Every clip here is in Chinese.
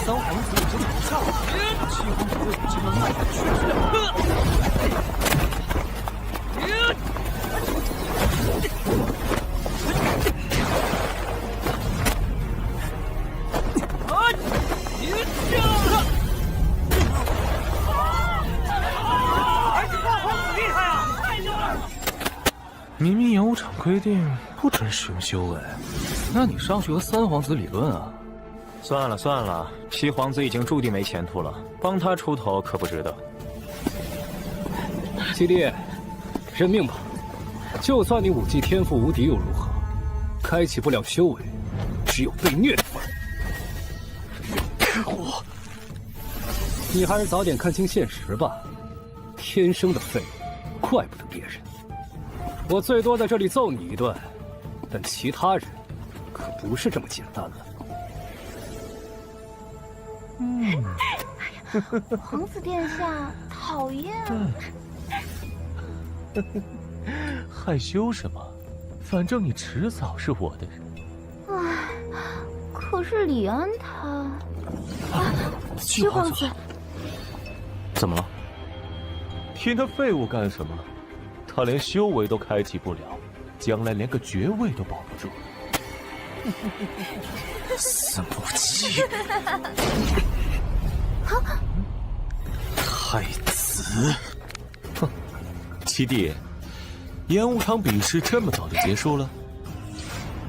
三皇子已经倒下了，七皇子竟然卖了去了。明明演武场规定不准使用修为，那你上去和三皇子理论啊？算了算了，七皇子已经注定没前途了，帮他出头可不值得。七弟，认命吧。就算你武技天赋无敌又如何？开启不了修为，只有被虐的份儿。可恶！你还是早点看清现实吧。天生的废物，怪不得别人。我最多在这里揍你一顿，但其他人可不是这么简单的。哎呀，皇子殿下，讨厌！害羞什么？反正你迟早是我的人。唉，可是李安他……七皇子，怎么了？听他废物干什么？他连修为都开启不了，将来连个爵位都保不住。死母鸡！太子！哼，七弟，演武场比试这么早就结束了？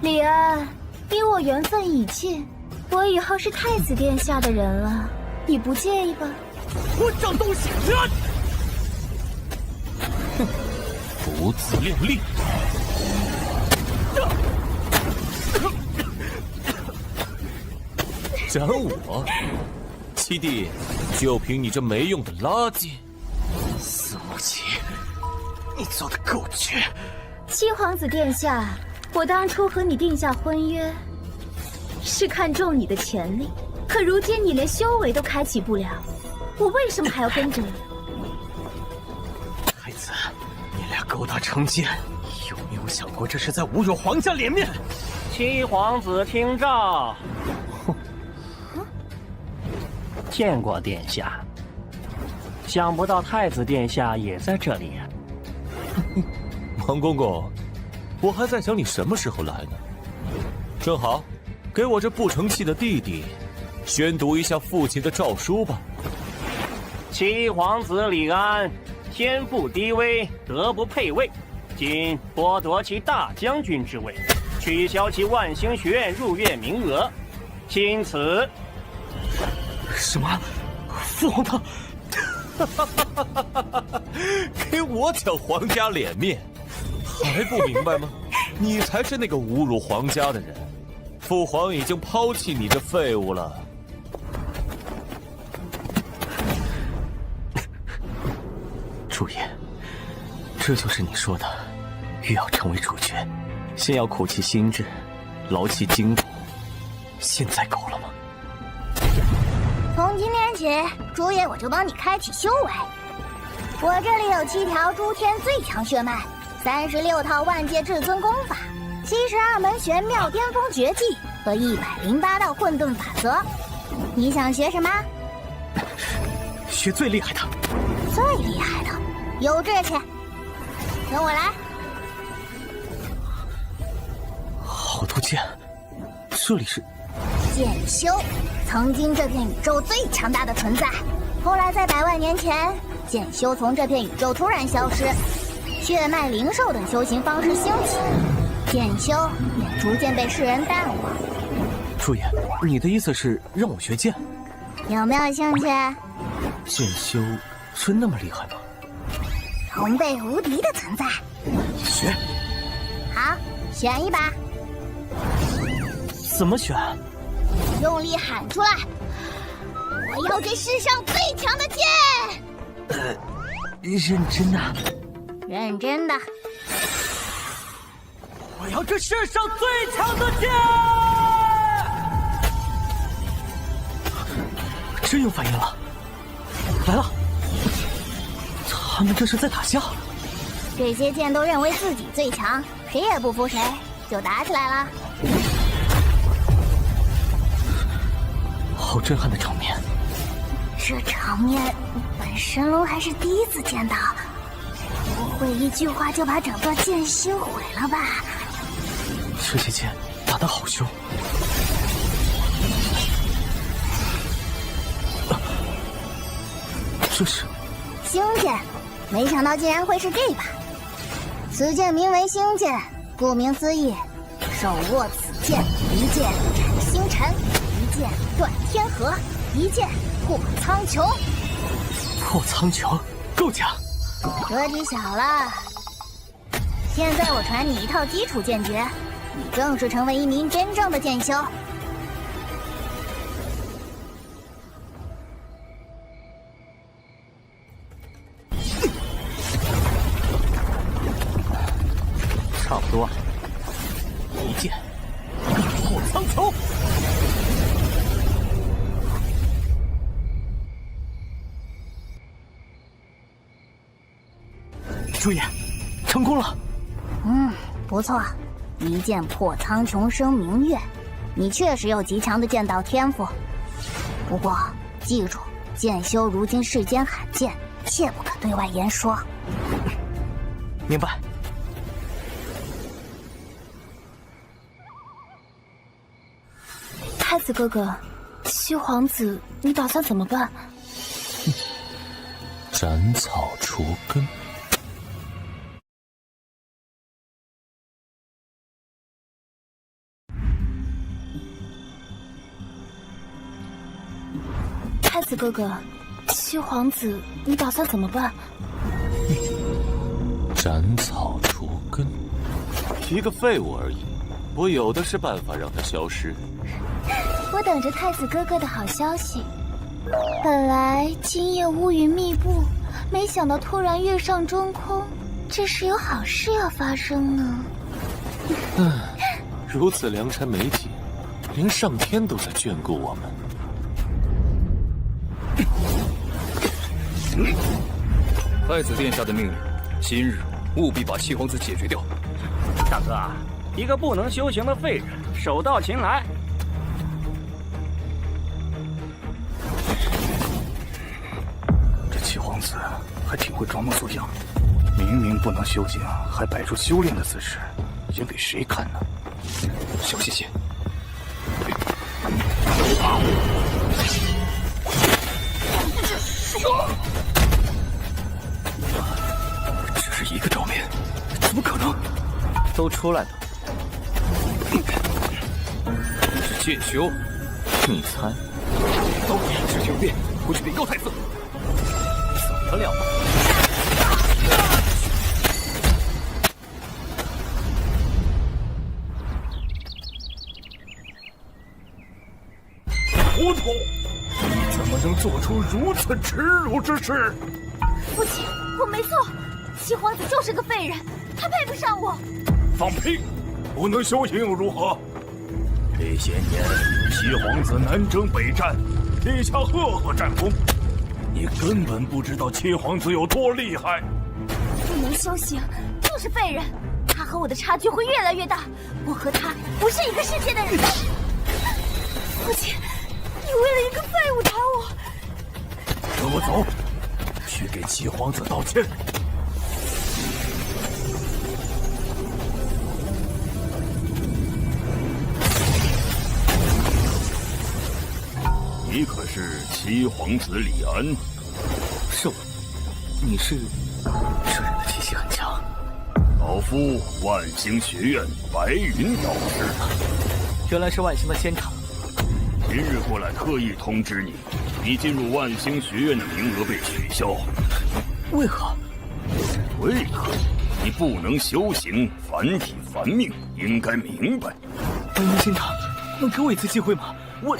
李安，你我缘分已尽，我以后是太子殿下的人了，你不介意吧？混账东西！哼，不自量力！斩我！七弟，就凭你这没用的垃圾！死母鸡，你做的够绝！七皇子殿下，我当初和你定下婚约，是看中你的潜力，可如今你连修为都开启不了，我为什么还要跟着你？太子，你俩勾搭成奸，有没有想过这是在侮辱皇家脸面？七皇子听诏。见过殿下，想不到太子殿下也在这里啊！王公公，我还在想你什么时候来呢。正好，给我这不成器的弟弟宣读一下父亲的诏书吧。七皇子李安，天赋低微，德不配位，今剥夺其大将军之位，取消其万星学院入院名额，钦此。什么？父皇他……给我抢皇家脸面，还不明白吗？你才是那个侮辱皇家的人，父皇已经抛弃你这废物了。主爷，这就是你说的，欲要成为主角，先要苦其心志，劳其筋骨。现在够了吗？从今天起，主爷我就帮你开启修为。我这里有7条诸天最强血脉，36套万界至尊功法，72门玄妙巅峰绝技和108道混沌法则。你想学什么？学最厉害的。最厉害的，有志气。跟我来。好多剑，这里是剑修，曾经这片宇宙最强大的存在，后来在100万年前，剑修从这片宇宙突然消失，血脉灵兽等修行方式兴起，剑修也逐渐被世人淡忘。主爷，你的意思是让我学剑？有没有兴趣？剑修是那么厉害吗？同辈无敌的存在。学。好，选一把。怎么选？用力喊出来！我要这世上最强的剑！认真的。认真的。我要这世上最强的剑！真有反应了，来了！他们这是在打架。这些剑都认为自己最强，谁也不服谁，就打起来了。好震撼的场面！这场面，本神龙还是第一次见到。不会一句话就把整座剑修毁了吧？这些剑打得好凶。这是星剑，没想到竟然会是这把。此剑名为星剑，顾名思义，手握此剑，一剑斩星辰，一剑断天河，一剑破苍穹。破苍穹，够强。格局小了。现在我传你一套基础剑诀，你正式成为一名真正的剑修。差不多，一剑破苍穹。朱爷，成功了。不错，一剑破苍穹生明月，你确实有极强的剑道天赋。不过记住，剑修如今世间罕见，切不可对外言说。明白。太子哥哥，七皇子，你打算怎么办？斩草除根。太子哥哥，七皇子，你打算怎么办？斩草除根，一个废物而已，我有的是办法让他消失。我等着太子哥哥的好消息。本来今夜乌云密布，没想到突然月上中空，这是有好事要发生呢。如此良辰美景，连上天都在眷顾我们。太子殿下的命令，今日务必把七皇子解决掉。大哥，一个不能修行的废人，手到擒来。这七皇子还挺会装模作样，明明不能修行，还摆出修炼的姿势，演给谁看呢？小心些！只是一个照面，怎么可能？都出来了。你是剑修？你猜？都是修炼，不去禀告太子。怎么了？糊涂！你怎么能做出如此耻辱之事？父亲，我没错，七皇子就是个废人，他配不上我。放屁！不能修行又如何？这些年，七皇子南征北战，立下赫赫战功，你根本不知道七皇子有多厉害。不能修行，就是废人。他和我的差距会越来越大，我和他不是一个世界的人。父亲，你为了一个废物打我。跟我走，去给七皇子道歉。你可是七皇子李安？是我。你是？这人的气息很强。老夫万星学院白云导师。原来是万星的仙场。今日过来特意通知你，你进入万星学院的名额被取消。为何？为何？你不能修行，凡体凡命，应该明白。白云仙场，能给我一次机会吗？我。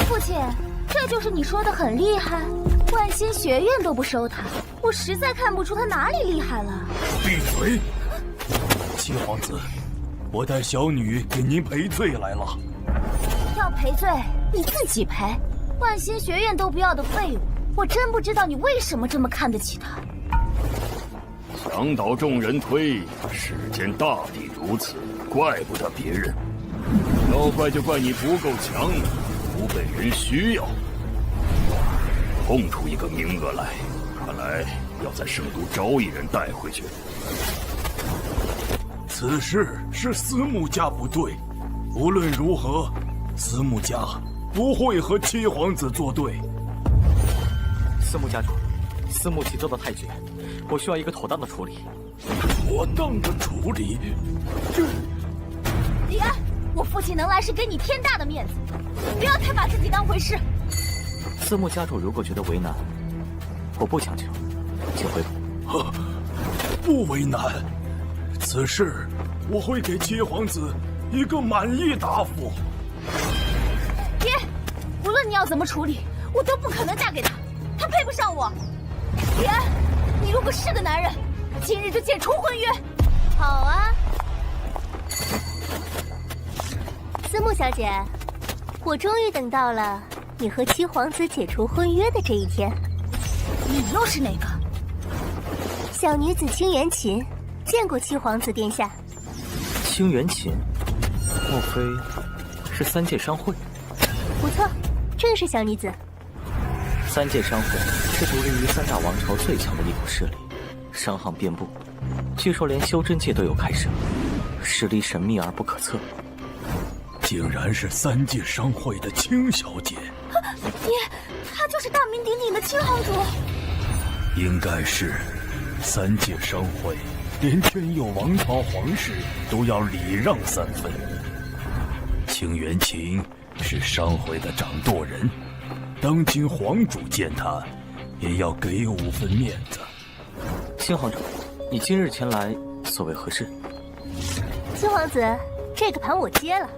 父亲，这就是你说的很厉害？万星学院都不收他，我实在看不出他哪里厉害了。闭嘴！七皇子，我带小女给您赔罪来了。要赔罪，你自己赔。万星学院都不要的废物，我真不知道你为什么这么看得起他。墙倒众人推，世间大抵如此，怪不得别人。要怪就怪你不够强，不被人需要。空出一个名额来，看来要在圣都招一人带回去。此事是司牧家不对，无论如何，司牧家不会和七皇子作对。司牧家主，司牧急奏的太绝，我需要一个妥当的处理。妥当的处理？这……李安，我父亲能来是给你天大的面子，不要太把自己当回事。司牧家主如果觉得为难，我不强求，请回府。不为难，此事我会给七皇子一个满意答复。爹，无论你要怎么处理，我都不可能嫁给他，他配不上我。李安，你如果是个男人，今日就解除婚约。好啊，司牧小姐，我终于等到了你和七皇子解除婚约的这一天。你又是哪个？小女子清源琴，见过七皇子殿下。清源琴，莫非是三界商会？不错，正是小女子。三界商会是独立于三大王朝最强的一股势力，商行遍布，据说连修真界都有开设，实力神秘而不可测。竟然是三界商会的清小姐。爹，她就是大名鼎鼎的清行主。应该是，三界商会连天佑王朝皇室都要礼让3分。清源琴是商会的掌舵人，当今皇主见他，也要给5分面子。新皇主，你今日前来，所谓何事？七皇子，这个盘我接了。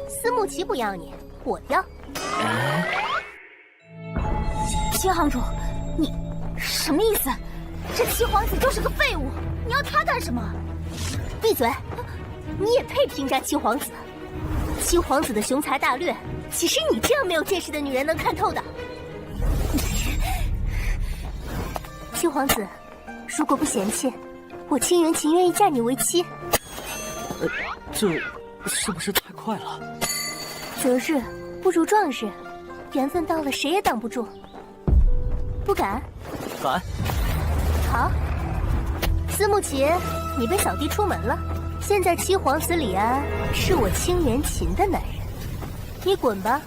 司牧旗不要你，我要。清行主，你什么意思？这七皇子就是个废物，你要他干什么？闭嘴！你也配评价七皇子？七皇子的雄才大略，岂是你这样没有见识的女人能看透的？七皇子，如果不嫌弃，我清源琴愿意嫁你为妻。这是不是太快了？择日不如撞日，缘分到了谁也挡不住。不敢？敢。好，司牧旗，你被扫地出门了。现在七皇子李安是我清源琴的男人，你滚吧。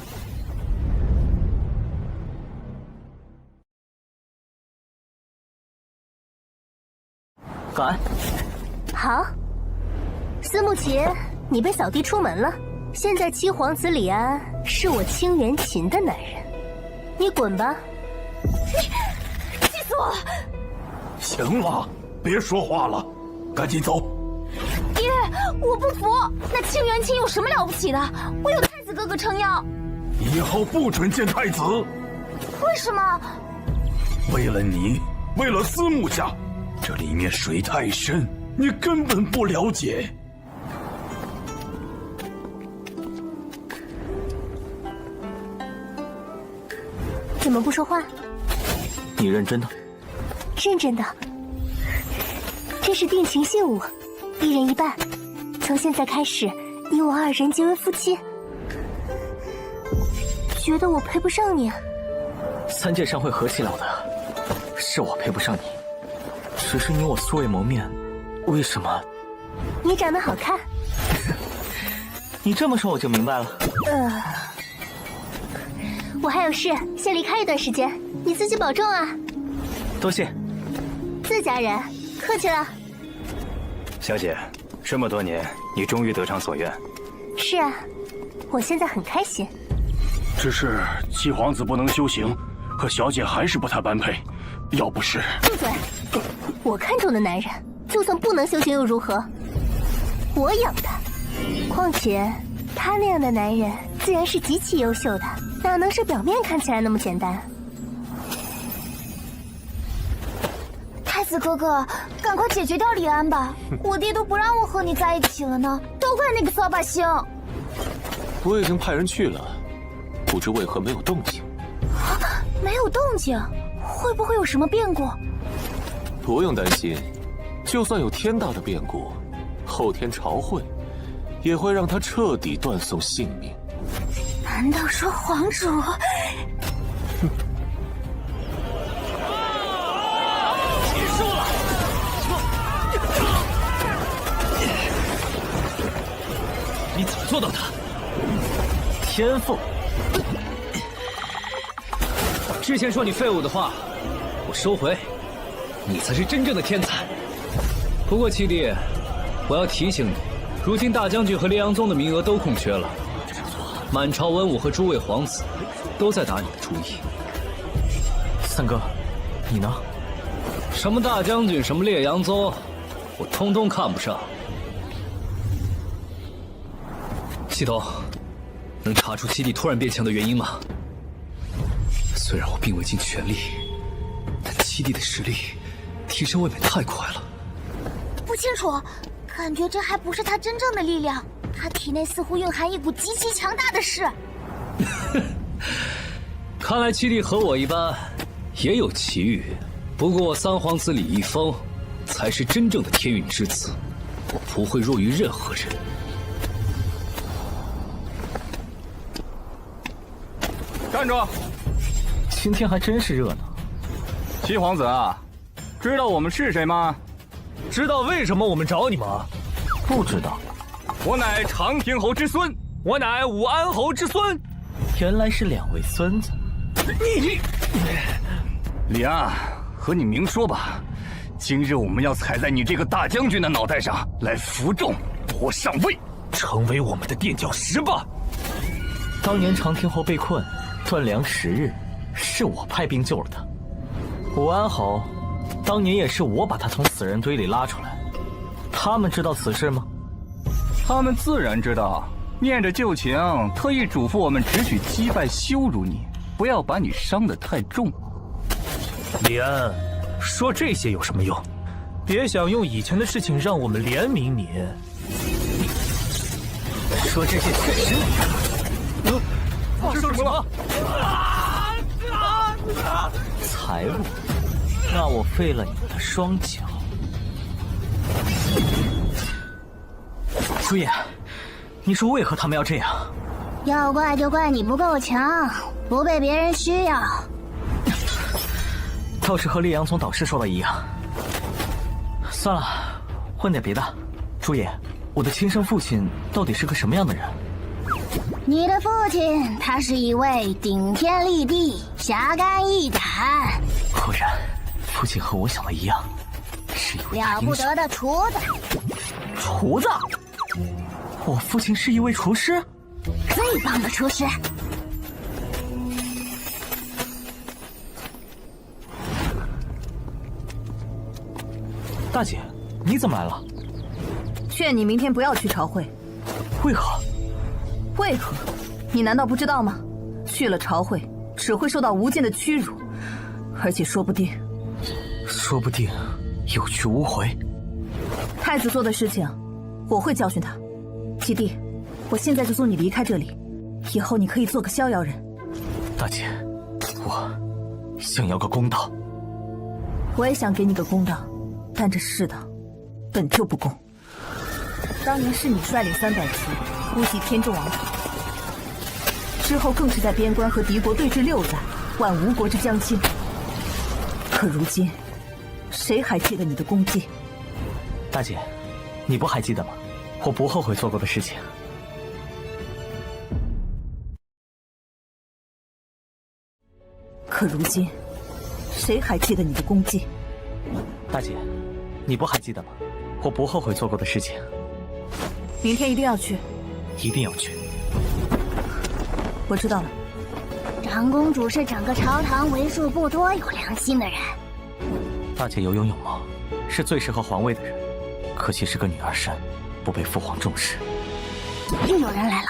敢。好，司牧旗，你被扫地出门了。现在七皇子李安是我清源琴的男人，你滚吧。气死我了！行了，别说话了，赶紧走。爹，我不服，那清源琴有什么了不起的？我有太子哥哥撑腰。以后不准见太子。为什么？为了你，为了司牧家，这里面水太深，你根本不了解。怎么不说话？你认真的？认真的。这是定情信物，1人1半。从现在开始，你我2人结为夫妻。觉得我配不上你？三界商会何其了得，是我配不上你。只是你我素未谋面，为什么？你长得好看。你这么说我就明白了。我还有事，先离开一段时间，你自己保重啊。多谢。自家人，客气了。小姐，这么多年，你终于得偿所愿。是啊，我现在很开心。只是七皇子不能修行，和小姐还是不太般配。要不是……住嘴！我看中的男人，就算不能修行又如何？我养他。况且他那样的男人，自然是极其优秀的，哪能是表面看起来那么简单？太子哥哥，赶快解决掉李安吧！我爹都不让我和你在一起了呢，都怪那个扫把星。我已经派人去了，不知为何没有动静。没有动静，会不会有什么变故？不用担心，就算有天大的变故，后天朝会也会让他彻底断送性命。难道说皇主？结束了！你怎么做到的？天赋。之前说你废物的话，我收回，你才是真正的天才。不过七弟，我要提醒你，如今大将军和烈阳宗的名额都空缺了，满朝文武和诸位皇子都在打你的主意。三哥，你呢？什么大将军，什么烈阳宗，我通通看不上。系统，能查出七弟突然变强的原因吗？虽然我并未尽全力，但七弟的实力提升未免太快了。不清楚，感觉这还不是他真正的力量，他体内似乎蕴含一股极其强大的势。看来七弟和我一般，也有奇遇。不过三皇子李易峰才是真正的天允之子，我不会弱于任何人。站住！今天还真是热闹。七皇子啊，知道我们是谁吗？知道为什么我们找你吗？不知道。我乃长平侯之孙，我乃武安侯之孙。原来是两位孙子。李安，和你明说吧，今日我们要踩在你这个大将军的脑袋上来服众，夺上位，成为我们的垫脚石吧。当年长亭侯被困，断粮10日，是我派兵救了他。武安侯，当年也是我把他从死人堆里拉出来。他们知道此事吗？他们自然知道。念着旧情，特意嘱咐我们只许击败羞辱你，不要把你伤得太重。李安，说这些有什么用？别想用以前的事情让我们怜悯你。说这些确实没用。发生什么了？财物，那我废了你的双脚。朱颜，你说为何他们要这样？要怪就怪你不够强，不被别人需要。倒是和烈阳宗导师说的一样。算了，问点别的。朱颜，我的亲生父亲到底是个什么样的人？你的父亲，他是一位顶天立地、侠肝义胆，果然，父亲和我想的一样，是一位大了英雄。不得的厨子。厨子？我父亲是一位厨师？最棒的厨师。大姐，你怎么来了？劝你明天不要去朝会。为何？为何？你难道不知道吗？去了朝会，只会受到无尽的屈辱，而且说不定有去无回。太子做的事情，我会教训他。七弟，我现在就送你离开这里，以后你可以做个逍遥人。大姐，我想要个公道。我也想给你个公道，但这世道本就不公。当年是你率领300骑突袭天众王朝，之后更是在边关和敌国对峙6载，挽吴国之将倾。可如今，谁还记得你的功绩？大姐，你不还记得吗？我不后悔做过的事情。可如今，谁还记得你的功绩？大姐，你不还记得吗？我不后悔做过的事情。明天一定要去。一定要去。我知道了。长公主是整个朝堂为数不多有良心的人。大姐有勇有谋，是最适合皇位的人。可惜是个女儿身，不被父皇重视。又有人来了。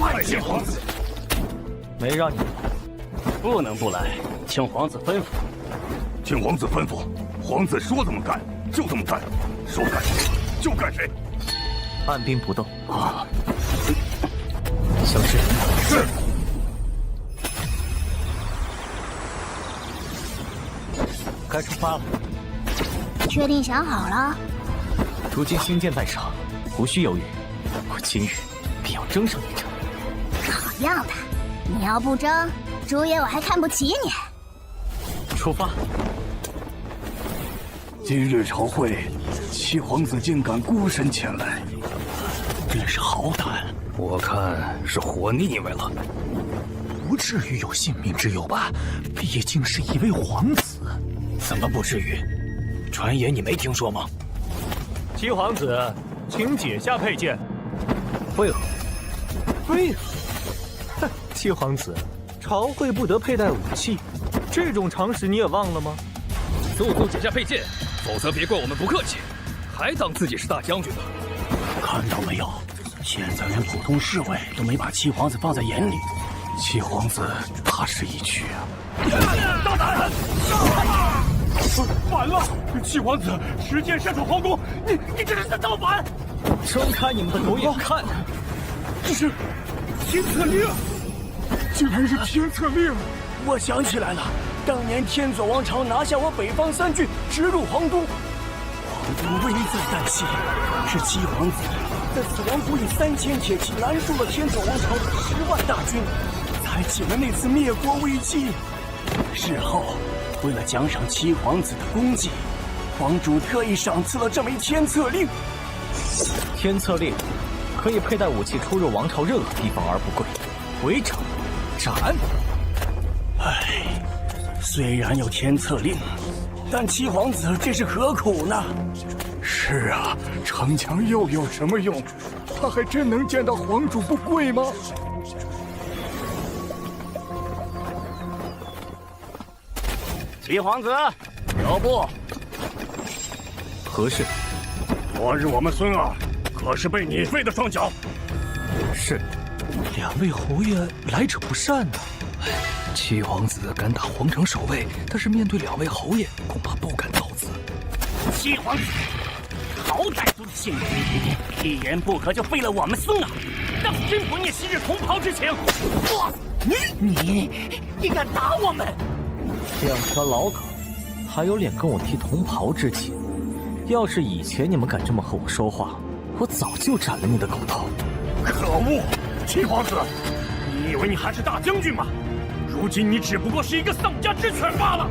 拜见皇子。没让你来。不能不来，请皇子吩咐。请皇子吩咐，皇子说怎么干就怎么干，说干谁就干谁。按兵不动。啊！小事。是。该出发了。确定想好了？如今星剑在手，无需犹豫，我今日必要争上一场。好样的！你要不争，朱爷我还看不起你。出发。今日朝会，七皇子竟敢孤身前来，真是好胆！我看是活腻歪了。不至于有性命之忧吧？毕竟是一位皇子。怎么不至于？传言你没听说吗？七皇子，请解下佩剑。为何？为何？哼，七皇子，朝会不得佩戴武器，这种常识你也忘了吗？速速解下佩剑，否则别怪我们不客气，还当自己是大将军呢。看到没有？现在连普通侍卫都没把七皇子放在眼里，七皇子大势已去啊！大胆！完了！七皇子持剑擅闯皇宫，你这是在造反！睁开你们的狗眼看看，这是天策令，竟然是天策令！我想起来了，当年天佐王朝拿下我北方3郡，直入皇都，皇都危在旦夕，是七皇子在死亡谷以3000铁骑拦住了天佐王朝10万大军，才起了那次灭国危机。事后，为了奖赏七皇子的功绩，皇主特意赏赐了这枚天策令。天策令可以佩戴武器出入王朝任何地方而不跪，违者斩。唉，虽然有天策令，但七皇子这是何苦呢？是啊，逞强又有什么用？他还真能见到皇主不跪吗？七皇子，有不？何事？昨日我们孙儿可是被你废的双脚。是，两位侯爷来者不善呐。七皇子敢打皇城守卫，但是面对两位侯爷，恐怕不敢造次。七皇子，好歹族的性子，一言不合就废了我们孙儿，当真不念昔日同袍之情。你敢打我们？两条老狗，还有脸跟我提同袍之情？要是以前你们敢这么和我说话，我早就斩了你的狗头。可恶！七皇子，你以为你还是大将军吗？如今你只不过是一个丧家之犬罢了。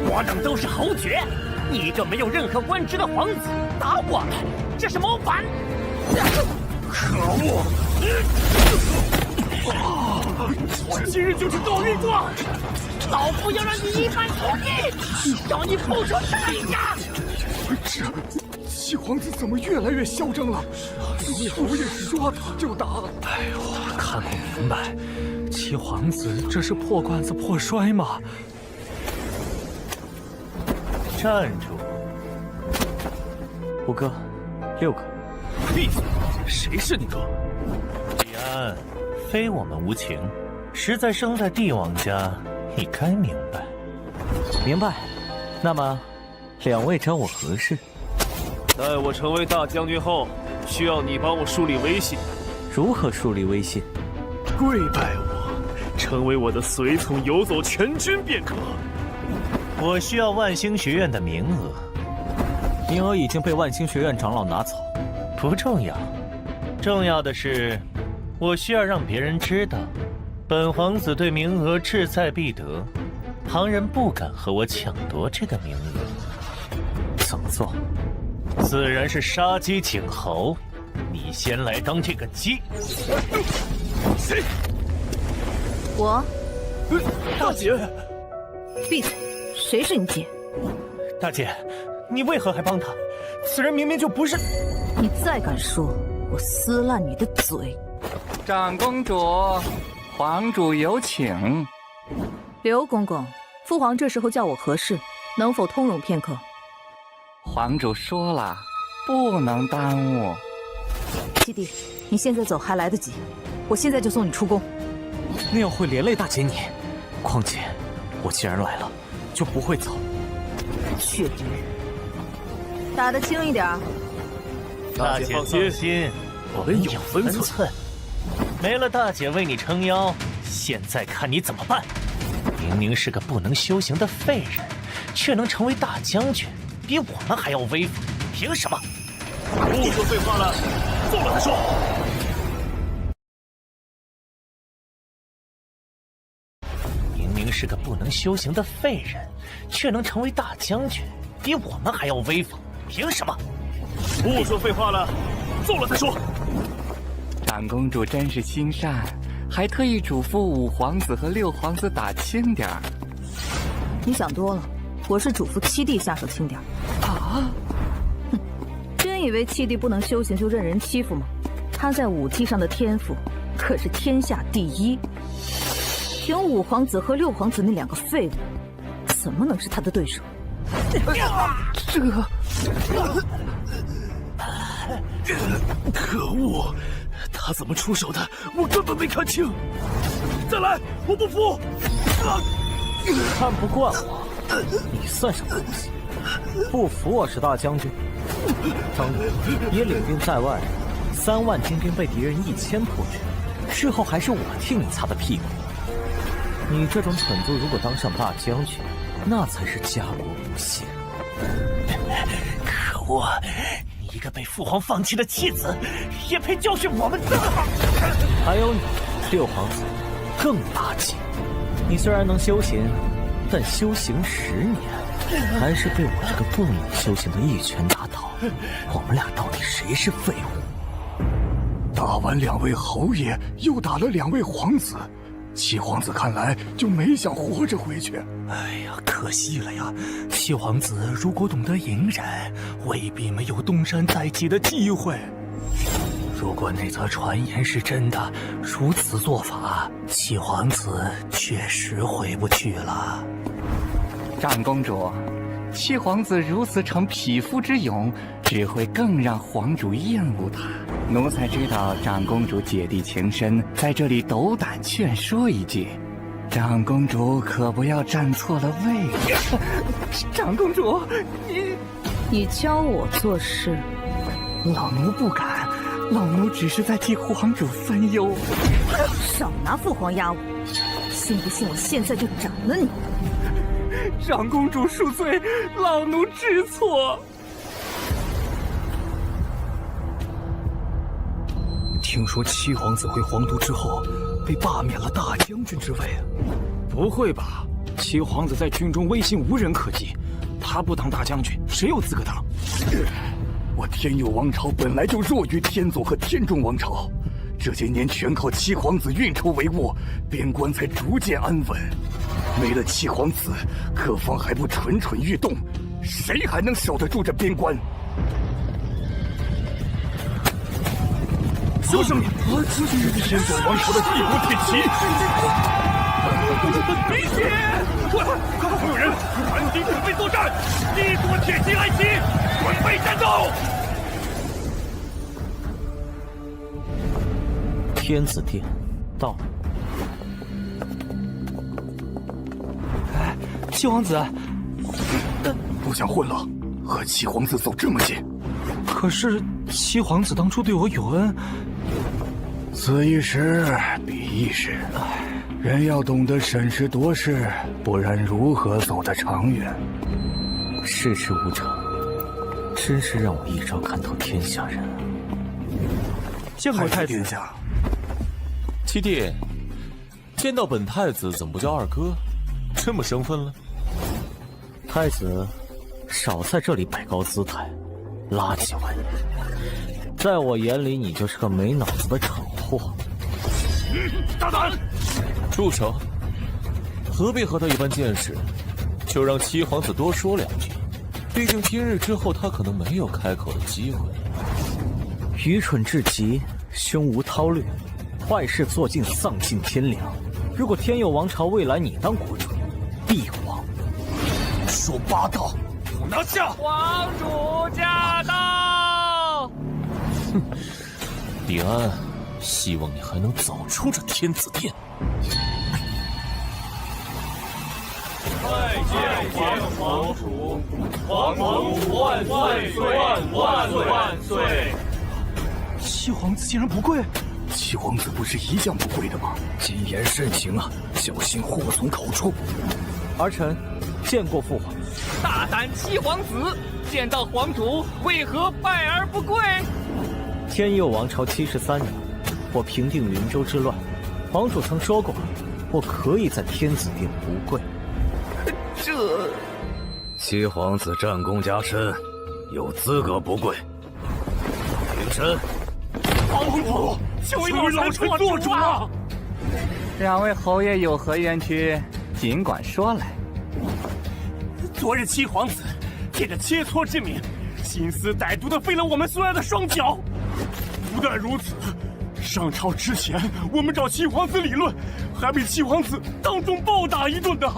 我等都是侯爵，你一个没有任何官职的皇子打我们，这是谋反！可恶！我今日就去告御状，老夫要让你一败涂地，要你付出代价！这七皇子怎么越来越嚣张了？我也说打就打。哎呦，看不明白，七皇子这是破罐子破摔吗？站住！5个，6个。闭嘴！谁是你哥？李安，非我们无情，实在生在帝王家，你该明白。明白。那么，两位找我何事？待我成为大将军后，需要你帮我树立威信。如何树立威信？跪拜我，成为我的随从，游走全军便可。我需要万星学院的名额，名额已经被万星学院长老拿走。不重要，重要的是，我需要让别人知道，本皇子对名额志在必得，旁人不敢和我抢夺这个名额。怎么做？自然是杀鸡儆猴。你先来当这个鸡。谁？我。大姐。闭嘴！谁是你姐？大姐，你为何还帮他？此人明明就不是……你再敢说，我撕烂你的嘴！长公主，皇主有请。刘公公，父皇这时候叫我何事？能否通融片刻？皇主说了，不能耽误。七弟，你现在走还来得及，我现在就送你出宫。那样会连累大姐你。况且，我既然来了，就不会走。确定。打得轻一点。大姐放心，我们有分寸。没了大姐为你撑腰，现在看你怎么办！明明是个不能修行的废人，却能成为大将军，比我们还要威风，凭什么？不说废话了，做了再说。明明是个不能修行的废人，却能成为大将军，比我们还要威风，凭什么？不说废话了，做了再说。长公主真是心善，还特意嘱咐五皇子和六皇子打轻点儿。你想多了，我是嘱咐七弟下手轻点儿。啊！哼，真以为七弟不能修行就任人欺负吗？他在武技上的天赋可是天下第一。凭五皇子和六皇子那两个废物，怎么能是他的对手？可恶！他怎么出手的？我根本没看清。再来，我不服！看不惯我，你算什么东西？不服我是大将军。当年也领兵在外，3万精兵被敌人1000破去，事后还是我替你擦的屁股。你这种蠢猪，如果当上大将军，那才是家国无限。可恶！你一个被父皇放弃的弃子，也配教训我们的？还有你，六皇子，更垃圾。你虽然能修行，但修行10年，还是被我这个不能修行的一拳打倒。我们俩到底谁是废物？打完2位侯爷，又打了2位皇子，七皇子看来就没想活着回去。哎呀，可惜了呀！七皇子如果懂得隐忍，未必没有东山再起的机会。如果那则传言是真的，如此做法，七皇子确实回不去了。长公主，七皇子如此逞匹夫之勇，只会更让皇主厌恶他。奴才知道长公主姐弟情深，在这里斗胆劝说一句，长公主可不要站错了位置。长公主，你教我做事，老奴不敢，老奴只是在替皇主分忧。少拿父皇压我，信不信我现在就斩了你？长公主恕罪，老奴知错。听说七皇子回皇都之后，被罢免了大将军之位。不会吧？七皇子在军中威信无人可及，他不当大将军，谁有资格当？我天佑王朝本来就弱于天祖和天中王朝，这些年全靠七皇子运筹帷幄，边关才逐渐安稳。没了七皇子，各方还不蠢蠢欲动，谁还能守得住这边关？小声点！天祖王朝的帝国铁骑，李姐，快！所有人，传令准备作战！帝国铁骑来袭，准备战斗！天子殿到。七皇子，不想混了，和七皇子走这么近。可是七皇子当初对我有恩。此一时，彼一时，人要懂得审时度势，不然如何走得长远？世事无常，真是让我一朝看透天下人。见过太子殿下。七弟，见到本太子怎么不叫二哥，这么生分了？太子，少在这里摆高姿态，垃圾玩意。在我眼里，你就是个没脑子的蠢货。大胆！住手！何必和他一般见识？就让七皇子多说2句，毕竟今日之后他可能没有开口的机会。愚蠢至极，胸无韬略，坏事做尽，丧尽天良。如果天佑王朝未来你当国主，必亡。说八道，给我拿下！皇主驾到！哼，李安，希望你还能走出这天子殿。拜见皇主，皇主万岁！万岁！七皇子竟然不跪？七皇子不是一向不跪的吗？谨言慎行啊，小心祸从口出。儿臣见过父皇。大胆七皇子，见到皇主为何败而不跪？天佑王朝73年，我平定云州之乱，皇主曾说过，我可以在天子殿不跪。这七皇子战功加身，有资格不跪。平身。皇主，求老臣做主啊！两位侯爷有何冤屈，尽管说来。昨日七皇子借着切磋之名，心思歹毒的废了我们所有的双脚。不但如此，上朝之前我们找七皇子理论，还被七皇子当众暴打一顿的。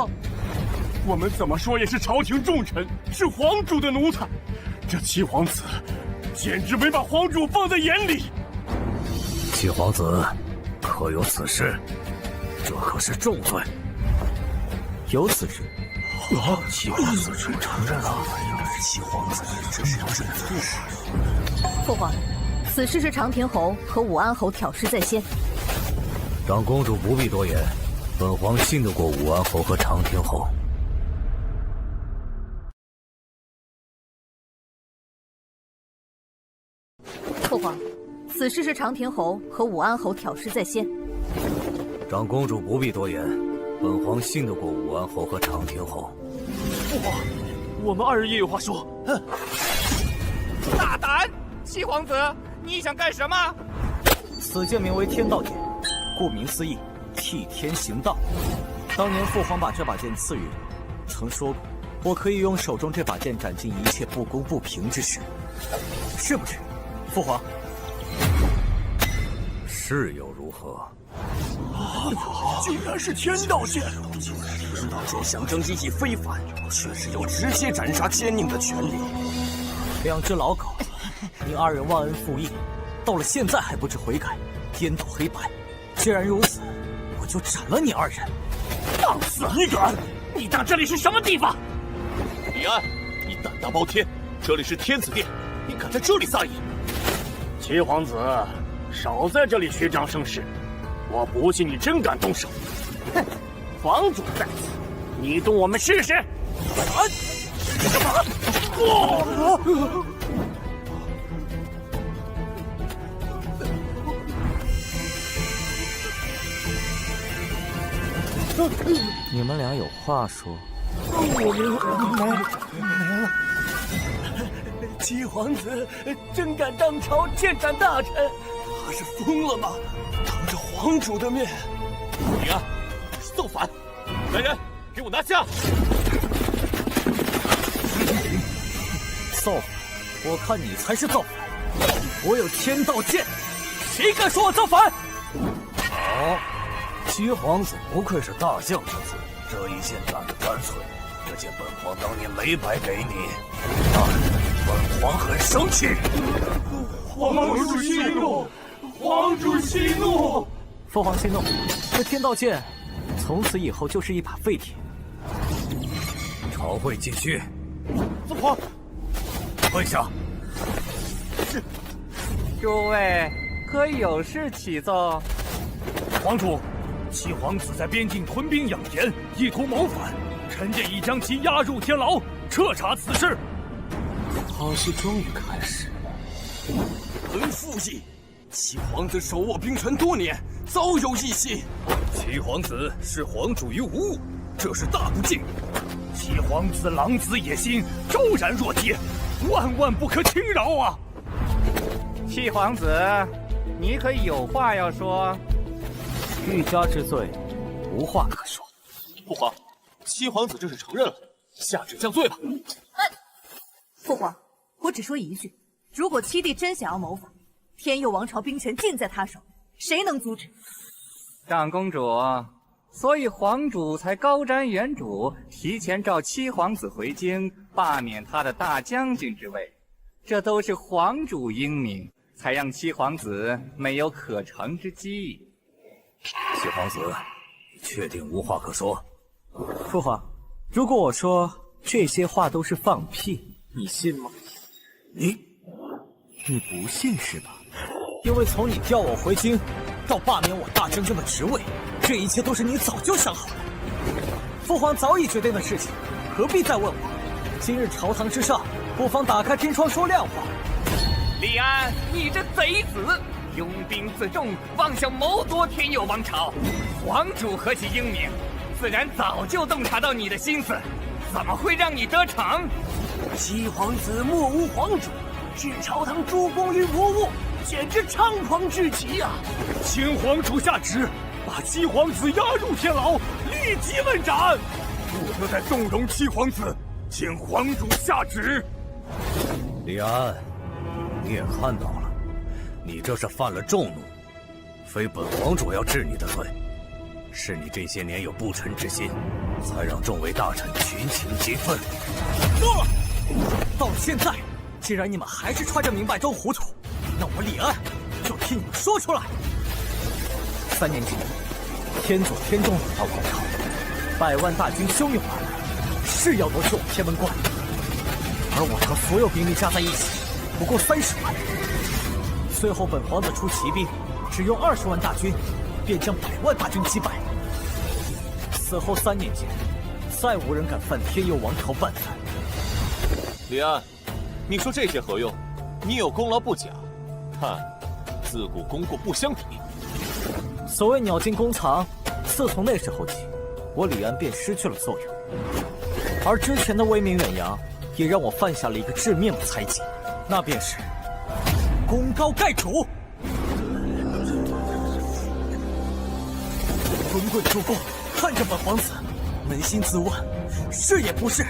我们怎么说也是朝廷重臣，是皇主的奴才，这七皇子简直没把皇主放在眼里。七皇子可有此事？这可是重罪。有此事。七皇子承认了，七皇子真是认罪。父皇，此事是长田侯和武安侯挑事在先。长公主不必多言，本皇信得过武安侯和长田侯。父皇，此事是长田侯和武安侯挑事在先。长公主不必多言，本皇信得过武安侯和长田侯。父皇，我们二人也有话说。哼！大胆！七皇子，你想干什么？此剑名为天道剑，顾名思义，替天行道。当年父皇把这把剑赐予我，曾说过，我可以用手中这把剑斩尽一切不公不平之事，是不是？父皇，是又如何？竟然是天道剑！天道剑象征意义非凡，确实有直接斩杀奸佞的权利。两只老狗，你二人忘恩负义，到了现在还不知悔改，颠倒黑白。既然如此，我就斩了你二人。放肆！你敢？你当这里是什么地方？李安，你胆大包天，这里是天子殿，你敢在这里撒野？七皇子，少在这里虚张声势，我不信你真敢动手。哼，皇主在此，你动我们试试。你们俩有话说。七皇子真敢当朝剑斩大臣，他是疯了吗？当着皇主的面，李安，造反！来人，给我拿下！造反！我看你才是造反！我有天道剑，谁敢说我造反？好，七皇子不愧是大将之子，这一剑斩得干脆。这剑本皇当年没白给你，但本皇很生气。皇主息怒，皇主息怒！父皇息怒，这天道剑从此以后就是一把废铁。朝会继续。父皇，跪下。是。诸位可有事启奏？皇主，七皇子在边境屯兵养田，意图谋反。臣建议将其押入天牢，彻查此事。好戏终于开始了。本附议，七皇子手握兵权多年，早有异心。七皇子视皇主于无物，这是大不敬。七皇子狼子野心，昭然若揭，万万不可轻饶啊！七皇子，你可有话要说？欲加之罪，无话可说。父皇。七皇子这是承认了，下旨降罪吧。父皇，我只说一句：如果七弟真想要谋反，天佑王朝兵权尽在他手，谁能阻止？长公主，所以皇主才高瞻远瞩，提前召七皇子回京，罢免他的大将军之位。这都是皇主英明，才让七皇子没有可乘之机。七皇子，你确定无话可说？父皇，如果我说这些话都是放屁，你信吗？你不信是吧？因为从你调我回京，到罢免我大将军的职位，这一切都是你早就想好了。父皇早已决定的事情，何必再问我？今日朝堂之上，不妨打开天窗说亮话。李安，你这贼子，拥兵自重，妄想谋夺天佑王朝。皇主何其英明，自然早就洞察到你的心思，怎么会让你得逞？七皇子莫无皇主，置朝堂诸公于无物，简直猖狂至极啊！请皇主下旨，把七皇子押入天牢，立即问斩，不得再纵容七皇子。请皇主下旨。李安，你也看到了，你这是犯了众怒，非本皇主要治你的罪，是你这些年有不臣之心，才让众位大臣群情激愤。到了现在，既然你们还是揣着明白装糊涂，那我李安就替你们说出来。3年前，天左天中来到王朝，100万大军汹涌而来，是要夺取我天文观，而我朝所有兵力加在一起，不过30万。随后本皇子出骑兵，只用20万大军，便将100万大军击败。此后3年间，再无人敢犯天佑王朝半分。李安，你说这些何用？你有功劳不假，但自古功过不相抵。所谓鸟尽弓藏，自从那时候起，我李安便失去了作用。而之前的威名远扬，也让我犯下了一个致命的猜忌，那便是功高盖主。滚滚诸公看着本皇子，扪心自问，是也不是？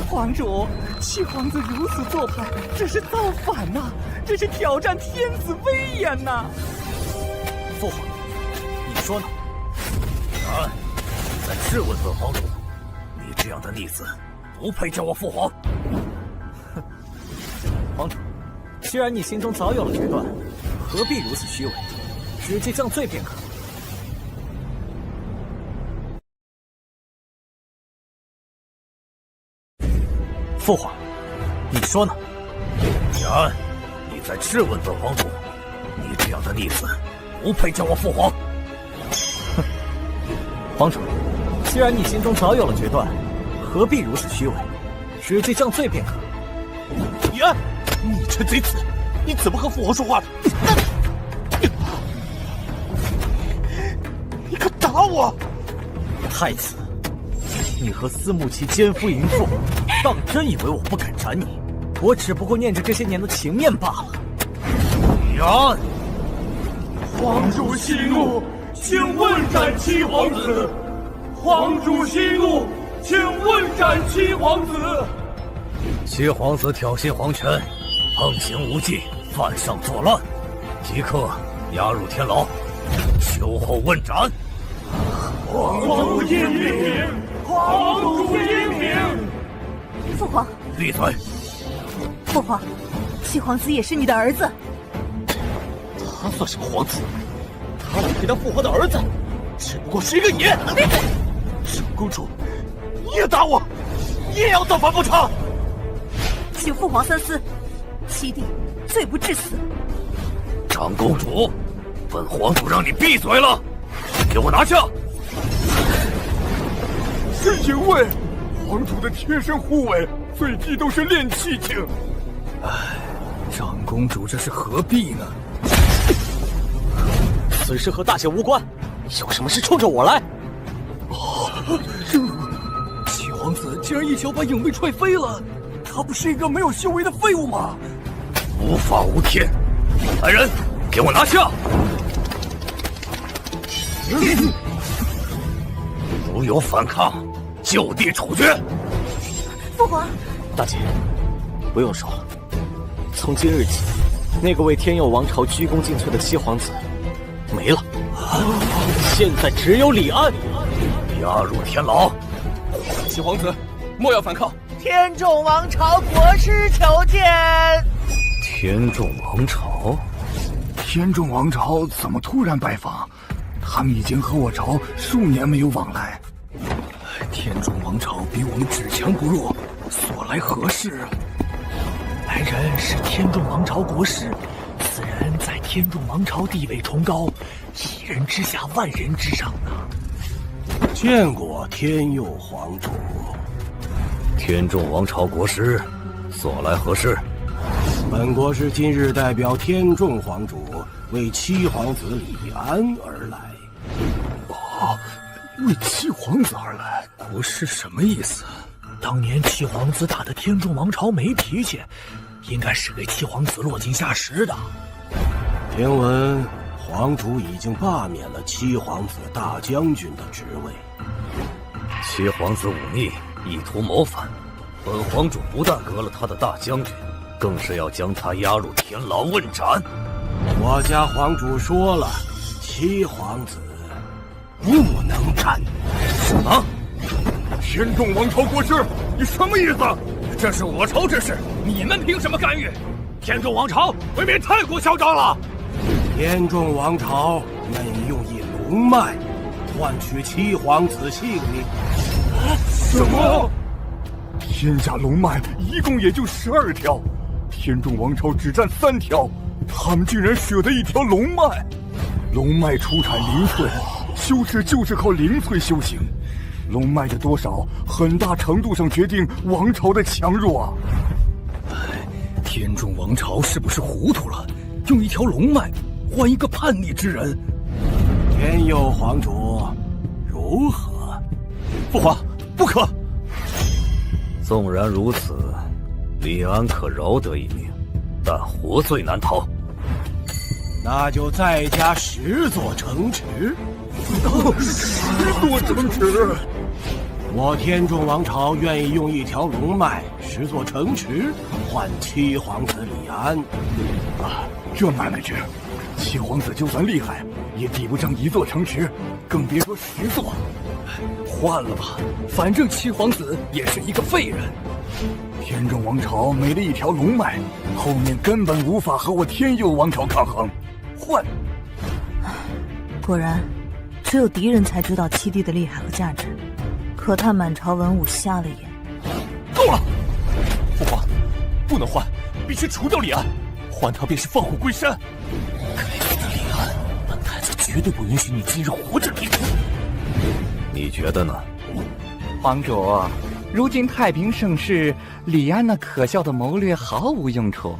皇主，七皇子如此做派，这是造反呐！这是挑战天子威严呐！父皇，你说呢？李安，你在质问本皇主，你这样的逆子，不配叫我父皇。哼，皇主，既然你心中早有了决断，何必如此虚伪？直接降罪便可。父皇，你说呢？李安，你在质问本皇主，你这样的逆子，不配叫我父皇。哼，皇主，既然你心中早有了决断，何必如此虚伪？直接降罪便可。李安，你这贼子，你怎么和父皇说话的？你敢打我！太子，你和司慕琪奸夫淫妇，当真以为我不敢斩你？我只不过念着这些年的情面罢了。李安，皇主息怒，请问斩七皇子。皇主息怒，请问斩七皇子。七皇子挑衅皇权，横行无忌，犯上作乱，即刻押入天牢，秋后问斩。皇主英明，皇主英明。父皇，闭嘴！父皇，七皇子也是你的儿子。他算什么皇子？他比他父皇的儿子，只不过是一个野。闭嘴！长公主，你也打我，你也要造反不成？请父皇三思，七弟罪不至死。长公主，本皇主让你闭嘴了，给我拿下！是因为皇主的贴身护卫最低都是练气境。唉，长公主这是何必呢？此事和大姐无关，有什么事冲着我来？七皇子竟然一脚把影卫踹飞了，他不是一个没有修为的废物吗？无法无天，来人，给我拿下！如有反抗，就地处决。父皇，大姐，不用说了，从今日起，那个为天佑王朝鞠躬尽瘁的七皇子没了，现在只有李安。押入天牢。七皇子，莫要反抗！天众王朝国师求见。天众王朝？天众王朝怎么突然拜访？他们已经和我朝数年没有往来。天众王朝比我们只强不弱，所来何事？来人是天众王朝国师，此人在天众王朝地位崇高，一人之下万人之上呢。见过天佑皇主。天众王朝国师，所来何事？本国师今日代表天众皇主为七皇子李安而来。哦，为七皇子而来，国师什么意思？当年七皇子打的天众王朝没脾气，应该是给七皇子落井下石的。听闻皇主已经罢免了七皇子大将军的职位。七皇子忤逆，意图谋反，本皇主不但革了他的大将军，更是要将他押入天牢问斩。我家皇主说了，七皇子不能干。什么？天众王朝国师，你什么意思？这是我朝之事，你们凭什么干预？天众王朝未免太过嚣张了。天众王朝愿意用一龙脉换取七皇子性命。什么？天下龙脉一共也就12条，天众王朝只占3条，他们居然舍得一条龙脉。龙脉出产灵粹，修士就是靠灵粹修行。龙脉的多少，很大程度上决定王朝的强弱啊！天众王朝是不是糊涂了？用一条龙脉换一个叛逆之人？天佑皇主如何？父皇，不可！纵然如此，李安可饶得一命，但活罪难逃。那就再加10座城池。10座城池！我天众王朝愿意用一条龙脉、10座城池换七皇子李安。这买卖值，七皇子就算厉害，也抵不上1座城池，更别说10座。换了吧，反正七皇子也是一个废人。天众王朝没了一条龙脉，后面根本无法和我天佑王朝抗衡。换！果然，只有敌人才知道七弟的厉害和价值。可叹满朝文武瞎了眼。够了！父皇，不能换，必须除掉李安，换他便是放虎归山。该死的李安，本太子绝对不允许你今日活着离开。你觉得呢？皇主，如今太平盛世，李安那可笑的谋略毫无用处，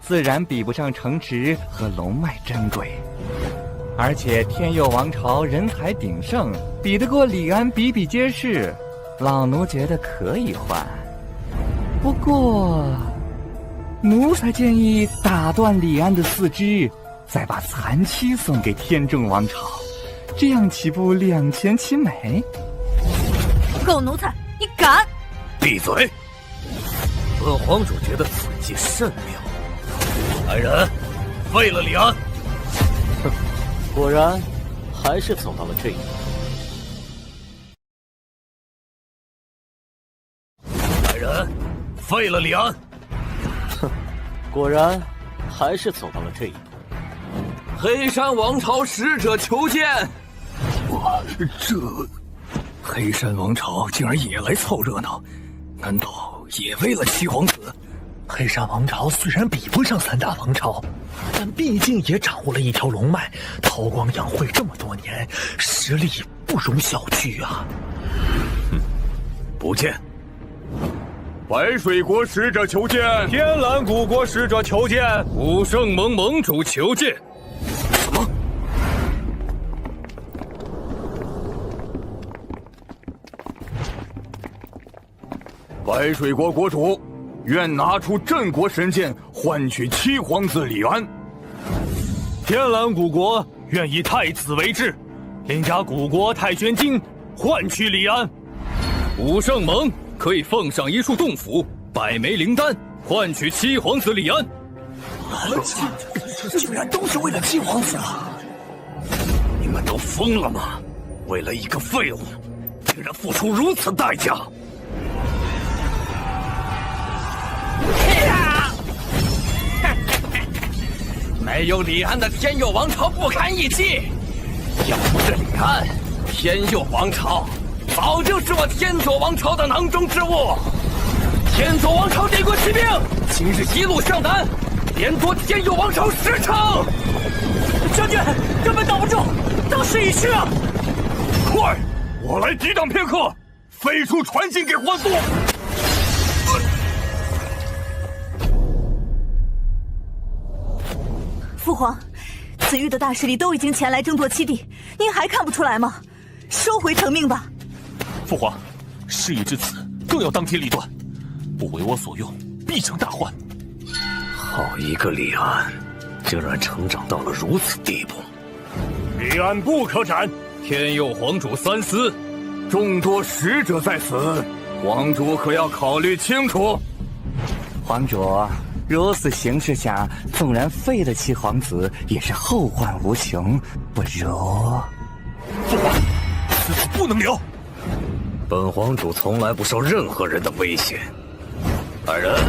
自然比不上城池和龙脉珍贵。而且天佑王朝人才鼎盛，比得过李安比比皆是，老奴觉得可以换。不过，奴才建议打断李安的4肢，再把残躯送给天众王朝，这样岂不两全其美？狗奴才，你敢！闭嘴！本皇主觉得此计甚妙。来人，废了李安！果然，还是走到了这一步。来人，废了李安！哼，果然，还是走到了这一步。黑山王朝使者求见。这黑山王朝竟然也来凑热闹，难道也为了七皇子？黑山王朝虽然比不上3大王朝，但毕竟也掌握了一条龙脉，韬光养晦这么多年，实力不容小觑啊！不见。白水国使者求见。天蓝谷国使者求见。武圣盟盟主求见。什么？白水国国主愿拿出镇国神剑换取七皇子李安。天蓝谷国愿以太子为质，另加古国太玄经换取李安。武圣盟可以奉上一束洞府、100枚灵丹，换取七皇子李安。这居然都是为了七皇子啊！你们都疯了吗？为了一个废物，竟然付出如此代价！没有李安的天佑王朝不堪一击，要不是李安，天佑王朝早就是我天左王朝的囊中之物。天左王朝帝国骑兵今日一路向南，连夺天佑王朝10城。将军，根本挡不住，大势已去啊！快，我来抵挡片刻，飞出传信给皇祖。父皇，紫玉的大势力都已经前来争夺七地，您还看不出来吗？收回成命吧。父皇，事已至此，更要当机立断，不为我所用，必成大患。好一个李安，竟然成长到了如此地步！李安不可斩！天佑皇主三思，众多使者在此，皇主可要考虑清楚。皇主，如此形势下，纵然废了七皇子，也是后患无穷。不如……父皇，此子不能留。本皇主从来不受任何人的威胁。来人，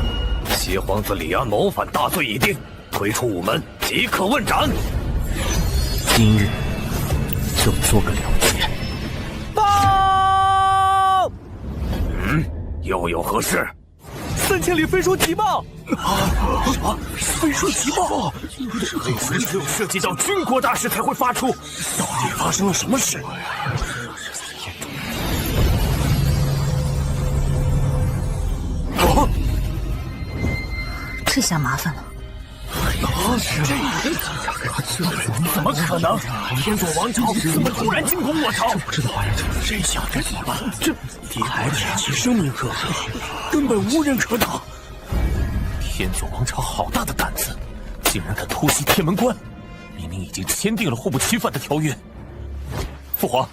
七皇子李安谋反大罪已定，推出午门，即刻问斩。今日就做个了结。报！又有何事？3000里飞书急报！什么？飞书急报？这次只有涉及到军国大事才会发出，到底发生了什么事？这下麻烦了。怎么可能？天佐王朝怎么突然进攻我朝？不知道这下该怎么办？这还铁骑生命可贺，根本无人可挡。天佐王朝好大的胆子，竟然敢突袭天门关！明明已经签订了互不侵犯的条约。父皇，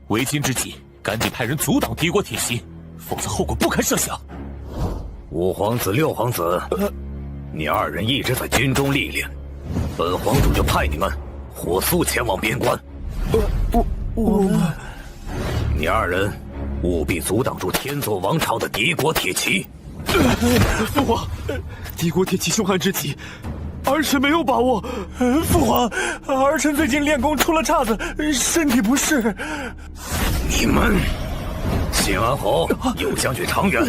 为今之计，赶紧派人阻挡敌国铁骑，否则后果不堪设想。五皇子、六皇子，你二人一直在军中历练，本皇主就派你们火速前往边关。我们，你二人务必阻挡住天佐王朝的敌国铁骑。父皇，敌国铁骑凶悍之极，儿臣没有把握。父皇，儿臣最近练功出了岔子，身体不适。你们，谢安侯、右将军常远，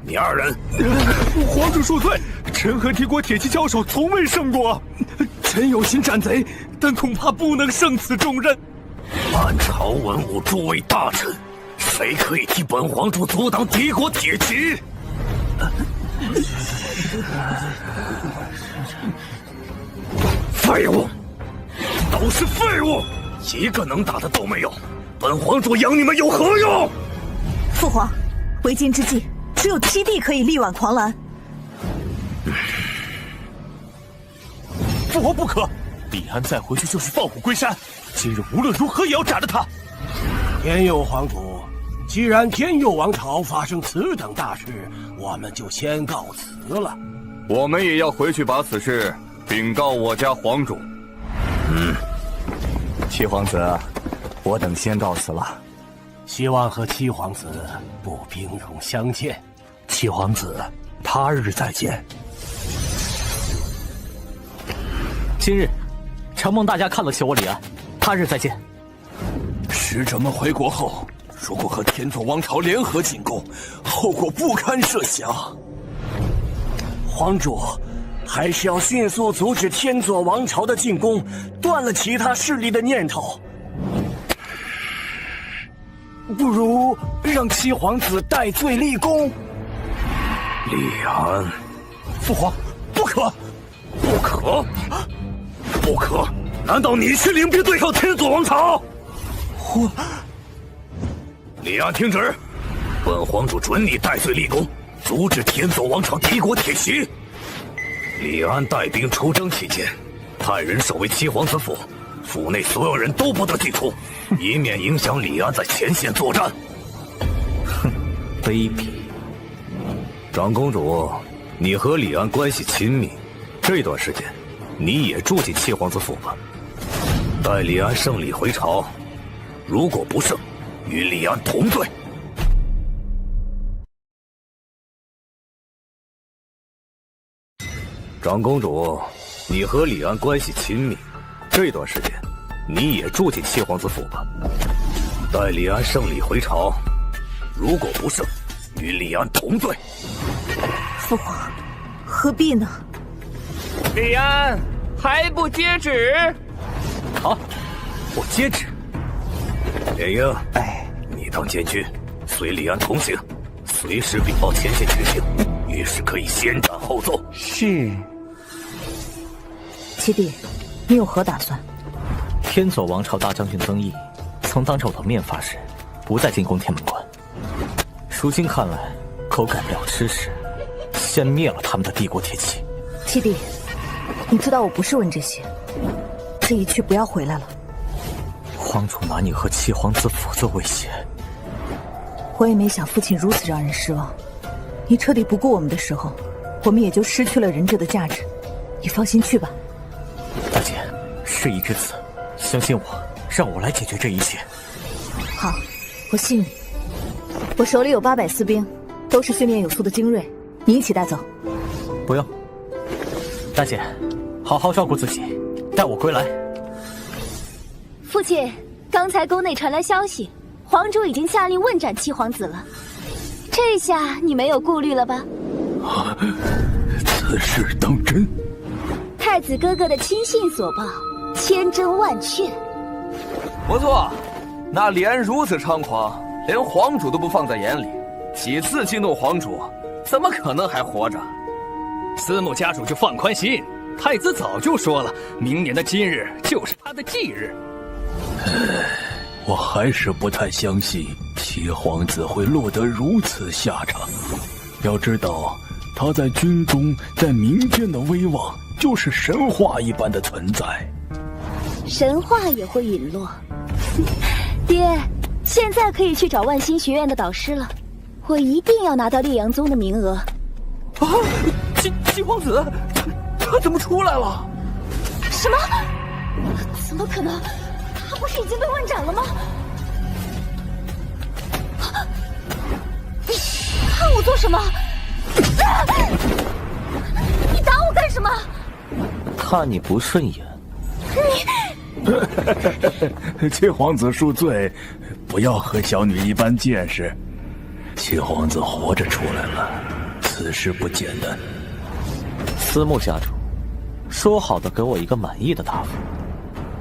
你二人，皇主恕罪，臣和敌国铁骑交手从未胜过。臣有心斩贼，但恐怕不能胜此重任。满朝文武诸位大臣，谁可以替本皇主阻挡敌国铁骑？废物，都是废物，一个能打的都没有。本皇主养你们有何用？父皇，为今之计，只有七弟可以力挽狂澜。父皇不可，李安再回去就是放虎归山，今日无论如何也要斩了他。天佑皇主，既然天佑王朝发生此等大事，我们就先告辞了。我们也要回去把此事禀告我家皇主。七皇子，我等先告辞了。希望和七皇子不兵戎相见。七皇子，他日再见。今日，承蒙大家看得起我李安，他日再见。使者们回国后，如果和天佐王朝联合进攻，后果不堪设想。皇主，还是要迅速阻止天佐王朝的进攻，断了其他势力的念头。不如让七皇子戴罪立功。李安，父皇，不可，不可，不可！难道你去领兵对抗天佐王朝？李安，听旨，本皇主准你戴罪立功，阻止天佐王朝敌国铁骑。李安带兵出征期间，派人守卫七皇子府，府内所有人都不得进出，以免影响李安在前线作战。哼，卑鄙！长公主，你和李安关系亲密，这段时间你也住进七皇子府吧。待李安胜利回朝，如果不胜，与李安同罪。长公主，你和李安关系亲密，这段时间你也住进七皇子府吧。待李安胜利回朝，如果不胜，与李安同罪。父皇，何必呢？李安，还不接旨？好，我接旨。莲英，你的上监军，随李安同行，随时禀报前线军情，遇事可以先斩后奏。是。七弟，你有何打算？天左王朝大将军曾毅曾当着我的面发誓，不再进攻天门关。如今看来，狗改不了吃屎，先灭了他们的帝国铁骑。七弟，你知道我不是问这些，这一去不要回来了。皇主拿你和七皇子府做威胁，我也没想父亲如此让人失望。你彻底不顾我们的时候，我们也就失去了人质的价值。你放心去吧。大姐，事已至此，相信我，让我来解决这一切。好，我信你。我手里有800私兵，都是训练有素的精锐，你一起带走。不用，大姐，好好照顾自己，待我归来。父亲，刚才宫内传来消息，皇主已经下令问斩七皇子了。这下你没有顾虑了吧？此事当真？太子哥哥的亲信所报，千真万确。不错，那李安如此猖狂，连皇主都不放在眼里，几次激怒皇主，怎么可能还活着？司慕家主就放宽心，太子早就说了，明年的今日就是他的忌日。我还是不太相信七皇子会落得如此下场。要知道，他在军中，在民间的威望就是神话一般的存在。神话也会陨落。爹，现在可以去找万星学院的导师了，我一定要拿到烈阳宗的名额。啊，七皇子，他怎么出来了？什么？怎么可能？他不是已经被问斩了吗？你看我做什么？你打我干什么？看你不顺眼。七皇子恕罪，不要和小女一般见识。七皇子活着出来了，此事不简单。司慕家主，说好的给我一个满意的答复，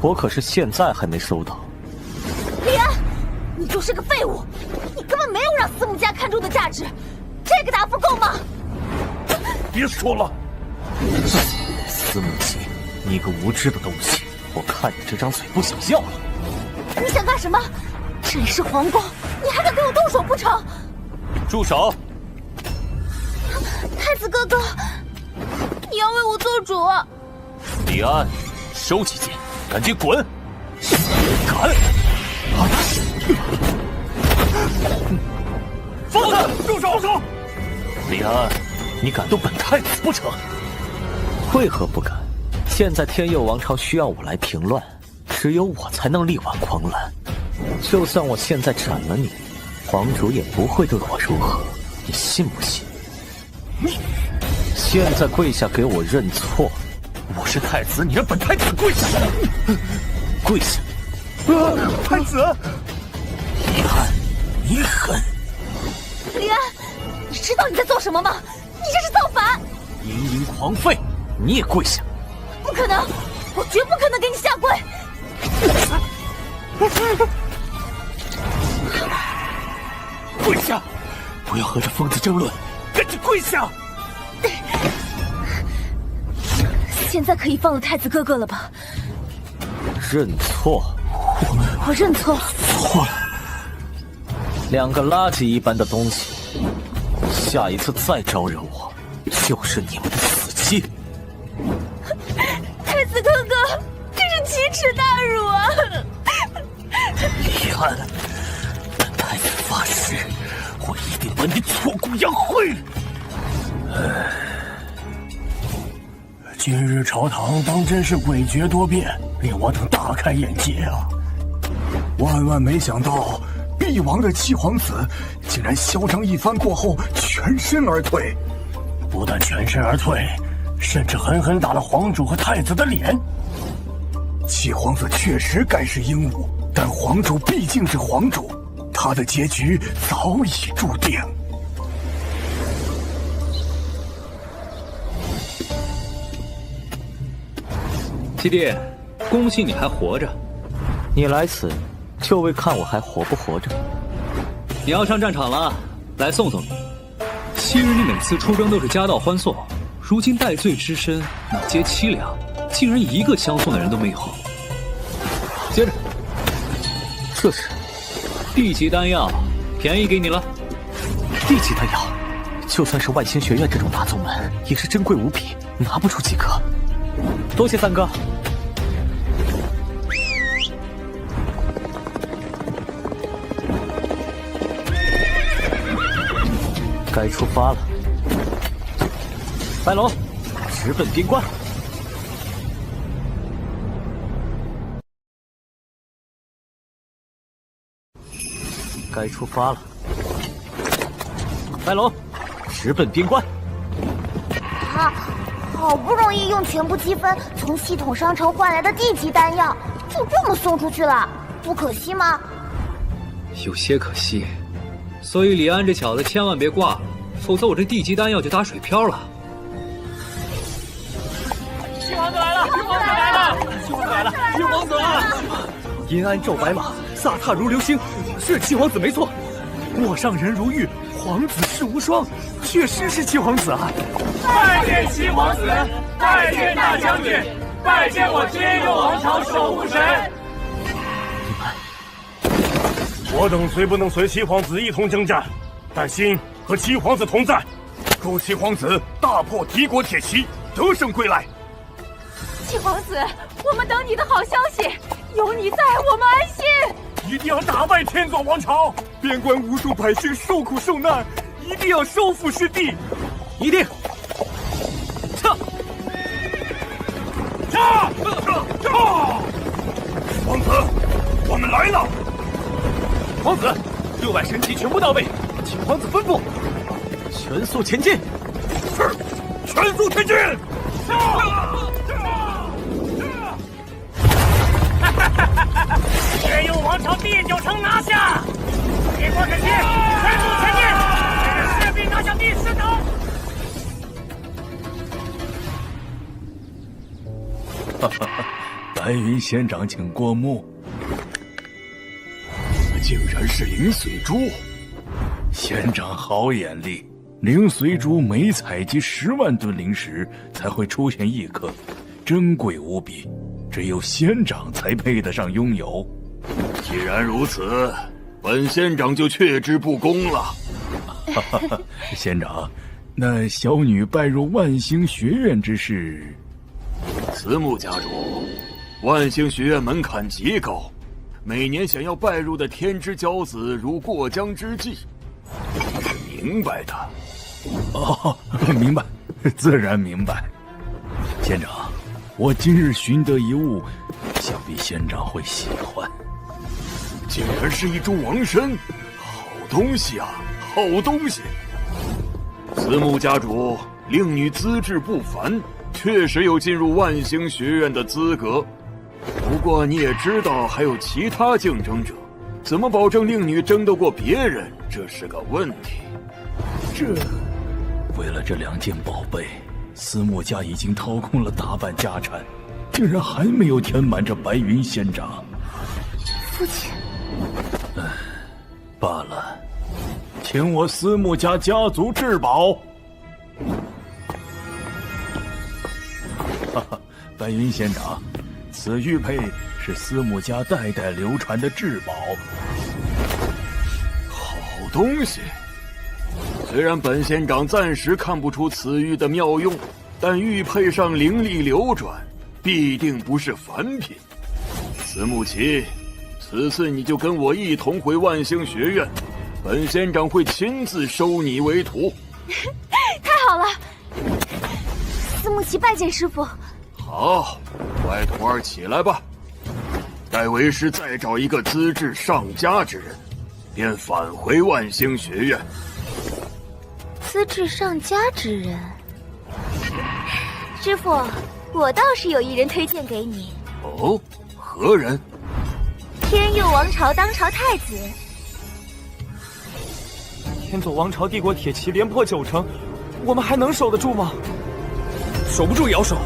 我可是现在还没收到。李安，你就是个废物，你根本没有让司慕家看中的价值，这个答复够吗？别说了，司慕琪，你个无知的东西，我看你这张嘴不想要了。你想干什么？这里是皇宫，你还敢对我动手不成？住手！太子哥哥，你要为我做主。李安，收起剑，赶紧滚！敢！疯子，住手！李安，你敢动本太子不成？为何不敢？现在天佑王朝需要我来平乱，只有我才能力挽狂澜。就算我现在斩了你，皇主也不会对我如何，你信不信？现在跪下给我认错！我是太子，你让本太子跪下！跪下！太子，李安，你狠！李安，你知道你在做什么吗？你这是造反！淫淫狂吠，你也跪下！不可能，我绝不可能给你下跪！跪下！不要和这疯子争论，赶紧跪下！现在可以放了太子哥哥了吧？认错！我认错。错了。两个垃圾一般的东西，下一次再招惹我，就是你们的死期。太子哥哥，这是奇耻大辱啊！李安，本太子发誓，我一定把你挫骨扬灰。今日朝堂当真是诡谲多变，令我等大开眼界啊！万万没想到，帝王的七皇子竟然嚣张一番过后全身而退。不但全身而退，甚至狠狠打了皇主和太子的脸。七皇子确实该是鹦鹉，但皇主毕竟是皇主，他的结局早已注定。七弟，恭喜你还活着。你来此就为看我还活不活着？你要上战场了，来送送你。昔日你每次出征都是夹道欢送，如今戴罪之身，哪皆凄凉，竟然一个相送的人都没有。接着，这是地级丹药，便宜给你了。地级丹药，就算是万星学院这种大宗门，也是珍贵无比，拿不出几个。多谢三哥。该出发了，白龙，直奔边关。该出发了，白龙，直奔边关。好不容易用全部积分从系统商城换来的地级丹药，就这么送出去了，不可惜吗？有些可惜。所以李安这小子千万别挂了，否则我这地级丹药就打水漂了。七皇子来了！七皇子来了！七皇子来了！七皇子来了！银鞍骤白马，飒沓如流星，是七皇子没错。陌上人如玉，皇子世无双，确实是七皇子啊！拜见七皇子，拜见大将军，拜见我天佑王朝守护神。我等虽不能随七皇子一同征战，但心和七皇子同在，祝七皇子大破敌国铁骑，得胜归来。七皇子，我们等你的好消息，有你在，我们安心。一定要打败天佐王朝，边关无数百姓受苦受难，一定要收复失地，一定。皇子，我们来了。皇子，600神骑全部到位，请皇子吩咐。全速前进。是，全速前进。天佑王朝第9城拿下，敌国铁骑全速前进，势必拿下第10城。白云仙长，请过目。竟然是灵髓珠！仙长好眼力，灵髓珠每采集10万吨灵石才会出现1颗，珍贵无比，只有仙长才配得上拥有。既然如此，本仙长就却之不恭了。仙长，那小女拜入万星学院之事，慈木家主，万星学院门槛极高。每年想要拜入的天之骄子如过江之鲫，是明白的。哦，明白，自然明白。仙长，我今日寻得一物，想必仙长会喜欢。竟然是一株王参，好东西啊，好东西！慈木家主，令女资质不凡，确实有进入万星学院的资格。不过你也知道，还有其他竞争者，怎么保证令女争得过别人，这是个问题。为了这2件宝贝，私募家已经掏空了大半家产，竟然还没有填满这白云仙长。父亲，罢了，请我私募家家族至宝。哈哈，白云仙长。此玉佩是私募家代代流传的至宝，好东西。虽然本仙长暂时看不出此玉的妙用，但玉佩上灵力流转，必定不是凡品。慈木奇，此次你就跟我一同回万星学院，本仙长会亲自收你为徒。太好了，思慕奇拜见师傅。好，乖徒儿起来吧。待为师再找一个资质上佳之人，便返回万星学院。资质上佳之人，师傅，我倒是有一人推荐给你。哦，何人？天佑王朝当朝太子。天佐王朝帝国铁骑连破9城，我们还能守得住吗？守不住也要守。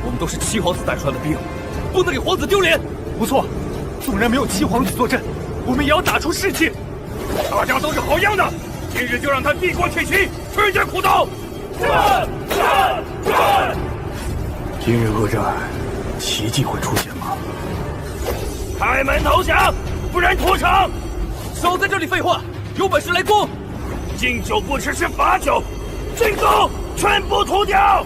我们都是七皇子带出来的兵，不能给皇子丢脸。不错，纵然没有七皇子坐镇，我们也要打出士气。大家都是好样的！今日就让他帝国铁骑吃尽苦头！战！今日恶战，奇迹会出现吗？开门投降，不然屠城！少在这里废话，有本事来攻！敬酒不吃吃罚酒，进攻，全部屠掉！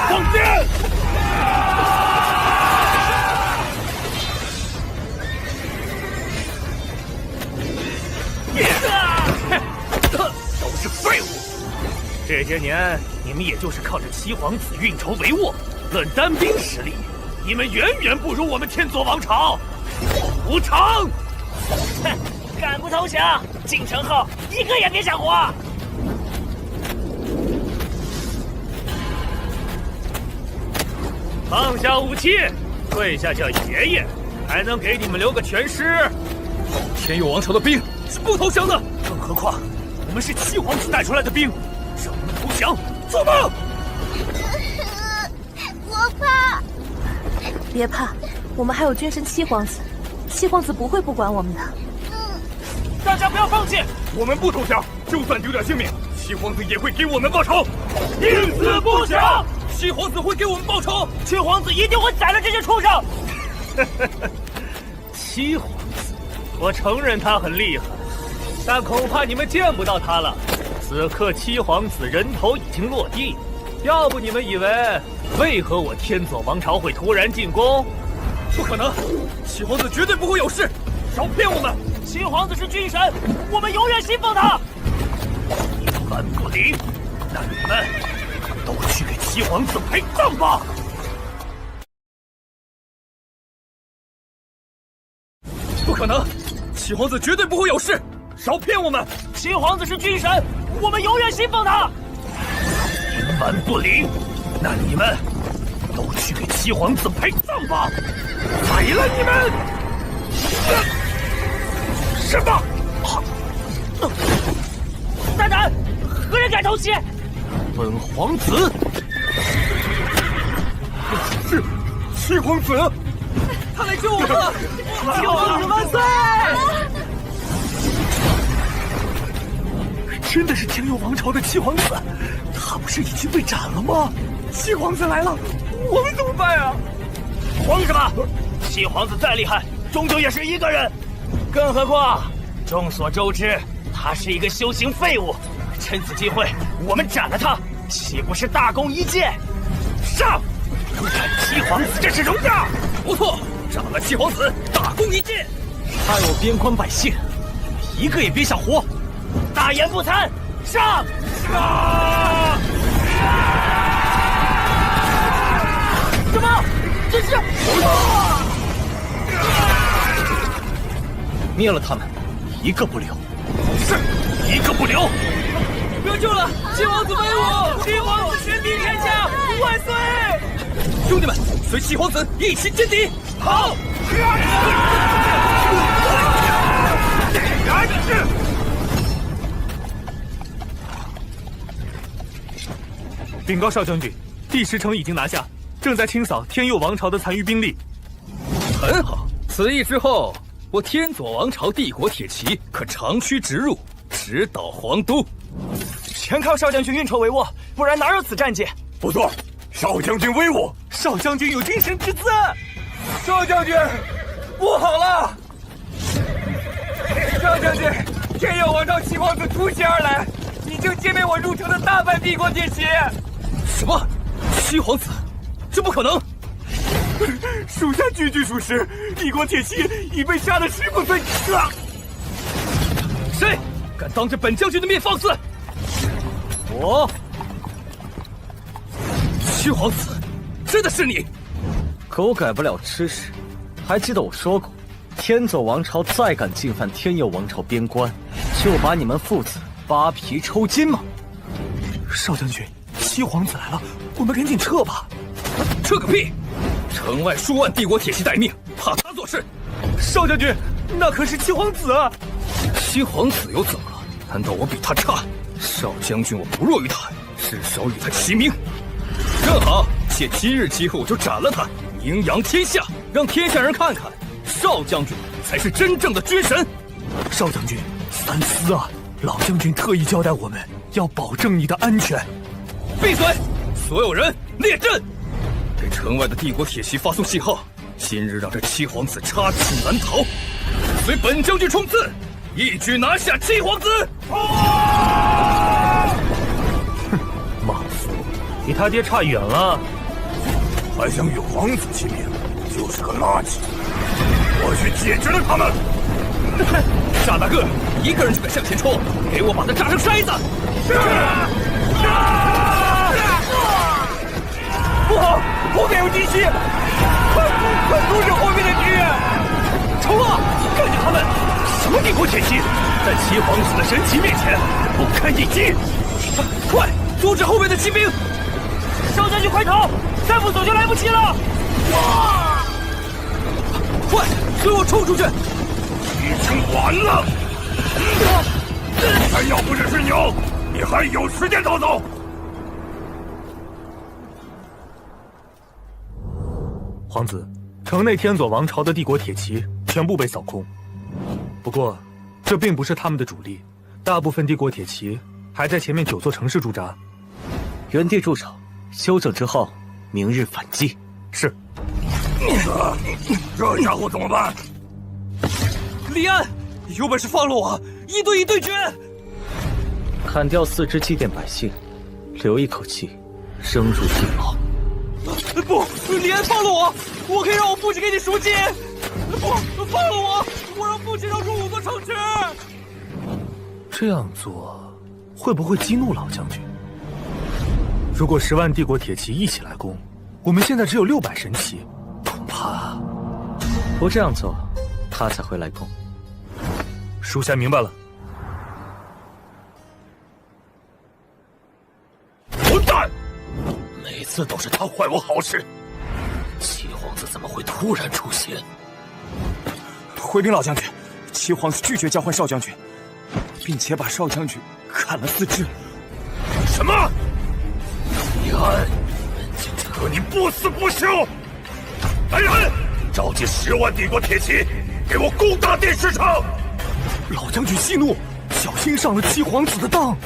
放箭！都是废物！这些年你们也就是靠着七皇子运筹帷幄，论单兵实力，你们远远不如我们天佐王朝。屠城！哼，敢不投降，进城后一个也别想活！放下武器，跪下叫爷爷，还能给你们留个全尸。天佑王朝的兵是不投降的，更何况我们是七皇子带出来的兵，让我们投降，做梦！我怕。别怕，我们还有军神七皇子，七皇子不会不管我们的。大家不要放弃，我们不投降，就算丢掉性命，七皇子也会给我们报仇，宁死不降。七皇子会给我们报仇，七皇子一定会宰了这些畜生。七皇子，我承认他很厉害，但恐怕你们见不到他了。此刻七皇子人头已经落地，要不你们以为为何我天佐王朝会突然进攻？不可能，七皇子绝对不会有事，少骗我们！七皇子是军神，我们永远信奉他。一言不灵，那你们都去给七皇子陪葬吧！不可能，七皇子绝对不会有事，少骗我们！七皇子是军神，我们永远信奉他。一言不灵，那你们都去给七皇子陪葬吧！宰了你们！什么？大胆！何人敢偷袭？本皇子是七皇子，他来救我们了！七皇子万岁！真的是天佑王朝的七皇子，他不是已经被斩了吗？七皇子来了，我们怎么办啊？慌什么？七皇子再厉害，终究也是一个人，更何况众所周知，他是一个修行废物。趁此机会，我们斩了他，岂不是大功一件？上！看七皇子这是荣耀！不错，斩了七皇子，大功一件。害我边关百姓，一个也别想活！大言不惭！上！什么？这是？灭了他们，一个不留。是，一个不留。得救了！七皇子威武！七皇子全兵天下，万岁！兄弟们，随七皇子一起歼敌！好！禀告少将军，第10城已经拿下，正在清扫天佑王朝的残余兵力。很好，此役之后，我天佐王朝帝国铁骑可长驱直入，直捣皇都。全靠少将军运筹帷幄，不然哪有此战绩？不错，少将军威武，少将军有军神之姿。少将军，不好了！少将军，天佑王朝七皇子突袭而来，已经歼灭我入城的大半帝国铁骑。什么？七皇子？这不可能！属下句句属实，帝国铁骑已被杀得尸不存迹了。谁敢当着本将军的面放肆？我。七皇子，真的是你？狗改不了吃屎，还记得我说过，天佐王朝再敢进犯天佑王朝边关，就把你们父子扒皮抽筋吗？少将军，七皇子来了，我们赶紧撤吧！撤个屁！城外数万帝国铁骑待命，怕他做事？少将军，那可是七皇子啊！七皇子又怎么了？难道我比他差？少将军我不弱于他，至少与他齐名。正好，借今日机会我就斩了他，名扬天下，让天下人看看少将军才是真正的军神。少将军，三思啊！老将军特意交代我们要保证你的安全。闭嘴！所有人列阵，对城外的帝国铁骑发送信号，今日让这七皇子插翅难逃。随本将军冲刺，一举拿下七皇子！哼，莽夫，比他爹差远了。还想与皇子齐名，就是个垃圾！我去解决了他们！傻大个，一个人就敢向前冲，给我把他炸成筛子！不好，后面有敌袭！快阻止后面的敌人！冲啊！干掉他们！什么帝国铁骑，在七皇子的神旗面前不堪一击！快阻止后面的骑兵！少将军快逃，再不走就来不及了！哇！快随我冲出去！已经晚了！还要不是吹牛，你还有时间逃走。皇子，城内天佐王朝的帝国铁骑全部被扫空。不过，这并不是他们的主力，大部分帝国铁骑还在前面9座城市驻扎。原地驻守，休整之后，明日反击。是。这家伙怎么办？李安，有本事放了我，1对1对决！砍掉4只祭奠百姓，留一口气，扔入地牢。不，李安放了我，我可以让我父亲给你赎金。不，放了我，我让父亲让出5座城池。这样做会不会激怒老将军？如果10万帝国铁骑一起来攻，我们现在只有600神骑，恐怕不这样做，他才会来攻。属下明白了。混蛋！每次都是他坏我好事，七皇子怎么会突然出现？回禀老将军，七皇子拒绝交换少将军，并且把少将军砍了4只。什么？李安，本将军和你不死不休！来人，召集10万帝国铁骑，给我攻打电石城！老将军息怒，小心上了七皇子的当。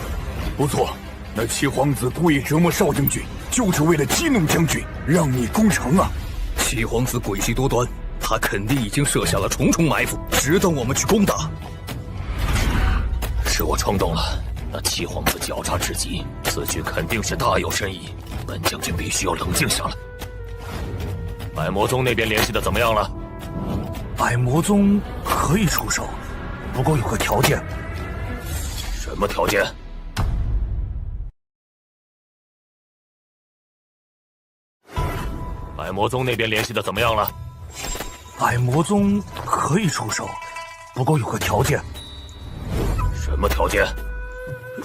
不错，那七皇子故意折磨少将军，就是为了激怒将军，让你攻城啊！七皇子诡计多端，他肯定已经设下了重重埋伏，只等我们去攻打。是我冲动了，那七皇子狡诈至极，此举肯定是大有深意，本将军必须要冷静下来。百魔宗那边联系的怎么样了？百魔宗可以出手，不过有个条件。什么条件？百魔宗那边联系的怎么样了？百魔宗可以出手，不过有个条件。什么条件？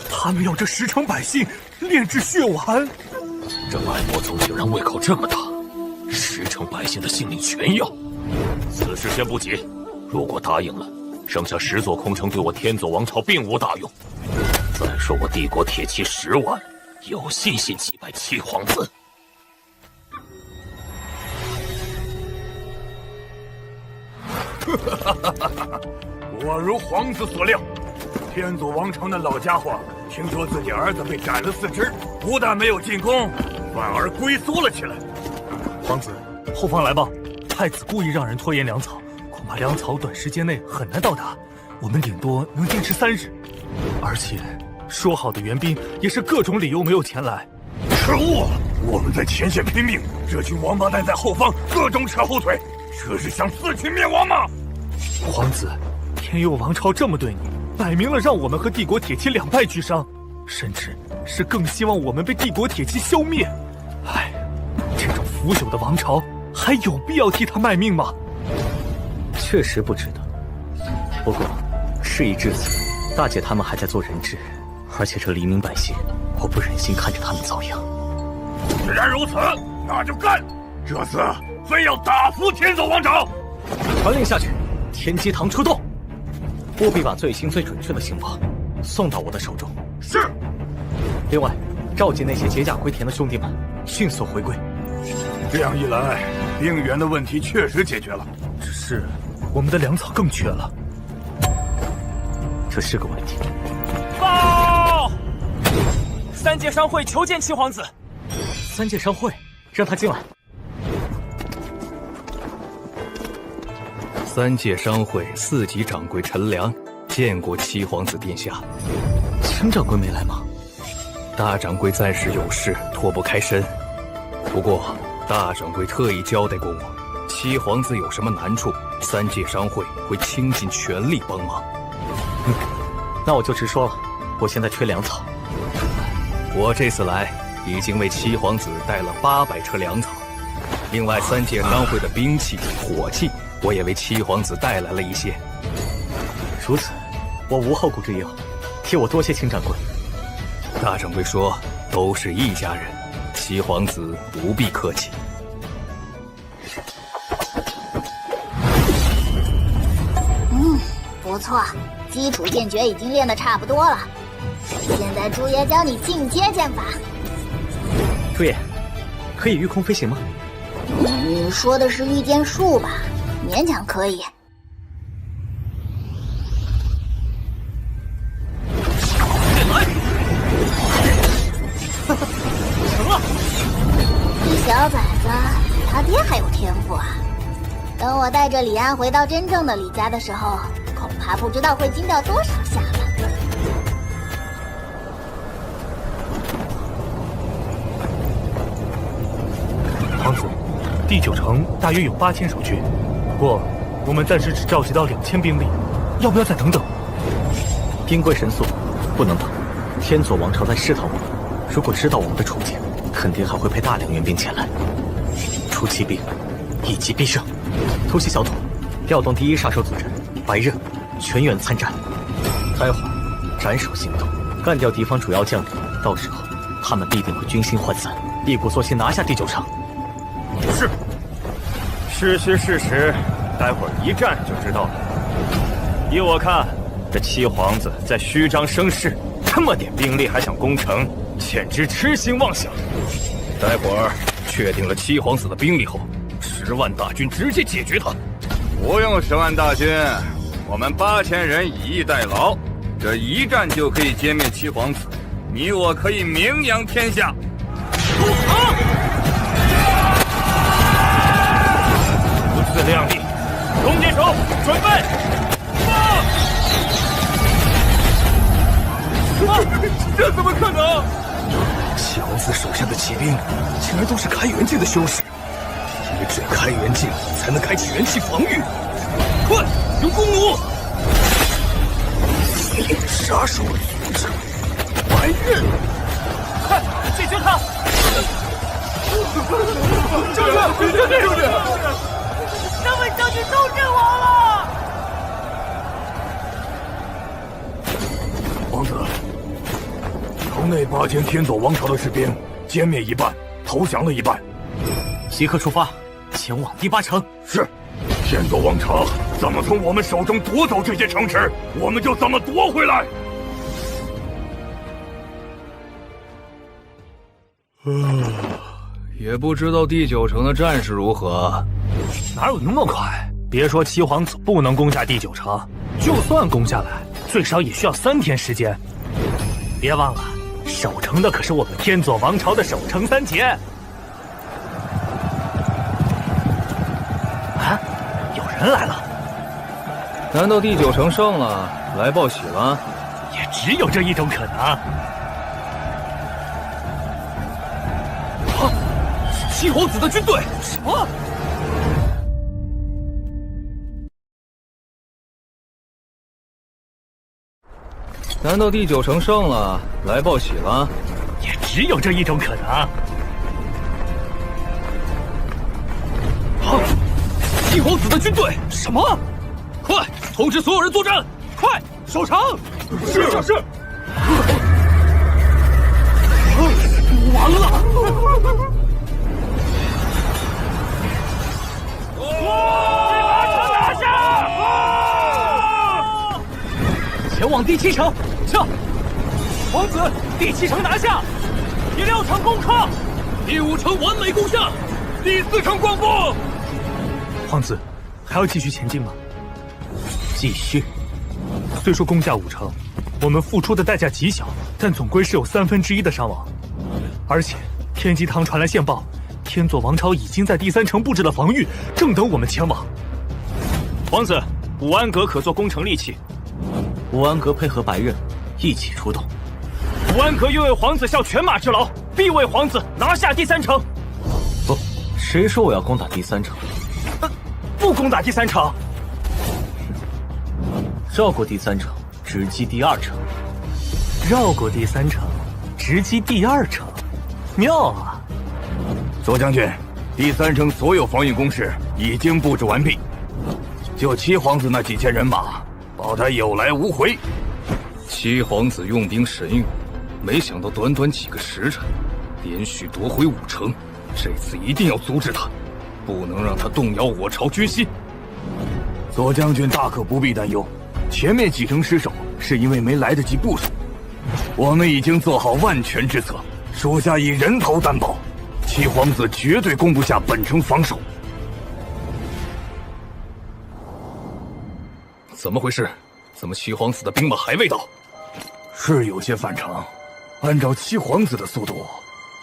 他们要这10城百姓炼制血丸。这百魔宗竟然胃口这么大，10城百姓的性命全要。此事先不急，如果答应了，剩下10座空城对我天佐王朝并无大用。再说我帝国铁骑10万，有信心击败七皇子。果如皇子所料，天佐王朝那老家伙听说自己儿子被斩了4只，不但没有进攻，反而龟缩了起来。皇子，后方来报，太子故意让人拖延粮草，恐怕粮草短时间内很难到达，我们顶多能坚持3日。而且说好的援兵也是各种理由没有前来。可恶！我们在前线拼命，这群王八蛋在后方各种扯后腿，这是想自取灭亡吗？皇子，天佑王朝这么对你，摆明了让我们和帝国铁骑两败俱伤，甚至是更希望我们被帝国铁骑消灭。唉，这种腐朽的王朝还有必要替他卖命吗？确实不值得。不过事已至此，大姐他们还在做人质，而且这黎民百姓，我不忍心看着他们遭殃。既然如此，那就干！这次非要打服天佐王朝！传令下去，天机堂出动，务必把最新最准确的情报送到我的手中。是。另外，召集那些解甲归田的兄弟们，迅速回归。这样一来，兵源的问题确实解决了。只是我们的粮草更缺了。这是个问题。报！三界商会求见七皇子。三界商会，让他进来。三界商会4级掌柜陈良见过七皇子殿下。秦掌柜没来吗？大掌柜暂时有事，脱不开身。不过大掌柜特意交代过我，七皇子有什么难处，三界商会会倾尽全力帮忙。那我就直说了，我现在缺粮草。我这次来已经为七皇子带了800车粮草，另外三界商会的兵器、火器，我也为七皇子带来了一些。如此，我无后顾之忧，替我多谢秦掌柜。大掌柜说，都是一家人，七皇子不必客气。不错，基础剑诀已经练得差不多了。现在朱爷教你进阶剑法。朱爷，可以御空飞行吗？你说的是御剑术吧？勉强可以。成了！这小崽子比他爹还有天赋啊！等我带着李安回到真正的李家的时候，恐怕不知道会惊掉多少下巴。皇子，第9城大约有8000守军，不过我们暂时只召集到2000兵力，要不要再等等？兵贵神速，不能等。天佐王朝在试探我们，如果知道我们的处境，肯定还会派大量援兵前来。出奇兵，一击必胜。突袭小土，调动第1杀手组织，白刃、全员参战。待会儿斩首行动，干掉敌方主要将领，到时候他们必定会军心涣散，一鼓作气拿下第9城。是，事虚事实，待会儿一战就知道了。依我看，这七皇子在虚张声势，这么点兵力还想攻城，简直痴心妄想。待会儿确定了七皇子的兵力后，10万大军直接解决他。不用10万大军，我们8000人以逸待劳，这一战就可以歼灭七皇子，你我可以名扬天下。不自量力，弓箭手准备，放！这怎么可能？七皇子手下的骑兵竟然都是开元境的修士，因为只有开元境才能开启元气防御。快，用弓弩！杀手组织，白刃！快，解决他！将军！三位将军都阵亡了！王子，城内8000天佐王朝的士兵歼灭一半，投降了一半。即刻出发，前往第8城。是。天佐王朝怎么从我们手中夺走这些城池，我们就怎么夺回来。也不知道第9城的战事如何。哪有那么快？别说七皇子不能攻下第9城，就算攻下来，最少也需要3天时间。别忘了，守城的可是我们天佐王朝的守城三杰。啊，有人来了！难道第9城胜了，来报喜了？也只有这一种可能。啊！七皇子的军队！什么？难道第9城胜了，来报喜了？也只有这一种可能。啊！七皇子的军队！什么？快，通知所有人作战！快，守城！是。完了！把城拿下！前往第7城，撤！皇子，第7城拿下，第6城攻克，第5城完美攻下，第4城光复。皇子，还要继续前进吗？继续。虽说攻下5城，我们付出的代价极小，但总归是有1/3的伤亡。而且天机堂传来线报，天佐王朝已经在第3城布置了防御，正等我们前往。皇子，武安阁可做攻城利器。武安阁配合白刃一起出动。武安阁愿为皇子效犬马之劳，必为皇子拿下第3城。不，谁说我要攻打第3城？不攻打第3城。绕过第3城，直击第2城。绕过第3城，直击第2城，妙啊！左将军，第3城所有防御工事已经布置完毕，就七皇子那几千人马，保他有来无回。七皇子用兵神勇，没想到短短几个时辰，连续夺回5城。这次一定要阻止他，不能让他动摇我朝军心。左将军大可不必担忧，前面几城失守是因为没来得及部署，我们已经做好万全之策，属下以人头担保，七皇子绝对攻不下本城防守。怎么回事？怎么七皇子的兵马还未到？是有些反常，按照七皇子的速度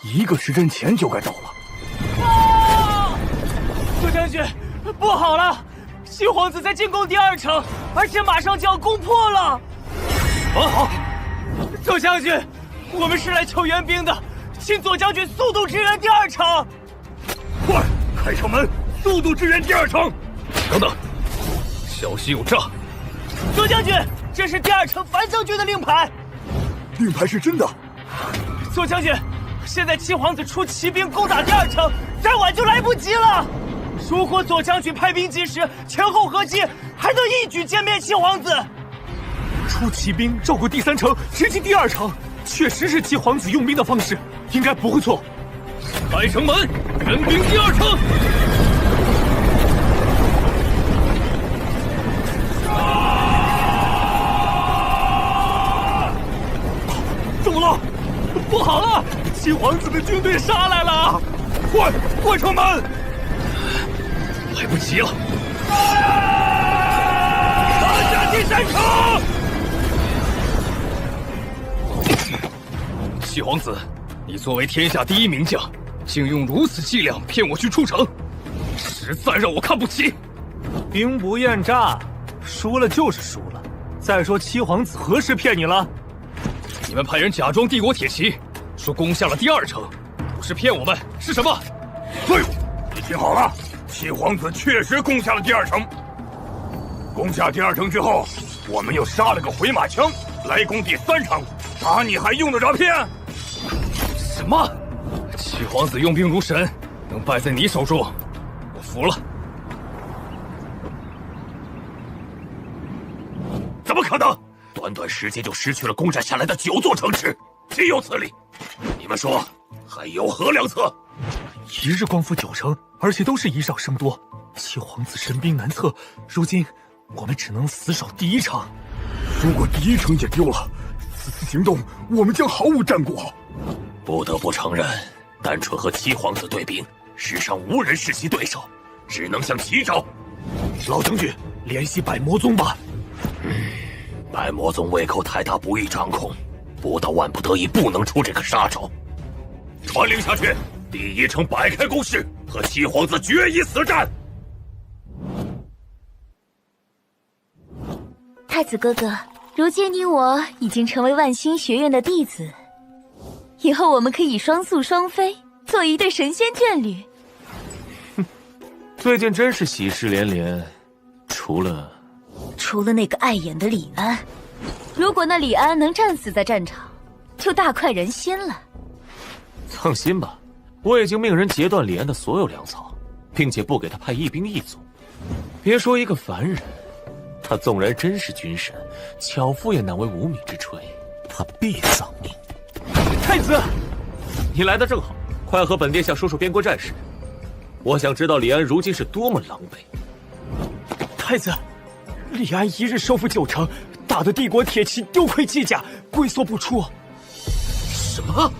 ，1个时辰前就该到了。啊！左将军，不好了！七皇子在进攻第2城，而且马上就要攻破了。好，左将军，我们是来求援兵的，请左将军速度支援第2城。快，开城门，速度支援第2城。等等，消息有诈！左将军，这是第2城樊将军的令牌。令牌是真的。左将军，现在七皇子出骑兵攻打第2城，再晚就来不及了。如果左将军派兵及时，前后合击，还能一举歼灭七皇子。出骑兵绕过第3城，直击第2城，确实是七皇子用兵的方式，应该不会错。开城门，援兵第2城。怎么了？不好了！七皇子的军队杀来了！快，关城门！来不及了！拿下第3城！七皇子，你作为天下第1名将，竟用如此伎俩骗我去出城，实在让我看不起。兵不厌诈，输了就是输了。再说七皇子何时骗你了？你们派人假装帝国铁骑，说攻下了第2城，不是骗我们是什么？对，你听好了，七皇子确实攻下了第2城。攻下第2城之后，我们又杀了个回马枪来攻第3城，打你还用得着骗？什么？七皇子用兵如神，能败在你手中，我服了。怎么可能？短短时间就失去了攻占下来的9座城池，岂有此理！你们说还有何良策？一日光复9城，而且都是以少胜多，七皇子神兵难测。如今我们只能死守第1城。如果第1城也丢了，此次行动我们将毫无战果。不得不承认，单纯和七皇子对兵，世上无人是其对手，只能向其找。老将军，联系百魔宗吧。百魔宗胃口太大，不易掌控，不到万不得已不能出这个杀手。传令下去，第1城摆开攻势，和七皇子决一死战。太子哥哥，如今你我已经成为万星学院的弟子，以后我们可以双宿双飞，做一对神仙眷侣。最近真是喜事连连，除了那个碍眼的李安，如果那李安能战死在战场，就大快人心了。放心吧，我已经命人截断李安的所有粮草，并且不给他派一兵一卒。别说一个凡人，他纵然真是军神，巧妇也难为无米之炊，他必丧命。太子，你来得正好，快和本殿下说说边关战事。我想知道李安如今是多么狼狈。太子，李安一日收复9城，打得帝国铁骑丢盔弃甲，龟缩不出。什么？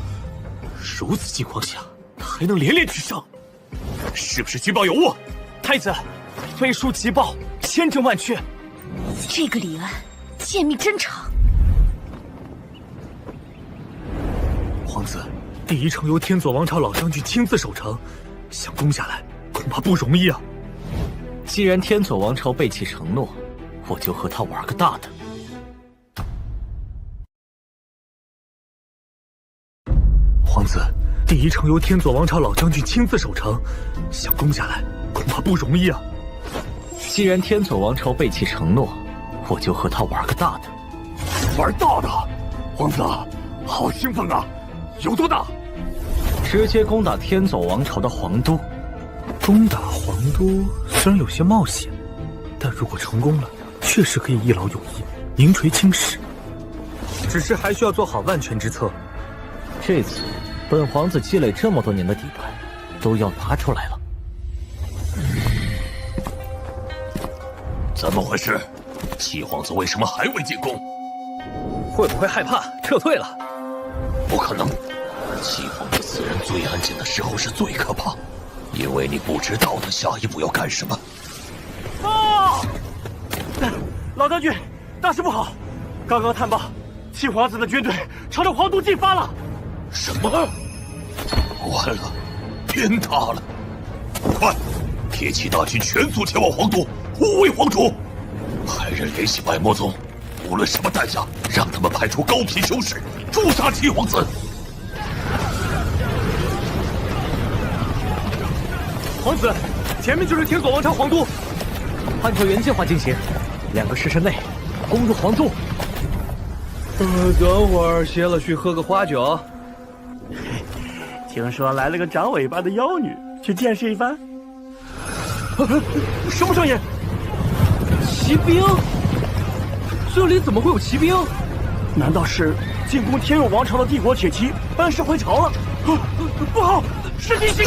如此情况下，他还能连连取胜？是不是军报有误？太子，飞书急报，千真万确。这个李安泄密真长。皇子，第一城由天佐王朝老将军亲自守城，想攻下来恐怕不容易啊。既然天佐王朝背弃承诺，我就和他玩个大的。皇子，第一城由天佐王朝老将军亲自守城，想攻下来恐怕不容易啊。既然天佐王朝背弃承诺，我就和他玩个大的。玩大的？皇子，好兴奋啊！有多大？直接攻打天佐王朝的皇都。攻打皇都虽然有些冒险，但如果成功了，确实可以一劳永逸，名垂青史。只是还需要做好万全之策。这次本皇子积累这么多年的底牌，都要拿出来了。怎么回事？七皇子为什么还未进攻？会不会害怕撤退了？不可能，七皇子此人最安静的时候是最可怕，因为你不知道他下一步要干什么。啊！老将军，大事不好！刚刚探报，七皇子的军队朝着皇都进发了。什么？完了，天塌了！快，铁骑大军全速前往皇都，护卫皇主。派人联系百魔宗，无论什么代价，让他们派出高品修士诛杀七皇子。皇子，前面就是天佐王朝皇都，按照原计划进行，2个时辰内攻入皇都。等会儿歇了去喝个花酒。听说来了个长尾巴的妖女，去见识一番。什么声音？骑兵？这里怎么会有骑兵？难道是进攻天佑王朝的帝国铁骑班师回朝了？不好，是敌军！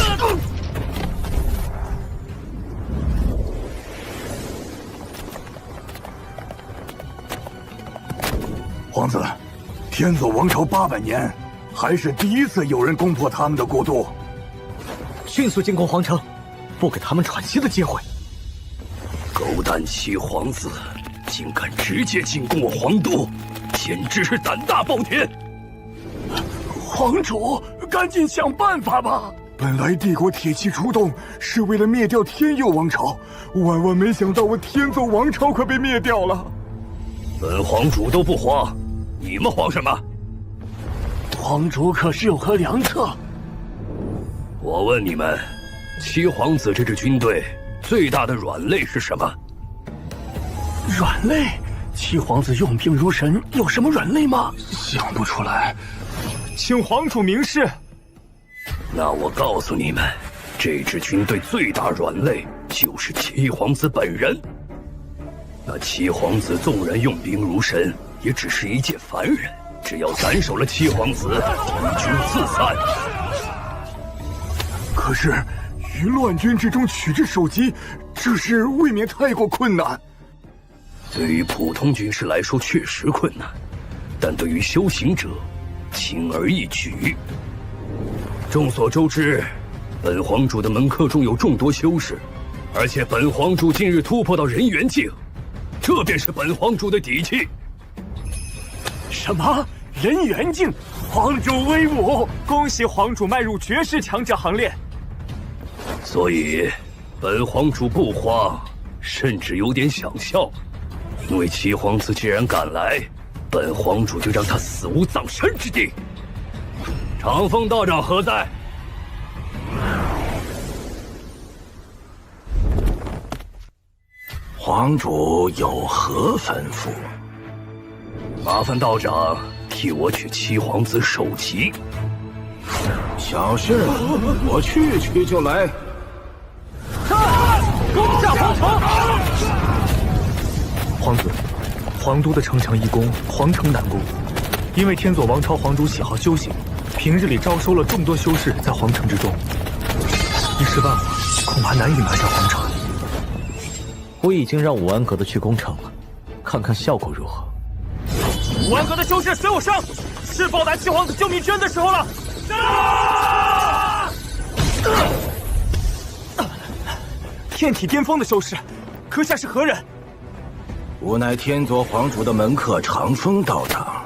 皇子，天佐王朝800年，还是第一次有人攻破他们的国都。迅速进攻皇城，不给他们喘息的机会。狗蛋七皇子竟敢直接进攻我皇都，简直是胆大包天！皇主，赶紧想办法吧！本来帝国铁骑出动是为了灭掉天佑王朝，万万没想到我天佐王朝可被灭掉了。本皇主都不慌，你们慌什么？皇主可是有何良策？我问你们，七皇子这支军队最大的软肋是什么？软肋？七皇子用兵如神，有什么软肋吗？想不出来。请皇主明示。那我告诉你们，这支军队最大软肋就是七皇子本人。那七皇子纵然用兵如神，也只是一介凡人。只要斩首了七皇子，敌军自散。可是，于乱军之中取之首级，这事未免太过困难。对于普通军士来说确实困难，但对于修行者，轻而易举。众所周知，本皇主的门客中有众多修士，而且本皇主近日突破到人元境，这便是本皇主的底气。什么？人元境？皇主威武！恭喜皇主迈入绝世强者行列。所以，本皇主不慌，甚至有点想笑，因为七皇子既然敢来，本皇主就让他死无葬身之地。长风道长何在？皇主有何吩咐？麻烦道长替我取七皇子首级。小事，我去取就来。攻下皇城！皇子，皇都的城墙易攻，皇城难攻。因为天佐王朝皇主喜好修行，平日里招收了众多修士在皇城之中，一时半会恐怕难以拿下皇城。我已经让武安阁的去攻城了，看看效果如何。武安阁的修士随我上，是报答七皇子救命之恩的时候了。天体巅峰的修士，阁下是何人？我乃天佐皇主的门客长风道长。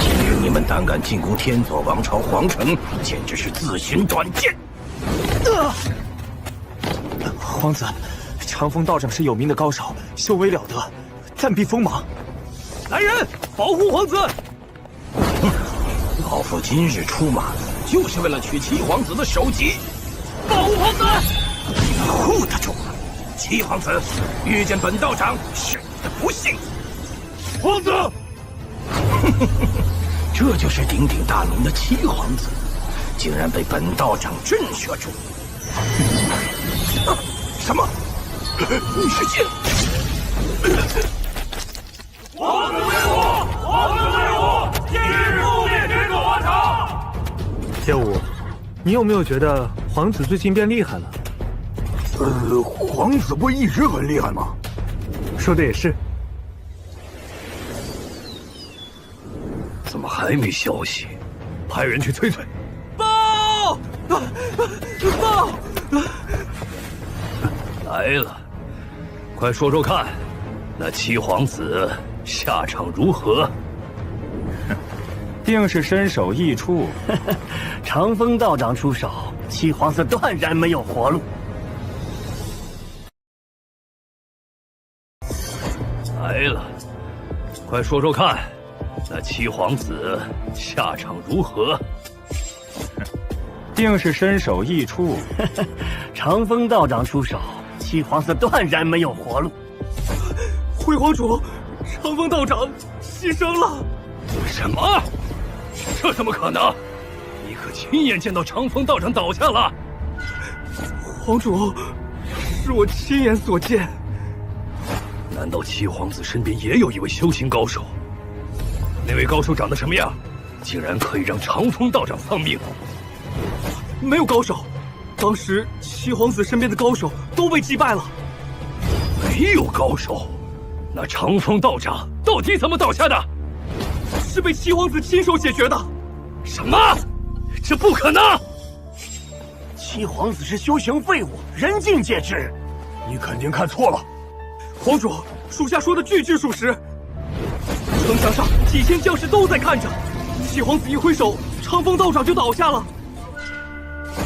今日你们胆敢进攻天佐王朝皇城，简直是自寻短见！皇子，长风道长是有名的高手，修为了得，暂避锋芒。来人，保护皇子！老夫今日出马，就是为了取七皇子的首级。保护皇子！护得住！七皇子遇见本道长，是你的不幸。皇子，这就是鼎鼎大名的七皇子，竟然被本道长震慑住。什么？你是剑？皇子威武！皇子威武！今日诛灭天佐王朝！天武，你有没有觉得皇子最近变厉害了？皇子不一直很厉害吗？说的也是。怎么还没消息？派人去催催。报！报！来了，快说说看，那七皇子下场如何？定是身首异处。长风道长出手，七皇子断然没有活路。来了，快说说看，那七皇子下场如何？定是身首异处。长风道长出手，七皇子断然没有活路。回皇主，长风道长牺牲了。什么？这怎么可能？你可亲眼见到长风道长倒下了？皇主，是我亲眼所见。难道七皇子身边也有一位修行高手？那位高手长得什么样？竟然可以让长风道长丧命？没有高手，当时七皇子身边的高手都被击败了。没有高手？那长风道长到底怎么倒下的？是被七皇子亲手解决的。什么？这不可能！七皇子是修行废物，人尽皆知。你肯定看错了。皇主，属下说的句句属实。城墙上几千将士都在看着，七皇子一挥手，长风道长就倒下了。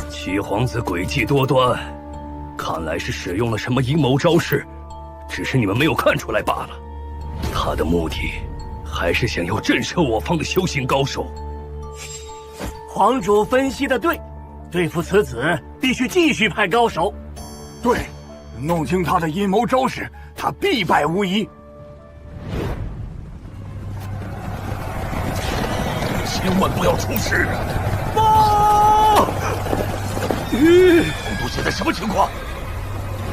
七皇子诡计多端，看来是使用了什么阴谋招式，只是你们没有看出来罢了。他的目的还是想要震慑我方的修行高手。皇主分析的对，对付此子必须继续派高手。对，弄清他的阴谋招式，他必败无疑。千万不要出事！报！皇都现在什么情况？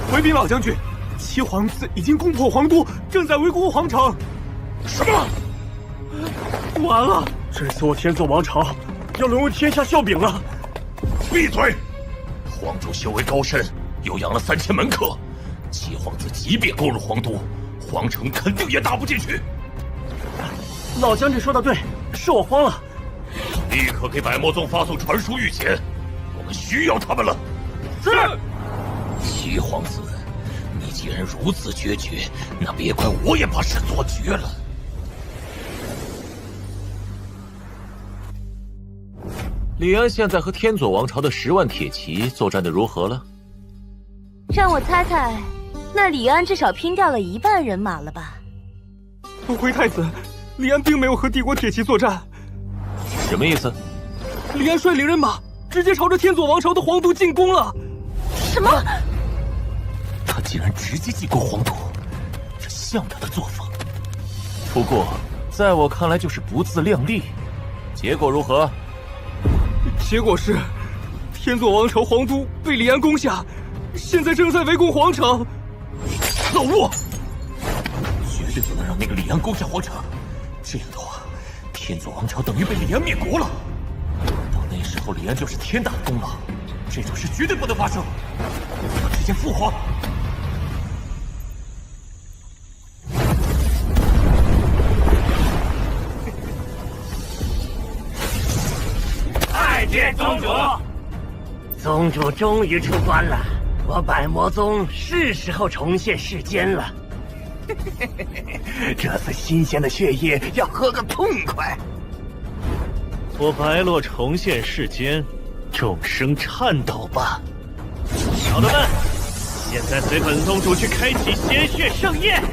回禀老将军，七皇子已经攻破皇都，正在围攻皇城。什么？完了！这次我天佐王朝要沦为天下笑柄了。闭嘴！皇主修为高深，又养了3000门客，七皇子即便攻入皇都，皇城肯定也打不进去。老将军说的对，是我慌了。立刻给百魔宗发送传书御前，我们需要他们了。是。七皇子，你既然如此决绝，那别怪我也把事做绝了。李安现在和天佐王朝的10万铁骑作战的如何了？让我猜猜，那李安至少拼掉了1半人马了吧？回太子，李安并没有和帝国铁骑作战。什么意思？李安率领人马直接朝着天佐王朝的皇都进攻了。什么？他竟然直接进攻皇都，这像他的作风。不过，在我看来就是不自量力。结果如何？结果是，天佐王朝皇都被李安攻下，现在正在围攻皇城。老吴，绝对不能让那个李安攻下皇城，这样的话，天佐王朝等于被李安灭国了。到那时候，李安就是天大的功劳，这种事绝对不能发生。我要直接复皇。拜见宗主。宗主终于出关了，我百魔宗是时候重现世间了。这次新鲜的血液要喝个痛快。我白洛重现世间，众生颤抖吧！小的们，现在随本宗主去开启鲜血盛宴。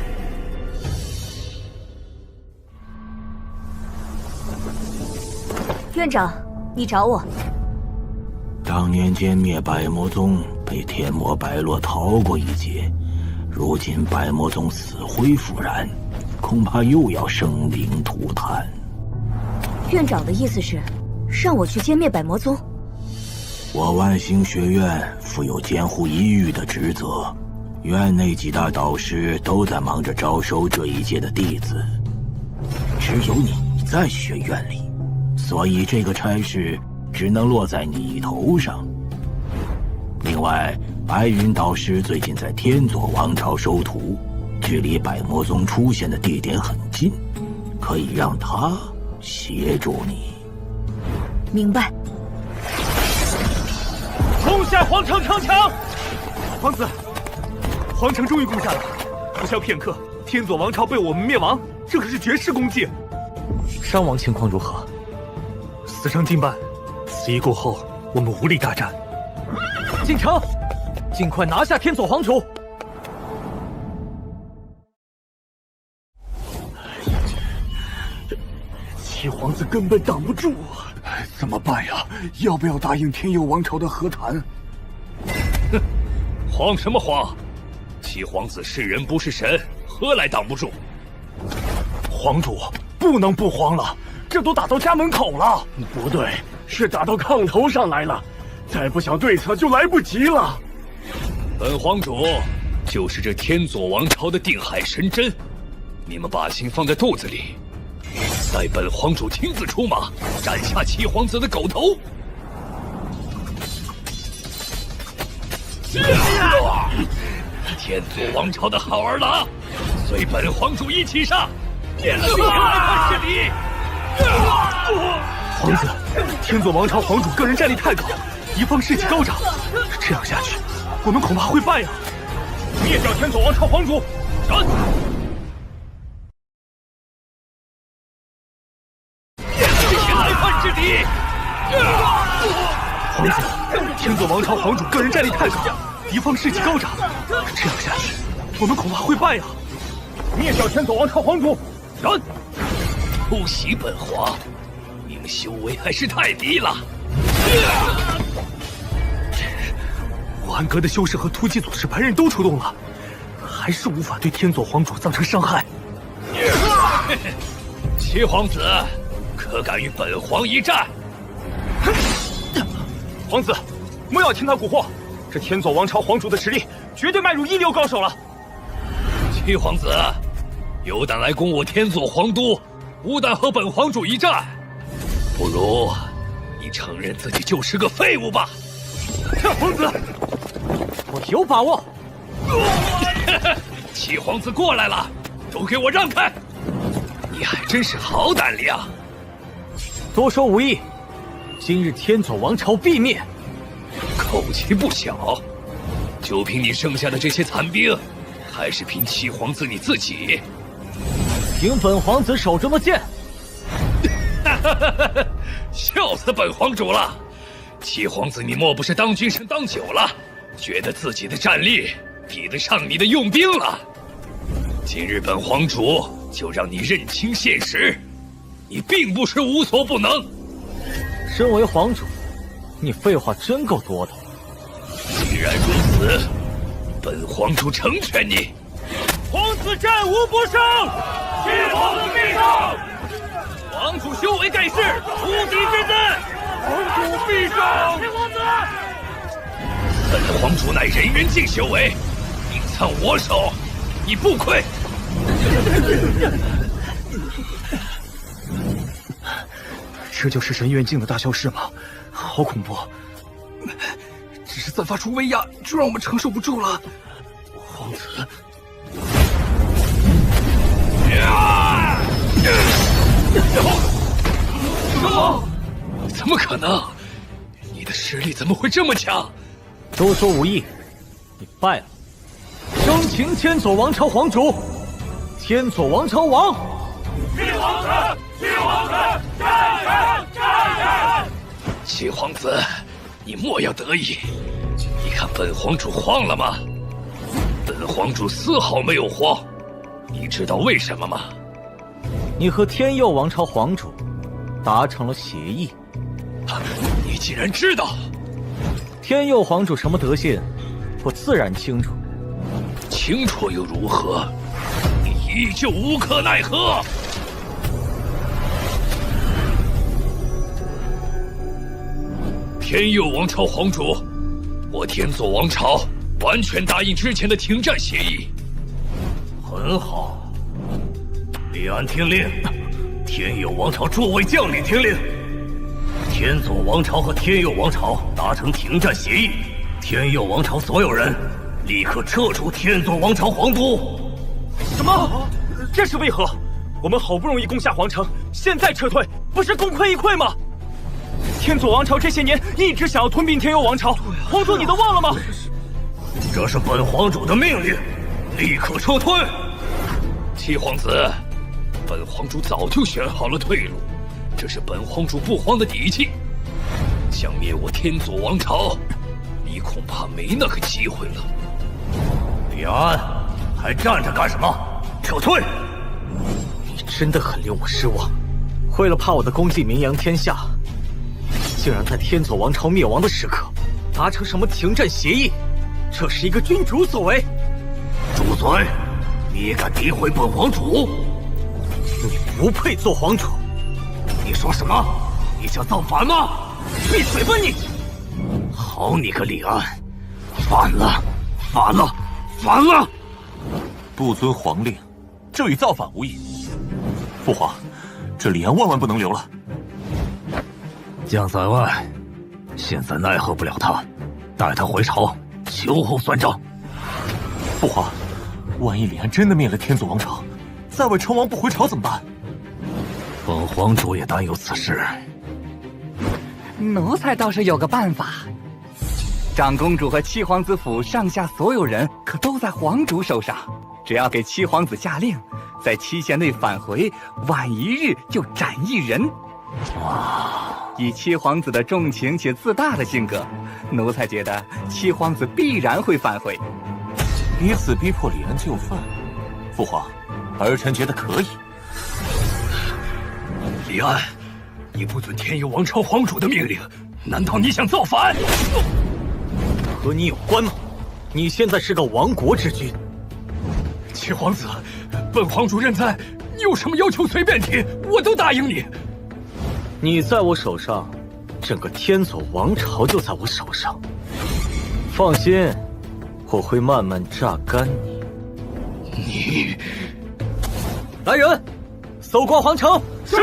院长，你找我？当年歼灭百魔宗，被天魔白洛逃过一劫，如今百魔宗死灰复燃，恐怕又要生灵涂炭。院长的意思是，让我去歼灭百魔宗？我万星学院负有监护一域的职责，院内几大导师都在忙着招收这一届的弟子，只有你在学院里，所以这个差事只能落在你头上。另外，白云导师最近在天佐王朝收徒，距离百魔宗出现的地点很近，可以让他协助你。明白。攻下皇城城墙！皇子，皇城终于攻下了，不消片刻，天佐王朝被我们灭亡，这可是绝世功绩。伤亡情况如何？死伤近半，此役过后，我们无力大战。进城，尽快拿下天佐皇主。七皇子根本挡不住啊！怎么办呀？要不要答应天佑王朝的和谈？哼，慌什么慌？七皇子是人不是神，何来挡不住？皇主不能不慌了，这都打到家门口了。不对，是打到炕头上来了，再不想对策就来不及了。本皇主就是这天佐王朝的定海神针，你们把心放在肚子里。待本皇主亲自出马，斩下七皇子的狗头。天佐王朝的好儿郎，随本皇主一起上，灭了这来叛势力！皇子，天佐王朝皇主个人战力太高，敌方士气高涨，这样下去，我们恐怕会败啊！灭掉天佐王朝皇主，斩！之敌！皇子，天佐王朝皇主个人战力太高，敌方士气高涨，这样下去，我们恐怕会败啊！灭掉天佐王朝皇主，斩！突袭本皇，你们修为还是太低了。武安阁的修士和突击组织白刃都出动了，还是无法对天佐皇主造成伤害。七皇子，可敢与本皇一战？皇子，莫要听他蛊惑，这天佐王朝皇主的实力绝对迈入一流高手了。七皇子，有胆来攻我天佐皇都，无胆和本皇主一战，不如你承认自己就是个废物吧。皇子，我有把握。七皇子过来了，都给我让开！你还真是好胆量。多说无益，今日天佐王朝必灭。口气不小，就凭你剩下的这些残兵，还是凭七皇子你自己？凭本皇子手中的剑。笑死本皇主了！七皇子，你莫不是当军神当久了，觉得自己的战力比得上你的用兵了？今日本皇主就让你认清现实，你并不是无所不能。身为皇主，你废话真够多的。既然如此，本皇主成全你。皇子战无不胜，七皇子必胜。皇主修为盖世，无敌之资。皇主必胜。七皇子，本皇主乃人元境修为，隐藏我手，你不亏。这就是神元境的大修士吗？好恐怖！只是散发出威压，就让我们承受不住了。皇子，什么？怎么可能？你的实力怎么会这么强？多说无益，你败了。生擒天佐王朝皇主。天佐王朝亡！七皇子，七皇子，战神，战神！七皇子，你莫要得意。你看本皇主慌了吗？本皇主丝毫没有慌。你知道为什么吗？你和天佑王朝皇主达成了协议。你竟然知道？天佑皇主什么德性，我自然清楚。清楚又如何？你依旧无可奈何。天佑王朝皇主，我天佐王朝完全答应之前的停战协议。很好，李安听令，天佑王朝诸位将领听令，天佐王朝和天佑王朝达成停战协议，天佑王朝所有人立刻撤出天佐王朝皇都。什么？这是为何？我们好不容易攻下皇城，现在撤退，不是功亏一篑吗？天佐王朝这些年一直想要吞并天佑王朝，皇主你都忘了吗？这是本皇主的命令，立刻撤退。七皇子，本皇主早就选好了退路，这是本皇主不慌的底气。想灭我天佐王朝，你恐怕没那个机会了。李安，还站着干什么？撤退！你真的很令我失望。为了怕我的功绩名扬天下，竟然在天佐王朝灭亡的时刻达成什么停战协议，这是一个君主所为。住嘴！你敢诋毁本皇主？你不配做皇主！你说什么？你想造反吗？闭嘴吧你！好你个李安，反了，反了，反了！不遵皇令，这与造反无异。父皇，这李安万万不能留了。将在外，现在奈何不了他，带他回朝，秋后算账。父皇，万一李安真的灭了天佐王朝，在外称王不回朝怎么办？本皇主也担忧此事。奴才倒是有个办法。长公主和七皇子府上下所有人可都在皇主手上，只要给七皇子下令，在期限内返回，晚一日就斩一人。以七皇子的重情且自大的性格，奴才觉得七皇子必然会返回。以此逼迫李安就范，父皇，儿臣觉得可以。李安，你不遵天佑王朝皇主的命令，难道你想造反？和你有关吗？你现在是个亡国之君。七皇子，本皇主认在，你有什么要求随便提，我都答应你。你在我手上，整个天佐王朝就在我手上。放心，我会慢慢榨干你。你，来人，搜刮皇城。是。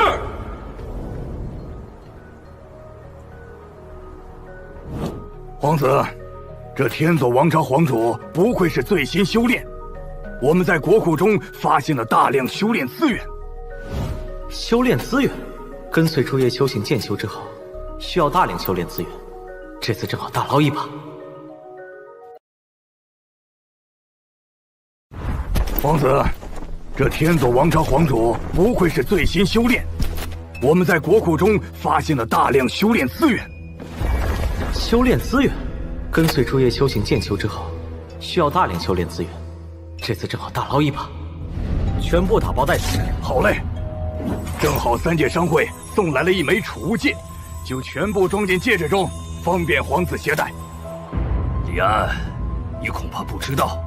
皇子，这天佐王朝皇主不愧是最新修炼。我们在国库中发现了大量修炼资源。修炼资源？跟随诸爷修行渐修之后，需要大量修炼资源，这次正好大捞一把。皇子，这天佐王朝皇主不愧是最新修炼。我们在国库中发现了大量修炼资源。修炼资源？跟随诸爷修行渐修之后，需要大量修炼资源，这次正好大捞一把，全部打包带走。好嘞，正好三界商会送来了一枚储物戒，就全部装进戒指中，方便皇子携带。李安，你恐怕不知道，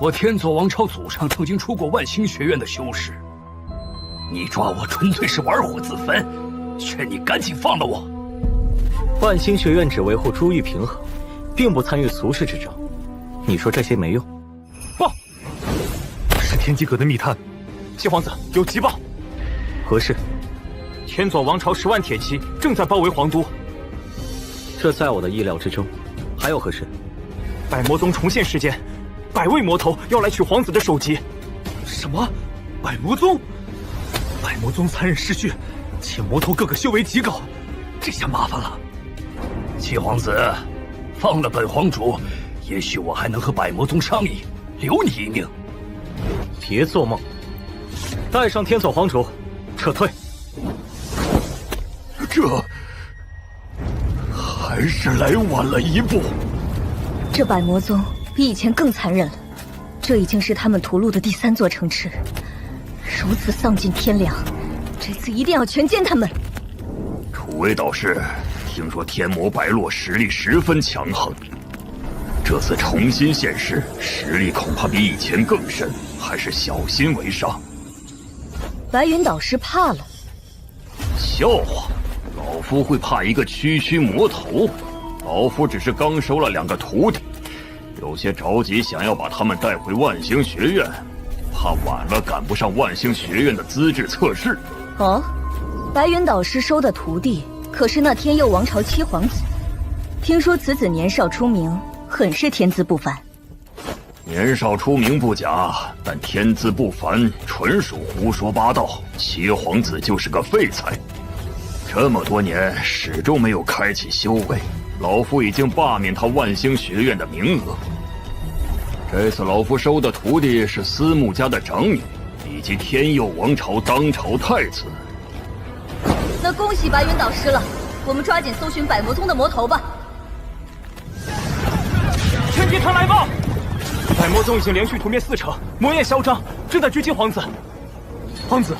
我天佐王朝祖上曾经出过万星学院的修士，你抓我纯粹是玩火自焚，劝你赶紧放了我。万星学院只维护珠玉平衡，并不参与俗世之争，你说这些没用？报，是天机阁的密探，七皇子有急报。何事？天佐王朝10万铁骑正在包围皇都。这在我的意料之中。还有何事？百魔宗重现事件，100位魔头要来取皇子的首级。什么？百魔宗？百魔宗残忍嗜血，且魔头个个修为极高，这下麻烦了。七皇子，放了本皇主，也许我还能和百魔宗商议，留你一命。别做梦，带上天锁皇主，撤退。这还是来晚了一步。这百魔宗比以前更残忍了，这已经是他们屠戮的第3座城池，如此丧尽天良，这次一定要全歼他们。楚威导师，听说天魔白落实力十分强横，这次重新现世，实力恐怕比以前更深，还是小心为上。白云导师怕了？笑话，老夫会怕一个区区魔头？老夫只是刚收了2个徒弟，有些着急，想要把他们带回万星学院，怕晚了赶不上万星学院的资质测试。哦，白云导师收的徒弟可是那天佑王朝七皇子，听说此子年少出名，很是天资不凡。年少出名不假，但天资不凡纯属胡说八道。七皇子就是个废材，这么多年始终没有开启修为，老夫已经罢免他万星学院的名额。这次老夫收的徒弟是司慕家的长女，以及天佑王朝当朝太子。那恭喜白云导师了，我们抓紧搜寻百魔宗的魔头吧。天机传来报，百魔宗已经连续屠灭4城，魔焰嚣张，正在狙击皇子。皇子，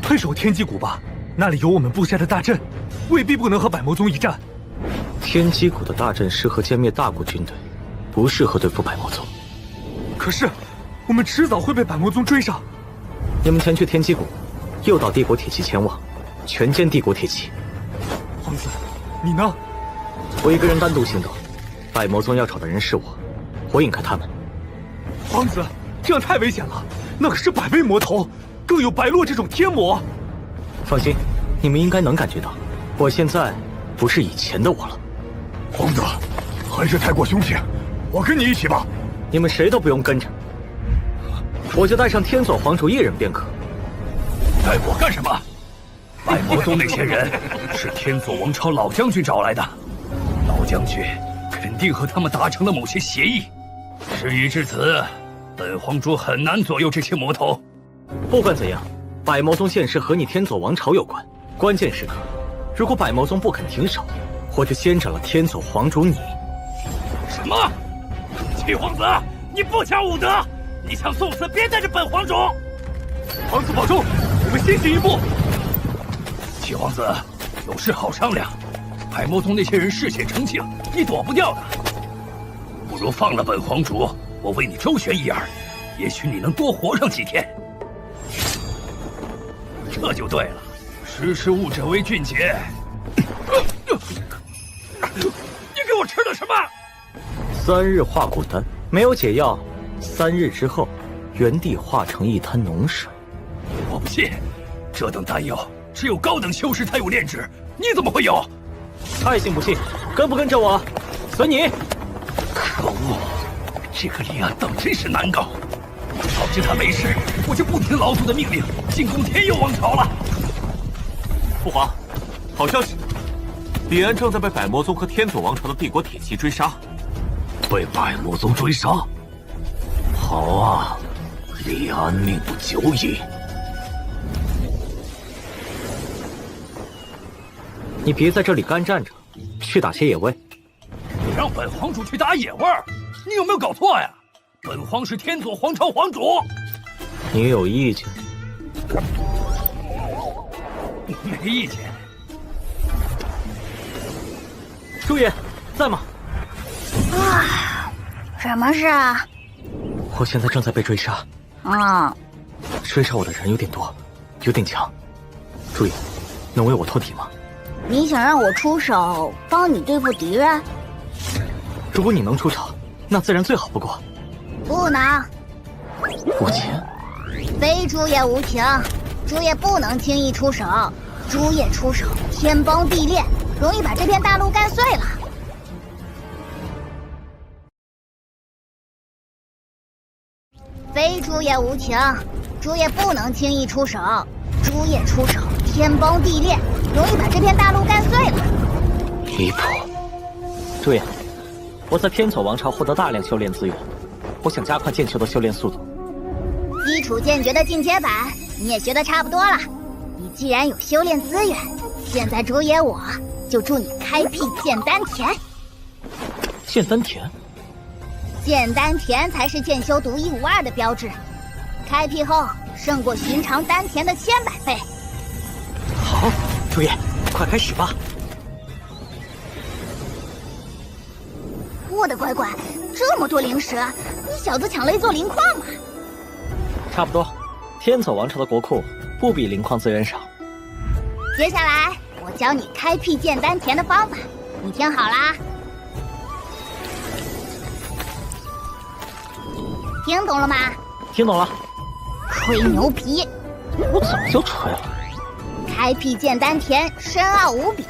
退守天机谷吧，那里有我们布下的大阵，未必不能和百魔宗一战。天机谷的大阵适合歼灭大国军队，不适合对付百魔宗。可是，我们迟早会被百魔宗追上。你们前去天机谷，诱导帝国铁骑前往，全歼帝国铁骑。皇子，你呢？我一个人单独行动，百魔宗要找的人是我引开他们。皇子，这样太危险了，那可是百位魔头，更有白落这种天魔。放心，你们应该能感觉到，我现在不是以前的我了。皇子，还是太过凶险，我跟你一起吧。你们谁都不用跟着，我就带上天锁皇主1人便可。带我干什么？百魔宗那些人是天锁王朝老将军找来的，老将军肯定和他们达成了某些协议。事已至此，本皇主很难左右这些魔头。不管怎样，百魔宗现世和你天锁王朝有关，关键时刻，如果百魔宗不肯停手，我就先斩了天锁皇主你。什么？七皇子，你不讲武德，你想送死，别带着本皇主。皇子保重，我们先行一步。七皇子，有事好商量。百魔宗那些人嗜血成性，你躲不掉的。不如放了本皇主，我为你周旋一二，也许你能多活上几天。这就对了，识时务者为俊杰。你给我吃的什么？3日化骨丹，没有解药，3日之后，原地化成一滩脓水。我不信，这等丹药只有高等修士才有炼制，你怎么会有？太信不信？跟不跟着我？随你。可恶，这个李安等真是难搞。早知他没事，我就不听老祖的命令进攻天佑王朝了。父皇，好消息，李安正在被百魔宗和天锁王朝的帝国铁骑追杀。被百魔宗追杀？好啊，李安命不久矣。你别在这里干站着，去打些野味。你让本皇主去打野味儿，你有没有搞错呀？本皇是天锁皇朝皇主。你有意见？没意见。朱爷，在吗？啊，什么事啊？我现在正在被追杀。啊，追杀我的人有点多，有点强。朱爷，能为我透底吗？你想让我出手帮你对付敌人？如果你能出手，那自然最好不过。不能。无情。非朱爷无情，朱爷不能轻易出手。朱爷出手，天崩地裂，容易把这片大陆干碎了。非朱爷无情，朱爷不能轻易出手。朱爷出手，天崩地裂，容易把这片大陆干碎了。离谱！朱爷，我在天锁王朝获得大量修炼资源，我想加快剑修的修炼速度。基础剑诀的进阶版，你也学得差不多了。你既然有修炼资源，现在主野我就助你开辟剑丹田。剑丹田？剑丹田才是剑修独一无二的标志，开辟后胜过寻常丹田的10000倍。好，朱爷，快开始吧。我的乖乖，这么多灵石，你小子抢了一座灵矿吗？差不多，天佐王朝的国库不比灵矿资源少。接下来我教你开辟剑丹田的方法，你听好啦。听懂了吗？听懂了。吹牛皮！我怎么就吹了？开辟剑丹田深奥无比，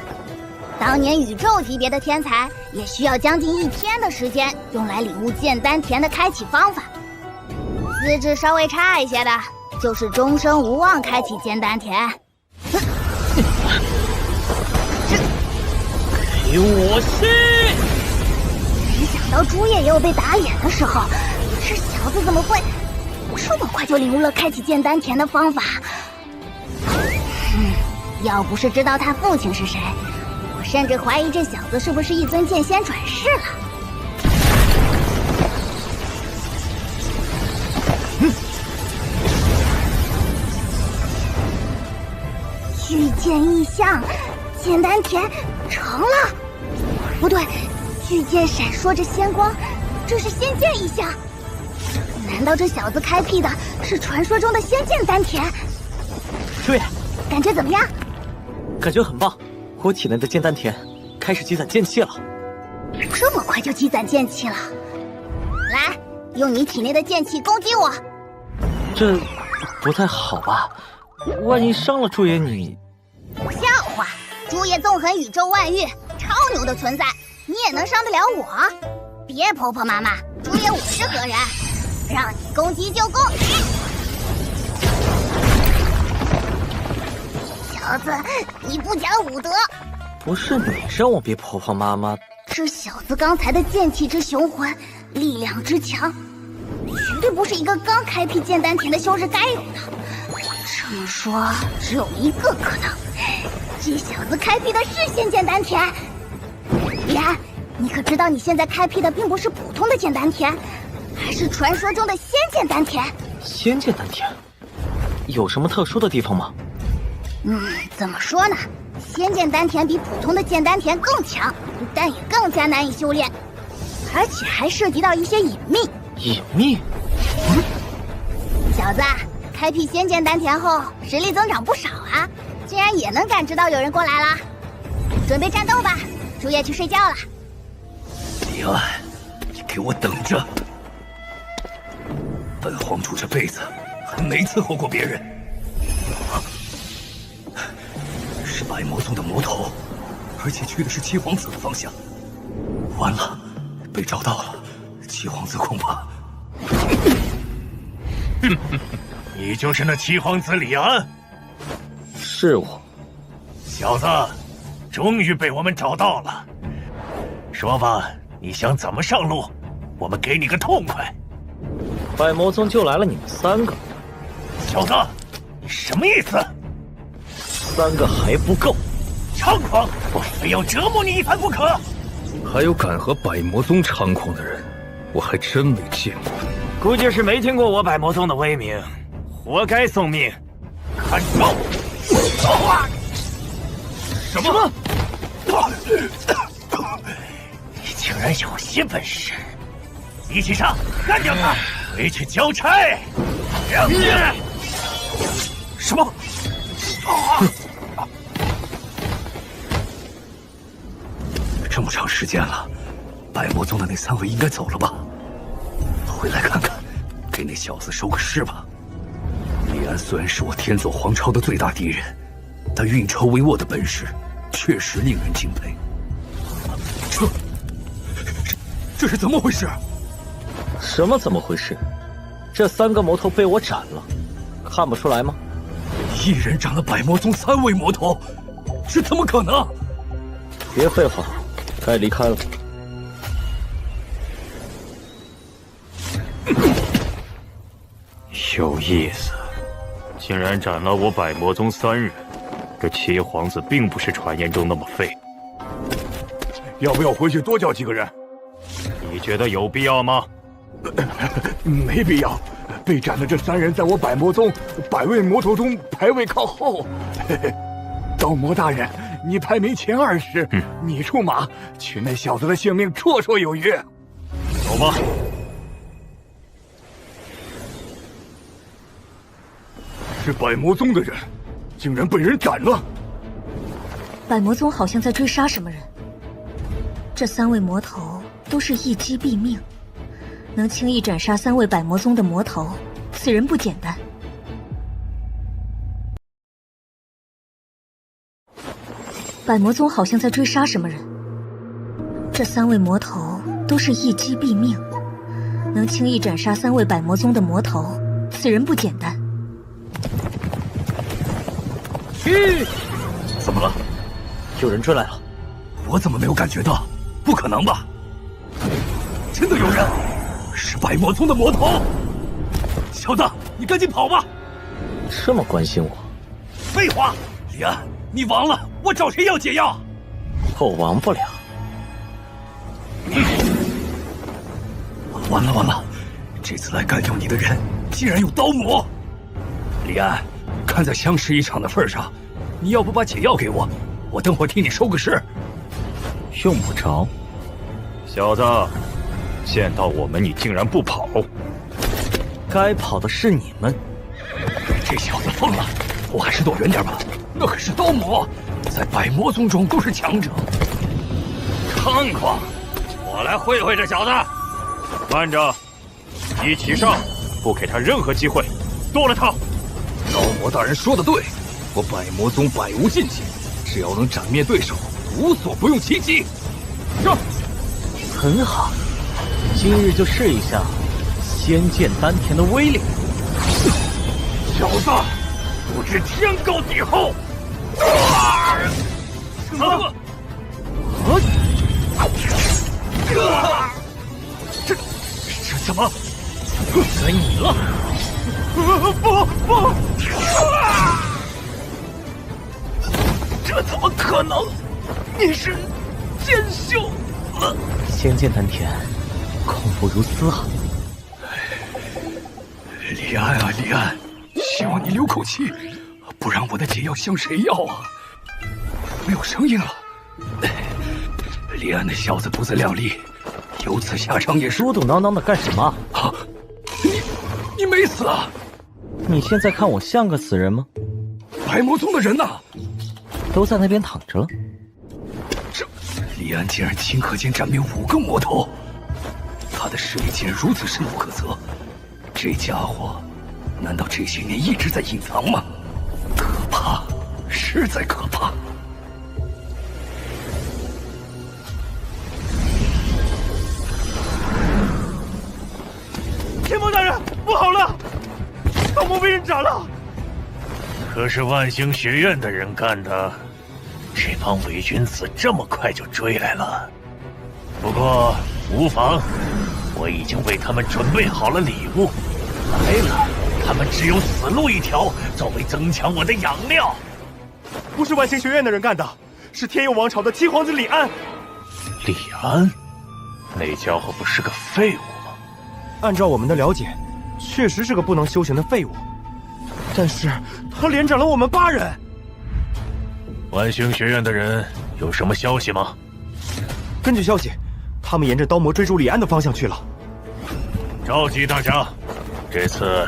当年宇宙级别的天才也需要将近1天的时间用来领悟剑丹田的开启方法。资质稍微差一些的，就是终生无望开启剑丹田。给我信！没想到朱叶也有被打脸的时候，这小子怎么会这么快就领悟了开启剑丹田的方法？要不是知道他父亲是谁，我甚至怀疑这小子是不是一尊剑仙转世了。巨剑异象，剑丹田成了。不对，巨剑闪烁着仙光，这是仙剑异象。难道这小子开辟的是传说中的仙剑丹田？朱爷，感觉怎么样？感觉很棒，我体内的剑丹田开始积攒剑气了。这么快就积攒剑气了？来，用你体内的剑气攻击我。这不太好吧？万一伤了朱爷你……笑话，朱爷纵横宇宙万域，超牛的存在，你也能伤得了我？别婆婆妈妈，朱爷我是何人？让你攻击就攻！小子，你不讲武德！不是你让我别婆婆妈妈。这小子刚才的剑气之雄浑，力量之强，绝对不是一个刚开辟剑丹田的修士该有的。这么说，只有一个可能，这小子开辟的是仙剑丹田。然，你可知道你现在开辟的并不是普通的剑丹田，而是传说中的仙剑丹田。仙剑丹田有什么特殊的地方吗？怎么说呢？仙剑丹田比普通的剑丹田更强，但也更加难以修炼，而且还涉及到一些隐秘。隐秘？小子，开辟仙剑丹田后，实力增长不少啊！竟然也能感知到有人过来了，准备战斗吧！朱叶去睡觉了。李安，你给我等着！本皇主这辈子还没伺候过别人。是白魔宗的魔头，而且去的是七皇子的方向。完了，被找到了，七皇子恐怕……你就是那七皇子李安？是我。小子，终于被我们找到了。说吧，你想怎么上路？我们给你个痛快。百魔宗就来了你们3个。小子，你什么意思？3个还不够。猖狂！我非要折磨你一番不可。还有敢和百魔宗猖狂的人，我还真没见过。估计是没听过我百魔宗的威名，活该送命。看招！什么？你竟然有些本事！一起上，干掉他！回去交差。什么？这么长时间了，百魔宗的那3位应该走了吧？回来看看，给那小子收个尸吧。李安虽然是我天佐皇朝的最大敌人，但运筹帷幄的本事确实令人敬佩。这是怎么回事？什么怎么回事？这3个魔头被我斩了，看不出来吗？一人斩了百魔宗3位魔头，这怎么可能？别废话，该离开了。有意思，竟然斩了我百魔宗3人，这七皇子并不是传言中那么废。要不要回去多叫几个人？你觉得有必要吗？没必要。被斩的这3人，在我百魔宗100位魔头中排位靠后。刀魔大人，你排名前20，你出马，取那小子的性命绰绰有余。走吧。是百魔宗的人，竟然被人斩了。百魔宗好像在追杀什么人。这3位魔头都是一击毙命，能轻易斩杀3位百魔宗的魔头，此人不简单。百魔宗好像在追杀什么人。这3位魔头都是一击毙命，能轻易斩杀3位百魔宗的魔头，此人不简单。怎么了？有人追来了。我怎么没有感觉到？不可能吧？真的有人？是百魔宗的魔头！小子，你赶紧跑吧！这么关心我？废话！李安，你亡了，我找谁要解药？我亡不了。完了完了！这次来干掉你的人，竟然有刀魔！李安，看在相识一场的份上，你要不把解药给我，我等会儿替你收个尸。用不着。小子，见到我们你竟然不跑！该跑的是你们。这小子疯了，我还是躲远点吧。那可是刀魔，在百魔宗中都是强者。猖狂！我来会会这小子。慢着，一起上，不给他任何机会，剁了他！刀魔大人说的对，我百魔宗百无禁忌，只要能斩灭对手，无所不用其极。上！很好，今日就试一下仙剑丹田的威力。小子，不知天高地厚！什么？这怎么？该你了！不！这怎么可能？你是剑秀！仙剑丹田，恐怖如斯啊！李安啊，李安，希望你留口气，不然我的解药向谁要啊？没有声音了。李安那小子不自量力，有此下场也是。嘟嘟囔囔的干什么？啊！你没死啊？你现在看我像个死人吗？百魔宗的人呢？都在那边躺着了。这李安竟然顷刻间斩灭5个魔头，他的实力竟然如此深不可测。这家伙，难道这些年一直在隐藏吗？可怕，实在可怕。天魔大人，不好了，刀魔被人斩了。可是万星学院的人干的，这帮伪君子这么快就追来了。不过无妨，我已经为他们准备好了礼物，来了，他们只有死路一条，作为增强我的养料。不是万星学院的人干的，是天佑王朝的七皇子李安。李安，那家伙不是个废物吗？按照我们的了解，确实是个不能修行的废物，但是他连斩了我们8人。万星学院的人有什么消息吗？根据消息，他们沿着刀魔追逐李安的方向去了。召集大家，这次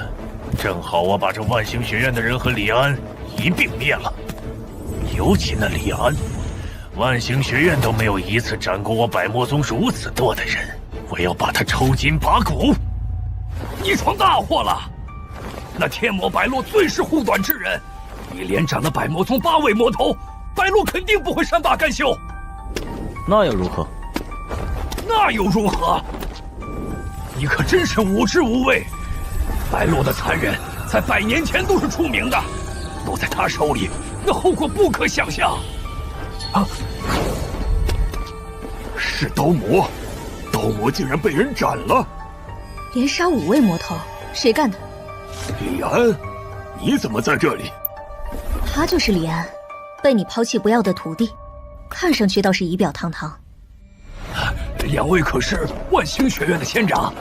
正好我把这万星学院的人和李安一并灭了。尤其那李安，万星学院都没有一次斩过我百魔宗如此多的人，我要把他抽筋拔骨。你闯大祸了！那天魔白鹿最是护短之人，你连斩了百魔宗8位魔头，白鹿肯定不会善罢甘休。那又如何？那又如何？你可真是无知无畏！白鹿的残忍，在100年前都是出名的，落在他手里，那后果不可想象。啊！是刀魔，刀魔竟然被人斩了！连杀5位魔头，谁干的？李安，你怎么在这里？他就是李安，被你抛弃不要的徒弟，看上去倒是仪表堂堂。两位可是万星学院的仙长？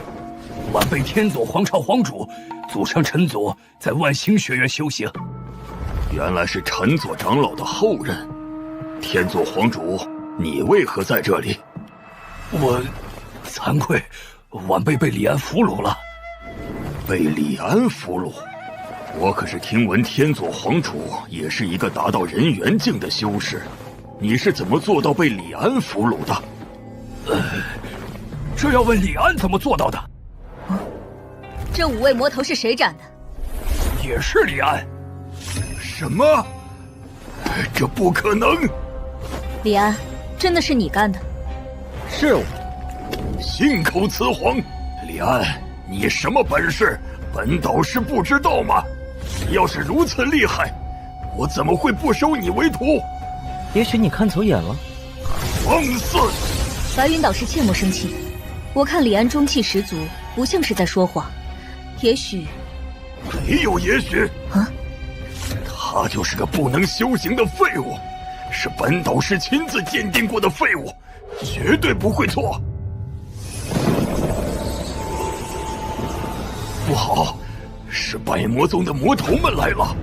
晚辈天佐皇朝皇主，祖上陈祖在万星学院修行。原来是陈佐长老的后人。天佐皇主，你为何在这里？我惭愧，晚辈被李安俘虏了。被李安俘虏？我可是听闻天佐皇主也是一个达到人元境的修士，你是怎么做到被李安俘虏的？这要问李安怎么做到的。这5位魔头是谁斩的？也是李安。什么？这不可能！李安，真的是你干的？是我。信口雌黄！李安，你什么本事？本导师不知道吗？你要是如此厉害，我怎么会不收你为徒？也许你看走眼了。放肆！白云导师切莫生气，我看李安中气十足，不像是在说谎。也许……没有也许啊！他就是个不能修行的废物，是本导师亲自鉴定过的废物，绝对不会错。不好，是百魔宗的魔头们来了。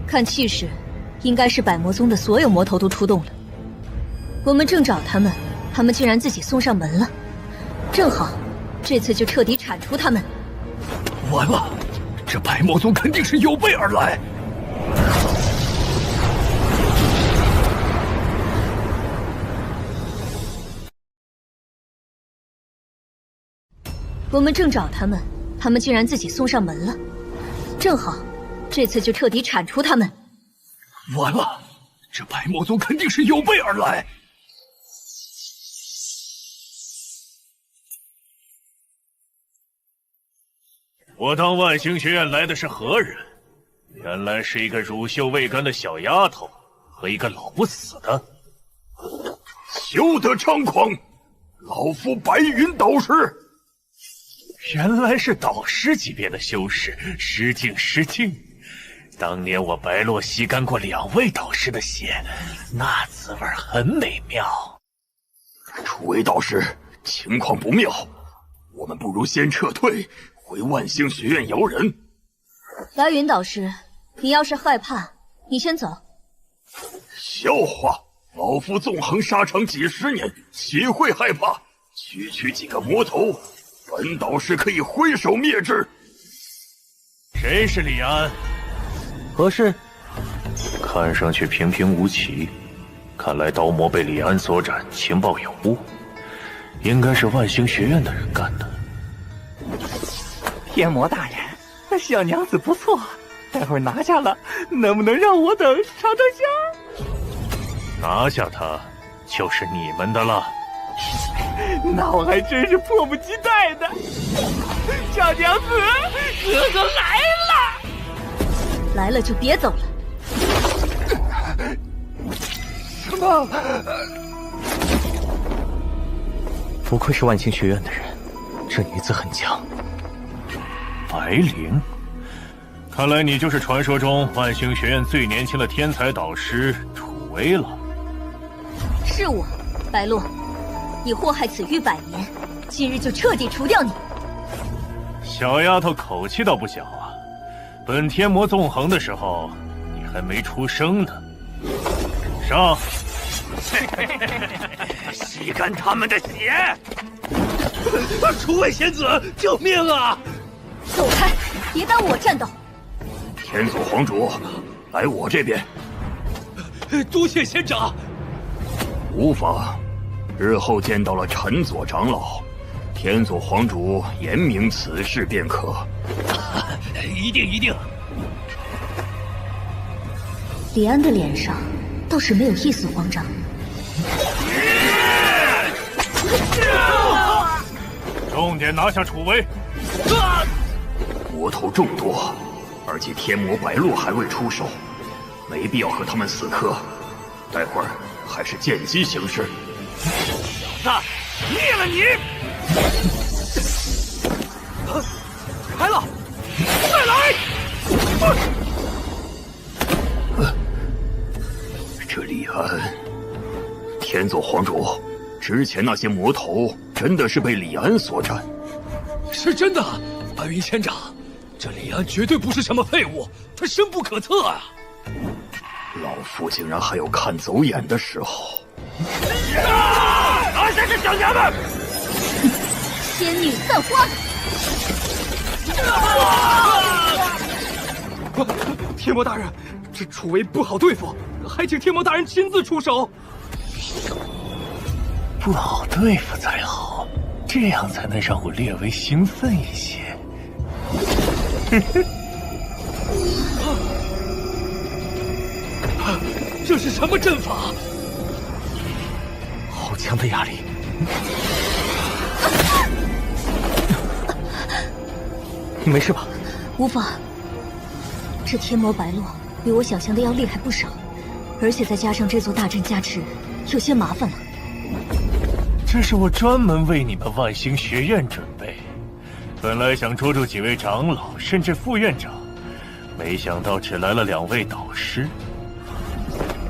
看气势，应该是百魔宗的所有魔头都出动了。我们正找他们，他们竟然自己送上门了。正好，这次就彻底铲除他们。完了，这百魔宗肯定是有备而来。我们正找他们，他们竟然自己送上门了。正好，这次就彻底铲除他们。完了，这百魔宗肯定是有备而来。我当万星学院来的是何人？原来是一个乳臭未干的小丫头和一个老不死的。休得猖狂！老夫白云导师。原来是导师级别的修士，失敬失敬。当年我白落吸干过2位导师的血，那滋味很美妙。楚为导师，情况不妙，我们不如先撤退，回万星学院摇人。白云导师，你要是害怕，你先走。笑话！老夫纵横沙场几十年，岂会害怕？区区几个魔头，本导师可以挥手灭之。谁是李安？何事？看上去平平无奇，看来刀魔被李安所斩，情报有误，应该是万星学院的人干的。天魔大人，那小娘子不错，待会儿拿下了，能不能让我等尝尝鲜？拿下她，就是你们的了。那我还真是迫不及待的。小娘子，哥哥来了！来了就别走了。什么？不愧是万星学院的人，这女子很强。白灵，看来你就是传说中万星学院最年轻的天才导师土威了。是我，白洛，你祸害此域100年，今日就彻底除掉你。小丫头口气倒不小啊！本天魔纵横的时候，你还没出生呢。上！吸干他们的血！楚卫仙子，救命啊！走开，别耽误我战斗。天佐皇主，来我这边。多谢仙长。无妨，日后见到了陈佐长老，天佐皇主言明此事便可。一定一定。李安的脸上倒是没有一丝慌张。重点拿下楚威。魔头众多，而且天魔白鹿还未出手，没必要和他们死磕。待会儿还是见机行事。小子，灭了你！来了，再来！天佐皇主，之前那些魔头真的是被李安所占？是真的，白云仙长，这李安绝对不是什么废物，他深不可测啊！老夫竟然还有看走眼的时候！拿下这小娘们！仙女散花！天魔大人，这楚威不好对付，还请天魔大人亲自出手。不好对付才好，这样才能让我略微兴奋一些。这是什么阵法？好强的压力！你没事吧？无妨。这天魔白落比我想象的要厉害不少，而且再加上这座大阵加持，有些麻烦了。这是我专门为你们万星学院准备，本来想捉住几位长老甚至副院长，没想到只来了2位导师。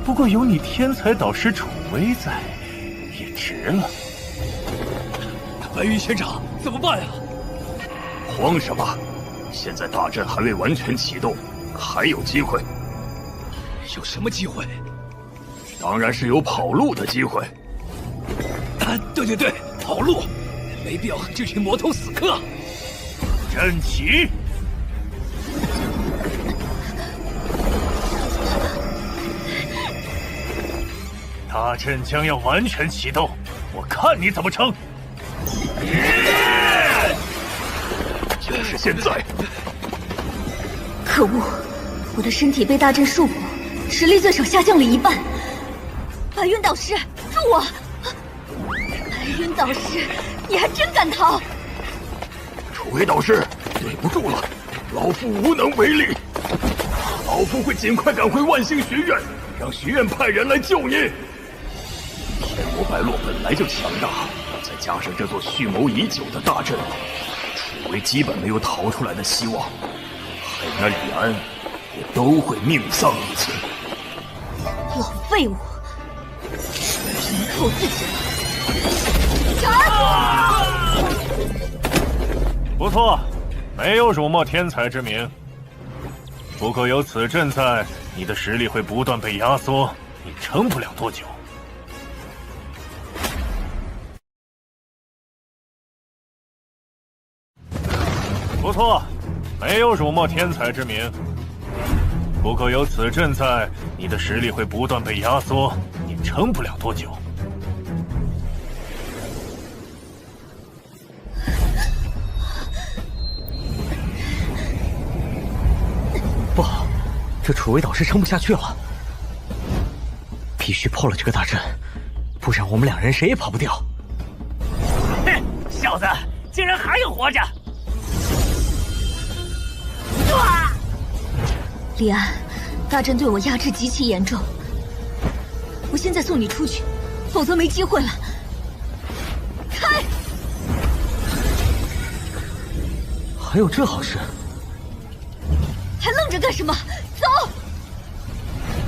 不过有你天才导师楚威在，也值了。白云仙长，怎么办呀？慌什么？现在大阵还未完全启动，还有机会。有什么机会？当然是有跑路的机会。对，跑路，没必要和这群魔头死磕。阵起！大阵将要完全启动，我看你怎么撑！就是现在！可恶，我的身体被大阵束缚，实力最少下降了1半。白云导师，助我！白云导师，你还真敢逃！楚威导师，对不住了，老夫无能为力。老夫会尽快赶回万星学院，让学院派人来救你。天魔白落本来就强大，再加上这座蓄谋已久的大阵，楚威基本没有逃出来的希望。还有那李安，也都会命丧于此。老废物，凭靠自己！不错，没有辱没天才之名。不过有此阵在，你的实力会不断被压缩，你撑不了多久。不错，没有辱没天才之名。不过有此阵在，你的实力会不断被压缩，你撑不了多久。不好，这楚威导师撑不下去了，必须破了这个大阵，不然我们2人谁也跑不掉。哼，小子，竟然还有活着！李安，大阵对我压制极其严重，我现在送你出去，否则没机会了。开！还有这好事？还愣着干什么？走！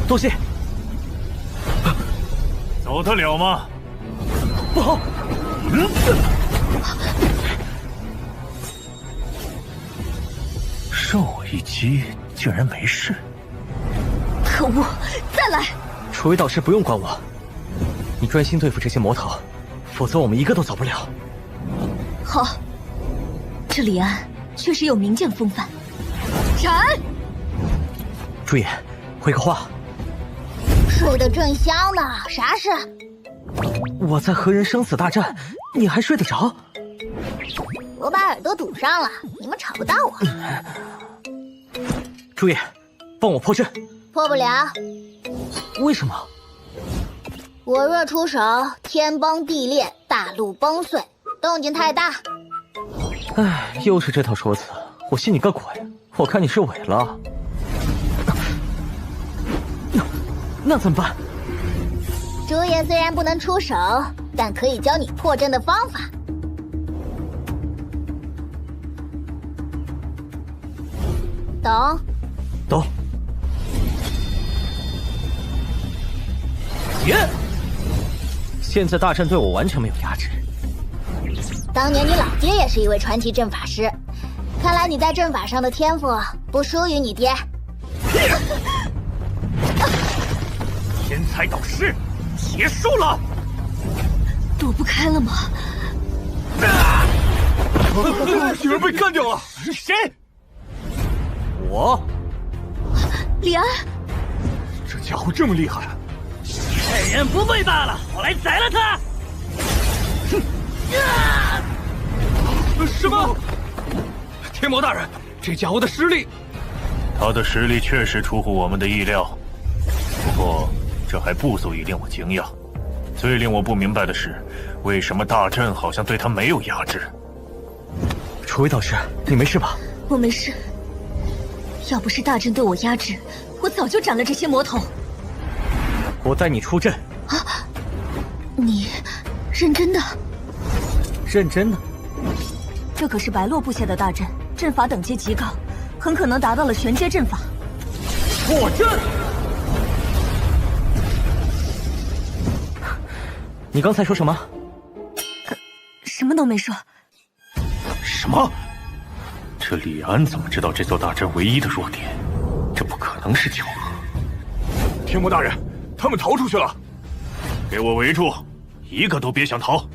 多谢。走得了吗？不好！受我一击，竟然没事。可恶！再来！楚威导师不用管我，你专心对付这些魔头，否则我们一个都走不了。好，这李安确实有名将风范。斩！朱野，回个话。睡得正香呢，啥事？我在和人生死大战，你还睡得着？我把耳朵堵上了，你们吵不到我。朱野，帮我破阵。破不了。为什么？我若出手，天崩地裂，大陆崩碎，动静太大。唉，又是这套说辞，我信你个鬼！我看你是伪了。那怎么办？朱爷虽然不能出手，但可以教你破阵的方法。懂？懂。耶！现在大阵对我完全没有压制。当年你老爹也是一位传奇阵法师，看来你在阵法上的天赋不输于你爹。天才导师，结束了。躲不开了吗？有人被干掉了！谁？我。李安，这家伙这么厉害！趁人不备罢了，我来宰了他！什么？天魔大人，这家伙的实力……他的实力确实出乎我们的意料，不过这还不足以令我惊讶。最令我不明白的是，为什么大阵好像对他没有压制？楚威导师，你没事吧？我没事。要不是大阵对我压制，我早就斩了这些魔头。我带你出阵。啊！你认真的？认真的。这可是白洛布下的大阵，阵法等阶极高，很可能达到了玄阶阵法。破阵！你刚才说什么？什么都没说。什么？这李安怎么知道这座大阵唯一的弱点？这不可能是巧合。天魔大人，他们逃出去了。给我围住，一个都别想逃。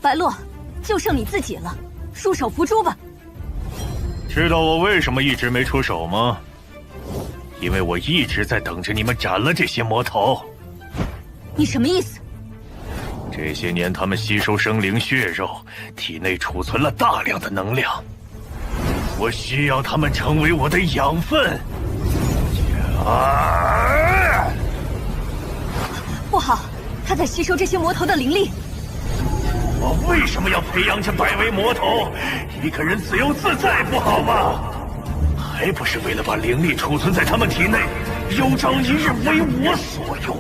白洛，就剩你自己了，束手伏诛吧。知道我为什么一直没出手吗？因为我一直在等着你们斩了这些魔头。你什么意思？这些年他们吸收生灵血肉，体内储存了大量的能量，我需要他们成为我的养分。不好，他在吸收这些魔头的灵力。我为什么要培养这百位魔头？一个人自由自在不好吗？还不是为了把灵力储存在他们体内，有朝一日为我所用。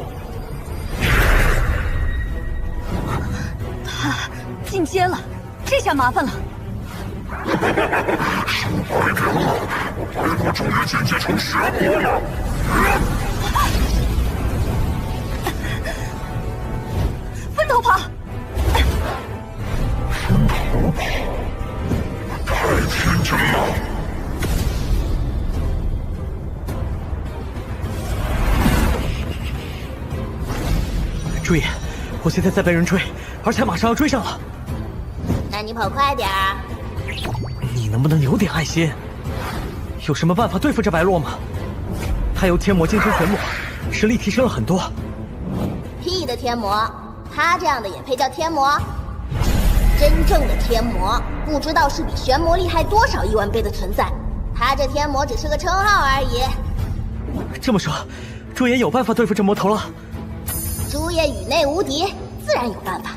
他进阶了，这下麻烦了。生化人了，白骨终于进阶成邪魔了。分头跑！分头跑，太天真了。注意，我现在在被人追，而且马上要追上了。那你跑快点儿。你能不能有点爱心？有什么办法对付这白洛吗？他由天魔晋升玄魔，实力提升了很多。屁的天魔，他这样的也配叫天魔？真正的天魔，不知道是比玄魔厉害多少亿万倍的存在。他这天魔只是个称号而已。这么说，朱爷有办法对付这魔头了？朱爷宇内无敌，自然有办法。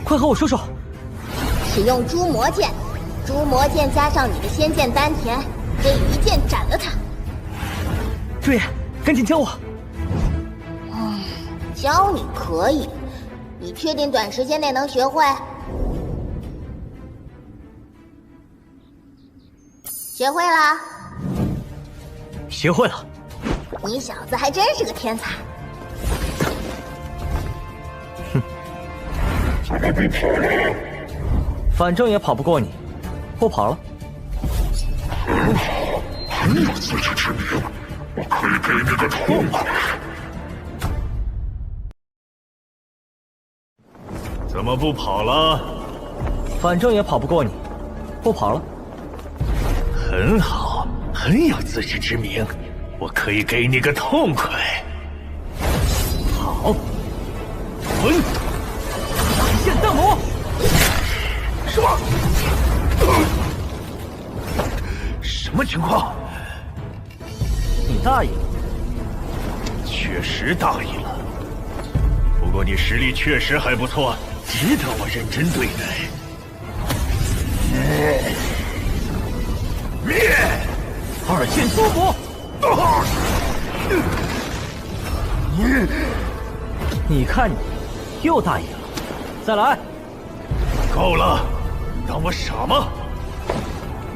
快和我说说。使用诛魔剑，诛魔剑加上你的仙剑丹田，可以一剑斩了他。朱爷，赶紧教我。教你可以，你确定短时间内能学会？学会了。学会了。你小子还真是个天才。怎么不跑了？反正也跑不过你，不跑了。很好，很有自知之明，我可以给你个痛快。怎么不跑了？反正也跑不过你，不跑了。很好，很有自知之明，我可以给你个痛快。好，滚！闪现弹魔。什么？什么情况？你大意了。确实大意了。不过你实力确实还不错，值得我认真对待。灭！二剑多魔。你看你，又大意了。再来。够了。当我傻吗？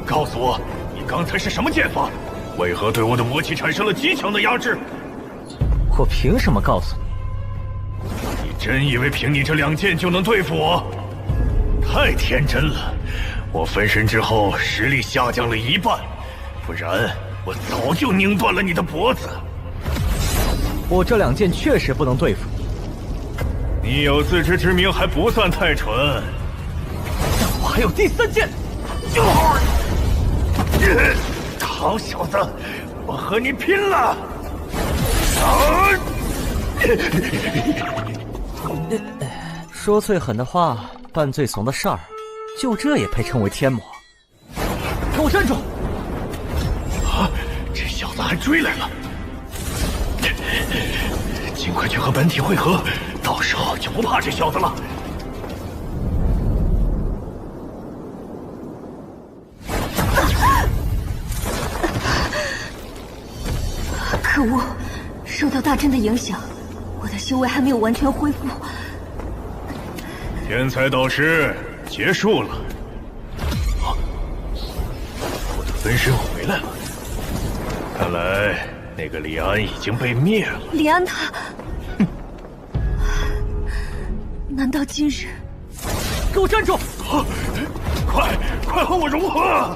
告诉我，你刚才是什么剑法？为何对我的魔气产生了极强的压制？我凭什么告诉你？你真以为凭你这2剑就能对付我？太天真了！我分身之后实力下降了1半，不然我早就拧断了你的脖子。我这2剑确实不能对付你。你有自知之明还不算太蠢。但我还有第3剑。好小子，我和你拼了！说最狠的话，办最怂的事儿，就这也配称为天魔？给我站住！啊，这小子还追来了！尽快去和本体会合，到时候就不怕这小子了。可恶，受到大阵的影响，我的修为还没有完全恢复。天才导师结束了。我的分身回来了，看来那个李安已经被灭了。李安他，难道今日？给我站住！快和我融合！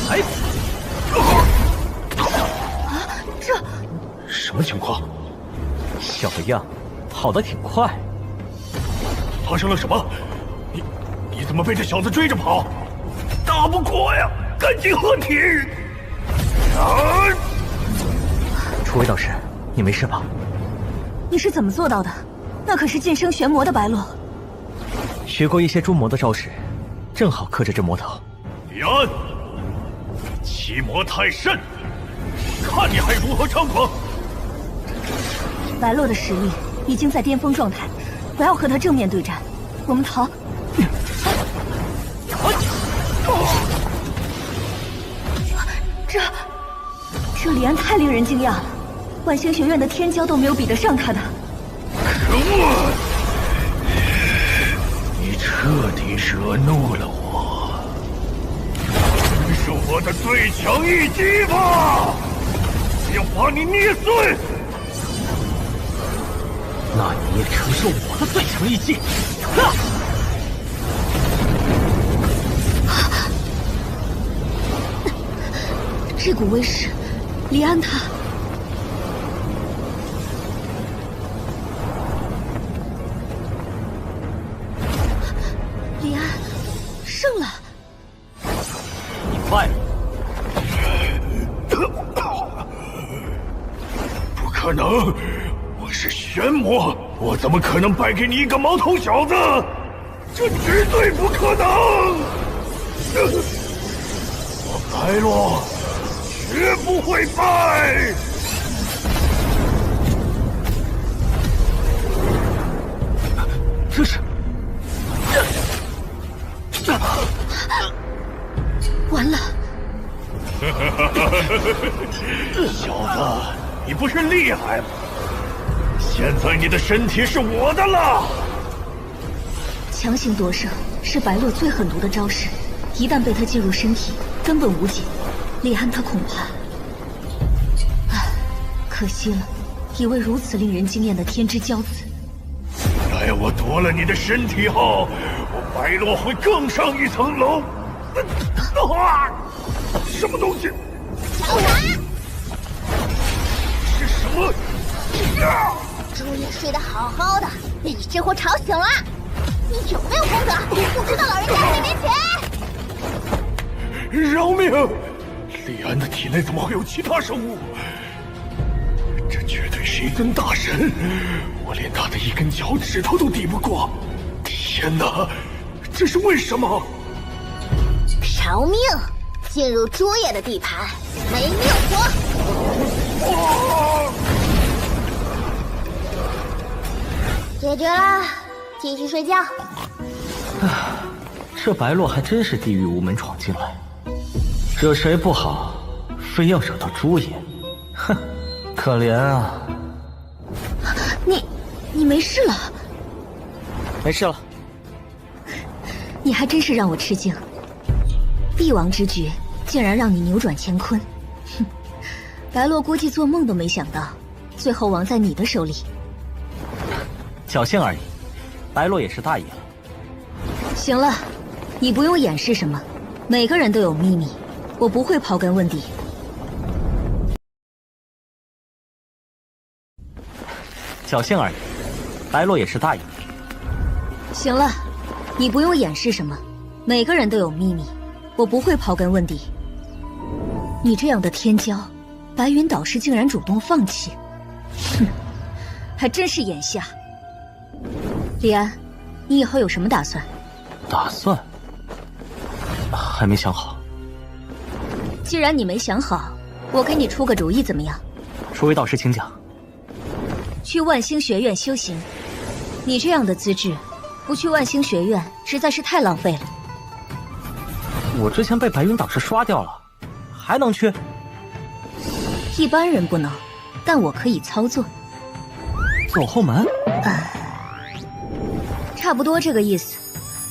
来！这什么情况？小样，跑得挺快。发生了什么？你怎么被这小子追着跑？打不过呀，赶紧合体！诸位导师，你没事吧？你是怎么做到的？那可是晋升玄魔的白落。学过一些诸魔的招式，正好克制这魔头。李安，欺魔太甚！看你还如何猖狂！白落的实力已经在巅峰状态，不要和他正面对战，我们逃。这李安太令人惊讶了，万星学院的天骄都没有比得上他的。可恶！你彻底惹怒了我，承受我的最强一击吧！我要把你捏碎！那你也承受我的最强一击！这股威势，李安他……李安胜了！你败了！不可能！我是玄魔，我怎么可能败给你一个毛头小子？这绝对不可能！我白落绝不会败！这是……完了！小子，你不是厉害吗？现在你的身体是我的了。强行夺舍是白落最狠毒的招式，一旦被他进入身体，根本无解。李安他恐怕……可惜了，一位如此令人惊艳的天之骄子。待我夺了你的身体后，我白落会更上一层楼。什么东西？是什么？朱野睡得好好的，被你这货吵醒了。你有没有公德？不知道老人家还没钱？饶命！李安的体内怎么会有其他生物？这绝对是一尊大神，我连他的一根脚趾头都抵不过。天哪，这是为什么？饶命！进入朱野的地盘，没命活！解决了，继续睡觉。这白落还真是地狱无门闯进来，惹谁不好，非要惹到朱野，哼，可怜啊！你没事了？没事了。你还真是让我吃惊。帝王之举竟然让你扭转乾坤，哼！白洛估计做梦都没想到，最后亡在你的手里。侥幸而已，白洛也是大爷了。行了，你不用掩饰什么，每个人都有秘密，我不会刨根问底。侥幸而已，白洛也是大爷了。行了，你不用掩饰什么，每个人都有秘密，我不会刨根问底。你这样的天骄，白云导师竟然主动放弃，哼，还真是眼瞎。李安，你以后有什么打算？打算？还没想好。既然你没想好，我给你出个主意，怎么样？诸位导师请讲。去万星学院修行。你这样的资质，不去万星学院实在是太浪费了。我之前被白云导师刷掉了，还能去？一般人不能，但我可以操作。走后门？差不多这个意思。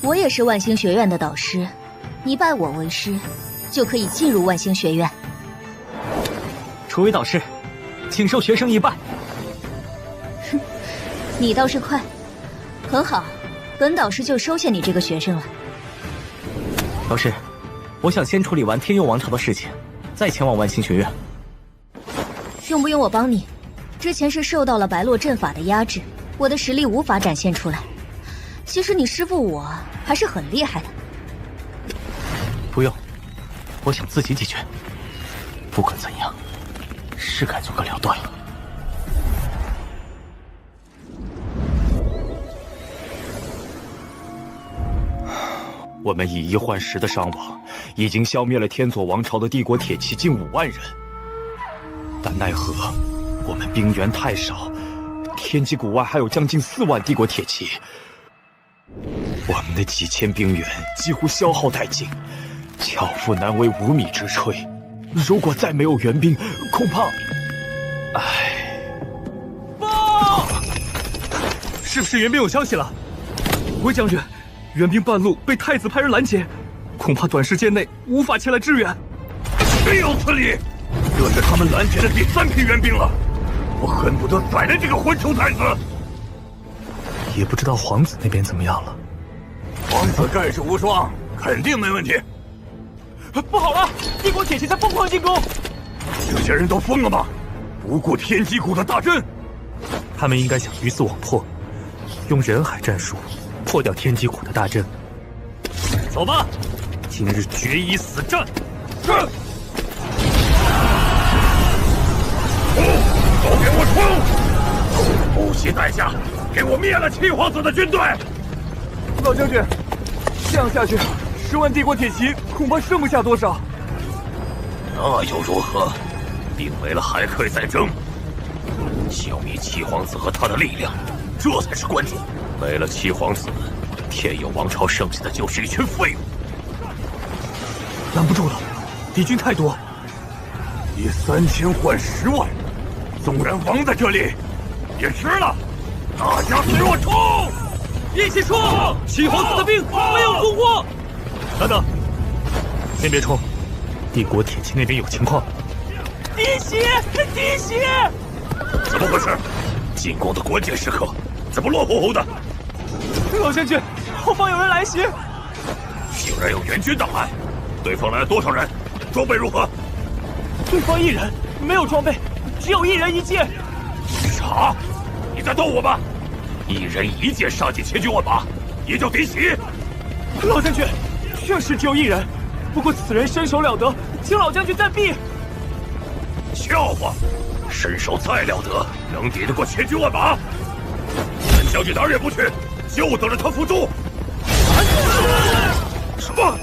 我也是万星学院的导师，你拜我为师，就可以进入万星学院。诸位导师，请受学生一拜。哼，你倒是快。很好，本导师就收下你这个学生了。导师，我想先处理完天佑王朝的事情，再前往万星学院。用不用我帮你？之前是受到了白洛阵法的压制，我的实力无法展现出来。其实你师父我还是很厉害的。不用，我想自己解决。不管怎样，是该做个了断了。我们以1换10的伤亡，已经消灭了天佐王朝的帝国铁骑近5万人，但奈何我们兵源太少，天机谷外还有将近4万帝国铁骑，我们的几千兵员几乎消耗殆尽，巧妇难为无米之炊。如果再没有援兵，恐怕……报！是不是援兵有消息了？魏将军，援兵半路被太子派人拦截，恐怕短时间内无法前来支援。岂有此理！这是他们拦截的第3批援兵了，我恨不得宰了这个混球太子。也不知道皇子那边怎么样了。皇子盖世无双，肯定没问题。不好了，帝国铁骑在疯狂进攻！这些人都疯了吗？不顾天机谷的大阵？他们应该想鱼死网破，用人海战术破掉天机谷的大阵。走吧，今日决一死战！是。都给我冲！不惜代价，给我灭了七皇子的军队！老将军，这样下去，10万帝国铁骑恐怕剩不下多少。那又如何？兵没了还可以再争。消灭七皇子和他的力量，这才是关键。没了七皇子，天佑王朝剩下的就是一群废物。拦不住了，敌军太多。以3000换10万，纵然亡在这里，也值了。大家随我冲！一起冲！七皇子的兵没有突破。等等，先别冲，帝国铁骑那边有情况。滴血！滴血！怎么回事？进攻的关键时刻，怎么乱乎乎的？老将军，后方有人来袭！竟然有援军到来，对方来了多少人？装备如何？对方1人，没有装备，只有1人1剑。啥？你在逗我吧？1人1剑杀进千军万马，也叫嫡袭？老将军，确实只有1人，不过此人身手了得，请老将军暂避。笑话！身手再了得，能抵得过千军万马？本将军哪儿也不去，就等着他伏诛。什么？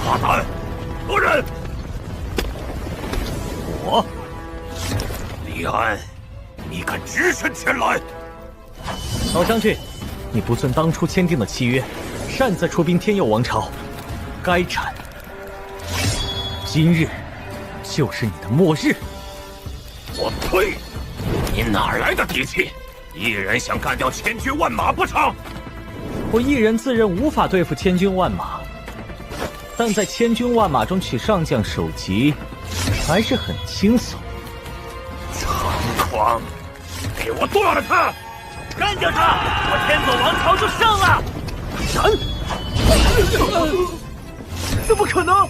大胆！何人？我李安，你敢只身前来？老将军，你不遵当初签订的契约，擅自出兵天佑王朝，该斩。今日就是你的末日！我呸！你哪来的底气？1人想干掉千军万马不成？我1人自认无法对付千军万马，但在千军万马中取上将首级，还是很轻松。猖狂！给我剁了他！干掉他！我天佐王朝就胜了！怎么可能？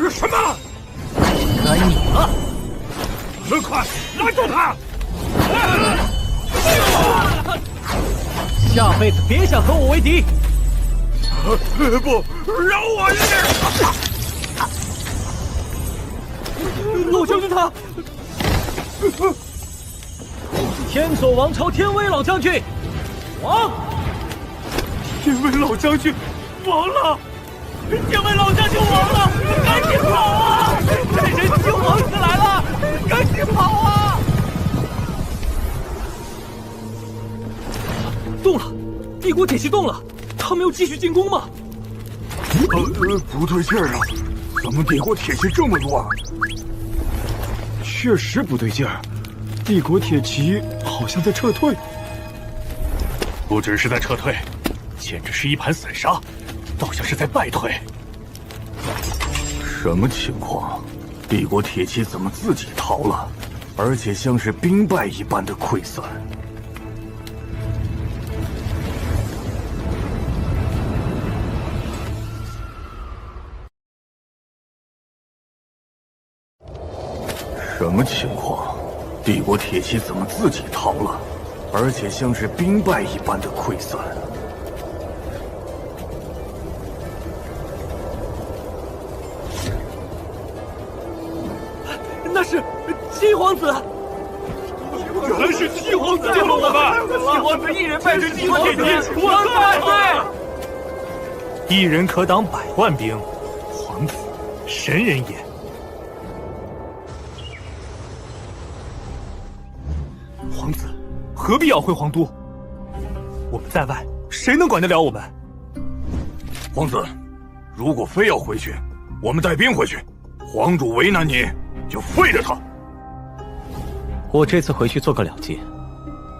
什么？该你了！快拦住他！下辈子别想和我为敌！不，饶我一命！老将军他，天佐王朝天威老将军亡！天威老将军亡了！天威老将军亡了！赶紧跑啊！人妻皇子来了！赶紧跑啊！动了！帝国铁骑动了！他们要继续进攻吗？不对劲儿啊！怎么帝国铁骑这么多啊？确实不对劲儿，帝国铁骑好像在撤退。不只是在撤退，简直是一盘散沙，倒像是在败退。什么情况？帝国铁骑怎么自己逃了？而且像是兵败一般的溃散。什么情况？帝国铁骑怎么自己逃了？而且像是兵败一般的溃散。那是七皇子！原来是七皇子救了我们！七皇子一人带着帝国铁骑，万岁万岁！一人可挡百万兵，皇子神人也。皇子何必要回皇都？我们在外，谁能管得了我们？皇子，如果非要回去，我们带兵回去。皇主为难你，就废了他。我这次回去做个了结，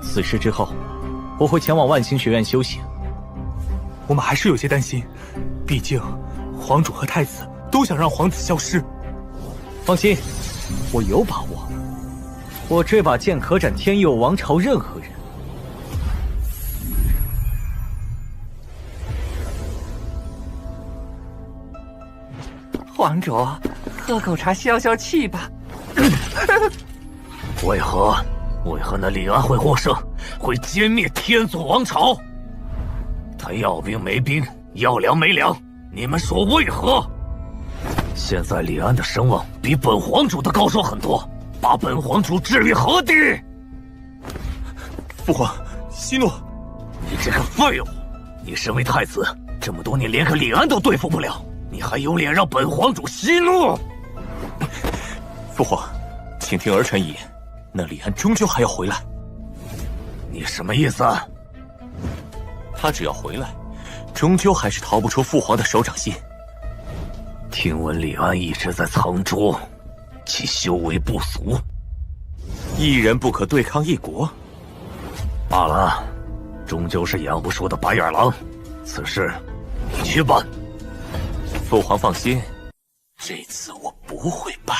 此事之后，我会前往万星学院修行。我们还是有些担心，毕竟皇主和太子都想让皇子消失。放心，我有把握。我这把剑可斩天佑王朝任何人。皇主，喝口茶消消气吧。为何那李安会获胜，会歼灭天佐王朝？他要兵没兵，要粮没粮，你们说为何？现在李安的声望比本皇主的高出很多，把本皇主置于何地？父皇，息怒！你这个废物！你身为太子，这么多年连个李安都对付不了，你还有脸让本皇主息怒？父皇，请听儿臣一言，那李安终究还要回来。你什么意思？他只要回来，终究还是逃不出父皇的手掌心。听闻李安一直在藏拙，其修为不俗，一人不可对抗一国。罢了，终究是养不熟的白眼狼，此事你去办。父皇放心，这次我不会败。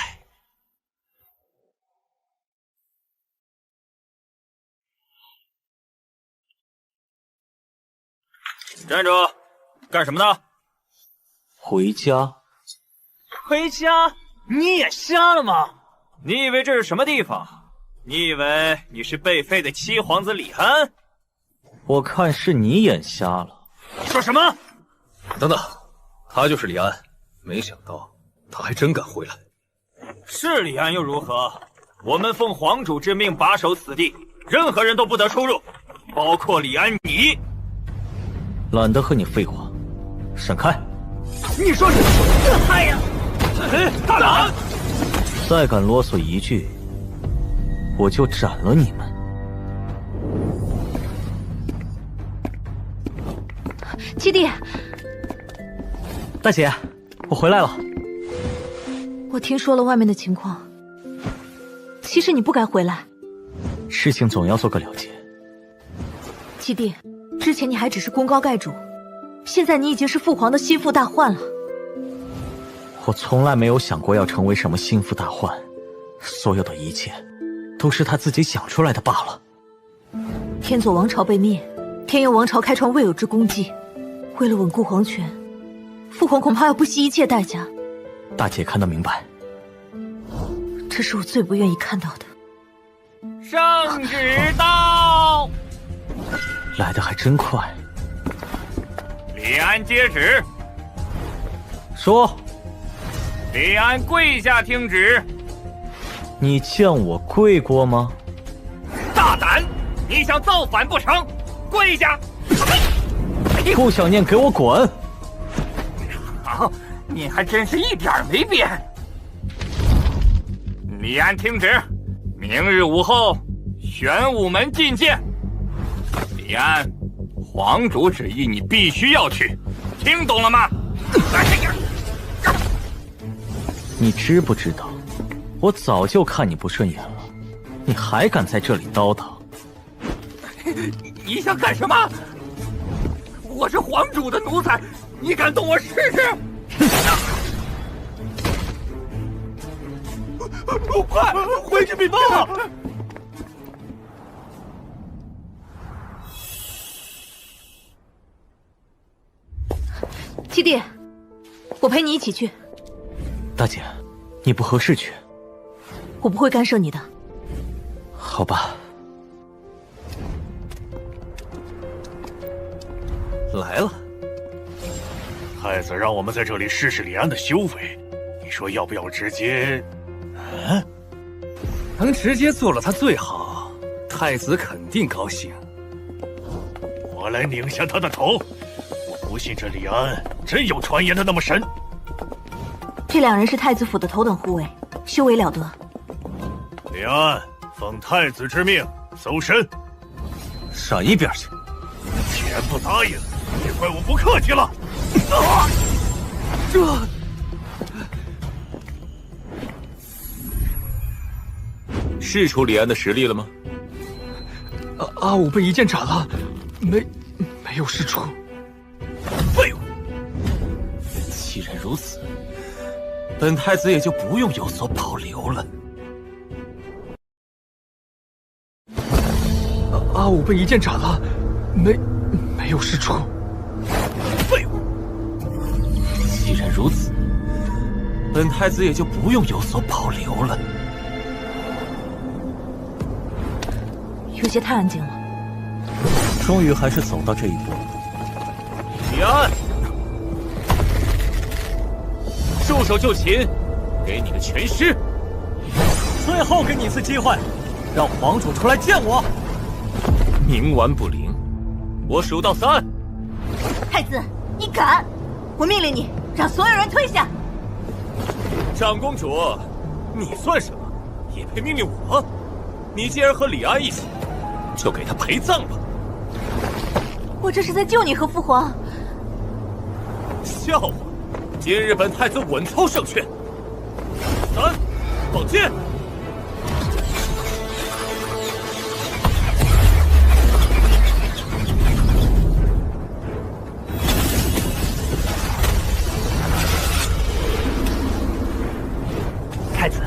站住！干什么呢？回家。回家？你也瞎了吗？你以为这是什么地方？你以为你是被废的七皇子李安？我看是你眼瞎了。你说什么？等等，他就是李安，没想到他还真敢回来。是李安又如何？我们奉皇主之命把守此地，任何人都不得出入，包括李安你。懒得和你废话，闪开！你说什么？哎呀！大胆！再敢啰嗦一句，我就斩了你们！七弟，大姐，我回来了。我听说了外面的情况，其实你不该回来。事情总要做个了结。七弟，之前你还只是功高盖主，现在你已经是父皇的心腹大患了。我从来没有想过要成为什么心腹大患，所有的一切都是他自己想出来的罢了。天左王朝被灭，天佑王朝开创未有之功绩，为了稳固皇权，父皇恐怕要不惜一切代价。大姐看得明白，这是我最不愿意看到的。圣旨到，来得还真快。李安接旨。说。李安跪下听旨。你见我跪过吗？大胆！你想造反不成？跪下！不想念给我滚！好，你还真是一点没变。李安听旨，明日午后玄武门觐见。李安，皇主旨意你必须要去，听懂了吗？你知不知道，我早就看你不顺眼了，你还敢在这里叨叨？你想干什么？我是皇主的奴才，你敢动我试试？快回去禀报！七弟，我陪你一起去。大姐，你不合适去。我不会干涉你的。好吧。来了。太子让我们在这里试试李安的修为，你说要不要直接？能直接做了他最好，太子肯定高兴。我来拧下他的头，我不信这李安真有传言的那么神。这两人是太子府的头等护卫，修为了得。李安，奉太子之命搜身。闪一边去！既然不答应，也怪我不客气了。试出李安的实力了吗？阿武被一剑斩了，没有试出。废物！既然如此，本太子也就不用有所保留了。阿武被一剑斩了，没有试出。废物！既然如此，本太子也就不用有所保留了。有些太安静了。终于还是走到这一步了。李安，束手就擒，给你个全尸。最后给你一次机会，让皇主出来见我。冥顽不灵，我数到3。太子，你敢！我命令你让所有人退下。长公主，你算什么？也配命令我？你既然和李安一起，就给他陪葬吧。我这是在救你和父皇。笑话！今日本太子稳操胜券。3，放箭！太子，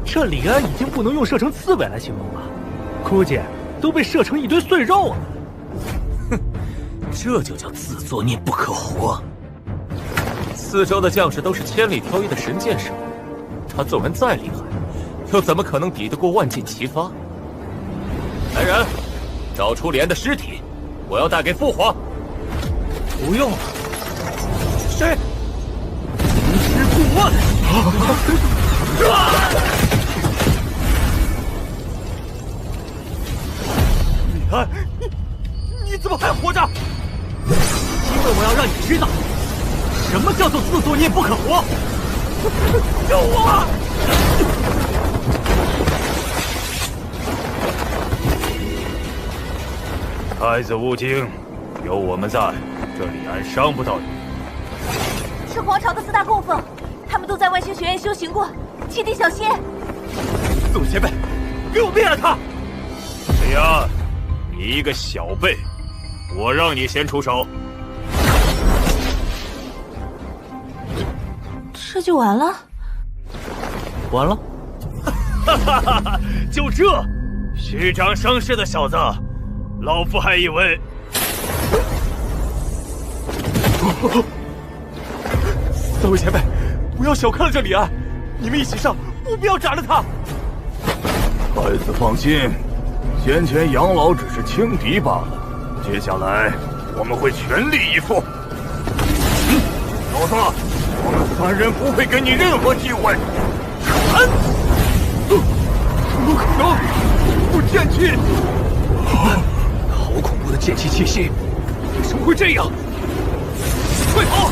这李安已经不能用射程刺猬来形容了，估计都被射成一堆碎肉了。哼，这就叫自作孽不可活。四周的将士都是千里挑一的神箭手，他纵然再厉害，又怎么可能抵得过万箭齐发？来人，找出李安的尸体，我要带给父皇。不用了。谁？无师不问。李安，你怎么还活着？因为我要让你知道，什么叫做自作孽不可活。救我！太子勿惊，有我们在，这李安伤不到你。是皇朝的4大供奉，他们都在万星学院修行过，七弟小心。宋前辈，给我灭了他！李安，你一个小辈，我让你先出手。这就完了？完了？哈哈哈哈！就这，虚张声势的小子，老夫还以为……三位前辈，不要小看了这李安，你们一起上，务必要斩了他。太子放心，先前杨老只是轻敌罢了，接下来我们会全力以赴。小子，我们3人不会给你任何机会。怎么可能？不剑气！好恐怖的剑气气息！为什么会这样？快跑！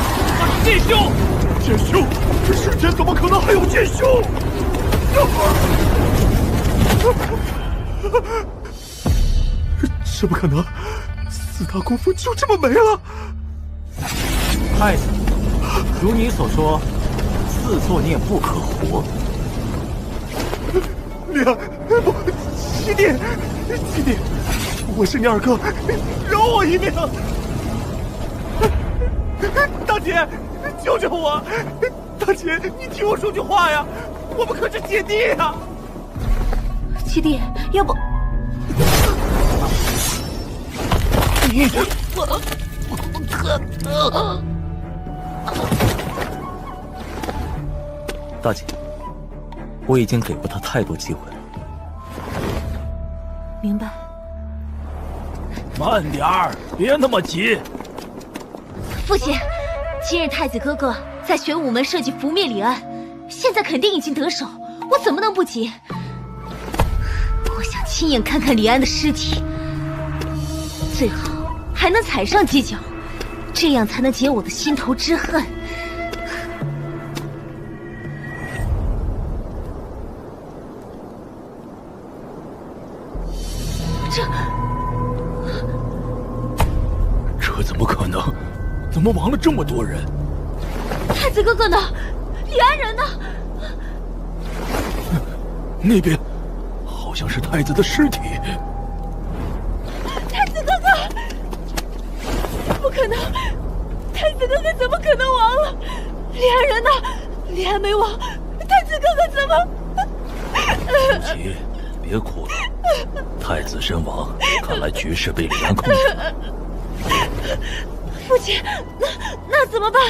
剑修！剑修！这世间怎么可能还有剑修？这不可能！4大功夫就这么没了？太子，如你所说，自作孽不可活。七弟，我是你二哥，饶我一命！大姐，救救我！大姐，你听我说句话呀，我们可是姐弟呀！七弟，要不我可能。大姐，我已经给过他太多机会了。明白。慢点儿，别那么急。父亲，今日太子哥哥在玄武门设计拂灭李安，现在肯定已经得手，我怎么能不急？我想亲眼看看李安的尸体，最好还能踩上犄角，这样才能解我的心头之恨。这怎么可能？怎么亡了这么多人？太子哥哥呢？李安人呢？那边好像是太子的尸体。太子哥哥，不可能！太子哥哥怎么可能亡了？李安人呢？李安没亡，太子哥哥怎么？不急，别哭了。太子身亡，看来局势被李安控制了。父亲，那怎么办？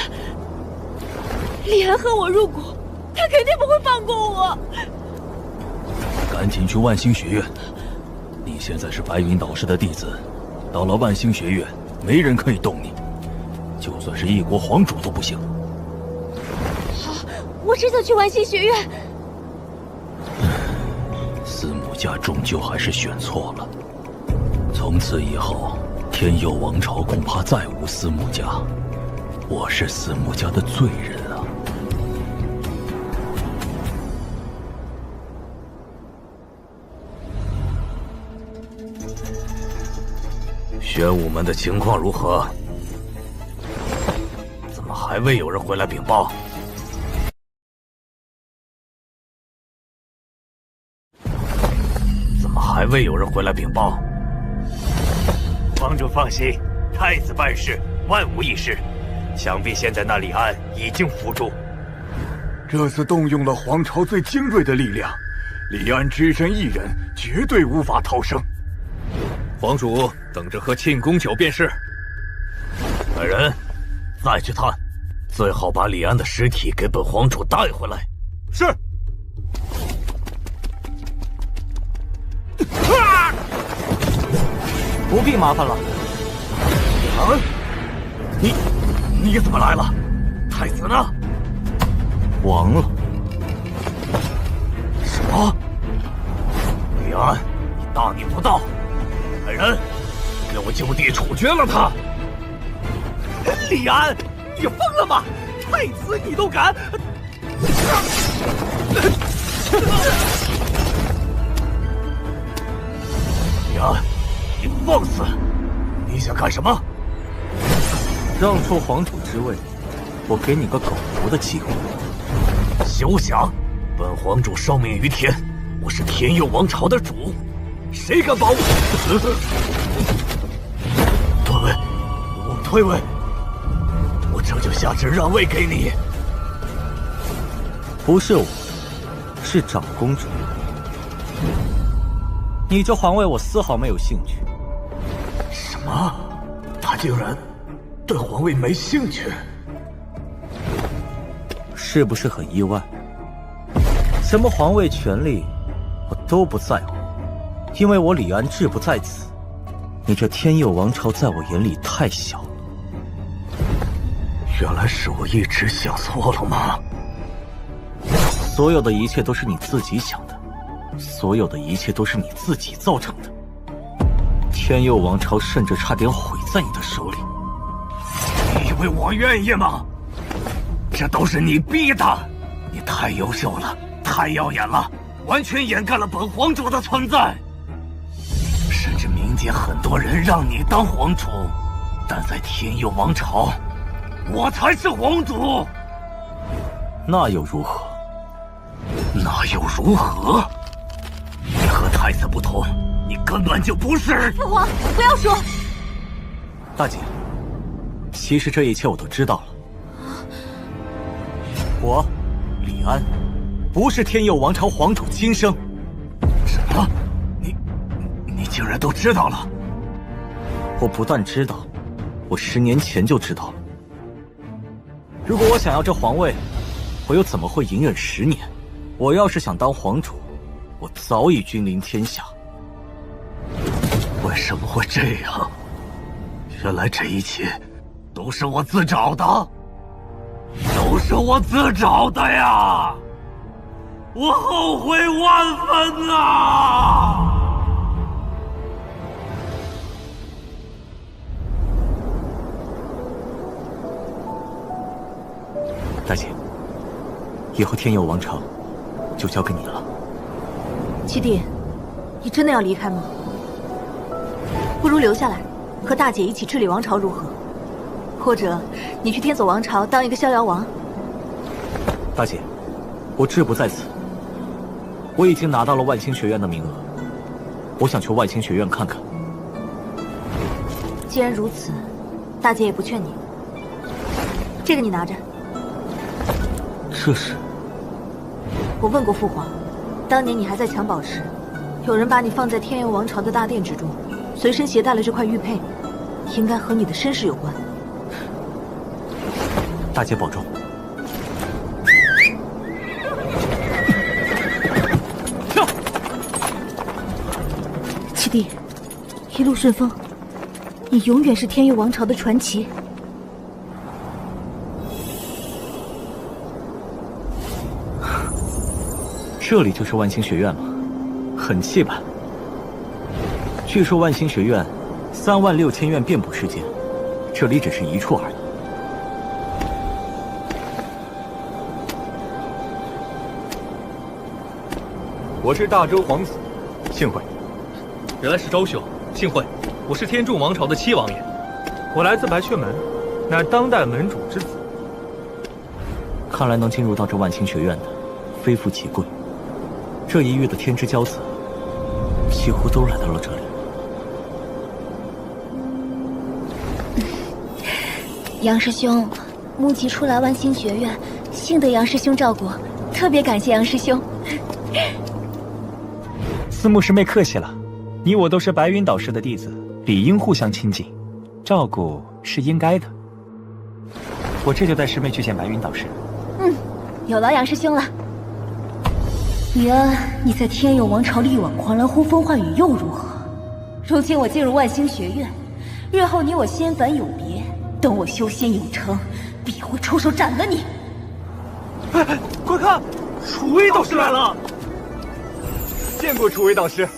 李安和我入股，他肯定不会放过我。赶紧去万星学院。你现在是白云导师的弟子，到了万星学院，没人可以动你，就算是一国皇主都不行。好，我这就去万星学院。司母家终究还是选错了，从此以后，天佑王朝恐怕再无司母家，我是司母家的罪人啊！玄武门的情况如何？怎么还未有人回来禀报？还未有人回来禀报。王主放心，太子办事万无一失，想必现在那李安已经伏诛。这次动用了皇朝最精锐的力量，李安只身一人，绝对无法逃生。皇主等着喝庆功酒便是。来人，再去探，最好把李安的尸体给本皇主带回来。是。不必麻烦了。啊！你怎么来了？太子呢？亡了。什么？李安，你大逆不道！来人，给我就地处决了他！李安，你疯了吗？太子你都敢！李安，你放肆！你想干什么？让出皇主之位，我给你个狗头的机会。休想！本皇主受命于天，我是天佑王朝的主，谁敢把我？退位！我退位！我这就下旨让位给你。不是我，是长公主。你这皇位我丝毫没有兴趣。什么？他竟然对皇位没兴趣？是不是很意外？什么皇位权力，我都不在乎，因为我李安志不在此。你这天佑王朝在我眼里太小了。原来是我一直想错了吗？所有的一切都是你自己想的，所有的一切都是你自己造成的。天佑王朝甚至差点毁在你的手里。你以为我愿意吗？这都是你逼的！你太优秀了，太耀眼了，完全掩盖了本皇主的存在。甚至民间很多人让你当皇主，但在天佑王朝，我才是皇主。那又如何？那又如何？你和太子不同，你根本就不是。父皇，不要说。大姐，其实这一切我都知道了。我，李安，不是天佑王朝皇主亲生。什么？你竟然都知道了？我不但知道，我10年前就知道了。如果我想要这皇位，我又怎么会隐忍10年？我要是想当皇主，我早已君临天下。为什么会这样？原来这一切都是我自找的，都是我自找的呀！我后悔万分啊！大姐，以后天佑王朝就交给你了。七弟，你真的要离开吗？不如留下来，和大姐一起治理王朝如何？或者你去天佐王朝当一个逍遥王？大姐，我志不在此。我已经拿到了万星学院的名额，我想去万星学院看看。既然如此，大姐也不劝你。这个你拿着。这是？我问过父皇，当年你还在抢宝石，有人把你放在天佑王朝的大殿之中，随身携带了这块玉佩，应该和你的身世有关。大姐保重。跳！七弟，一路顺风，你永远是天佑王朝的传奇。这里就是万星学院吗？很气派。据说万星学院36000院遍布世间，这里只是一处而已。我是大周皇子，幸会。原来是周兄，幸会。我是天众王朝的七王爷，我来自白雀门，乃当代门主之子。看来能进入到这万星学院的，非富即贵。这一域的天之骄子，几乎都来到了这里。杨师兄，木吉初来万星学院，幸得杨师兄照顾，特别感谢杨师兄。思慕师妹客气了，你我都是白云导师的弟子，理应互相亲近，照顾是应该的。我这就带师妹去见白云导师。有劳杨师兄了。李安，你在天佑王朝力挽狂澜，呼风唤雨又如何？如今我进入万星学院，日后你我仙凡有别，等我修仙有成，必会出手斩了你。快看，楚威导师来了！见过楚威导师，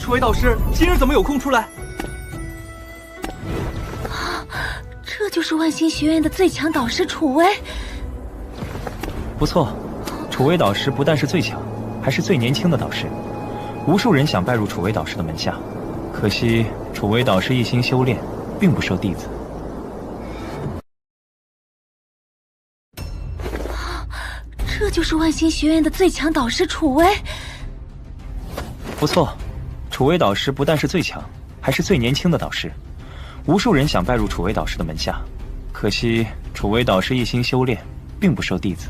楚威导师今日怎么有空出来？这就是万星学院的最强导师楚威。不错，楚威导师不但是最强，还是最年轻的导师。无数人想拜入楚威导师的门下，可惜楚威导师一心修炼，并不收弟子。这就是万星学院的最强导师楚威。不错，楚威导师不但是最强，还是最年轻的导师。无数人想拜入楚威导师的门下，可惜楚威导师一心修炼，并不收弟子。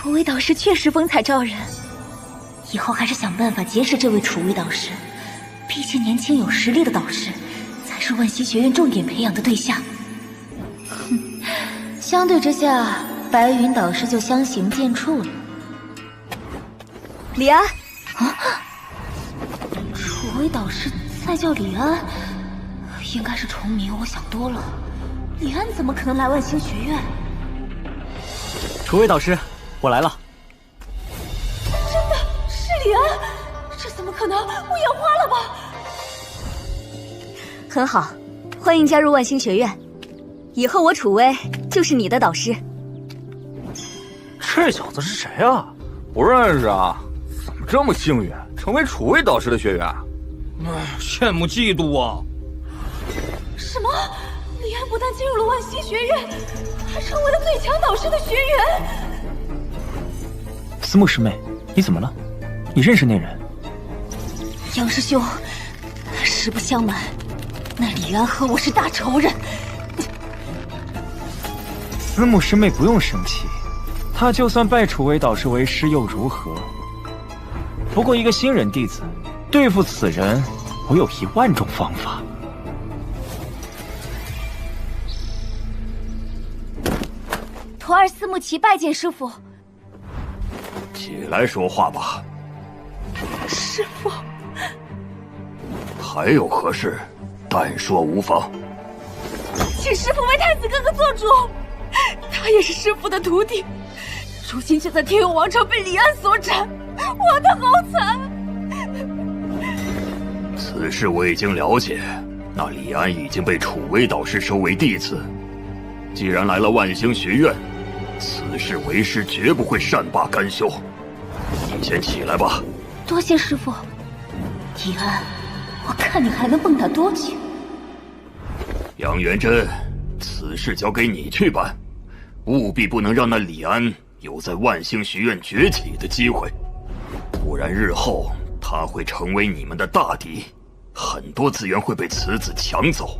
楚威导师确实风采照人，以后还是想办法结识这位楚威导师。毕竟年轻有实力的导师，才是万星学院重点培养的对象。哼，相对之下，白云导师就相形见绌了。李安，啊，楚威导师再叫李安，应该是重名，我想多了。李安怎么可能来万星学院？楚威导师，我来了。真的是李安？这怎么可能？我眼花了吧？很好，欢迎加入万星学院。以后我楚威就是你的导师。这小子是谁啊？不认识啊？怎么这么幸运，成为楚威导师的学员？羡慕嫉妒啊！什么？李安不但进入了万星学院，还成为了最强导师的学员。思慕师妹，你怎么了？你认识那人？杨师兄，实不相瞒，那李安和我是大仇人。思慕师妹不用生气，他就算拜楚威导师为师又如何？不过一个新人弟子，对付此人，我有10000种方法。徒儿思慕琪拜见师父。起来说话吧。师父。还有何事？但说无妨。请师父为太子哥哥做主，他也是师父的徒弟，如今却在天佑王朝被李安所斩，我的好惨。此事我已经了解，那李安已经被楚威导师收为弟子。既然来了万星学院，此事为师绝不会善罢甘休。你先起来吧。多谢师父。李安，我看你还能蹦跶多久？杨元真，此事交给你去办，务必不能让那李安有在万星学院崛起的机会，不然日后他会成为你们的大敌，很多资源会被此子抢走。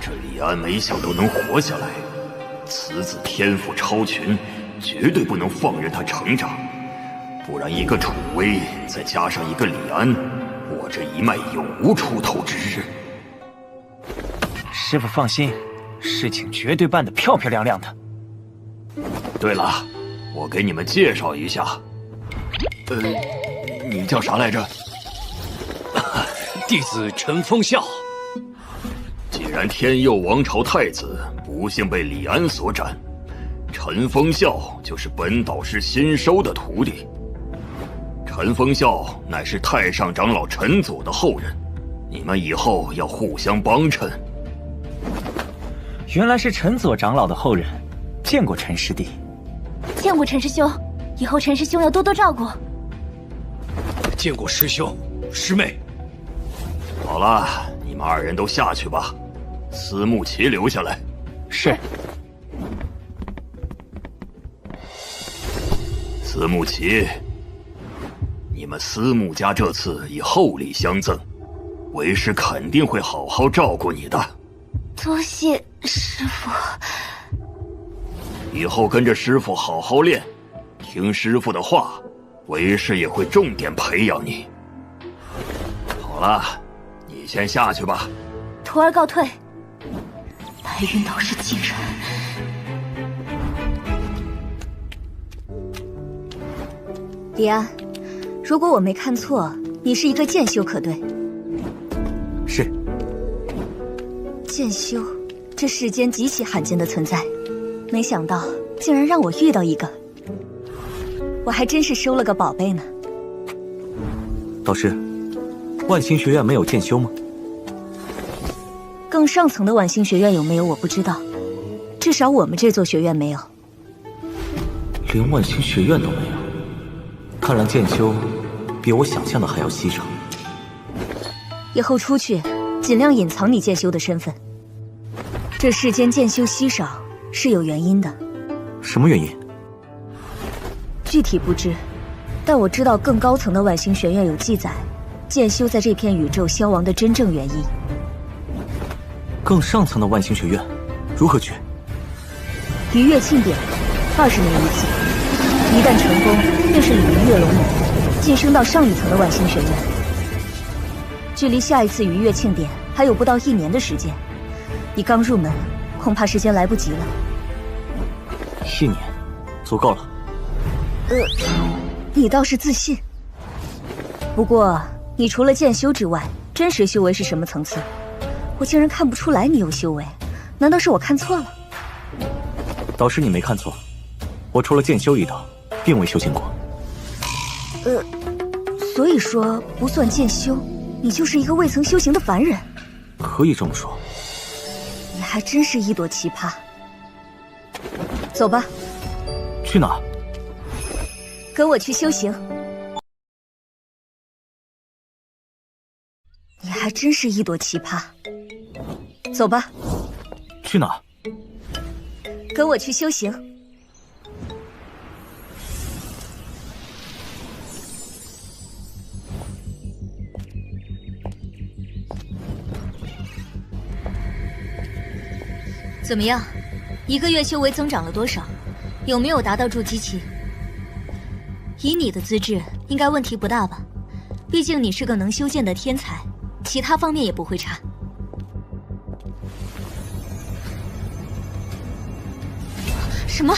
这李安没想到能活下来，此子天赋超群，绝对不能放任他成长，不然一个楚威再加上一个李安，我这一脉永无出头之日。师傅放心，事情绝对办得漂漂亮亮的。对了，我给你们介绍一下。你叫啥来着？弟子陈风啸。既然天佑王朝太子不幸被李安所斩，陈风啸就是本导师新收的徒弟。陈风啸乃是太上长老陈佐的后人，你们以后要互相帮衬。原来是陈佐长老的后人，见过陈师弟。见过陈师兄，以后陈师兄要多多照顾。见过师兄师妹。好了，你们2人都下去吧，思慕琪留下来。是。思慕琪，你们思慕家这次以厚礼相赠，为师肯定会好好照顾你的。多谢师父。以后跟着师父好好练，听师父的话，为师也会重点培养你。好了，你先下去吧。徒儿告退。白云导师竟然……李安，如果我没看错，你是一个剑修可对？是。剑修，这世间极其罕见的存在，没想到竟然让我遇到一个，我还真是收了个宝贝呢。导师，万星学院没有剑修吗？更上层的晚星学院有没有我不知道，至少我们这座学院没有。连万星学院都没有，看来剑修比我想象的还要稀少。以后出去尽量隐藏你剑修的身份。这世间剑修稀少是有原因的。什么原因？具体不知，但我知道更高层的晚星学院有记载，剑修在这片宇宙消亡的真正原因。更上层的万星学院如何去？逾越庆典，20年一次。一旦成功，便是鲤鱼跃龙门，晋升到上一层的万星学院。距离下一次愉悦庆典还有不到1年的时间，你刚入门，恐怕时间来不及了。1年，足够了。你倒是自信。不过，你除了剑修之外，真实修为是什么层次？我竟然看不出来你有修为，难道是我看错了？导师，你没看错，我除了剑修一道，并未修行过。所以说不算剑修，你就是一个未曾修行的凡人。可以这么说。你还真是一朵奇葩。走吧。去哪？跟我去修行。你还真是一朵奇葩。走吧。去哪？跟我去修行。怎么样？1个月修为增长了多少？有没有达到筑基期？以你的资质，应该问题不大吧？毕竟你是个能修剑的天才，其他方面也不会差。什么？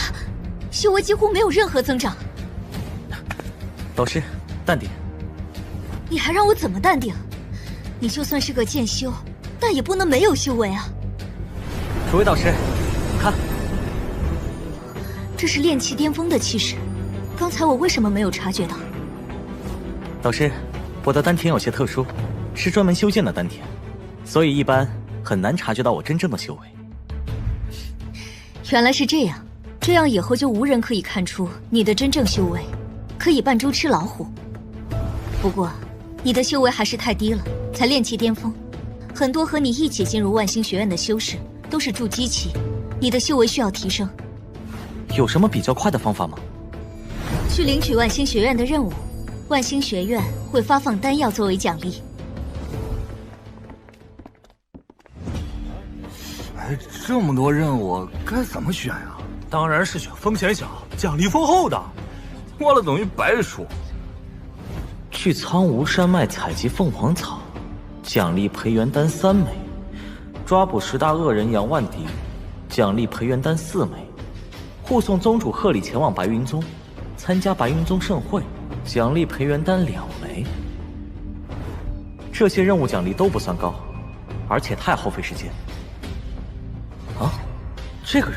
修为几乎没有任何增长？导师，淡定。你还让我怎么淡定？你就算是个剑修，但也不能没有修为啊！诸位导师，看，这是炼气巅峰的气势。刚才我为什么没有察觉到？导师，我的丹田有些特殊，是专门修剑的丹田，所以一般很难察觉到我真正的修为。原来是这样，这样以后就无人可以看出你的真正修为，可以扮猪吃老虎。不过，你的修为还是太低了，才炼气巅峰。很多和你一起进入万星学院的修士都是筑基期，你的修为需要提升。有什么比较快的方法吗？去领取万星学院的任务，万星学院会发放丹药作为奖励。这么多任务该怎么选呀？当然是选风险小、奖励丰厚的，花了等于白说。去苍梧山脉采集凤凰草，奖励培元丹3枚；抓捕10大恶人杨万迪，奖励培元丹4枚；护送宗主贺礼前往白云宗，参加白云宗盛会，奖励培元丹2枚。这些任务奖励都不算高，而且太耗费时间。啊，这个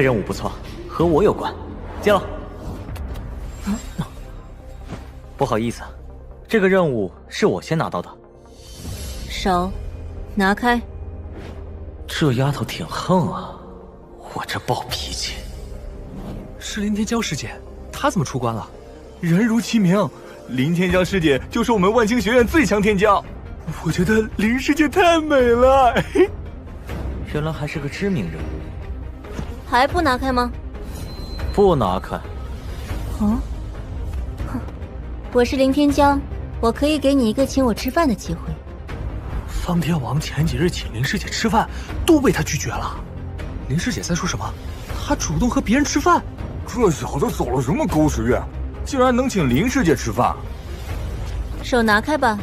任务不错，和我有关，接了。不好意思，这个任务是我先拿到的。手，拿开。这丫头挺横啊，我这暴脾气。是林天骄师姐，她怎么出关了？人如其名，林天骄师姐就是我们万星学院最强天骄。我觉得林师姐太美了。原来还是个知名人物。还不拿开吗？不拿开。哼，我是林天骄，我可以给你一个请我吃饭的机会。方天王前几日请林师姐吃饭，都被他拒绝了。林师姐在说什么？他主动和别人吃饭？这小子走了什么狗屎运，竟然能请林师姐吃饭？手拿开吧，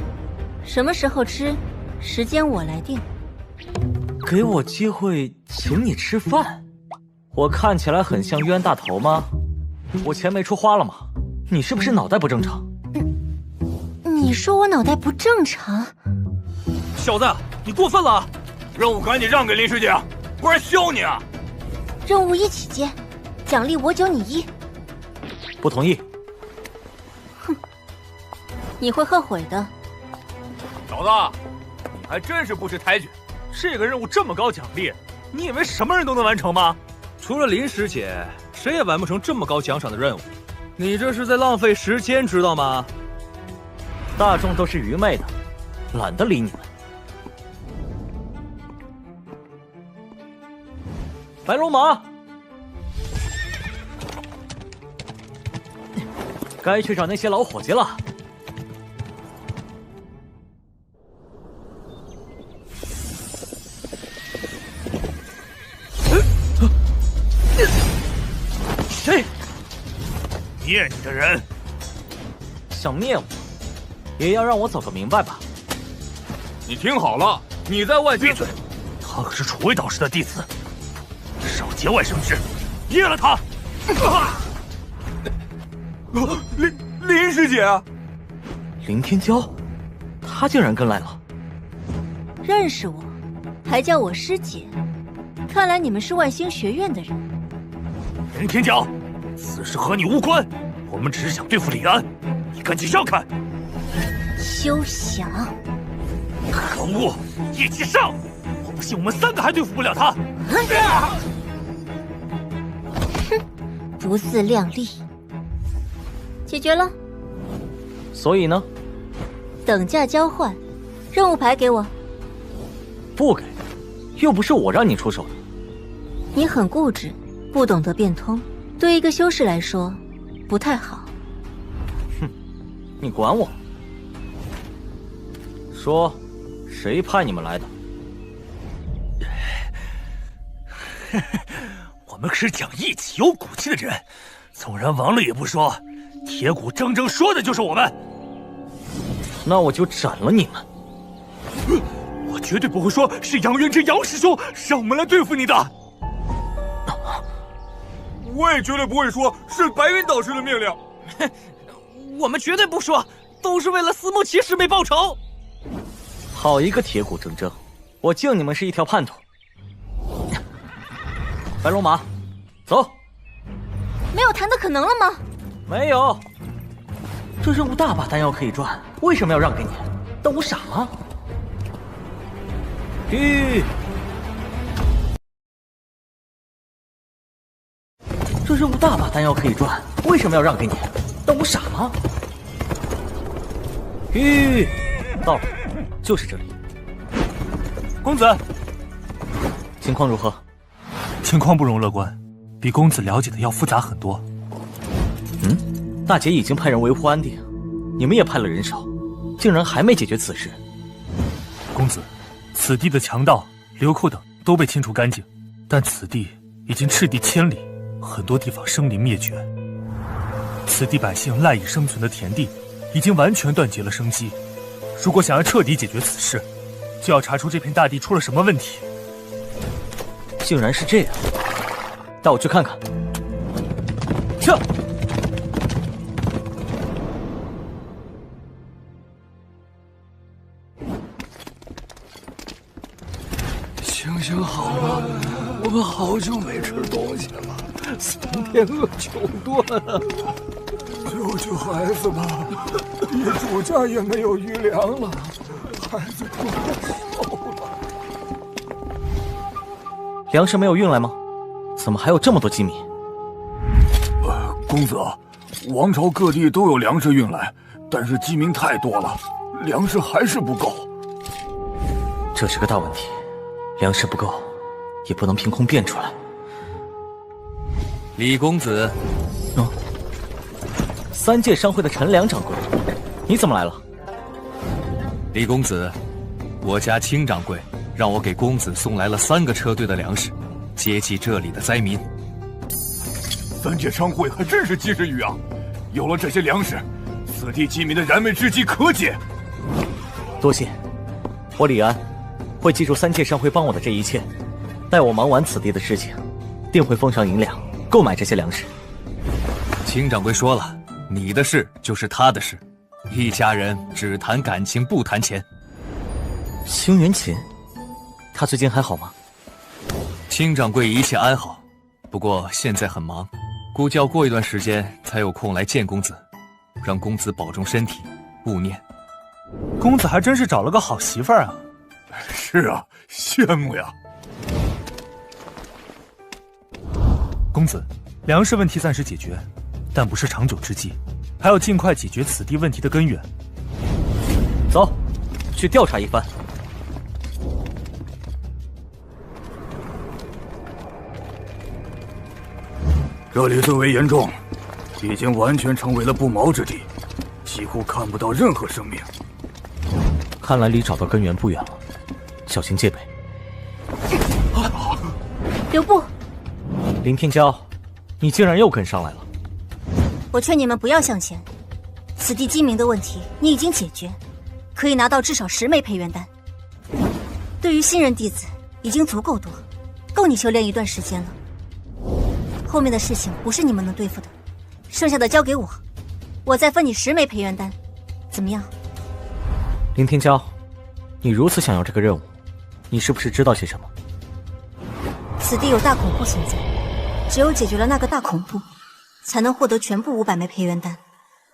什么时候吃，时间我来定。给我机会请你吃饭？我看起来很像冤大头吗？我钱没出花了吗？你是不是脑袋不正常？你说我脑袋不正常？小子，你过分了！任务赶紧让给林师姐，不然削你啊！任务一起接，奖励我9你1。不同意。哼，你会后悔的。小子，你还真是不识抬举。这个任务这么高奖励，你以为什么人都能完成吗？除了林师姐，谁也完不成这么高奖赏的任务。你这是在浪费时间，知道吗？大众都是愚昧的，懒得理你们。白龙马，该去找那些老伙计了。谁？灭你的人。想灭我，也要让我走个明白吧。你听好了，你在外闭嘴！他可是楚卫导师的弟子，少节外生枝，灭了他！林师姐，林天骄，他竟然跟来了。认识我，还叫我师姐，看来你们是万星学院的人。林天骄，此事和你无关，我们只是想对付李安，你赶紧让开！休想！可恶，一起上！我不信我们3个还对付不了他。哼，不自量力。解决了。所以呢？等价交换，任务牌给我。不给，又不是我让你出手的。你很固执，不懂得变通，对一个修士来说，不太好。哼，你管我？说，谁派你们来的？我们可是讲义气、有骨气的人，纵然亡了也不说，铁骨铮铮说的就是我们。那我就斩了你们！我绝对不会说是杨元之杨师兄让我们来对付你的。我也绝对不会说是白云导师的命令。我们绝对不说，都是为了思慕齐师妹报仇。好一个铁骨铮铮，我敬你们是一条叛徒。白龙马，走。没有谈的可能了吗？没有。这任务大把弹药可以赚，为什么要让给你？当我傻吗？这任务大把弹药可以赚，为什么要让给你？当我傻吗？到了，就是这里。公子，情况如何？情况不容乐观，比公子了解的要复杂很多。大姐已经派人维护安定，你们也派了人手，竟然还没解决此事。公子，此地的强盗、流寇等都被清除干净，但此地已经赤地千里，很多地方生灵灭绝。此地百姓赖以生存的田地，已经完全断绝了生机。如果想要彻底解决此事，就要查出这片大地出了什么问题。竟然是这样，带我去看看。撤！行行好了，我们好久没吃东西了，3天饿9顿啊！救救孩子吧，地主家也没有余粮了，孩子快瘦了。粮食没有运来吗？怎么还有这么多机密？公子，王朝各地都有粮食运来，但是饥民太多了，粮食还是不够。这是个大问题，粮食不够，也不能凭空变出来。李公子，3界商会的陈良掌柜，你怎么来了？李公子，我家青掌柜让我给公子送来了3个车队的粮食，接济这里的灾民。3界商会还真是及时雨啊！有了这些粮食，此地饥民的燃眉之急可解。多谢，我李安会记住3界商会帮我的这一切，待我忙完此地的事情，定会奉上银两购买这些粮食。青掌柜说了，你的事就是他的事，一家人只谈感情不谈钱。青元琴，他最近还好吗？青掌柜一切安好，不过现在很忙，估计要过一段时间才有空来见公子，让公子保重身体，勿念。公子还真是找了个好媳妇儿啊！是啊，羡慕呀。公子，粮食问题暂时解决，但不是长久之计，还要尽快解决此地问题的根源。走，去调查一番。这里最为严重，已经完全成为了不毛之地，几乎看不到任何生命。看来离找到根源不远了，小心戒备。留步！林天骄，你竟然又跟上来了。我劝你们不要向前。此地机鸣的问题你已经解决，可以拿到至少10枚培元丹。对于新人弟子已经足够多，够你修炼一段时间了。后面的事情不是你们能对付的，剩下的交给我，我再分你10枚培元丹，怎么样？林天骄，你如此想要这个任务，你是不是知道些什么？此地有大恐怖存在，只有解决了那个大恐怖，才能获得全部500枚培元丹。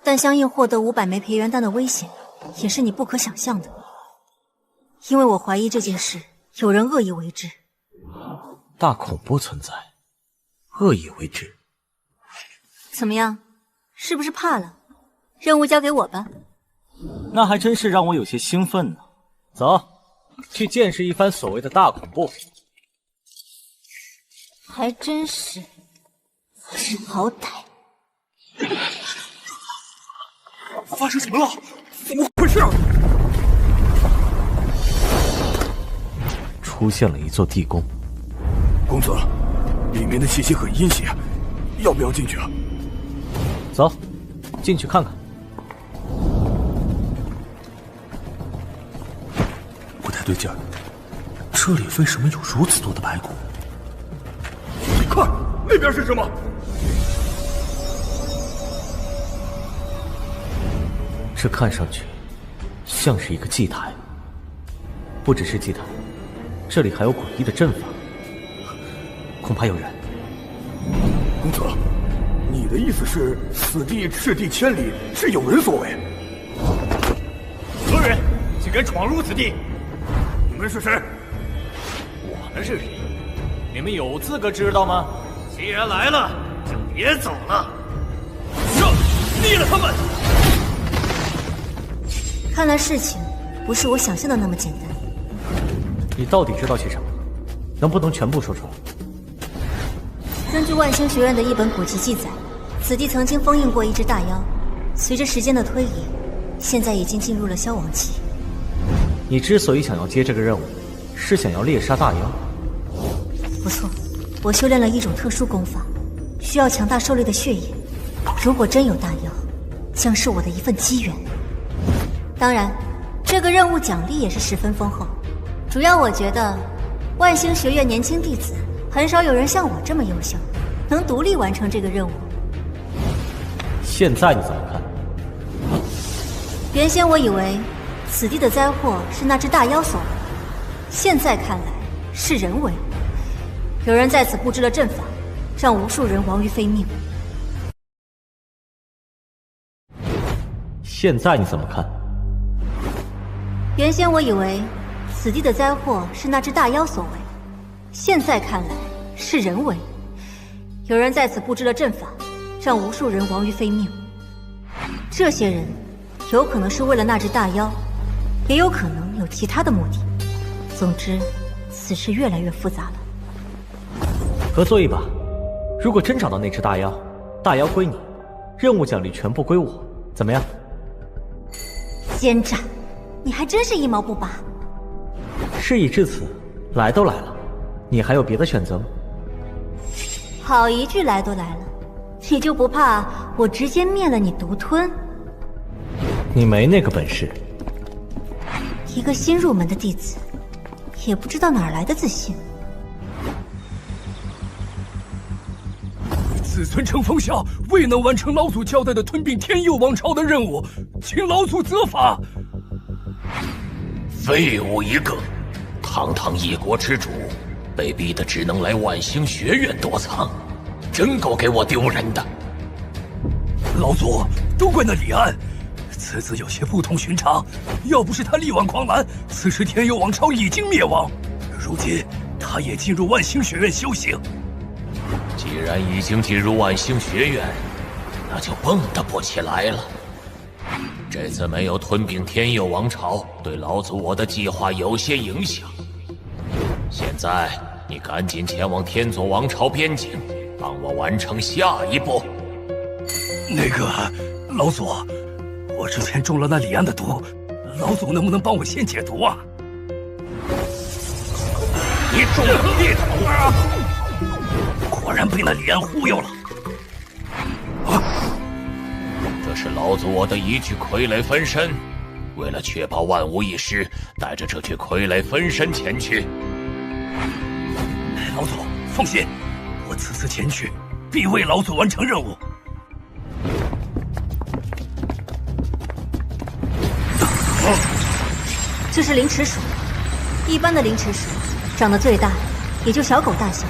但相应获得500枚培元丹的危险，也是你不可想象的。因为我怀疑这件事有人恶意为之。大恐怖存在，恶意为之。怎么样，是不是怕了？任务交给我吧。那还真是让我有些兴奋呢。走，去见识一番所谓的大恐怖。还真是好歹。发生什么了？怎么回事？出现了一座地宫。公子，里面的气息很阴邪，要不要进去啊？走，进去看看。不太对劲儿，这里为什么有如此多的白骨？看，那边是什么？这看上去像是一个祭台，不只是祭台，这里还有诡异的阵法，恐怕有人。公子，你的意思是此地赤地千里，是有人所为？何人竟敢闯入此地？你们是谁？我们是谁？你们有资格知道吗？既然来了，就别走了。上，灭了他们！看来事情不是我想象的那么简单。你到底知道些什么？能不能全部说出来？根据万星学院的一本古籍记载，此地曾经封印过一只大妖，随着时间的推移，现在已经进入了消亡期。你之所以想要接这个任务，是想要猎杀大妖？不错，我修炼了一种特殊功法，需要强大兽类的血液。如果真有大妖，将是我的一份机缘。当然，这个任务奖励也是十分丰厚。主要我觉得，万星学院年轻弟子很少有人像我这么优秀，能独立完成这个任务。现在你怎么看？原先我以为此地的灾祸是那只大妖所为，现在看来是人为。有人在此布置了阵法，让无数人亡于非命。现在你怎么看？原先我以为此地的灾祸是那只大妖所为，现在看来是人为。有人在此布置了阵法，让无数人亡于非命。这些人有可能是为了那只大妖，也有可能有其他的目的。总之，此事越来越复杂了。合作一把，如果真找到那只大妖，大妖归你，任务奖励全部归我，怎么样？奸诈！你还真是一毛不拔。事已至此，来都来了，你还有别的选择吗？好一句来都来了，你就不怕我直接灭了你独吞？你没那个本事。一个新入门的弟子，也不知道哪儿来的自信。自尊城封下未能完成老祖交代的吞并天佑王朝的任务，请老祖责罚。废物一个，堂堂一国之主，被逼得只能来万星学院躲藏，真够给我丢人的。老祖，都怪那李安，此子有些不同寻常，要不是他力挽狂澜，此时天佑王朝已经灭亡。如今他也进入万星学院修行。既然已经进入万星学院，那就蹦跶不起来了。这次没有吞并天佑王朝，对老祖我的计划有些影响。现在你赶紧前往天佐王朝边境，帮我完成下一步。那个老祖，我之前中了那李安的毒，老祖能不能帮我先解毒啊？你中了烈毒啊！果然被那李安忽悠了。啊！这是老祖我的一具傀儡分身，为了确保万无一失，带着这具傀儡分身前去。老祖放心，我此次前去，必为老祖完成任务。这是灵齿鼠，一般的灵齿鼠长得最大也就小狗大小，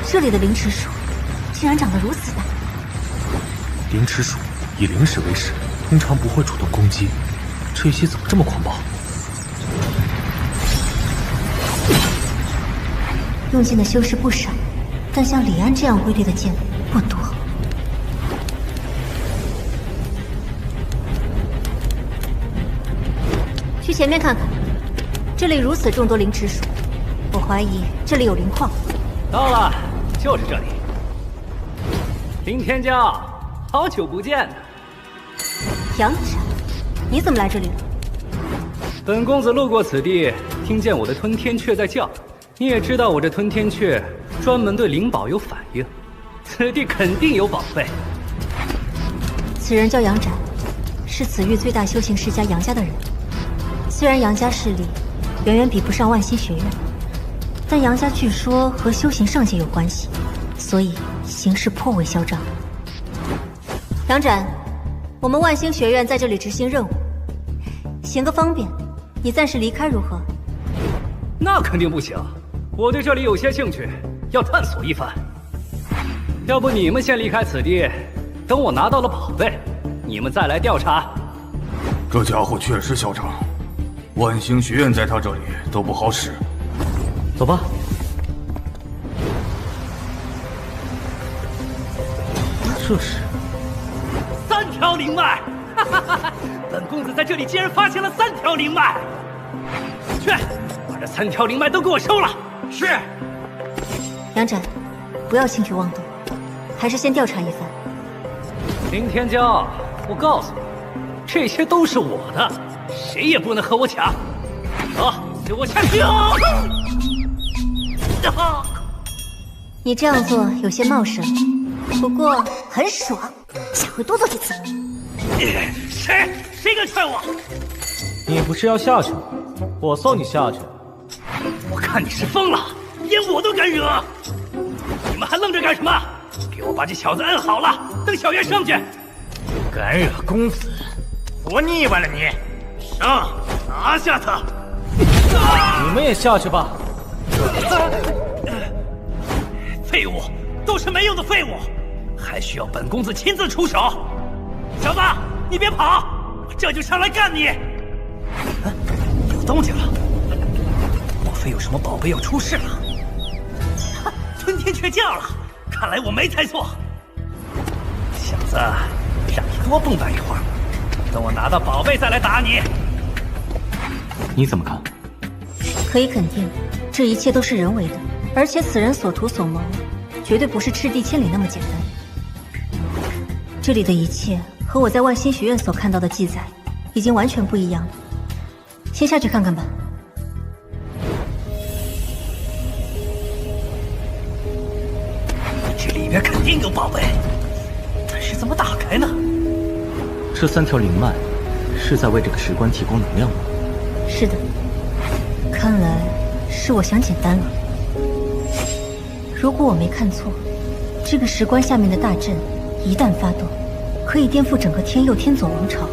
这里的灵齿鼠竟然长得如此大。灵齿鼠以灵食为食，通常不会主动攻击，这些怎么这么狂暴？用剑的修士不少，但像李安这样威力的剑不多。去前面看看，这里如此众多灵齿鼠，我怀疑这里有灵矿。到了，就是这里。林天骄，好久不见。杨展，你怎么来这里了？本公子路过此地，听见我的吞天雀在叫。你也知道我这吞天雀专门对灵宝有反应，此地肯定有宝贝。此人叫杨展，是此域最大修行世家杨家的人。虽然杨家势力远远比不上万星学院，但杨家据说和修行上界有关系，所以行事颇为嚣张。杨展，我们万星学院在这里执行任务，行个方便，你暂时离开如何？那肯定不行，我对这里有些兴趣，要探索一番。要不你们先离开此地，等我拿到了宝贝，你们再来调查。这家伙确实嚣张，万星学院在他这里都不好使。走吧。这是3条灵脉，本公子在这里竟然发现了3条灵脉。去，把这3条灵脉都给我收了。是。杨展，不要轻举妄动，还是先调查一番。林天骄，我告诉你，这些都是我的，谁也不能和我抢。走，随我下去。你这样做有些冒失，不过很爽，下回多做几次。谁敢踹我？你不是要下去吗？我送你下去。我看你是疯了，连我都敢惹！你们还愣着干什么？给我把这小子摁好了，等小月上去。敢惹公子，我腻歪了你！上，拿下他！你们也下去吧。废物，都是没用的废物，还需要本公子亲自出手。小子，你别跑，我这就上来干你！有动静了，莫非有什么宝贝要出事了？吞天雀叫了，看来我没猜错。小子，让你多蹦跶一会儿，等我拿到宝贝再来打你。你怎么看？可以肯定，这一切都是人为的，而且此人所图所谋，绝对不是赤地千里那么简单。这里的一切和我在万星学院所看到的记载，已经完全不一样了。先下去看看吧。这里边肯定有宝贝，但是怎么打开呢？这3条灵脉是在为这个石棺提供能量吗？是的，看来是我想简单了。如果我没看错，这个石棺下面的大阵一旦发动，可以颠覆整个天佑天左王朝。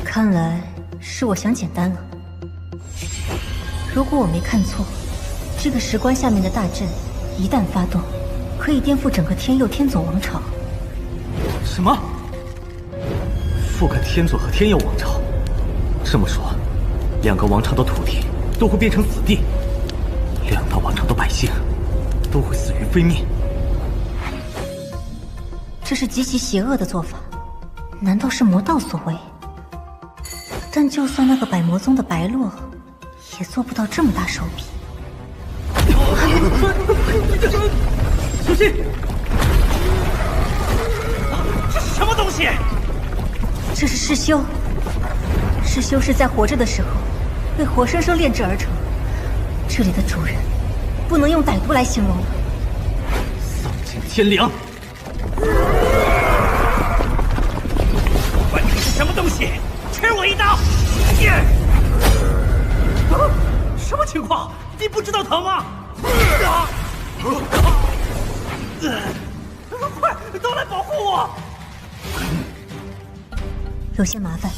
看来是我想简单了。如果我没看错，这个石棺下面的大阵一旦发动，可以颠覆整个天佑天左王朝。什么？覆盖天左和天佑王朝？这么说，2个王朝的土地都会变成死地，2大王朝的百姓都会死于非命。这是极其邪恶的做法，难道是魔道所为？但就算那个百魔宗的白落，也做不到这么大手笔。小心！这是什么东西？这是尸修，尸修是在活着的时候被活生生炼制而成。这里的主人不能用歹毒来形容了。丧尽天良！管你是什么东西，吃我一刀！什么情况？你不知道疼吗？快，都来保护我！有些麻烦，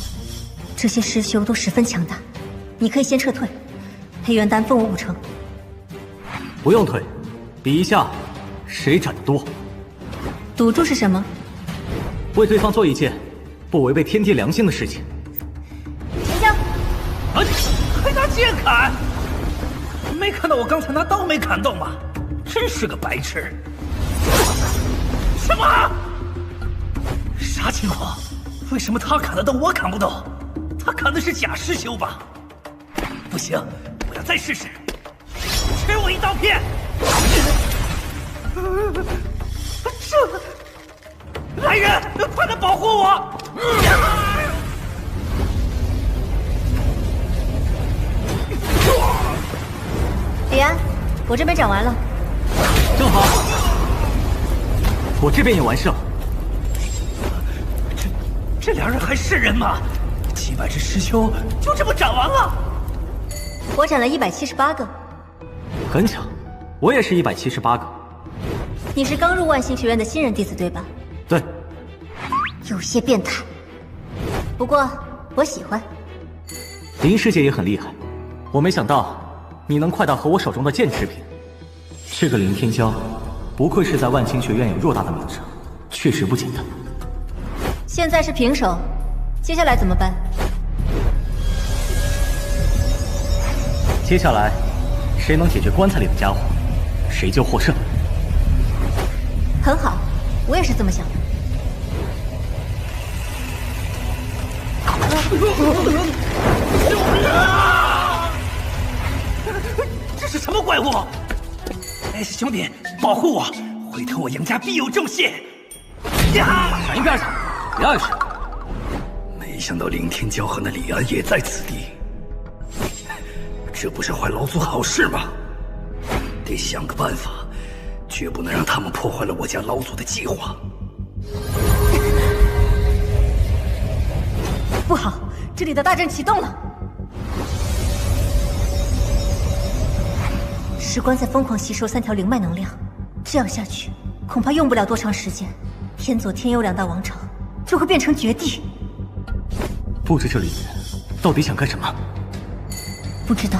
这些尸修都十分强大，你可以先撤退，黑元丹分我5成。不用退，比一下谁斩得多。赌注是什么？为对方做一件不违背天地良心的事情。停下！还拿剑砍？没看到我刚才拿刀没砍动吗？真是个白痴！什么？啥情况？为什么他砍得动，我砍不动？他砍的是假尸修吧？不行，我要再试试！吃我一刀片！来人，快来保护我！李安，我这边斩完了。正好，我这边也完事了。这俩人还是人吗？700只尸修就这么斩完了？我斩了178个。很巧，我也是178个。你是刚入万星学院的新人弟子对吧？对。有些变态，不过我喜欢。林师姐也很厉害，我没想到你能快到和我手中的剑持平。这个林天骄，不愧是在万星学院有偌大的名声，确实不简单。现在是平手，接下来怎么办？接下来，谁能解决棺材里的家伙，谁就获胜。很好，我也是这么想的。这是什么怪物？哎，兄弟，保护我！回头我杨家必有重谢！闪一边去！别碍事！没想到林天骄和那李安也在此地，这不是坏老祖好事吗？得想个办法，绝不能让他们破坏了我家老祖的计划。不好，这里的大阵启动了，石棺在疯狂吸收3条灵脉能量，这样下去，恐怕用不了多长时间，天左天右2大王朝就会变成绝地。不知这里到底想干什么？不知道，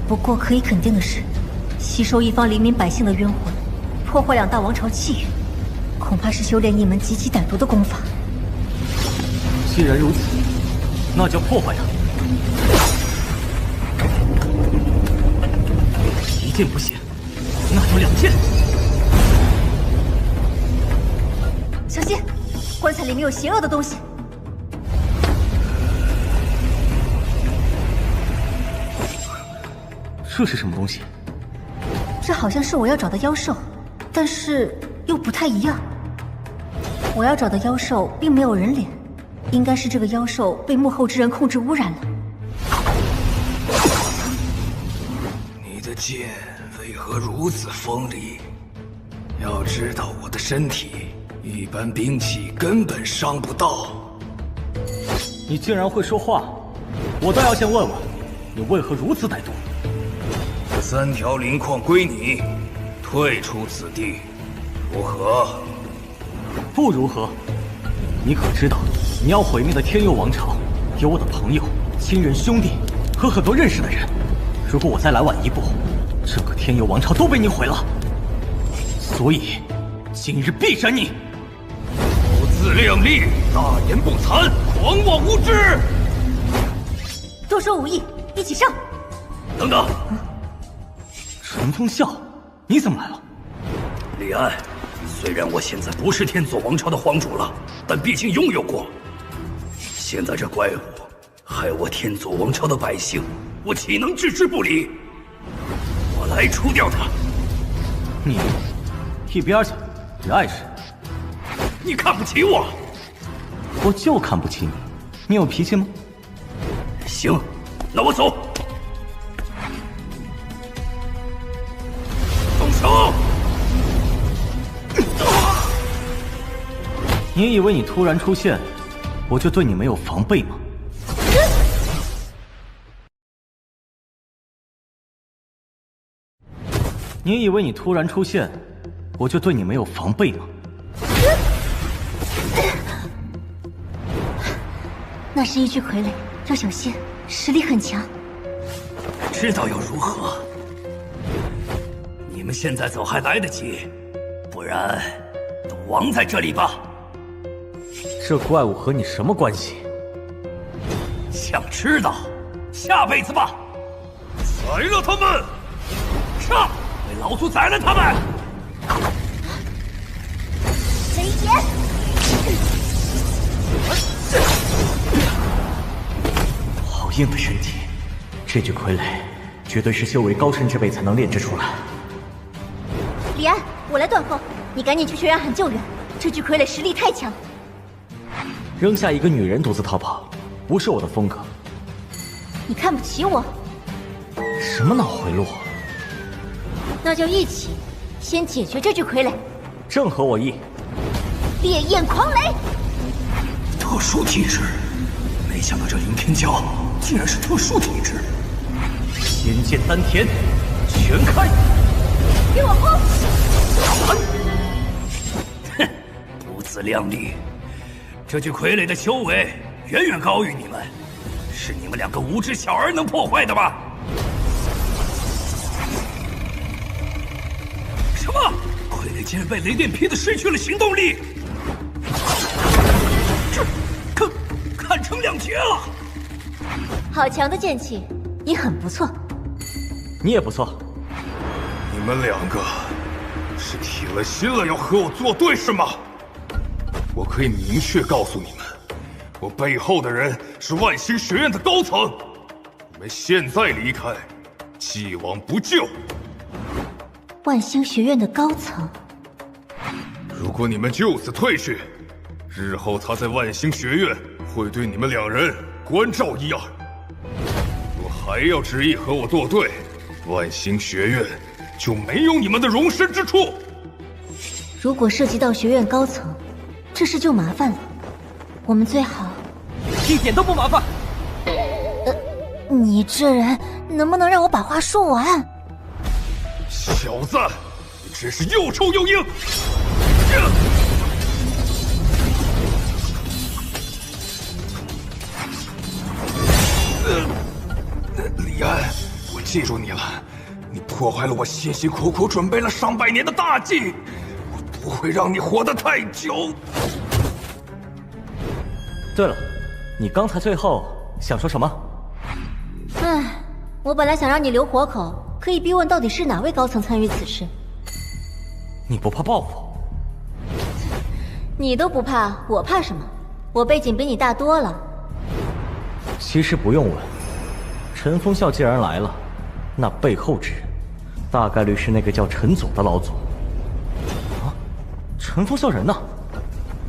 不过可以肯定的是，吸收一方黎民百姓的冤魂，破坏2大王朝气运，恐怕是修炼一门极其歹毒的功法。既然如此，那就破坏它。一件不行，那就2件。小心，棺材里面有邪恶的东西。这是什么东西？这好像是我要找的妖兽，但是又不太一样。我要找的妖兽并没有人脸，应该是这个妖兽被幕后之人控制污染了。你的剑为何如此锋利？要知道我的身体，一般兵器根本伤不到。你竟然会说话，我倒要先问问，你为何如此歹毒？3条灵矿归你，退出此地，如何？不如何？你可知道，你要毁灭的天佑王朝，有我的朋友、亲人、兄弟和很多认识的人。如果我再来晚一步，整个天佑王朝都被你毁了。所以，今日必斩你！不自量力，大言不惭，狂妄无知！多说无益，一起上！等等。陈风笑，你怎么来了？李安，虽然我现在不是天左王朝的皇主了，但毕竟拥有过。现在这怪物害我天左王朝的百姓，我岂能置之不理？我来除掉他！你一边去，别碍事！你看不起我？我就看不起你，你有脾气吗？行，那我走。动手！你以为你突然出现，我就对你没有防备吗？你以为你突然出现，我就对你没有防备吗？那是一具傀儡，要小心，实力很强。知道又如何？你们现在走还来得及，不然都亡在这里吧。这怪物和你什么关系？想知道，下辈子吧。宰了他们！上！为老祖宰了他们！雷劫！好硬的身体，这具傀儡绝对是修为高深之辈才能炼制出来。李安，我来断后，你赶紧去学院喊救援。这具傀儡实力太强。扔下一个女人独自逃跑，不是我的风格。你看不起我？什么脑回路？那就一起，先解决这具傀儡。正合我意。烈焰狂雷，特殊体质，没想到这凌天骄竟然是特殊体质。仙剑丹田，全开！给我轰！哼，不自量力！这具傀儡的修为远远高于你们，是你们两个无知小儿能破坏的吗？什么？傀儡竟然被雷电劈得失去了行动力！这砍成两截了！好强的剑气，你很不错。你也不错。你们两个是铁了心了要和我作对是吗？我可以明确告诉你们，我背后的人是万星学院的高层，你们现在离开，既往不咎。万星学院的高层，如果你们就此退去，日后他在万星学院会对你们两人关照一二。若还要执意和我作对，万星学院就没有你们的容身之处。如果涉及到学院高层，这事就麻烦了。我们最好一点都不麻烦。你这人能不能让我把话说完？小子，你真是又臭又硬！李安，我记住你了，你破坏了我辛辛苦苦准备了上百年的大计，我不会让你活得太久。对了，你刚才最后想说什么？唉，我本来想让你留活口，可以逼问到底是哪位高层参与此事。你不怕报复？你都不怕，我怕什么？我背景比你大多了。其实不用问，陈风笑既然来了，那背后之人大概率是那个叫陈总的老祖。啊，陈风笑人呢？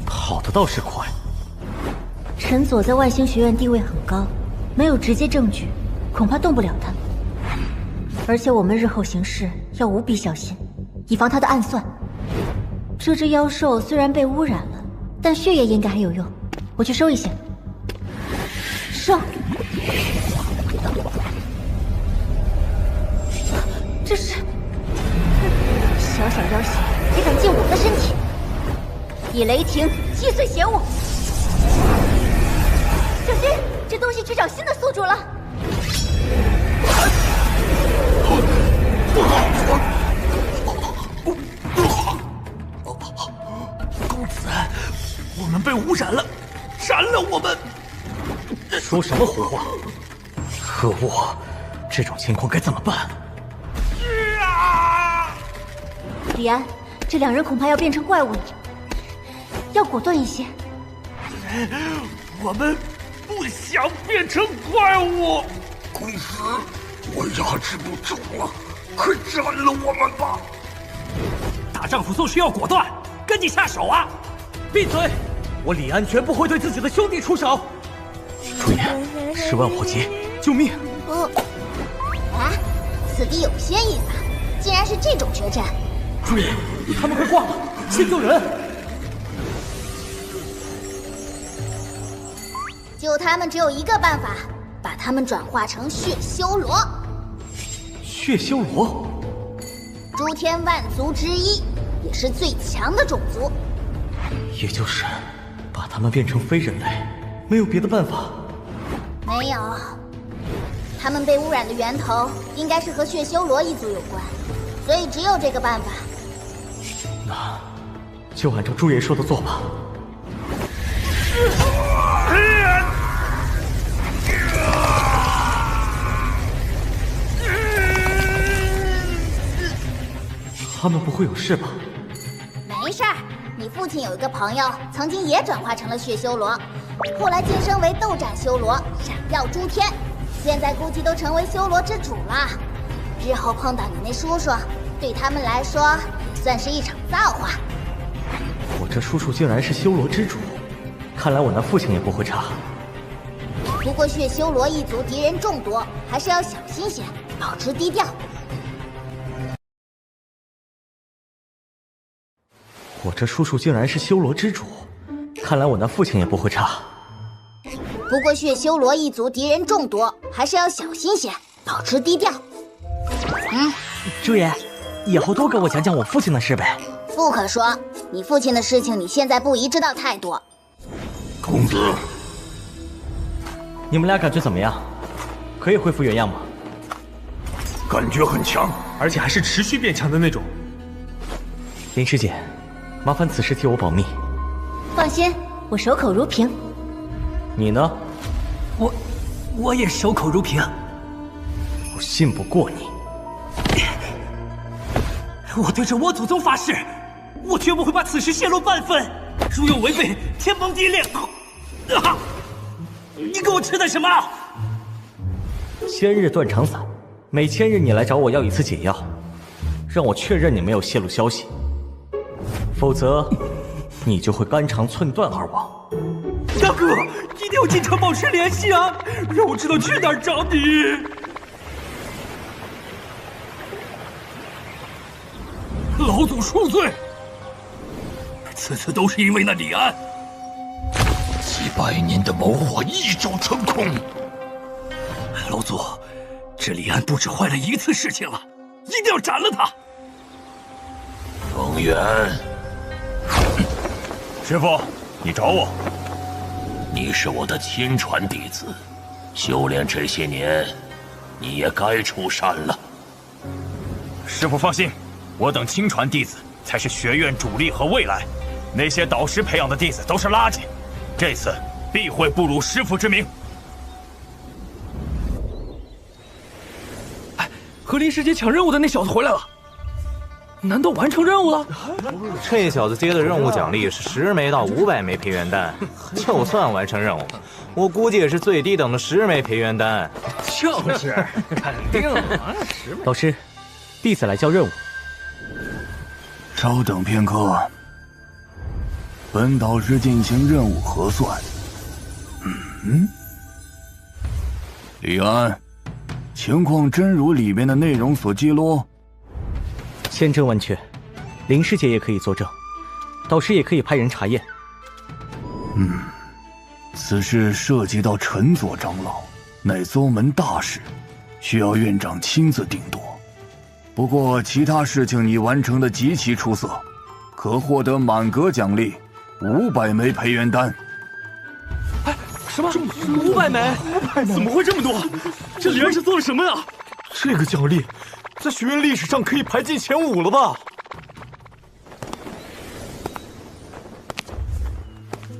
跑得倒是快。陈佐在万星学院地位很高，没有直接证据，恐怕动不了他。而且我们日后行事要无比小心，以防他的暗算。这只妖兽虽然被污染了，但血液应该还有用，我去收一些。收。这是小小妖邪也敢进我的身体！以雷霆击碎邪物！小心，这东西去找新的宿主了！公子，我们被污染了，斩了我们！说什么胡话！可恶，这种情况该怎么办？李安，这两人恐怕要变成怪物了，要果断一些。我们不想变成怪物。公子，我压制不住了，快斩了我们吧！大丈夫做事要果断，跟你下手啊！闭嘴！我李安绝不会对自己的兄弟出手。注意，10万火急，救命！啊，此地有仙意思，竟然是这种决战。注意，他们快挂了，先救人！救他们只有一个办法，把他们转化成血修罗。血修罗，诸天万族之一，也是最强的种族。也就是把他们变成非人类，没有别的办法。没有，他们被污染的源头应该是和血修罗一族有关，所以只有这个办法。那就按照朱爷说的做吧。他们不会有事吧？没事儿，你父亲有一个朋友，曾经也转化成了血修罗，后来晋升为斗战修罗，闪耀诸天，现在估计都成为修罗之主了。日后碰到你那叔叔，对他们来说也算是一场造化。我这叔叔竟然是修罗之主，看来我那父亲也不会差。不过血修罗一族敌人众多，还是要小心些，保持低调。我这叔叔竟然是修罗之主，看来我那父亲也不会差。不过血修罗一族敌人众多，还是要小心些，保持低调。朱爷，以后多给我讲讲我父亲的事呗。不可说，你父亲的事情你现在不宜知道太多。公子，你们俩感觉怎么样？可以恢复原样吗？感觉很强，而且还是持续变强的那种。林师姐，麻烦此事替我保密。放心，我守口如瓶。你呢？我也守口如瓶。我信不过你。我对着我祖宗发誓，我绝不会把此事泄露半分。如有违背，天崩地裂！你给我吃的什么？千日断肠散，每千日你来找我要一次解药，让我确认你没有泄露消息，否则你就会肝肠寸断而亡。大哥，一定要经常保持联系啊，让我知道去哪儿找你。老祖恕罪，此次都是因为那李安，几百年的谋划一朝成空。老祖，这李安不止坏了一次事情了，一定要斩了他。风远，师傅，你找我？你是我的亲传弟子，修炼这些年，你也该出山了。师傅放心，我等亲传弟子才是学院主力和未来，那些导师培养的弟子都是垃圾，这次必会不辱师傅之名。和林师姐抢任务的那小子回来了，难道完成任务了？这小子接的任务奖励是10枚到500枚培元丹，就算完成任务，我估计也是最低等的10枚培元丹。就是，肯定啊，10枚。老师，弟子来交任务。稍等片刻，本导师进行任务核算。李安，情况真如里面的内容所揭露？千真万确，林师姐也可以作证，导师也可以派人查验。此事涉及到陈左长老，乃宗门大事，需要院长亲自定夺。不过其他事情你完成的极其出色，可获得满格奖励500枚培元丹。什么？500枚？500枚？怎么会这么多？这李安是做了什么呀？这个奖励，在学院历史上可以排进前5了吧？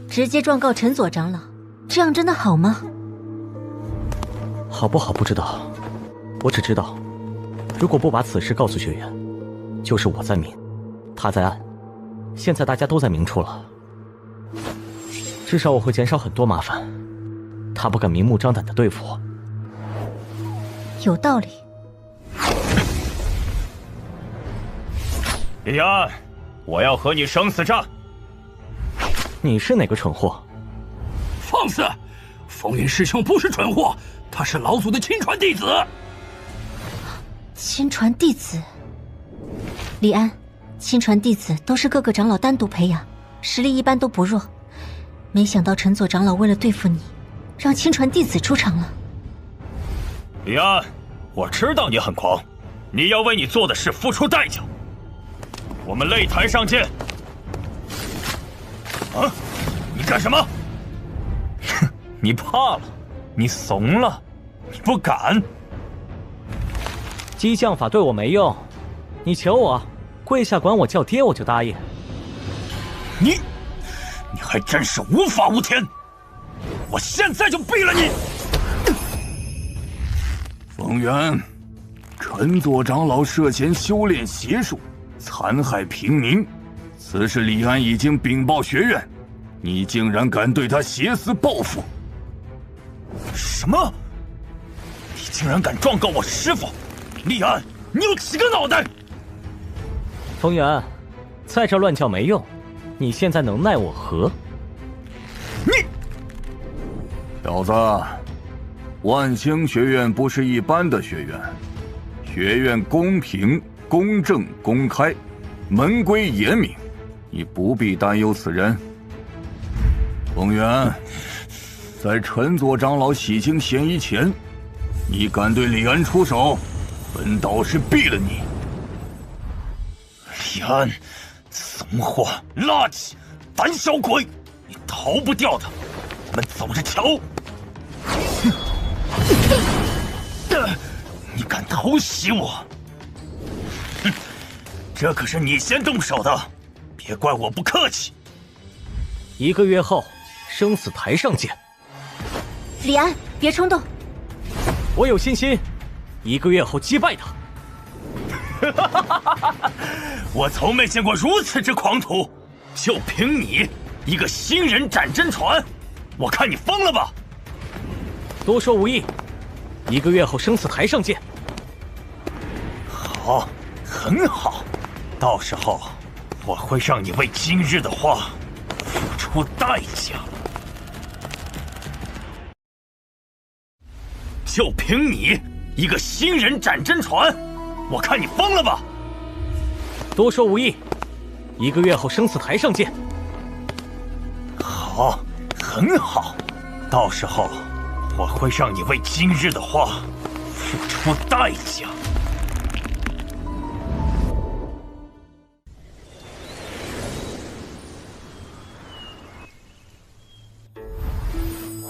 直接状告陈左长老，这样真的好吗？好不好不知道，我只知道，如果不把此事告诉学院，就是我在明，他在暗。现在大家都在明处了，至少我会减少很多麻烦。他不敢明目张胆的对付我。有道理。李安，我要和你生死战。你是哪个蠢货？放肆！风云师兄不是蠢货，他是老祖的亲传弟子。亲传弟子？李安，亲传弟子都是各个长老单独培养，实力一般都不弱。没想到陈左长老为了对付你，让亲传弟子出场了。李安，我知道你很狂，你要为你做的事付出代价。我们擂台上见。啊！你干什么？哼，你怕了，你怂了，你不敢。激将法对我没用，你求我，跪下管我叫爹，我就答应。你还真是无法无天！我现在就毙了你！冯源，陈左长老涉嫌修炼邪术，残害平民，此事李安已经禀报学院，你竟然敢对他挟私报复！什么？你竟然敢状告我师父！李安，你有几个脑袋？冯源，在这乱叫没用，你现在能奈我何？小子，万星学院不是一般的学院，学院公平、公正、公开，门规严明，你不必担忧此人。冯源，在陈左长老洗清嫌疑前，你敢对李安出手，本导师毙了你！李安，怂货、垃圾、胆小鬼，你逃不掉的，我们走着瞧！你敢偷袭我？哼，这可是你先动手的，别怪我不客气。1个月后，生死台上见。李安，别冲动。我有信心，1个月后击败他。我从没见过如此之狂徒，就凭你一个新人斩真传，我看你疯了吧！多说无益，1个月后生死台上见。好，很好，到时候我会让你为今日的话付出代价。就凭你一个新人斩真传，我看你疯了吧！多说无益，1个月后生死台上见。好，很好，到时候我会让你为今日的话付出代价。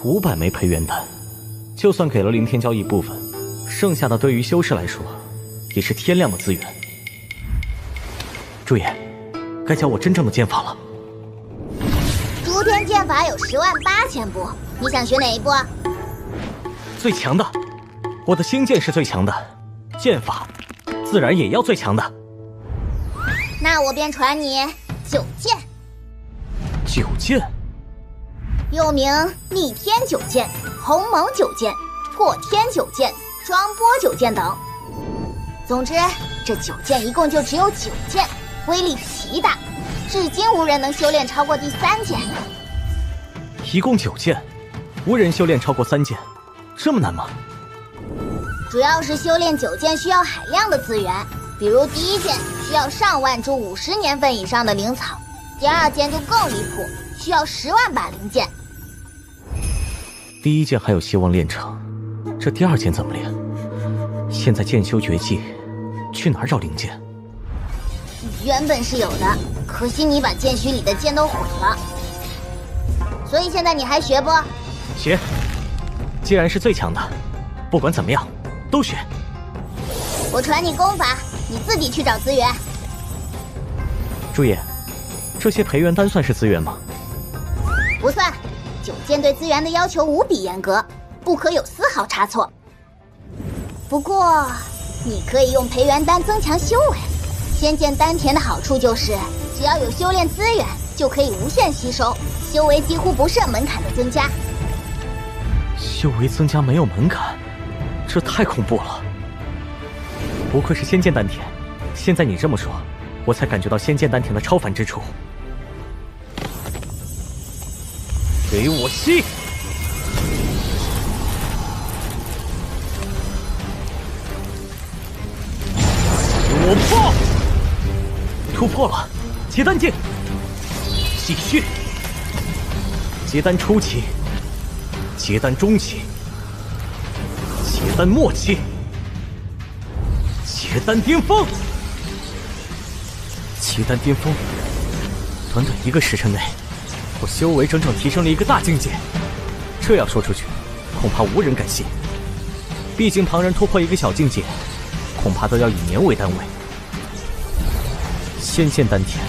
500枚培元丹，就算给了凌天骄一部分，剩下的对于修士来说，也是天量的资源。朱爷，该教我真正的剑法了。诸天剑法有108000部，你想学哪一部？最强的，我的星剑是最强的，剑法自然也要最强的。那我便传你九剑。九剑，又名逆天九剑、鸿蒙九剑、破天九剑、装波九剑等。总之，这9剑一共就只有9剑，威力奇大，至今无人能修炼超过第3剑。一共9剑，无人修炼超过3剑，这么难吗？主要是修炼9剑需要海量的资源，比如第1剑需要上万株50年份以上的灵草，第2剑就更离谱，需要10万把灵剑。第1剑还有希望练成，这第2剑怎么练？现在剑修绝技，去哪儿找灵剑？原本是有的，可惜你把剑虚里的剑都毁了。所以现在你还学不？学。既然是最强的，不管怎么样，都学。我传你功法，你自己去找资源。朱爷，这些培元丹算是资源吗？不算，9剑对资源的要求无比严格，不可有丝毫差错。不过，你可以用培元丹增强修为。仙剑丹田的好处就是，只要有修炼资源，就可以无限吸收，修为几乎不设门槛的增加。修为增加没有门槛，这太恐怖了。不愧是仙剑丹田，现在你这么说，我才感觉到仙剑丹田的超凡之处。给我吸！我爆！突破了，结丹境。继续。结丹初期，结丹中期，结丹末期，结丹巅峰。结丹巅峰，短短1个时辰内，我修为整整提升了一个大境界。这样说出去，恐怕无人敢信。毕竟旁人突破一个小境界，恐怕都要以年为单位。仙剑丹田，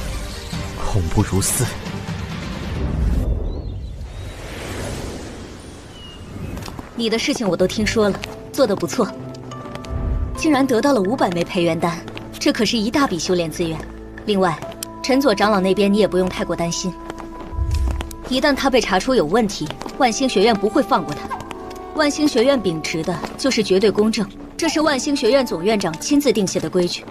恐不如斯。你的事情我都听说了，做得不错，竟然得到了500枚培元丹，这可是一大笔修炼资源。另外，陈佐长老那边你也不用太过担心，一旦他被查出有问题，万星学院不会放过他。万星学院秉持的就是绝对公正，这是万星学院总院长亲自定下的规矩。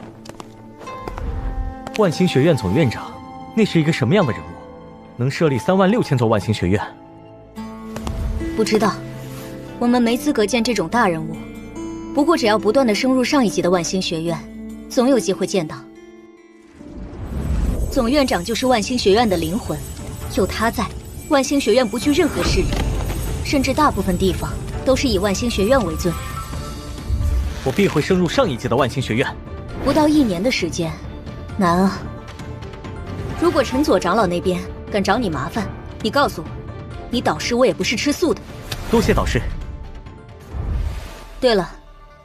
万星学院总院长，那是一个什么样的人物？能设立36000座万星学院？不知道，我们没资格见这种大人物。不过只要不断的升入上一级的万星学院，总有机会见到。总院长就是万星学院的灵魂，有他在，万星学院不惧任何势力，甚至大部分地方都是以万星学院为尊。我必会升入上一级的万星学院。不到1年的时间，难啊！如果陈佐长老那边敢找你麻烦，你告诉我，你导师我也不是吃素的。多谢导师。对了，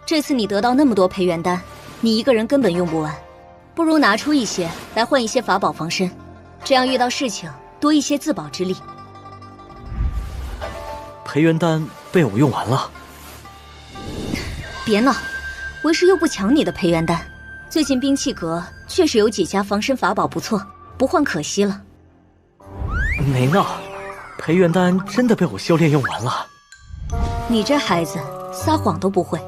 这次你得到那么多培元丹，你一个人根本用不完，不如拿出一些来换一些法宝防身，这样遇到事情多一些自保之力。培元丹被我用完了。别闹，为师又不抢你的培元丹。最近兵器阁确实有几家防身法宝不错，不换可惜了。没闹，培元丹真的被我修炼用完了。你这孩子撒谎都不会，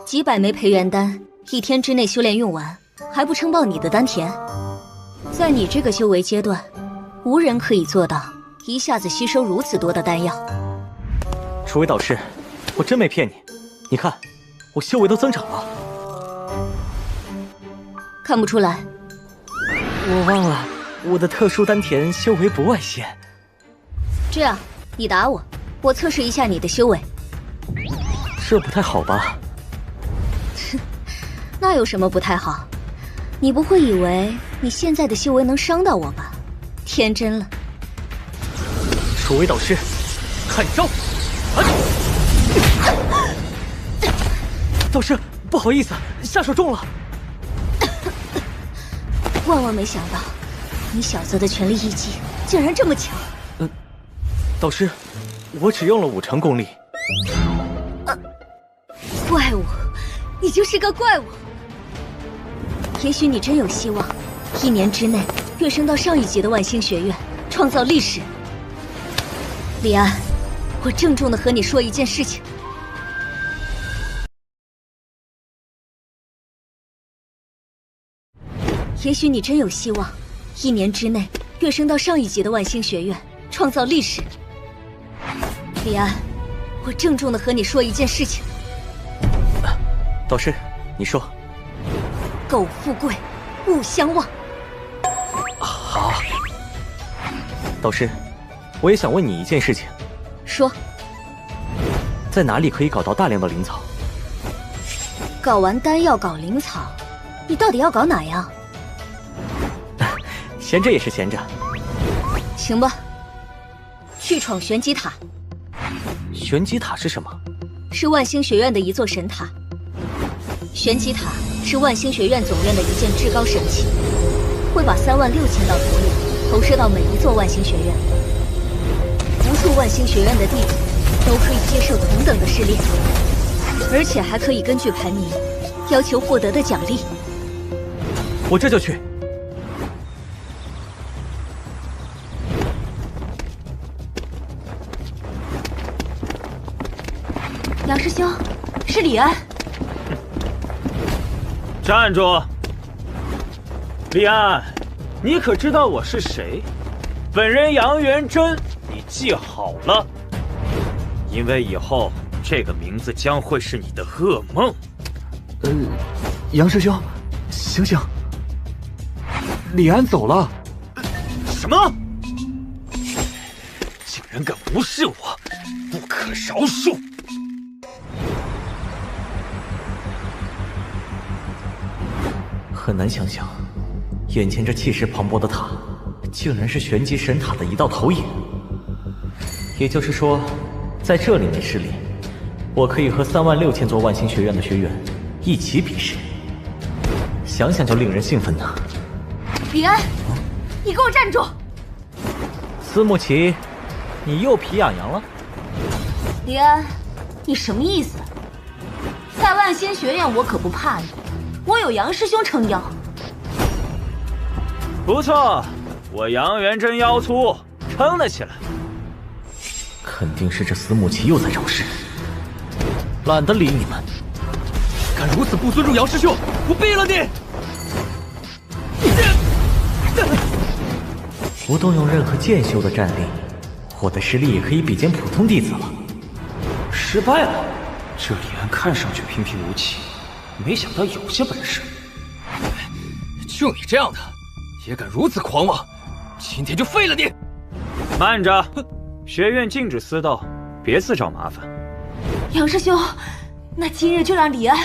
几百枚培元丹1天之内修炼用完，还不撑爆你的丹田？在你这个修为阶段，无人可以做到一下子吸收如此多的丹药。楚为导师，我真没骗你，你看，我修为都增长了。看不出来。我忘了，我的特殊丹田修为不外泄。这样，你打我，我测试一下你的修为。这不太好吧？哼，那有什么不太好？你不会以为你现在的修为能伤到我吧？天真了。楚为导师，看招！导师，不好意思，下手重了。万万没想到，你小子的全力一击竟然这么强。导师，我只用了5成功力。怪物，你就是个怪物。也许你真有希望，1年之内跃升到上一级的万星学院，创造历史。李安，我郑重的和你说一件事情。也许你真有希望，1年之内跃升到上一级的万星学院，创造历史。李安，我郑重的和你说一件事情。导师，你说。苟富贵，勿相忘。好。导师，我也想问你一件事情。说。在哪里可以搞到大量的灵草？搞完丹药搞灵草，你到底要搞哪样？闲着也是闲着。行吧，去闯玄机塔。玄机塔是什么？是万星学院的一座神塔。玄机塔是万星学院总院的一件至高神器，会把36000道图灵投射到每一座万星学院，无数万星学院的弟子都可以接受同等的试炼，而且还可以根据排名要求获得的奖励。我这就去。杨师兄，是李安。站住！李安，你可知道我是谁？本人杨元真，你记好了，因为以后这个名字将会是你的噩梦。杨师兄，醒醒！李安走了。什么？竟然敢无视我！不可可饶恕。很难想象，眼前这气势磅礴的塔，竟然是玄级神塔的一道投影。也就是说，在这里面试炼，我可以和36000座万星学院的学员一起比试，想想就令人兴奋呐。李安，你给我站住！司慕琪，你又皮痒痒了？李安，你什么意思？在万仙学院我可不怕你，我有杨师兄撑腰。不错，我杨元真腰粗，撑得起来。肯定是这司慕琪又在找事，懒得理你们。敢如此不尊重杨师兄，我毙了你！不动用任何剑修的战力，我的实力也可以比肩普通弟子了。失败了，这李安看上去平平无奇，没想到有些本事。就你这样的，也敢如此狂妄，今天就废了你！慢着，学院禁止私斗，别自找麻烦。杨师兄，那今日就让李安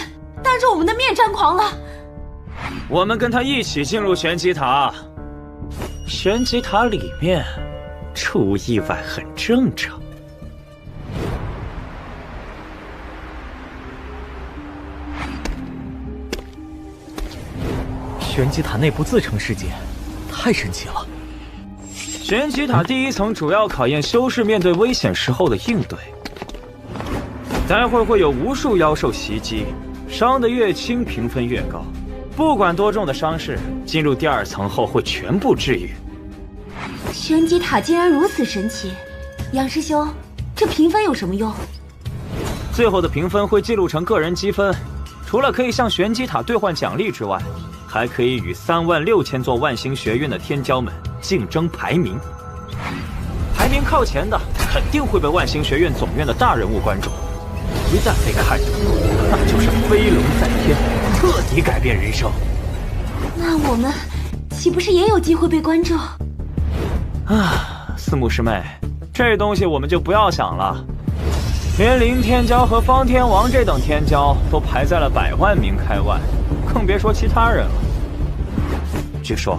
当着我们的面张狂了。我们跟他一起进入玄级塔。玄级塔里面出意外很正常。玄级塔内部自成世界，太神奇了。玄级塔第一层主要考验修士面对危险时候的应对。待会儿会有无数妖兽袭击，伤得越轻评分越高。不管多重的伤势，进入第2层后会全部治愈。玄级塔竟然如此神奇，杨师兄，这评分有什么用？最后的评分会记录成个人积分，除了可以向玄级塔兑换奖励之外，还可以与36000座万星学院的天骄们竞争排名。排名靠前的肯定会被万星学院总院的大人物关注，一旦被看中，那就是飞龙在天，彻底改变人生。那我们岂不是也有机会被关注？司慕师妹，这东西我们就不要想了。连林天骄和方天王这等天骄都排在了100万名开外，更别说其他人了。据说，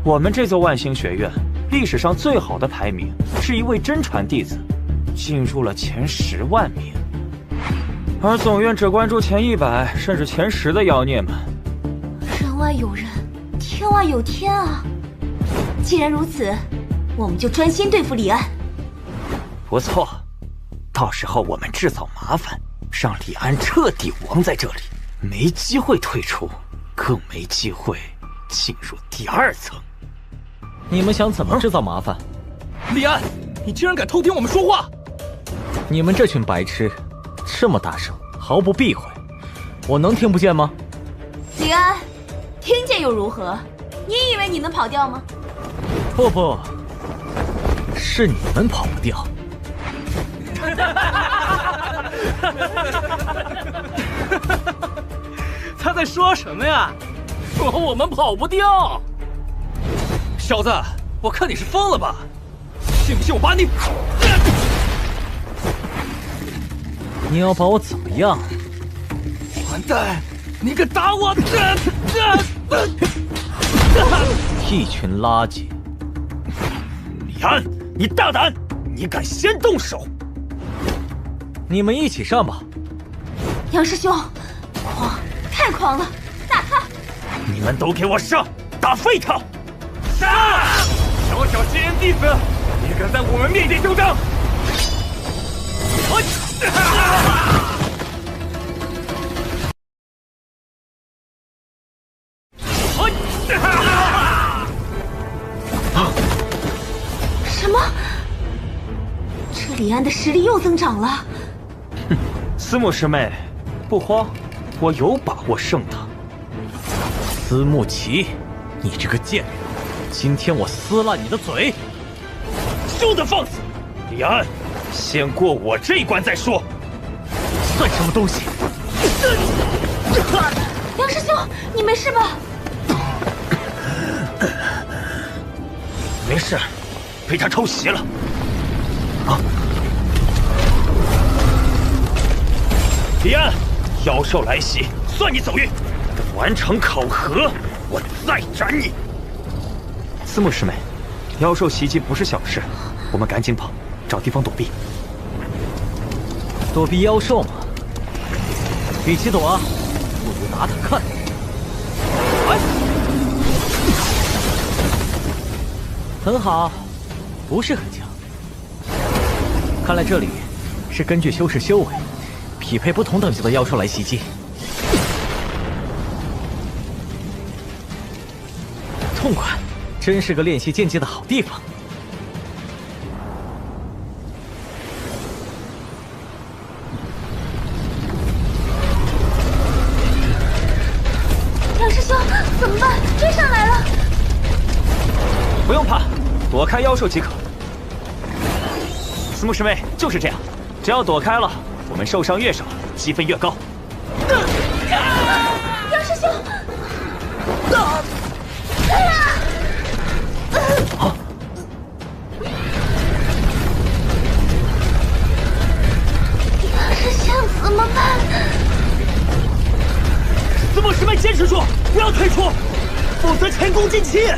我们这座万星学院历史上最好的排名是一位真传弟子，进入了前10万名。而总院只关注前100甚至前10的妖孽们。人外有人，天外有天啊！既然如此，我们就专心对付李安。不错，到时候我们制造麻烦，让李安彻底亡在这里，没机会退出，更没机会进入第2层。你们想怎么制造麻烦？李安，你竟然敢偷听我们说话！你们这群白痴，这么大声，毫不避讳，我能听不见吗？李安，听见又如何？你以为你能跑掉吗？不，是你们跑不掉。他在说什么呀？说我们跑不掉。小子，我看你是疯了吧？信不信我把你……你要把我怎么样？完蛋！你敢打我！一群垃圾！李安，你大胆！你敢先动手？你们一起上吧。杨师兄，狂，太狂了，打他！你们都给我上，打废他！杀！小小仙人弟子，你敢在我们面前嚣张！什么？这李安的实力又增长了。司慕师妹，不慌，我有把握胜他。司慕琪，你这个贱人，今天我撕烂你的嘴！休得放肆！李安，先过我这一关再说。算什么东西？杨师兄，你没事吧？没事，被他偷袭了。李安，妖兽来袭，算你走运。等完成考核，我再斩你。司慕师妹，妖兽袭击不是小事，我们赶紧跑，找地方躲避。躲避妖兽嘛，与其躲，不如拿它看。很好，不是很强。看来这里是根据修士修为，匹配不同等级的妖兽来袭击。痛快，真是个练习剑技的好地方。杨师兄，怎么办？追上来了！不用怕，躲开妖兽即可。司慕师妹就是这样，只要躲开了，我们受伤越少，积分越高。杨师兄，杨师兄怎么办？司慕师妹坚持住，不要退出，否则前功尽弃。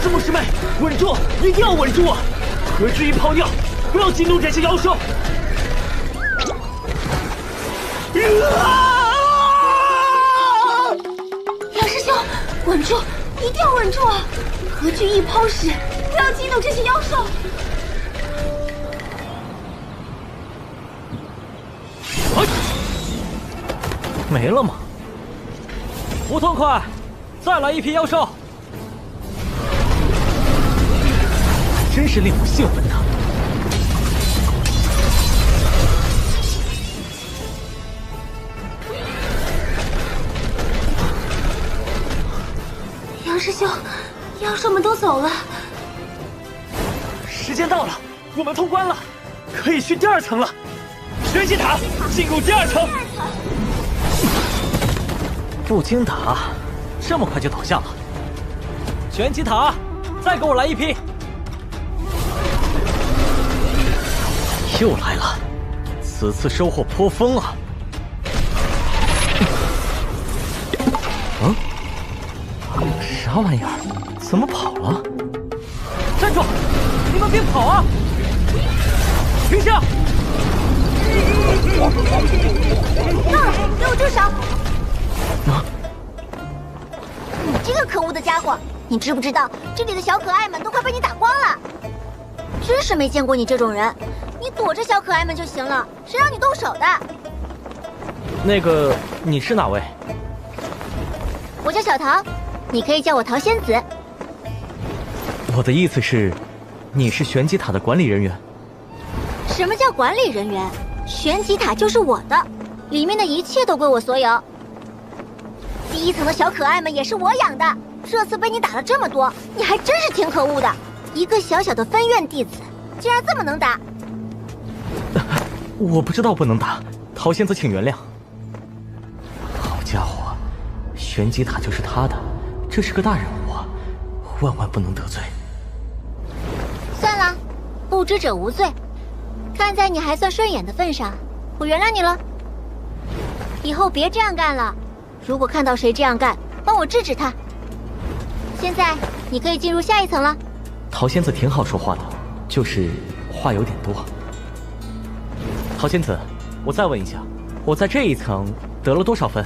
司慕师妹，稳住，一定要稳住啊！何至于抛掉，不要激怒这些妖兽。杨师兄，稳住，一定要稳住啊！何惧一抛时，不要激怒这些妖兽。没了吗？不痛快，再来一批妖兽！真是令我兴奋呐！杨师兄，妖兽们都走了。时间到了，我们通关了，可以去第2层了。玄机塔进入第2层。不经打，这么快就倒下了。玄机塔，再给我来一批！又来了，此次收获颇丰啊！啥玩意儿？怎么跑了？站住！你们别跑啊！停下！到了，给我住手！你这个可恶的家伙，你知不知道这里的小可爱们都快被你打光了？真是没见过你这种人，你躲着小可爱们就行了，谁让你动手的？那个，你是哪位？我叫小桃，你可以叫我桃仙子。我的意思是，你是玄机塔的管理人员。什么叫管理人员？玄机塔就是我的，里面的一切都归我所有。第1层的小可爱们也是我养的，这次被你打了这么多，你还真是挺可恶的。一个小小的分院弟子，竟然这么能打！我不知道不能打，桃仙子请原谅。好家伙，玄机塔就是他的，这是个大人物啊，万万不能得罪。算了，不知者无罪。看在你还算顺眼的份上，我原谅你了。以后别这样干了，如果看到谁这样干，帮我制止他。现在你可以进入下1层了。桃仙子挺好说话的，就是话有点多。桃仙子，我再问一下，我在这1层得了多少分？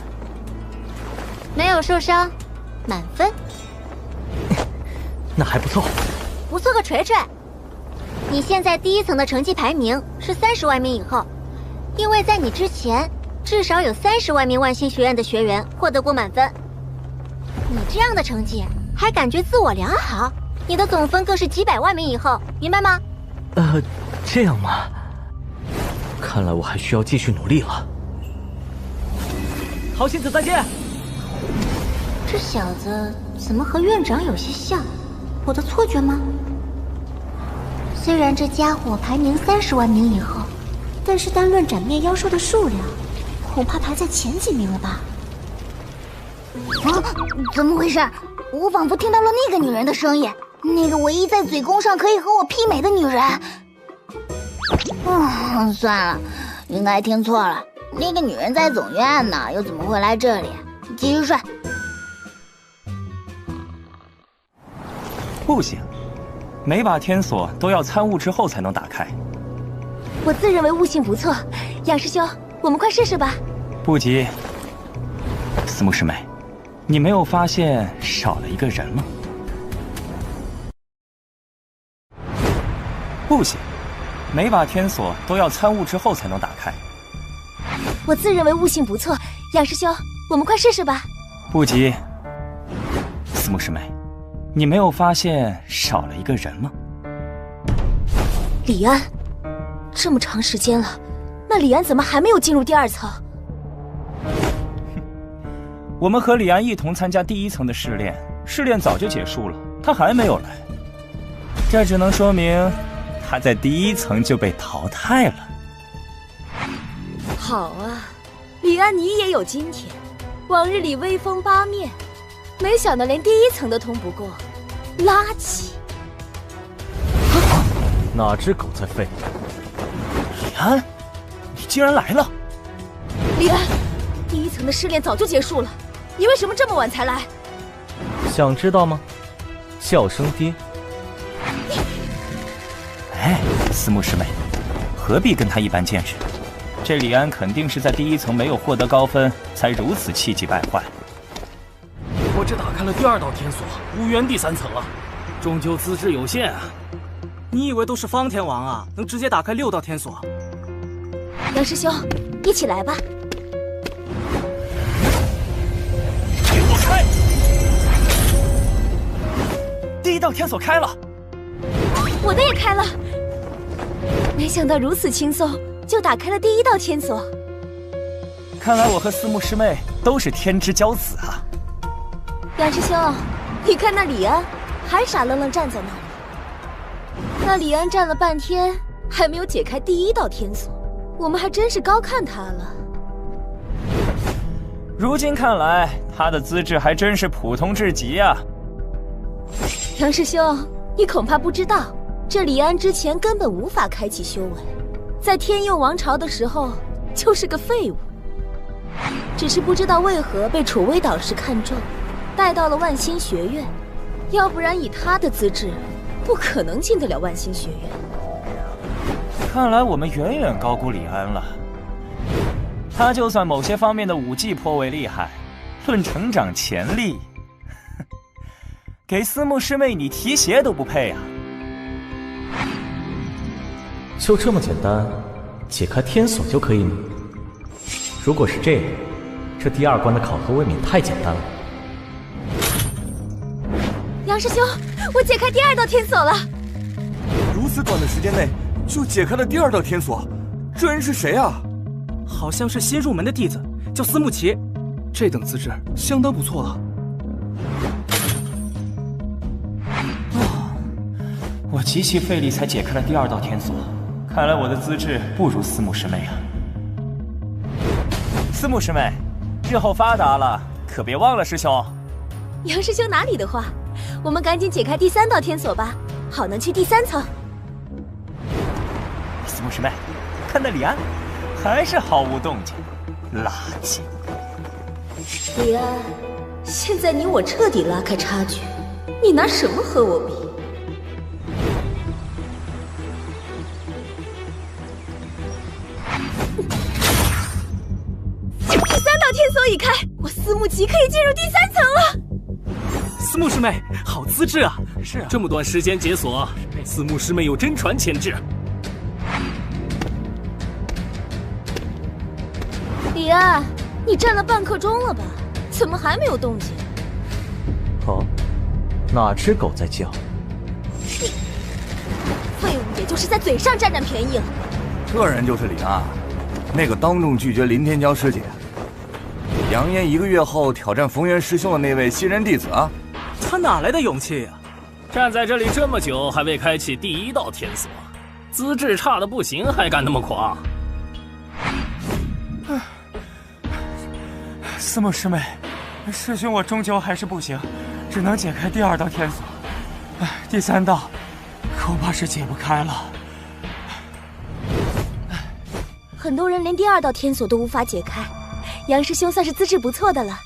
没有受伤，满分。那还不错。不错个锤锤！你现在第1层的成绩排名是30万名以后，因为在你之前，至少有30万名万星学院的学员获得过满分。你这样的成绩，还感觉自我良好？你的总分更是几百万名以后，明白吗？这样吗？看来我还需要继续努力了。桃仙子再见。这小子怎么和院长有些像？我的错觉吗？虽然这家伙排名30万名以后，但是单论斩灭妖兽的数量，恐怕排在前几名了吧？啊，怎么回事？我仿佛听到了那个女人的声音。那个唯一在嘴功上可以和我媲美的女人。算了，应该听错了。那个女人在总院呢，又怎么会来这里？继续睡。不行，每把天锁都要参悟之后才能打开。我自认为悟性不错，杨师兄，我们快试试吧。不急，思慕师妹，你没有发现少了一个人吗？不行，每把天锁都要参悟之后才能打开。我自认为悟性不错，杨师兄，我们快试试吧。不急，思慕师妹，你没有发现少了一个人吗？李安，这么长时间了，那李安怎么还没有进入第2层？我们和李安一同参加第1层的试炼，试炼早就结束了，他还没有来，这只能说明他在第1层就被淘汰了。好啊，李安你也有今天，往日里威风八面，没想到连第1层都通不过，垃圾！哪只狗在吠？李安，你竟然来了！李安，第1层的试炼早就结束了，你为什么这么晚才来？想知道吗？叫声爹。哎，思慕师妹，何必跟他一般见识？这李安肯定是在第1层没有获得高分，才如此气急败坏。我只打开了第2道天锁，无缘第3层啊，终究资质有限啊。你以为都是方天王啊，能直接打开6道天锁？杨师兄，一起来吧。给我开！第1道天锁开了，我的也开了。没想到如此轻松就打开了第1道天锁。看来我和思慕师妹都是天之骄子啊。杨师兄，你看那李安还傻愣愣站在那里。那李安站了半天还没有解开第1道天锁，我们还真是高看他了。如今看来，他的资质还真是普通至极啊。杨师兄，你恐怕不知道，这李安之前根本无法开启修为，在天佑王朝的时候就是个废物，只是不知道为何被楚威导师看中，带到了万星学院，要不然以他的资质，不可能进得了万星学院。看来我们远远高估李安了。他就算某些方面的武技颇为厉害，论成长潜力，给思慕师妹你提鞋都不配啊！就这么简单，解开天锁就可以吗？如果是这样，这第2关的考核未免太简单了。杨师兄，我解开第2道天锁了。如此短的时间内就解开了第2道天锁，这人是谁啊？好像是新入门的弟子，叫思慕奇，这等资质相当不错了。我极其费力才解开了第2道天锁，看来我的资质不如思慕师妹啊。思慕师妹，日后发达了可别忘了师兄。杨师兄哪里的话，我们赶紧解开第3道天锁吧，好能去第3层。思慕师妹，看那李安还是毫无动静，垃圾。李安，现在你我彻底拉开差距，你拿什么和我比？第3道天锁已开，我思慕奇可以进入第3层了。思慕师妹，好资质啊！是啊，这么短时间解锁，思慕师妹有真传潜质。李安，你站了半刻钟了吧？怎么还没有动静？哦，哪只狗在叫？你废物，也就是在嘴上占便宜了。这人就是李安，那个当众拒绝林天骄师姐，扬言1个月后挑战冯元师兄的那位新人弟子啊！他哪来的勇气呀？站在这里这么久，还未开启第1道天锁，资质差的不行，还敢那么狂？思慕师妹，师兄我终究还是不行，只能解开第2道天锁。第3道，恐怕是解不开了。很多人连第2道天锁都无法解开，杨师兄算是资质不错的了。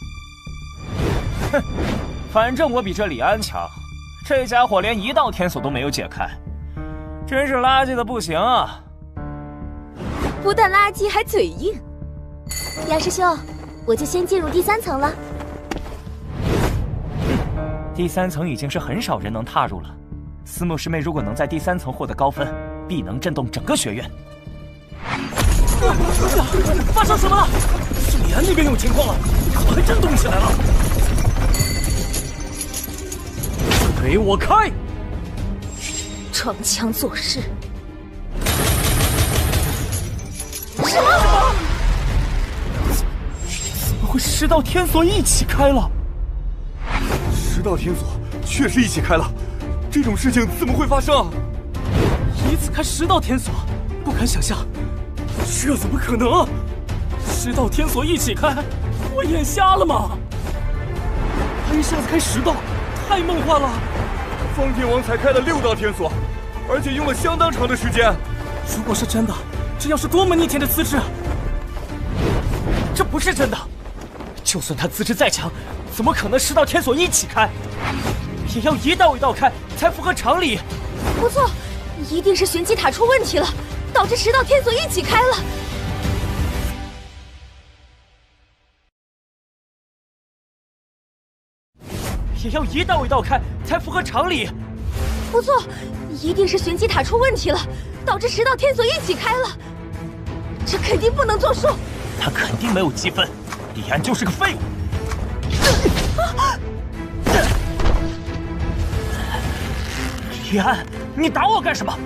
哼，反正我比这李安强，这家伙连1道天锁都没有解开，真是垃圾的不行啊！不但垃圾，还嘴硬。杨师兄，我就先进入第3层了。第3层已经是很少人能踏入了，思慕师妹如果能在第3层获得高分，必能震动整个学院。发生什么了？是李安那边有情况了，可还真动起来了！给我开！装腔作势！什么？怎么会10道天锁一起开了？10道天锁确实一起开了，这种事情怎么会发生？一次开10道天锁，不敢想象。这怎么可能？10道天锁一起开，我眼瞎了吗？他一下子开10道，太梦幻了。方天王才开了6道天锁，而且用了相当长的时间。如果是真的，这要是多么逆天的资质！这不是真的，就算他资质再强，怎么可能10道天锁一起开？也要一道一道开，才符合常理。不错，一定是玄机塔出问题了，导致10道天锁一起开了。也要一道一道开，才符合常理。不错，一定是玄机塔出问题了，导致10道天锁一起开了。这肯定不能作数。他肯定没有积分，李安就是个废物。李安，你打我干什么？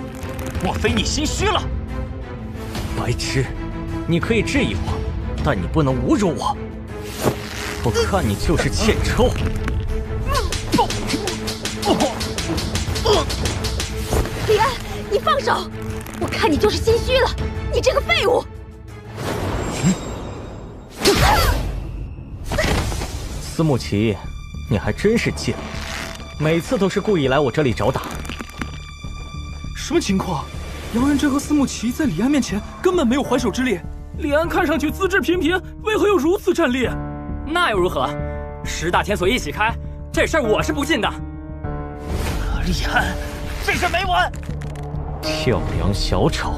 莫非你心虚了？白痴，你可以质疑我，但你不能侮辱我。我看你就是欠抽。李安，你放手！我看你就是心虚了，你这个废物！思慕奇，你还真是贱，每次都是故意来我这里找打。什么情况？姚元真和思慕奇在李安面前根本没有还手之力，李安看上去资质平平，为何又如此战力？那又如何？10大天锁一起开，这事儿我是不信的。李安，这事没完！跳梁小丑！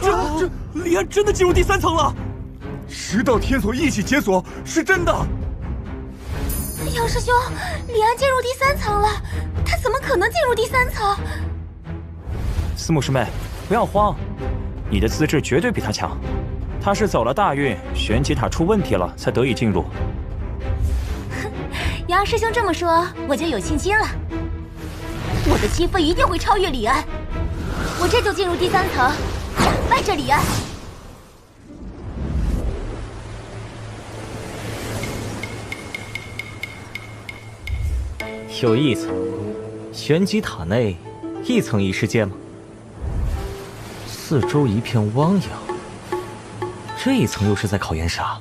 这李安真的进入第3层了！10道天锁一起解锁是真的。杨师兄，李安进入第3层了，他怎么可能进入第3层？思慕师妹，不要慌，你的资质绝对比他强。他是走了大运，玄机塔出问题了，才得以进入。杨师兄这么说，我就有信心了。我的积分一定会超越李安，我这就进入第3层，打败这李安。有一层，玄机塔内一层一世界吗？四周一片汪洋，这一层又是在考验啥？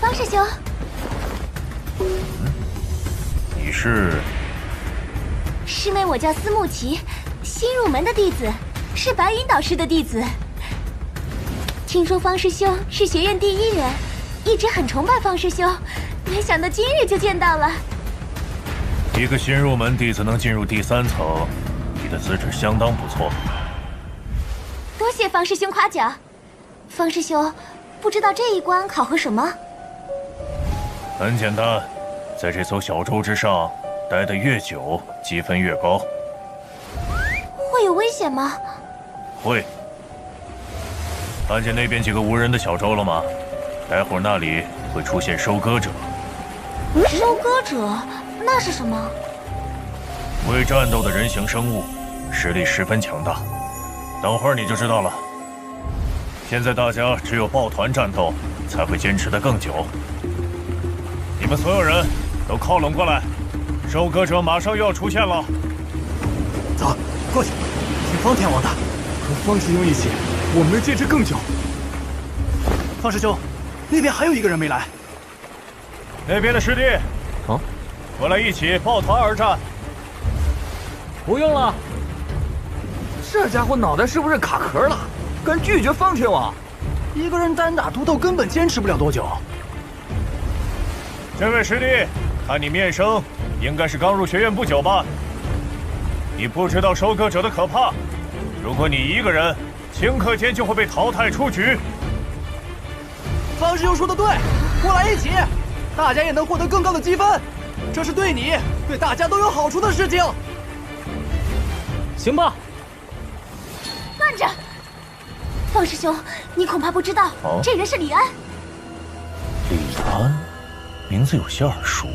方师兄，你是？师妹，我叫思慕奇，新入门的弟子，是白云导师的弟子。听说方师兄是学院第1人，一直很崇拜方师兄，没想到今日就见到了。一个新入门弟子能进入第3层，你的资质相当不错。多谢方师兄夸奖。方师兄，不知道这一关考核什么？很简单，在这艘小舟之上待得越久，积分越高。会有危险吗？会。看见那边几个无人的小舟了吗？待会儿那里会出现收割者。收割者？那是什么？会战斗的人形生物，实力十分强大。等会儿你就知道了。现在大家只有抱团战斗，才会坚持得更久。你们所有人都靠拢过来，收割者马上又要出现了。走，过去，听方天王的，和方师兄一起，我们能坚持更久。方师兄，那边还有一个人没来。那边的师弟，哦，过来一起抱团而战。不用了。这家伙脑袋是不是卡壳了？敢拒绝方天王？一个人单打独斗根本坚持不了多久。这位师弟，看你面生，应该是刚入学院不久吧？你不知道收割者的可怕。如果你一个人，顷刻间就会被淘汰出局。方师兄说的对，过来一起，大家也能获得更高的积分，这是对你、对大家都有好处的事情。行吧。慢着，方师兄，你恐怕不知道，这人是李安。李安，名字有些耳熟。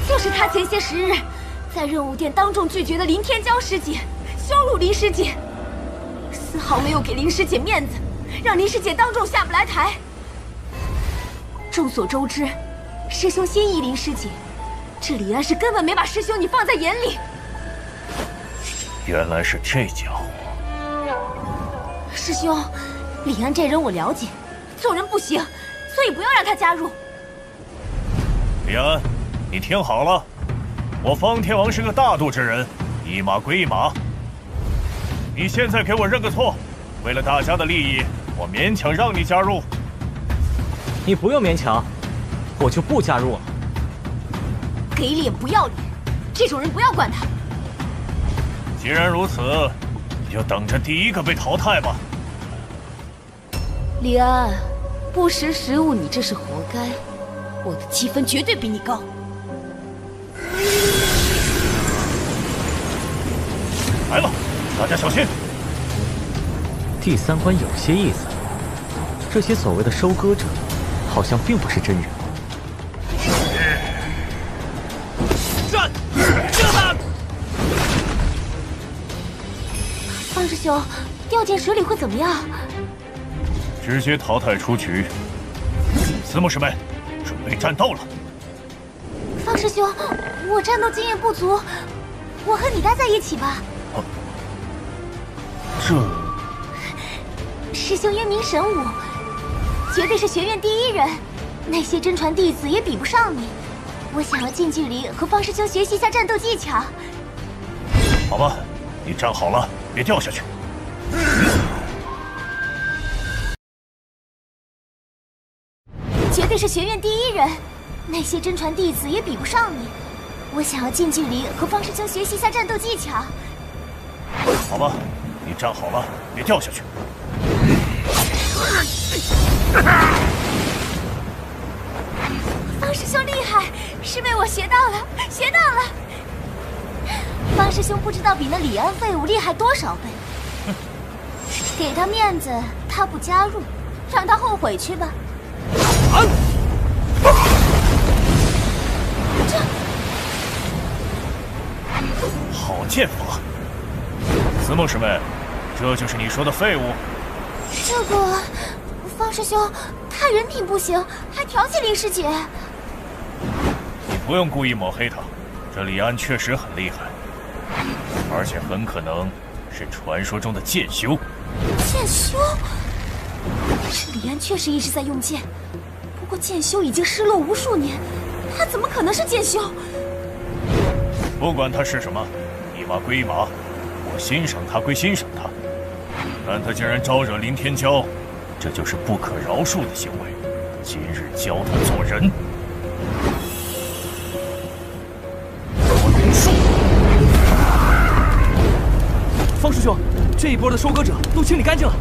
就是他前些10日在任务殿当众拒绝了林天骄师姐，羞辱林师姐，丝毫没有给林师姐面子，让林师姐当众下不来台。众所周知，师兄心仪林师姐，这李安是根本没把师兄你放在眼里。原来是这家伙。师兄，李安这人我了解，做人不行，所以不要让他加入。李安，你听好了，我方天王是个大度之人，一码归一码。你现在给我认个错，为了大家的利益，我勉强让你加入。你不用勉强，我就不加入了。给脸不要脸，这种人不要管他。既然如此，你就等着第一个被淘汰吧。李安，不识时务，你这是活该。我的积分绝对比你高。来了，大家小心！第3关有些意思，这些所谓的收割者，好像并不是真人。战！射他！方师兄，掉进水里会怎么样？直接淘汰出局。司牧师们，准备战斗了。方师兄，我战斗经验不足，我和你待在一起吧。这……师兄渊明神武，绝对是学院第1人，那些真传弟子也比不上你。我想要近距离和方师兄学习一下战斗技巧。好吧，你站好了，别掉下去。绝对是学院第1人，那些真传弟子也比不上你。我想要近距离和方师兄学习一下战斗技巧。好吧，你站好了，别掉下去。方师兄厉害，师妹我学到了，学到了。方师兄不知道比那李安废物厉害多少倍。给他面子，他不加入，让他后悔去吧。好剑法！司牧师们，这就是你说的废物？这个，方师兄，他人品不行，还调戏林师姐。你不用故意抹黑他，这李安确实很厉害，而且很可能是传说中的剑修。剑修？这李安确实一直在用剑，不过剑修已经失落无数年，他怎么可能是剑修？不管他是什么，一码归一码，我欣赏他归欣赏他，但他竟然招惹林天骄，这就是不可饶恕的行为。今日教他做人。方师兄，这一波的收割者都清理干净了。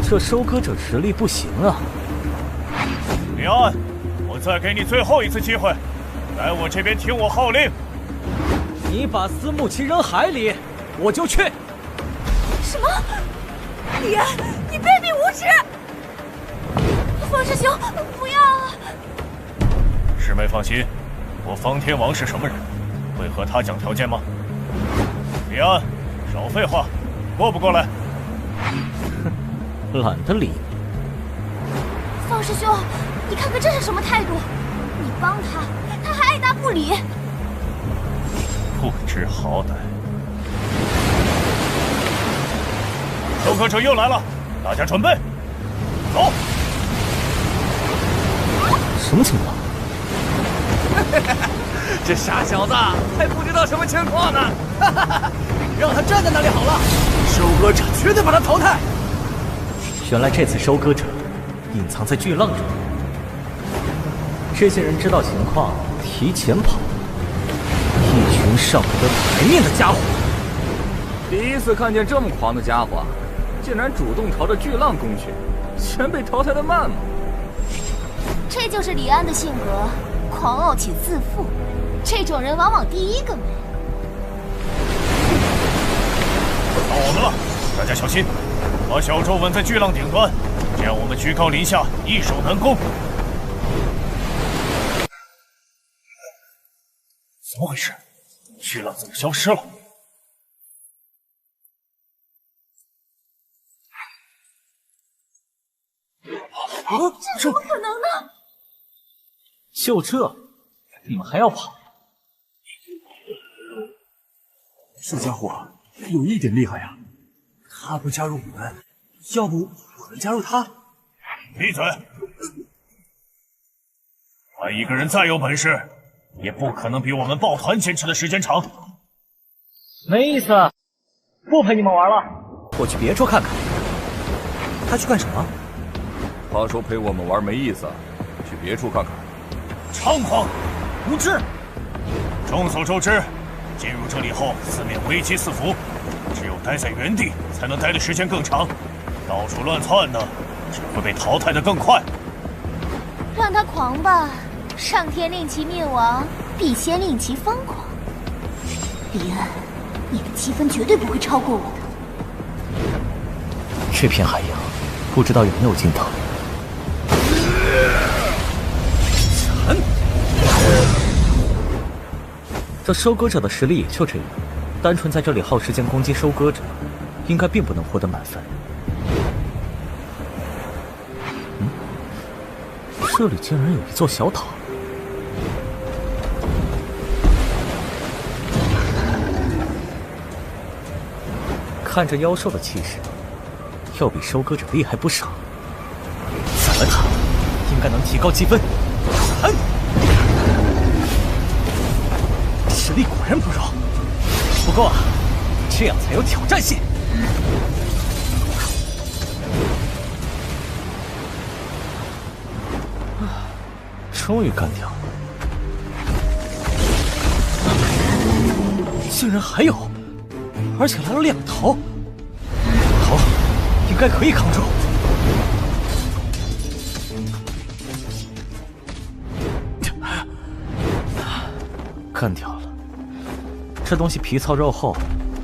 这收割者实力不行啊！李安，我再给你最后一次机会，来我这边听我号令。你把司牧旗扔海里，我就去。什么？李安，你卑鄙无耻！方师兄，不要啊！师妹放心，我方天王是什么人？会和他讲条件吗？李安，少废话，过不过来？懒得理你。方师兄，你看看这是什么态度？你帮他，他还爱答不理。不知好歹。收割者又来了，大家准备，走。什么情况？这傻小子还不知道什么情况呢！让他站在那里好了，收割者绝对把他淘汰。原来这次收割者隐藏在巨浪中，这些人知道情况，提前跑，一群上不得台面的家伙。第一次看见这么狂的家伙，竟然主动朝着巨浪攻去，嫌被淘汰的慢吗？这就是李安的性格，狂傲且自负。这种人往往第一个没。到我们了，大家小心，把小舟稳在巨浪顶端，这样我们居高临下，易守难攻。怎么回事？巨浪怎么消失了？这怎么可能呢？就这，你们还要跑？这家伙有一点厉害呀！他不加入我们，要不我们加入他？闭嘴！他一个人再有本事，也不可能比我们抱团坚持的时间长。没意思，不陪你们玩了，我去别处看看。他去干什么？他说陪我们玩没意思，去别处看看。猖狂，无知！众所周知，进入这里后，四面危机四伏，只有待在原地才能待的时间更长。到处乱窜的，只会被淘汰的更快。让他狂吧，上天令其灭亡，必先令其疯狂。李安，你的积分绝对不会超过我的。这片海洋，不知道有没有尽头。这收割者的实力也就这样，单纯在这里耗时间攻击收割者，应该并不能获得满分。这里竟然有一座小塔。看着妖兽的气势，要比收割者厉害不少。宰了他，应该能提高积分。实力果然不弱，不过这样才有挑战性。终于干掉了，竟然还有，而且来了2头。好，应该可以扛住。干掉了。这东西皮糙肉厚，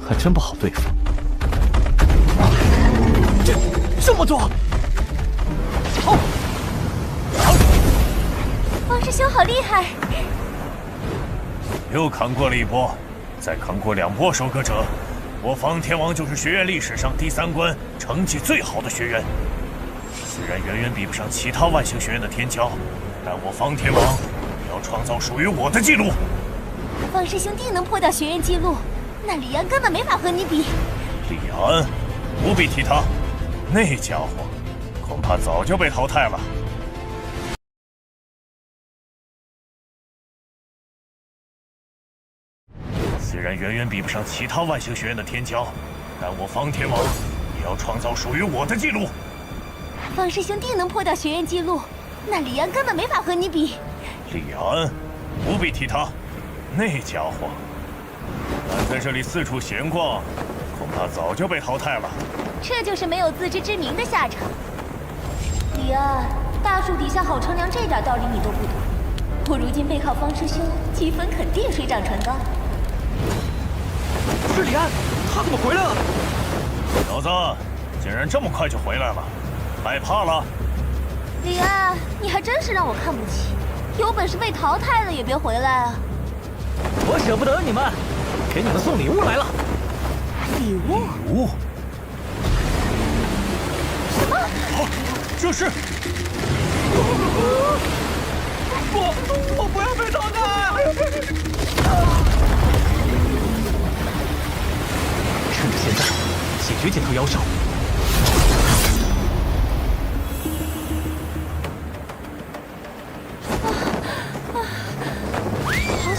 还真不好对付。这么多！王师兄好厉害！又扛过了一波，再扛过2波收割者，我方天王就是学院历史上第3关成绩最好的学院。虽然远远比不上其他万星学院的天骄，但我方天王也要创造属于我的记录。王师兄定能破掉学院纪录，那李安根本没法和你比。李安，不必提他，那家伙恐怕早就被淘汰了。虽然远远比不上其他万星学院的天骄，但我方天王也要创造属于我的记录。王师兄定能破掉学院纪录，那李安根本没法和你比。李安，不必提他，那家伙敢在这里四处闲逛，恐怕早就被淘汰了。这就是没有自知之明的下场。李安，大树底下好乘凉这点道理你都不懂，我如今背靠方师兄，积分肯定水涨船高。是李安，他怎么回来了？小子，竟然这么快就回来了，害怕了？李安，你还真是让我看不起，有本事被淘汰了也别回来啊！我舍不得你们，给你们送礼物来了。礼物？礼物？什么？这是……我不要被淘汰！趁着现在，解决这头妖兽，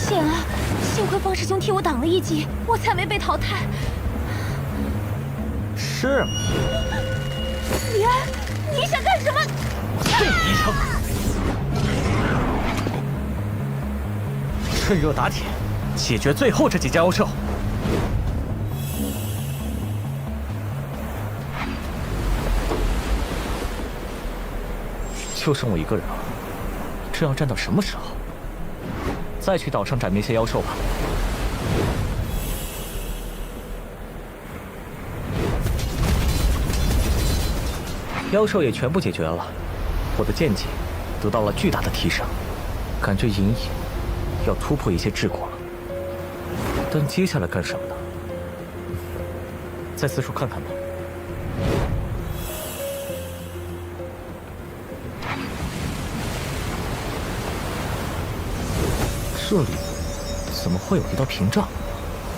险啊！幸亏方师兄替我挡了一击，我才没被淘汰。是吗？李安，你想干什么？送你一枪！趁热打铁，解决最后这几家妖兽。就剩我一个人了，这要战到什么时候？再去岛上斩灭些妖兽吧。妖兽也全部解决了，我的剑技得到了巨大的提升，感觉隐隐要突破一些桎梏了。但接下来干什么呢？再四处看看吧。这里怎么会有一道屏障？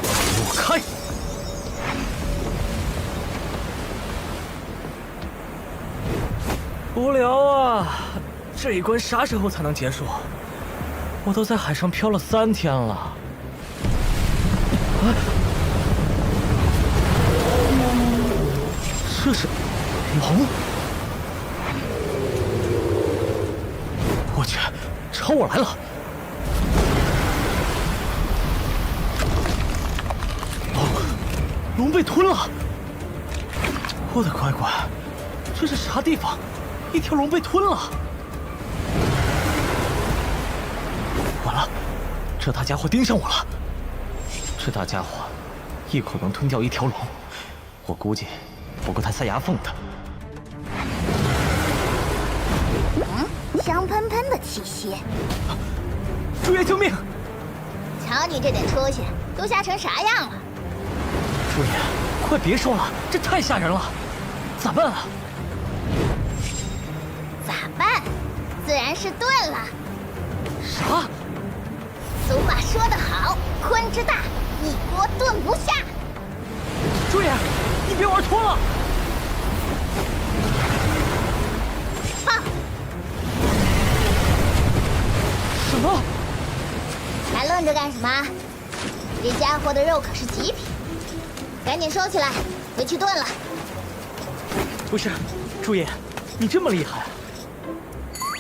躲开！无聊啊！这一关啥时候才能结束？我都在海上漂了3天了。啊！这是龙！我去，朝我来了！龙被吞了！我的乖乖，这是啥地方？一条龙被吞了！完了，这大家伙盯上我了！这大家伙一口能吞掉一条龙，我估计不够他塞牙缝的。香喷喷的气息！朱爷救命！瞧你这点出息，都吓成啥样了？朱爷，快别说了，这太吓人了，咋办啊？咋办？自然是炖了。啥？俗话说得好，鲲之大，一锅炖不下。朱爷，你别玩脱了！放！什么？还愣着干什么？这家伙的肉可是极品。赶紧收起来，回去炖了。不是，朱爷，你这么厉害？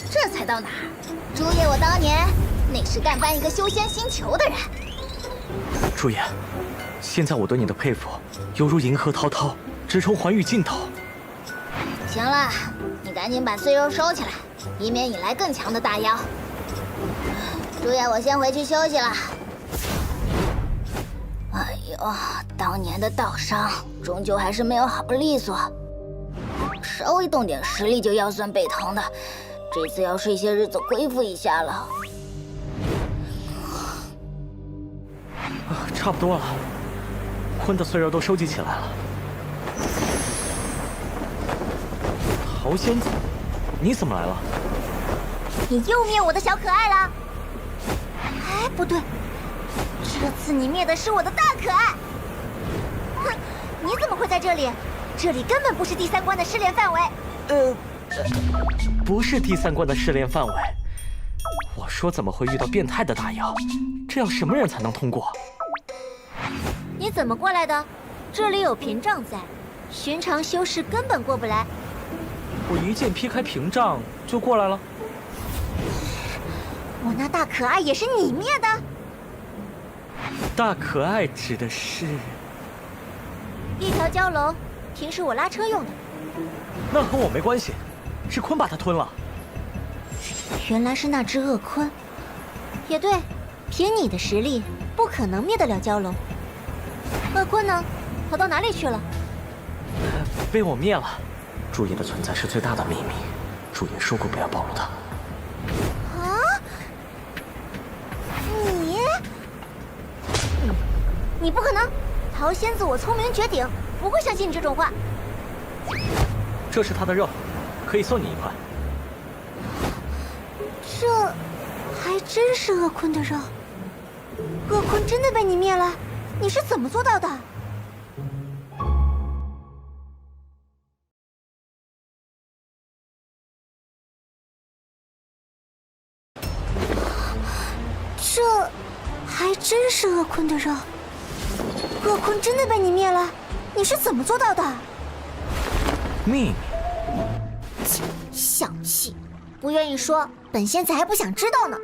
这才到哪儿？朱爷，我当年那是干翻一个修仙星球的人。朱爷，现在我对你的佩服，犹如银河滔滔，直冲寰宇尽头。行了，你赶紧把碎肉收起来，以免引来更强的大妖。朱爷，我先回去休息了。哎呦，当年的道伤终究还是没有好利索，稍微动点实力就腰酸背疼的，这次要睡些日子恢复一下了。差不多了，荤的碎肉都收集起来了。桃仙子，你怎么来了？你又灭我的小可爱了？哎，不对。这次你灭的是我的大可爱！哼，你怎么会在这里？这里根本不是第3关的试炼范围。不是第3关的试炼范围。我说怎么会遇到变态的大妖？这要什么人才能通过？你怎么过来的？这里有屏障在，寻常修士根本过不来。我一剑劈开屏障就过来了。我那大可爱也是你灭的？大可爱指的是一条蛟龙，平时我拉车用的。那和我没关系，是鲲把它吞了。原来是那只恶鲲。也对，凭你的实力，不可能灭得了蛟龙。恶鲲呢？跑到哪里去了？被我灭了。朱爷的存在是最大的秘密，朱爷说过不要暴露它。啊？你不可能！桃仙子我聪明绝顶，不会相信你这种话。这是他的肉，可以送你1块。这还真是恶鲲的肉。恶鲲真的被你灭了？你是怎么做到的？这还真是鄂坤的肉。鄂坤真的被你灭了？你是怎么做到的？秘密？小气，不愿意说，本仙子还不想知道呢。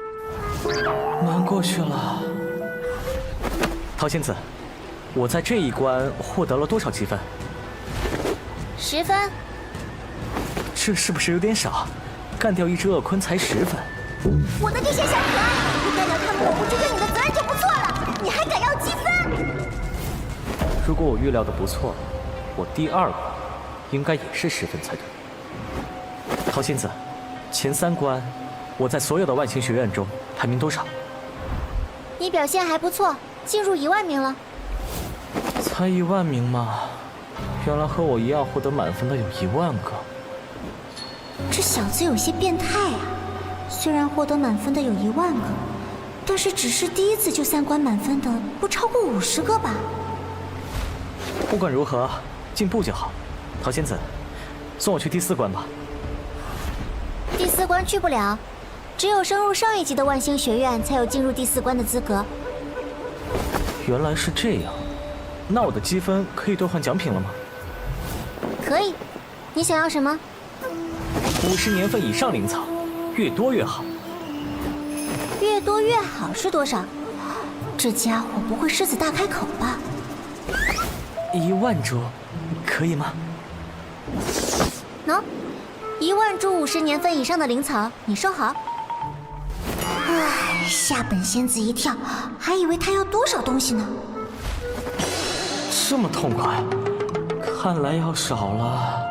瞒过去了。陶仙子，我在这一关获得了多少积分？10分。这是不是有点少？干掉一只鄂坤才10分。我的地仙小可爱，你干掉他们，我不追究你的责任就不错了，你还敢要积分？如果我预料的不错，我第2关应该也是10分才对。陶仙子，前3关我在所有的万星学院中排名多少？你表现还不错，进入1万名了。才1万名吗？原来和我一样获得满分的有1万个。这小子有些变态啊！虽然获得满分的有1万个，但是只是第1次就3关满分的不超过50个吧。不管如何，进步就好。陶仙子，送我去第4关吧。第4关去不了，只有升入上一级的万星学院才有进入第4关的资格。原来是这样，那我的积分可以兑换奖品了吗？可以，你想要什么？50年份以上灵草，越多越好。越多越好是多少？这家伙不会狮子大开口吧？1万株，可以吗？能，1万株50年份以上的灵草，你收好。唉，吓本仙子一跳，还以为他要多少东西呢。这么痛快，看来要少了。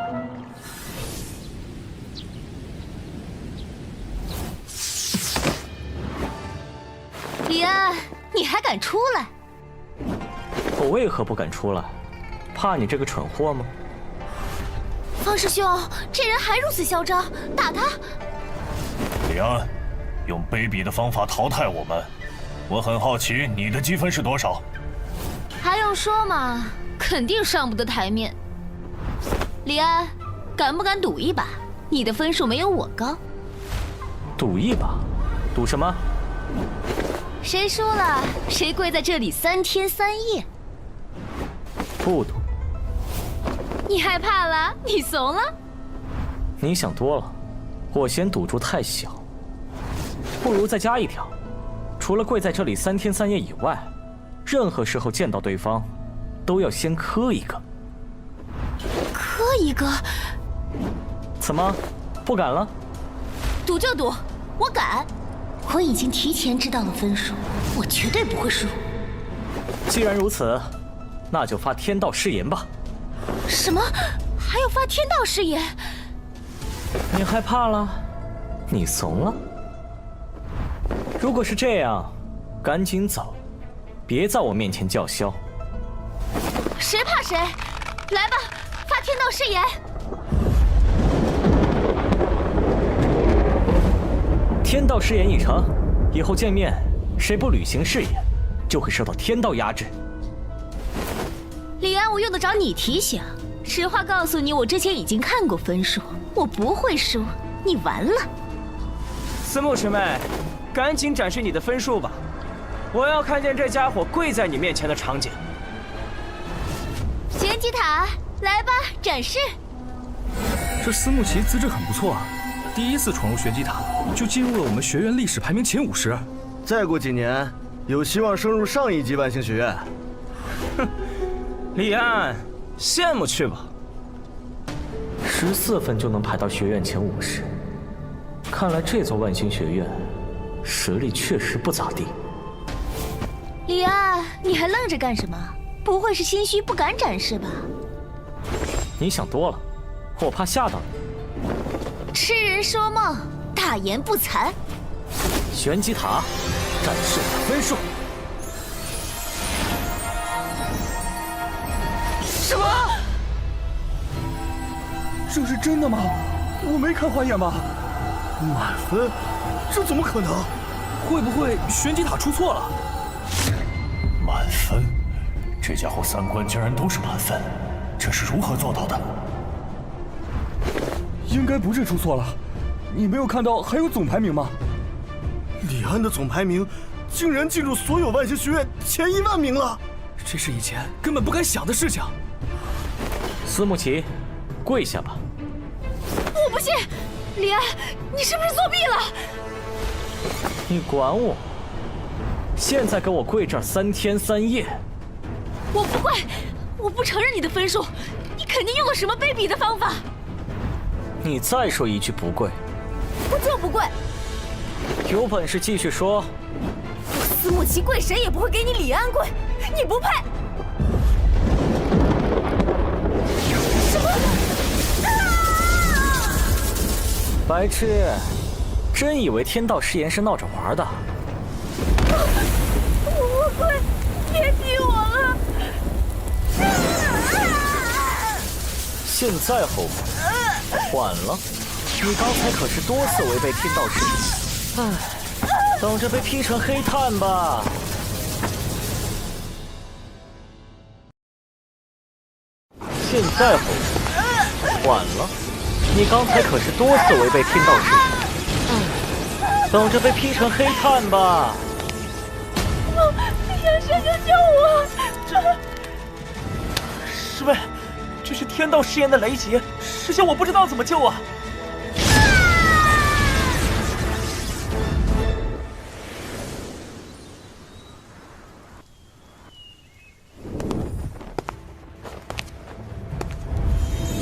李安，你还敢出来？我为何不敢出来？怕你这个蠢货吗？方师兄，这人还如此嚣张，打他！李安，用卑鄙的方法淘汰我们，我很好奇你的积分是多少？还用说吗？肯定上不得台面。李安，敢不敢赌一把？你的分数没有我高。赌一把？赌什么？谁输了，谁跪在这里3天3夜。不赌。你害怕了？你怂了？你想多了，我嫌赌注太小。不如再加一条，除了跪在这里3天3夜以外，任何时候见到对方，都要先磕一个。磕一个？怎么，不敢了？赌就赌，我敢。我已经提前知道了分数，我绝对不会输。既然如此，那就发天道誓言吧。什么？还要发天道誓言？你害怕了？你怂了？如果是这样，赶紧走，别在我面前叫嚣。谁怕谁？来吧，发天道誓言！天道誓言已成，以后见面，谁不履行誓言，就会受到天道压制。李安，我用得着你提醒？实话告诉你，我之前已经看过分数，我不会输，你完了。思慕师妹，赶紧展示你的分数吧，我要看见这家伙跪在你面前的场景。玄机塔，来吧，展示。这思慕奇资质很不错啊，第1次闯入玄机塔就进入了我们学院历史排名前50。再过几年，有希望升入上一级万星学院。哼，李安，羡慕去吧。14分就能排到学院前50，看来这座万星学院实力确实不咋地。李安，你还愣着干什么？不会是心虚不敢展示吧？你想多了，我怕吓到你。痴人说梦，大言不惭。玄机塔，展示我的分数。什么？这是真的吗？我没看花眼吧？满分？这怎么可能？会不会玄机塔出错了？满分？这家伙3关竟然都是满分，这是如何做到的？应该不是出错了，你没有看到还有总排名吗？李安的总排名竟然进入所有万星学院前1万名了！这是以前根本不敢想的事情。司慕琪，跪下吧！我不信，李安，你是不是作弊了？你管我！现在给我跪这儿3天3夜！我不跪，我不承认你的分数，你肯定用了什么卑鄙的方法。你再说一句不跪，我就不跪。有本事继续说。我司慕琪跪谁也不会给你李安跪，你不配。什么？白痴，真以为天道誓言是闹着玩的？我跪，别踢我了！现在后悔，晚了。你刚才可是多次违背天道誓言，唉，等着被劈成黑炭吧。现在后悔，晚了。你刚才可是多次违背天道誓言，等着被劈成黑炭吧。杨神哥救我！师妹，这是天道誓言的雷劫，师兄我不知道怎么救啊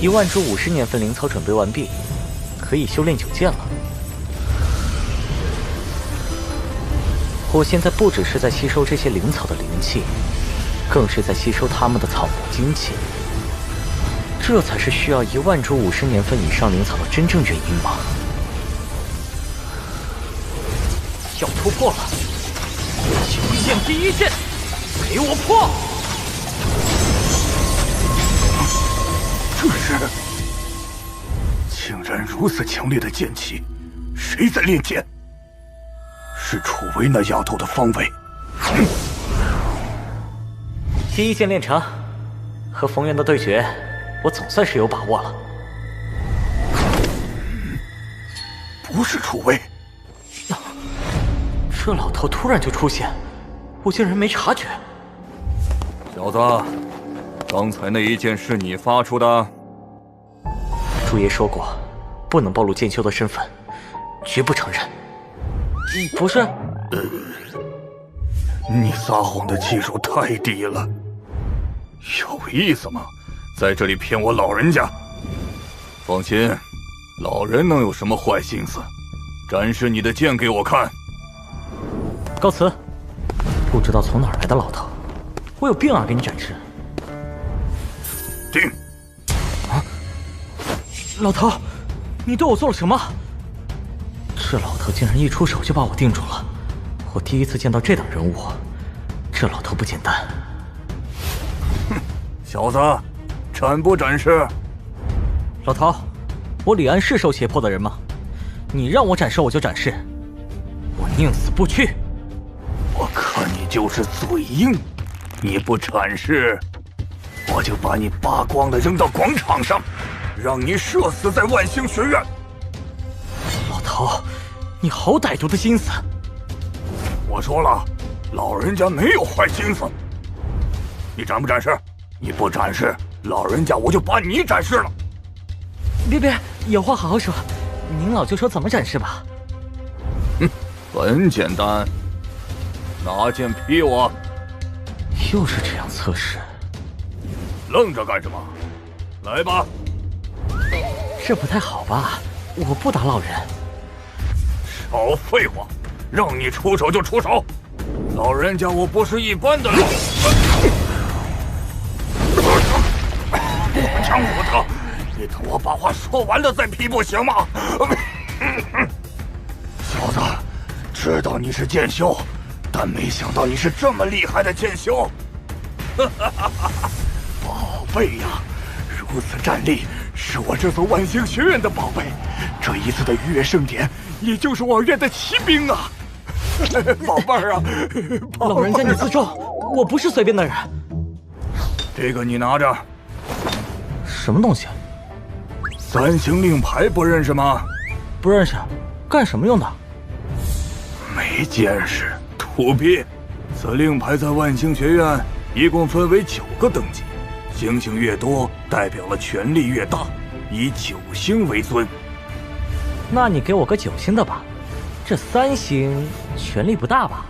！1万株50年份灵草准备完毕，可以修炼9剑了。我现在不只是在吸收这些灵草的灵气，更是在吸收它们的草木精气。这才是需要1万株50年份以上灵草的真正原因吗？要突破了！9剑第1剑，给我破！这是，竟然如此强烈的剑气，谁在练剑？是楚薇那丫头的方位。第1剑练成，和冯源的对决，我总算是有把握了。不是楚薇，这老头突然就出现，我竟然没察觉。小子，刚才那一剑是你发出的？主爷说过，不能暴露剑修的身份，绝不承认。不是，你撒谎的技术太低了，有意思吗？在这里骗我老人家？放心，老人能有什么坏心思？展示你的剑给我看。告辞。不知道从哪儿来的老头，我有病啊！给你展示。定。啊！老头，你对我做了什么？这老头竟然一出手就把我定住了，我第1次见到这等人物，这老头不简单。哼，小子，展不展示？老头，我李安是受胁迫的人吗？你让我展示我就展示，我宁死不屈。我看你就是嘴硬，你不展示，我就把你扒光了扔到广场上，让你射死在万星学院。老头，你好歹毒的心思！我说了，老人家没有坏心思。你展不展示？你不展示，老人家我就把你展示了。别，有话好好说。您老就说怎么展示吧。哼，很简单，拿剑劈我。又是这样测试，愣着干什么？来吧。这不太好吧？我不打老人。少废话，让你出手就出手。老人家我不是一般的老。抢我的！你等我把话说完了再劈不行吗？小子，知道你是剑修，但没想到你是这么厉害的剑修。宝贝呀，如此战力，是我这所万星学院的宝贝。这一次的愉悦盛典，也就是我院的骑兵啊。宝贝儿啊，老人家你自重，我不是随便的人。这个你拿着。什么东西？3星令牌不认识吗？不认识，干什么用的？没见识，土不必。此令牌在万星学院一共分为9个等级，星星越多，代表了权力越大，以9星为尊。那你给我个9星的吧，这3星权力不大吧？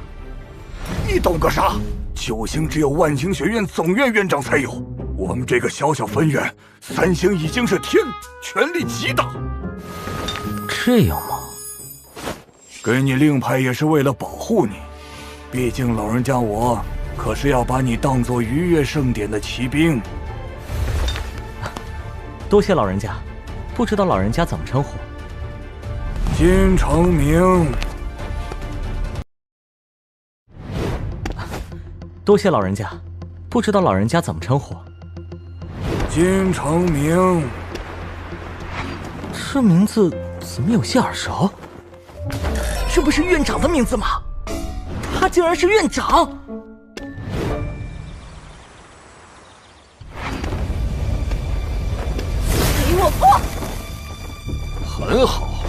你懂个啥？9星只有万星学院总院院长才有，我们这个小小分院，3星已经是天，权力极大。这样吗？给你令牌也是为了保护你，毕竟老人家我可是要把你当作愉悦盛典的骑兵。多谢老人家，不知道老人家怎么称呼？金成明。多谢老人家，不知道老人家怎么称呼？金成明。这名字怎么有些耳熟？这不是院长的名字吗？他竟然是院长！给我破！很好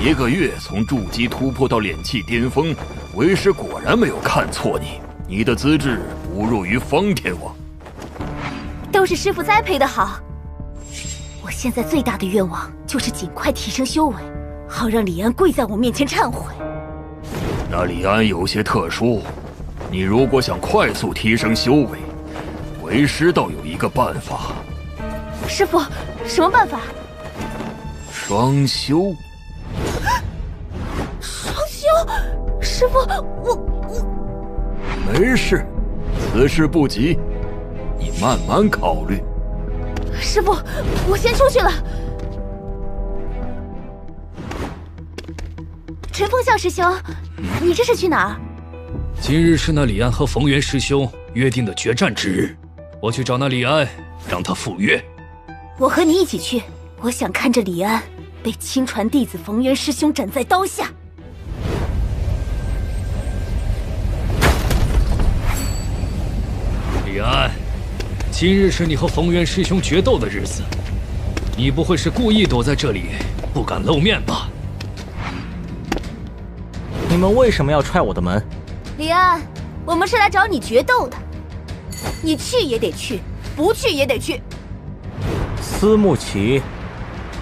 ，1个月从筑基突破到炼气巅峰，为师果然没有看错你。你的资质不弱于方天王。都是师父栽培的好。我现在最大的愿望就是尽快提升修为，好让李安跪在我面前忏悔。那李安有些特殊，你如果想快速提升修为，为师倒有一个办法。师父，什么办法？双修。双修？师父，我……没事，此事不急，你慢慢考虑。师父，我先出去了。陈风向师兄，你这是去哪儿？今日是那李安和冯源师兄约定的决战之日，我去找那李安，让他赴约。我和你一起去，我想看着李安被亲传弟子冯源师兄斩在刀下。李安，今日是你和冯源师兄决斗的日子，你不会是故意躲在这里不敢露面吧？你们为什么要踹我的门？李安，我们是来找你决斗的，你去也得去，不去也得去。司慕琪，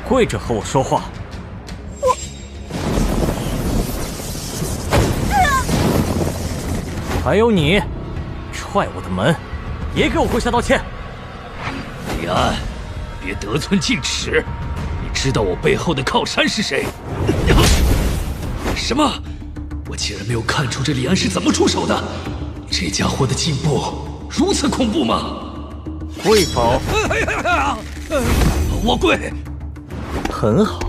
跪着和我说话。还有你，踹我的门，也给我跪下道歉。李安，别得寸进尺，你知道我背后的靠山是谁？什么？我竟然没有看出这李安是怎么出手的？这家伙的进步如此恐怖吗？跪否？我跪。很好，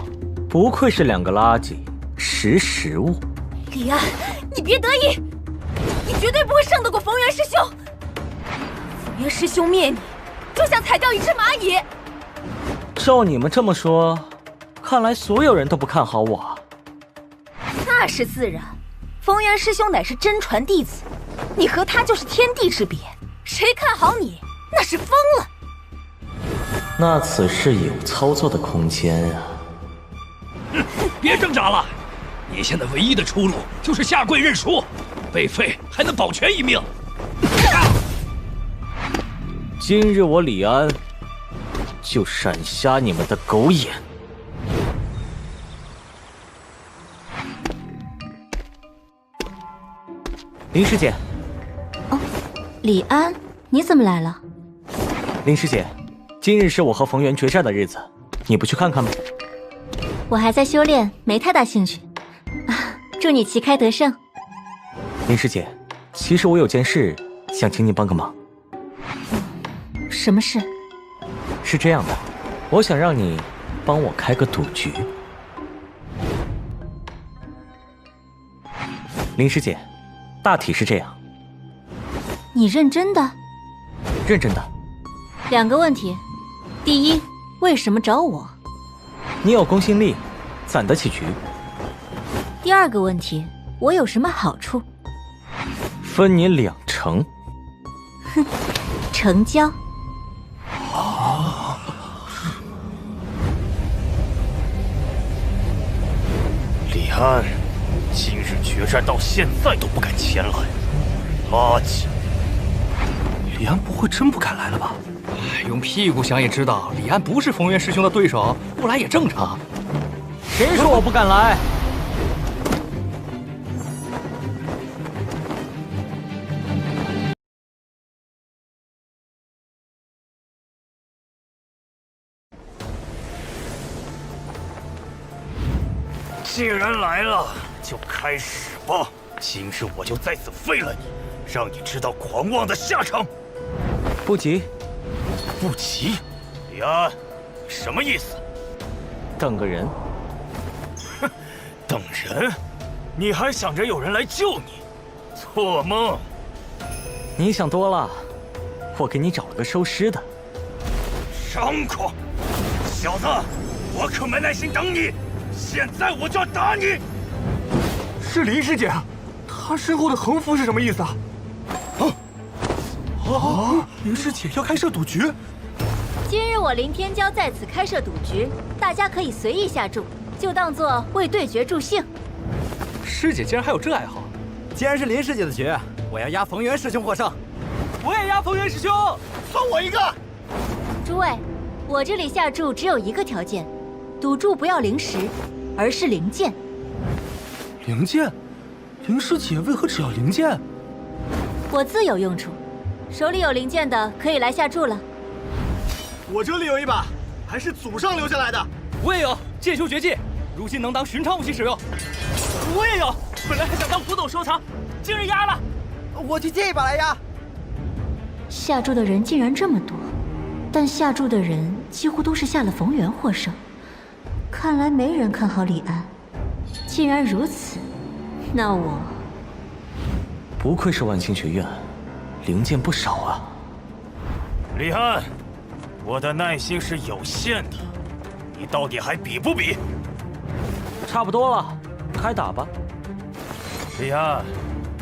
不愧是2个垃圾，识时务。李安，你别得意，你绝对不会胜得过冯源师兄。冯源师兄灭你，就像踩掉一只蚂蚁。照你们这么说，看来所有人都不看好我。那是自然，冯源师兄乃是真传弟子，你和他就是天地之别，谁看好你那是疯了。那此事有操作的空间啊！别挣扎了，你现在唯一的出路就是下跪认输，被废还能保全一命。今日我李安就闪瞎你们的狗眼！林师姐。哦，李安，你怎么来了？林师姐，今日是我和冯源决战的日子，你不去看看吗？我还在修炼，没太大兴趣。祝你旗开得胜。林师姐，其实我有件事想请你帮个忙。什么事？是这样的，我想让你帮我开个赌局。林师姐，大体是这样。你认真的？认真的。 2个问题，第一，为什么找我？你有公信力，攒得起局。第2个问题，我有什么好处？分你2成。哼，成交。李安，今日决战到现在都不敢前来，垃圾！李安不会真不敢来了吧？用屁股想也知道，李安不是冯渊师兄的对手，不来也正常。谁说我不敢来？既然来了，就开始吧！今日我就在此废了你，让你知道狂妄的下场。不急，不急。李安，什么意思？等个人。哼，等人？你还想着有人来救你？做梦！你想多了，我给你找了个收尸的。张狂！小子，我可没耐心等你。现在我就要打你！是林师姐，她身后的横幅是什么意思啊？林师姐要开设赌局。今日我林天骄在此开设赌局，大家可以随意下注，就当做为对决助兴。师姐竟然还有这爱好！既然是林师姐的局，我要压冯渊师兄获胜。我也压冯渊师兄，算我一个。诸位，我这里下注只有一个条件。赌注不要灵石，而是灵剑。灵剑？林师姐为何只要灵剑？我自有用处，手里有灵剑的可以来下注了。我这里有一把，还是祖上留下来的。我也有剑修绝技，如今能当寻常武器使用。我也有，本来还想当古董收藏，今日压了。我去借一把来压。下注的人竟然这么多，但下注的人几乎都是下了冯渊获胜。看来没人看好李安。既然如此，那我……不愧是万星学院，灵剑不少啊。李安，我的耐心是有限的，你到底还比不比？差不多了，开打吧。李安，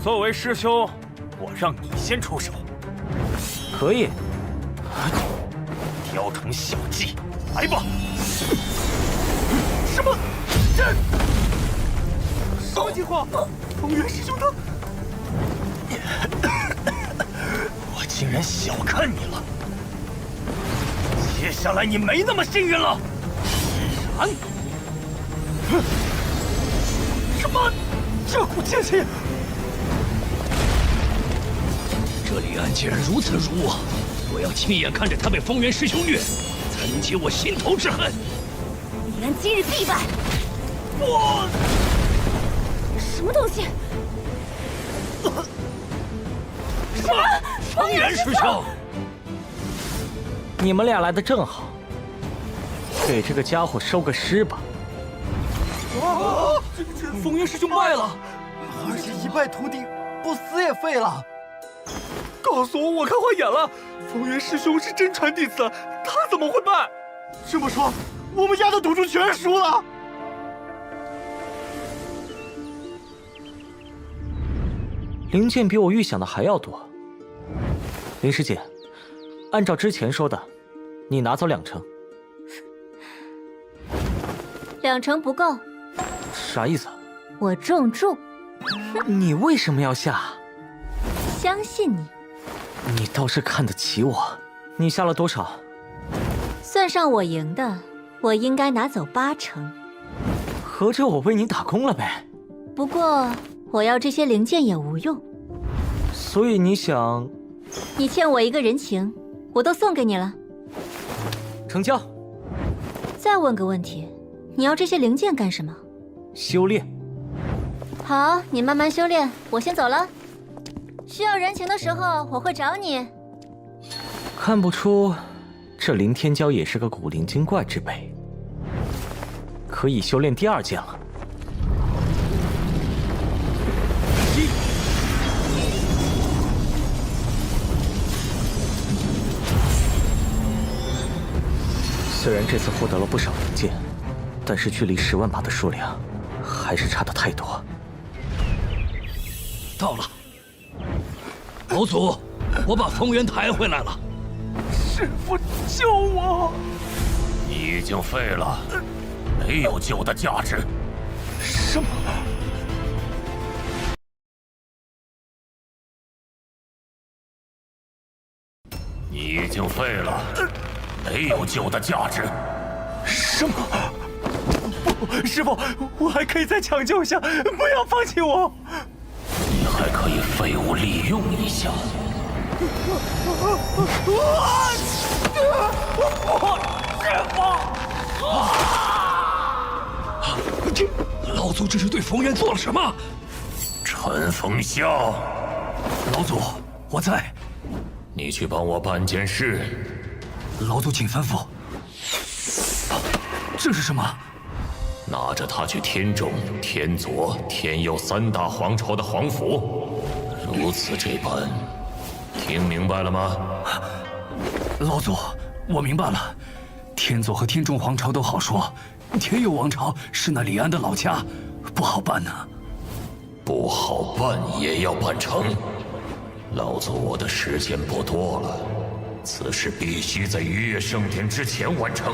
作为师兄，我让你先出手。可以。雕虫小技，来吧！什么？这什么情况？冯渊师兄他……我竟然小看你了！接下来你没那么幸运了。闪！什么？这股剑气！这李安竟然如此辱我！我要亲眼看着他被冯渊师兄虐，才能解我心头之恨。李安今日必败！我什么东西？什么？冯渊师兄，你们俩来的正好，给这个家伙收个尸吧。这冯渊师兄败了，而且一败涂地，不死也废了。告诉我看花眼了，冯渊师兄是真传弟子，他怎么会败？这么说，我们家的赌注全输了。灵剑比我预想的还要多。林师姐，按照之前说的，你拿走2成。2成不够。啥意思？我重注。你为什么要下？相信你。你倒是看得起我。你下了多少？算上我赢的，我应该拿走8成。合着我为你打工了呗？不过我要这些零件也无用。所以你想……你欠我一个人情，我都送给你了。成交。再问个问题，你要这些零件干什么？修炼。好，你慢慢修炼，我先走了。需要人情的时候，我会找你。看不出，这林天骄也是个古灵精怪之辈，可以修炼第2剑了。虽然这次获得了不少灵剑，但是距离10万把的数量还是差得太多。到了，老祖，我把冯渊抬回来了。师父，救我！你已经废了，没有救的价值。什么？已经废了，没有救的价值。什么？不，师傅，我还可以再抢救一下，不要放弃我。你还可以废物利用一下。这老祖这是对冯渊做了什么？陈风笑，老祖，我在。你去帮我办件事。老祖，请吩咐。这是什么？拿着它去天中、天左、天右3大皇朝的皇府，如此这般，听明白了吗？老祖，我明白了。天左和天中皇朝都好说，天佑王朝是那李安的老家，不好办呢。不好办也要办成。老祖，我的时间不多了，此事必须在逾越盛典之前完成。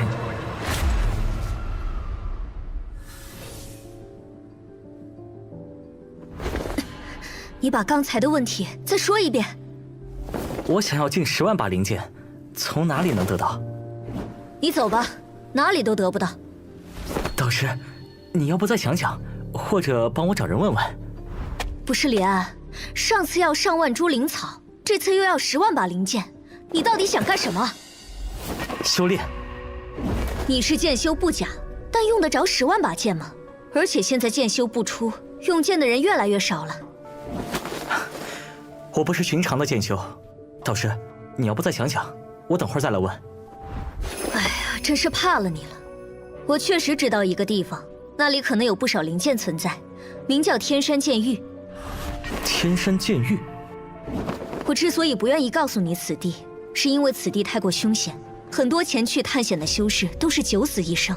你把刚才的问题再说一遍。我想要近10万把灵剑，从哪里能得到？你走吧，哪里都得不到。导师，你要不再想想，或者帮我找人问问？不是李安，上次要上万株灵草，这次又要10万把灵剑，你到底想干什么？修炼。你是剑修不假，但用得着10万把剑吗？而且现在剑修不出，用剑的人越来越少了。我不是寻常的剑修，导师，你要不再想想，我等会儿再来问。哎呀，真是怕了你了。我确实知道一个地方，那里可能有不少灵剑存在，名叫天山剑域。天山剑域。我之所以不愿意告诉你此地，是因为此地太过凶险，很多前去探险的修士都是9死1生。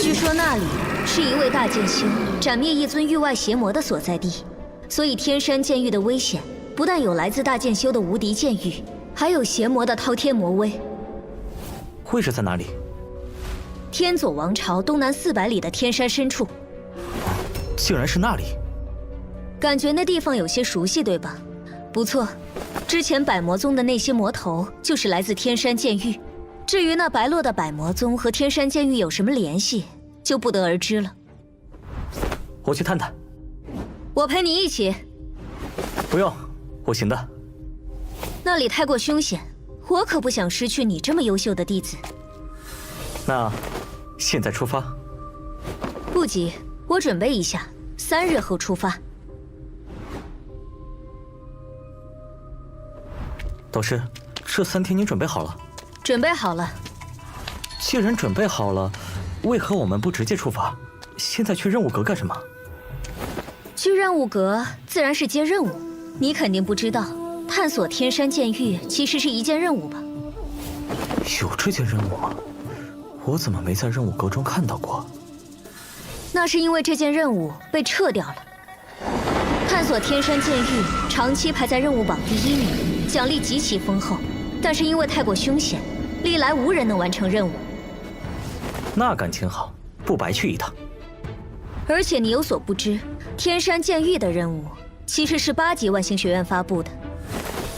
据说那里是一位大剑修斩灭一尊域外邪魔的所在地，所以天山剑域的危险不但有来自大剑修的无敌剑域，还有邪魔的滔天魔威。会是在哪里？天左王朝东南400里的天山深处。竟然是那里！感觉那地方有些熟悉，对吧？不错，之前百魔宗的那些魔头就是来自天山剑域。至于那白落的百魔宗和天山剑域有什么联系，就不得而知了。我去探探。我陪你一起。不用，我行的。那里太过凶险，我可不想失去你这么优秀的弟子。那，现在出发？不急，我准备一下，3日后出发。导师，这3天你准备好了？准备好了。既然准备好了，为何我们不直接出发？现在去任务阁干什么？去任务阁自然是接任务。你肯定不知道，探索天山剑域其实是一件任务吧？有这件任务吗？我怎么没在任务阁中看到过？那是因为这件任务被撤掉了。探索天山剑域长期排在任务榜第1名，奖励极其丰厚，但是因为太过凶险，历来无人能完成任务。那感情好，不白去一趟。而且你有所不知，天山剑域的任务其实是8级万星学院发布的。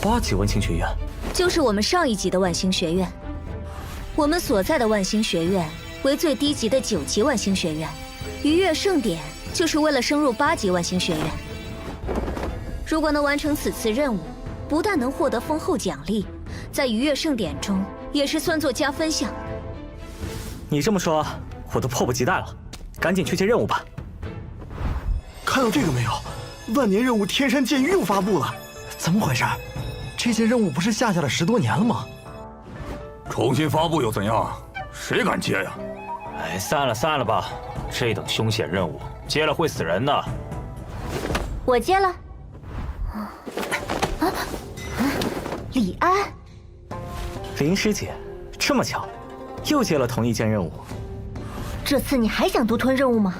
8级万星学院？就是我们上一级的万星学院。我们所在的万星学院为最低级的9级万星学院，逾越盛典就是为了升入8级万星学院。如果能完成此次任务，不但能获得丰厚奖励，在逾越盛典中也是算作加分项。你这么说，我都迫不及待了，赶紧去接任务吧。看到这个没有？万年任务天山剑域又发布了，怎么回事？这件任务不是下了10多年了吗？重新发布又怎样？谁敢接呀？哎，散了吧，这等凶险任务接了会死人的。我接了。李安，林师姐，这么巧，又接了同一件任务。这次你还想独吞任务吗？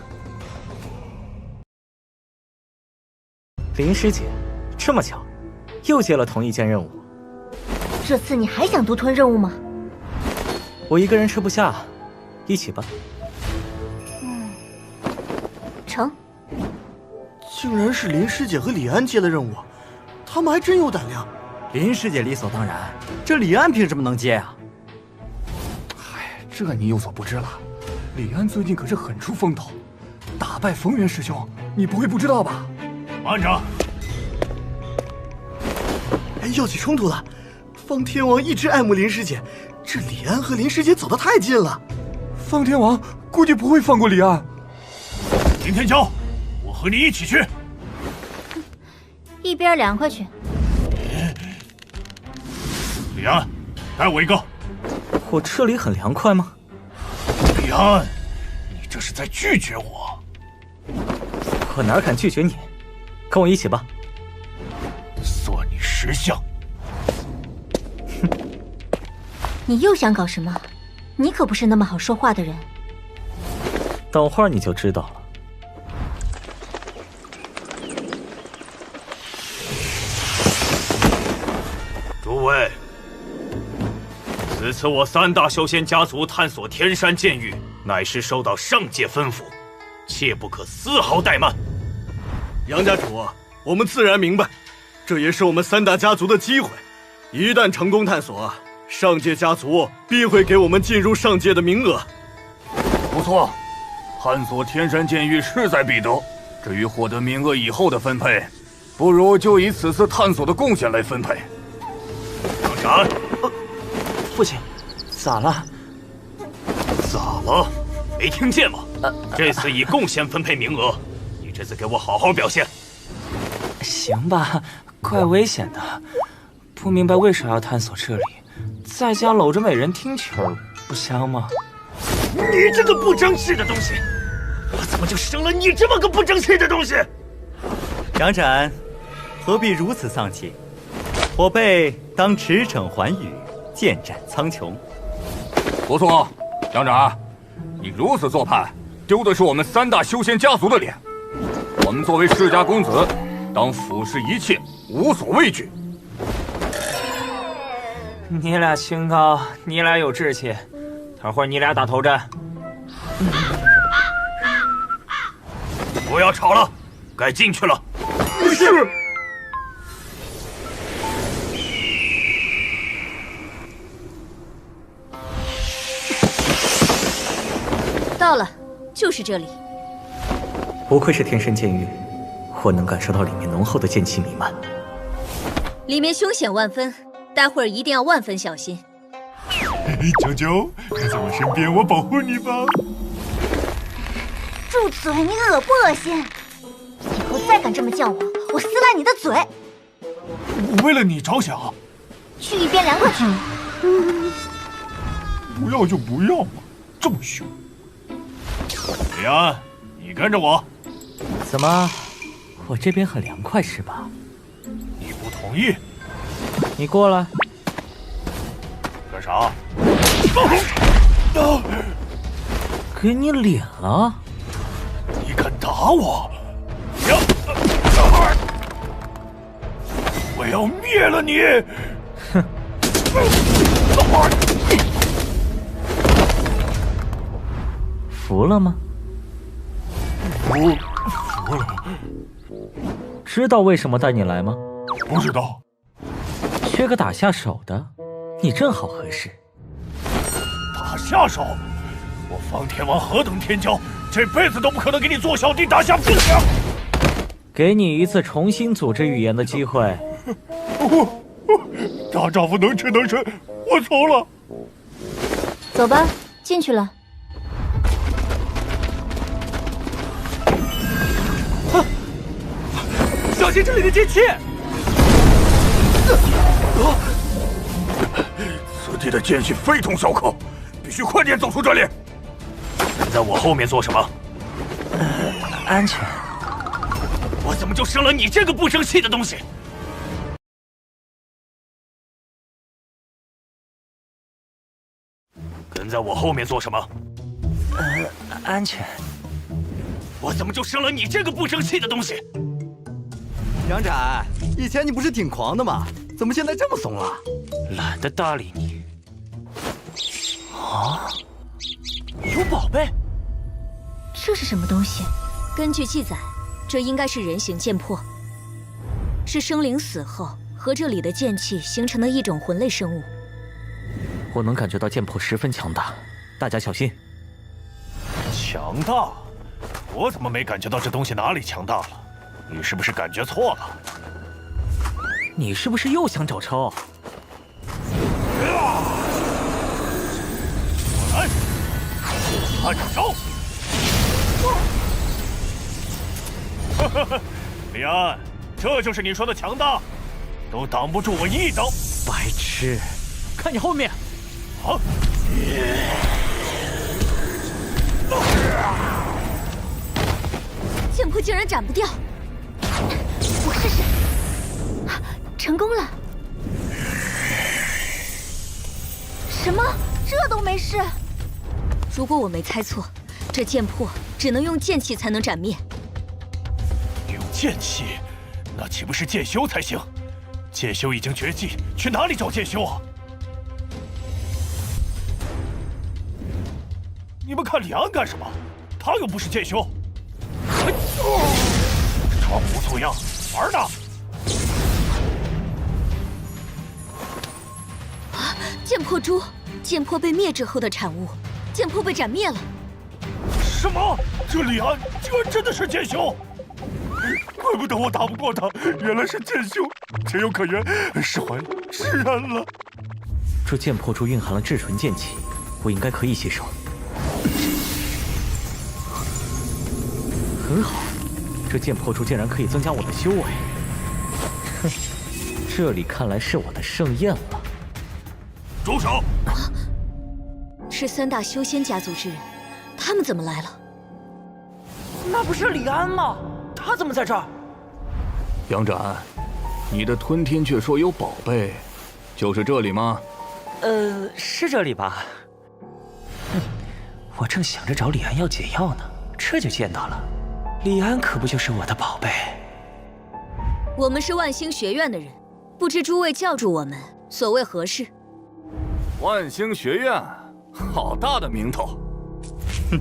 林师姐，这么巧，又接了同一件任务。这次你还想独吞任务吗？我一个人吃不下，一起吧。成。竟然是林师姐和李安接的任务，他们还真有胆量。林师姐理所当然，这李安凭什么能接啊？这你有所不知了，李安最近可是很出风头，打败冯元师兄，你不会不知道吧？慢着！哎，要起冲突了！方天王一直爱慕林师姐，这李安和林师姐走得太近了。方天王估计不会放过李安。林天骄，我和你一起去。一边凉快去。李安，带我一个。我这里很凉快吗？李安，你这是在拒绝我。我哪敢拒绝你？跟我一起吧。算你识相。你又想搞什么？你可不是那么好说话的人。等会儿你就知道了。诸位，此次我3大修仙家族探索天山剑域，乃是受到上界吩咐，切不可丝毫怠慢。杨家主，我们自然明白，这也是我们3大家族的机会。一旦成功探索，上界家族必会给我们进入上界的名额。不错，探索天山剑域势在必得。至于获得名额以后的分配，不如就以此次探索的贡献来分配。张闪，父亲，咋了？咋了？没听见吗？这次以贡献分配名额，你这次给我好好表现。行吧，怪危险的，不明白为啥要探索这里，在家搂着美人听曲儿，不香吗？你这个不争气的东西，我怎么就生了你这么个不争气的东西？杨展，何必如此丧气？我辈当驰骋寰宇，剑斩苍穹。不错，杨展，你如此做派，丢的是我们3大修仙家族的脸。我们作为世家公子，当俯视一切，无所畏惧。你俩清高，你俩有志气，等会儿你俩打头阵。不要吵了，该进去了。是。到了，就是这里。不愧是天山剑域，我能感受到里面浓厚的剑气弥漫。里面凶险万分，待会儿一定要万分小心。啾啾，跟在我身边，我保护你吧。住嘴！你恶不恶心？以后再敢这么叫我，我撕烂你的嘴！我为了你着想。去一边凉快去。不要就不要嘛，这么凶。李安，你跟着我。怎么，我这边很凉快是吧？你不同意？你过来。干啥？给你脸了？你敢打我？我要灭了你！哼！服了吗？服了。知道为什么带你来吗？不知道。缺个打下手的，你正好合适。打下手？我方天王何等天骄，这辈子都不可能给你做小弟打下不降。给你一次重新组织语言的机会。大丈夫能屈能伸，我从了。走吧，进去了。小心这里的剑气！此地的剑气非同小可，必须快点走出这里。跟在我后面做什么？安全。我怎么就生了你这个不争气的东西？跟在我后面做什么？安全。我怎么就生了你这个不争气的东西？杨展，以前你不是挺狂的吗？怎么现在这么怂了？懒得搭理你。啊！有宝贝？这是什么东西？根据记载，这应该是人形剑魄，是生灵死后和这里的剑气形成的一种魂类生物。我能感觉到剑魄十分强大，大家小心。强大？我怎么没感觉到这东西哪里强大了？你是不是感觉错了？你是不是又想找抽？来，看招！李安，这就是你说的强大，都挡不住我一刀。白痴，看你后面。好。剑魄竟然斩不掉，我试试。成功了！什么？这都没事？如果我没猜错，这剑魄只能用剑气才能斩灭。用剑气，那岂不是剑修才行？剑修已经绝迹，去哪里找剑修啊？你们看李安干什么？他又不是剑修。装模作样，玩呢？剑魄珠，剑魄被灭之后的产物，剑魄被斩灭了。什么？这李安竟然真的是剑修！怪不得我打不过他，原来是剑修，情有可原，释怀了，释然了。这剑魄珠蕴含了至纯剑气，我应该可以吸收。很好，这剑魄珠竟然可以增加我的修为。哼，这里看来是我的盛宴了。住手！是三大修仙家族之人，他们怎么来了？那不是李安吗？他怎么在这儿？杨展，你的吞天雀说有宝贝，就是这里吗？是这里吧？哼，我正想着找李安要解药呢，这就见到了。李安可不就是我的宝贝？我们是万星学院的人，不知诸位叫住我们，所谓何事？万星学院，好大的名头。哼，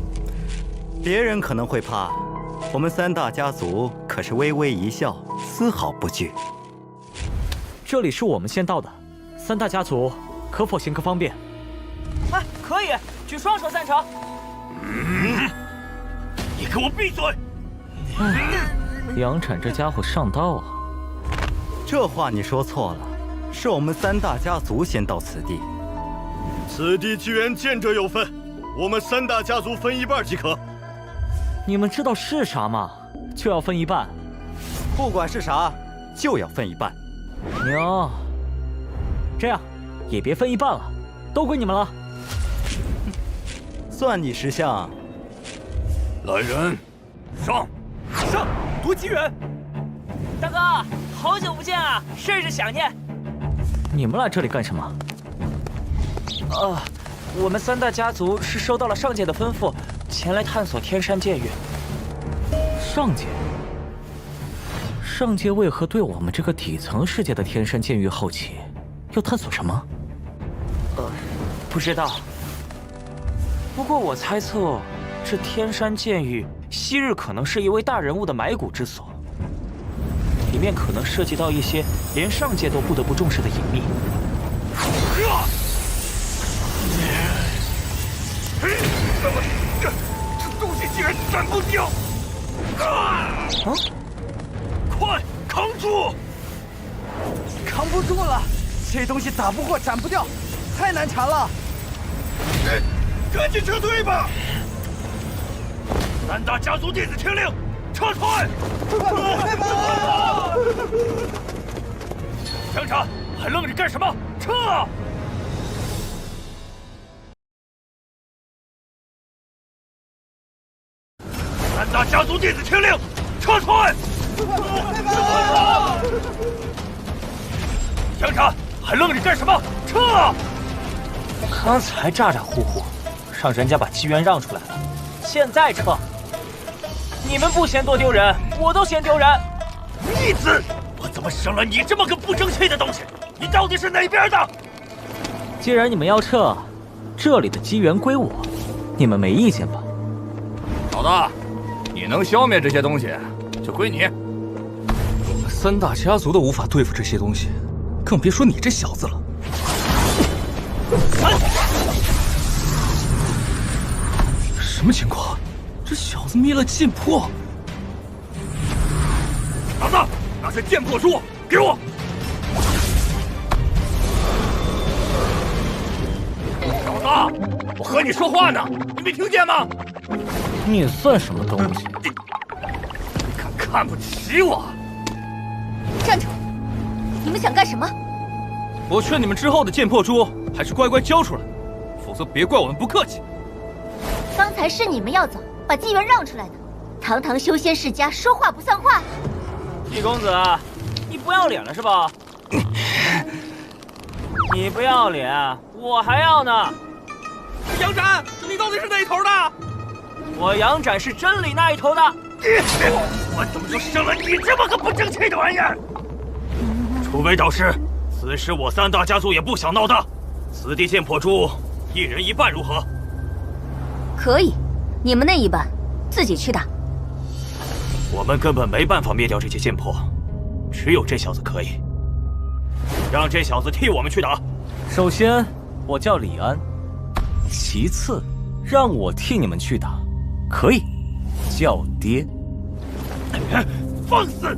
别人可能会怕，我们三大家族可是微微一笑，丝毫不惧。这里是我们先到的，三大家族可否行个方便？哎，可以，举双手赞成。你给我闭嘴！杨展这家伙上道啊！这话你说错了，是我们三大家族先到此地。此地居然见者有份，我们三大家族分一半即可。你们知道是啥吗？就要分一半。不管是啥，就要分一半。牛，这样也别分一半了，都归你们了。算你识相。来人，上！上！夺机缘！大哥，好久不见啊，甚是想念。你们来这里干什么？我们三大家族是收到了上界的吩咐，前来探索天山剑域。上界？上界为何对我们这个底层世界的天山剑域好奇？要探索什么？不知道。不过我猜测，这天山剑域昔日可能是一位大人物的埋骨之所，里面可能涉及到一些连上界都不得不重视的隐秘。这东西竟然斩不掉！快扛住！扛不住了，这东西打不过，斩不掉，太难缠了。赶紧撤退吧！三大家族弟子听令，撤退！乡长，还愣着干什么？撤！三大家族弟子听令，撤退！乡长，还愣着干什么？撤！刚才咋咋呼呼，让人家把机缘让出来了，现在撤，你们不嫌多丢人，我都嫌丢人。逆子，我怎么生了你这么个不争气的东西？你到底是哪边的？既然你们要撤，这里的机缘归我，你们没意见吧？老大，你能消灭这些东西，就归你。我们三大家族都无法对付这些东西，更别说你这小子了。什么情况？这小子灭了剑魄！老子，那是剑魄珠，给我！小子，我和你说话呢，你没听见吗？你算什么东西？你敢看不起我？站住！你们想干什么？我劝你们之后的剑魄珠还是乖乖交出来，否则别怪我们不客气。刚才是你们要走，把机缘让出来的。堂堂修仙世家，说话不算话。季公子，你不要脸了是吧？你不要脸，我还要呢。杨展，你到底是哪一头的？我杨展是真理那一头的。我怎么就生了你这么个不争气的玩意儿？诸位导师，此事我三大家族也不想闹大，此地剑魄珠一人一半如何？可以，你们那一半自己去打。我们根本没办法灭掉这些剑魄，只有这小子可以。让这小子替我们去打。首先，我叫李安；其次，让我替你们去打，可以叫爹。放肆！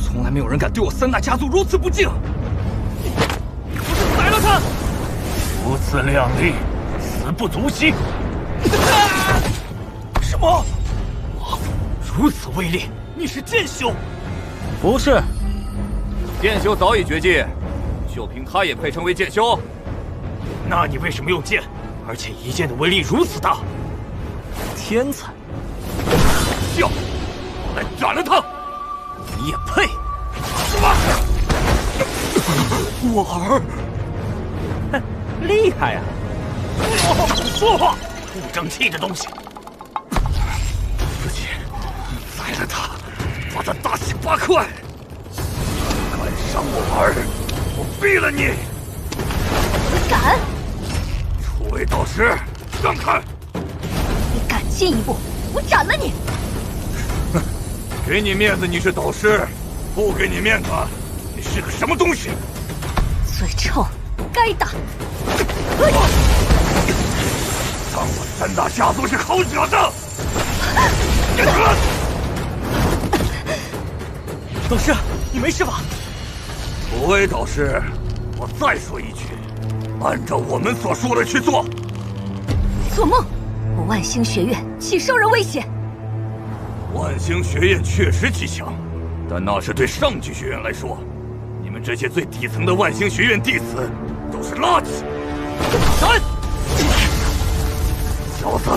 从来没有人敢对我三大家族如此不敬。我宰了他！如此靓丽，死不足惜。什么？如此威力，你是剑修？不是，剑修早已绝迹，就凭他也配称为剑修？那你为什么用剑？而且一剑的威力如此大？天才！笑，我来斩了他！你也配？我儿，哼，厉害呀！说话，不争气的东西！父亲，宰了他，把他大卸8块！敢伤我儿，我毙了你！你敢？诸位导师，让开！你敢进一步，我斩了你！哼，给你面子你是导师，不给你面子，你是个什么东西？嘴臭，该打！当我三大家族是好惹的！导师，你没事吧？诸位导师，我再说一句，按照我们所说的去做。做梦！我万星学院岂受人威胁？万星学院确实极强，但那是对上级学院来说，你们这些最底层的万星学院弟子都是垃圾。闪！小子，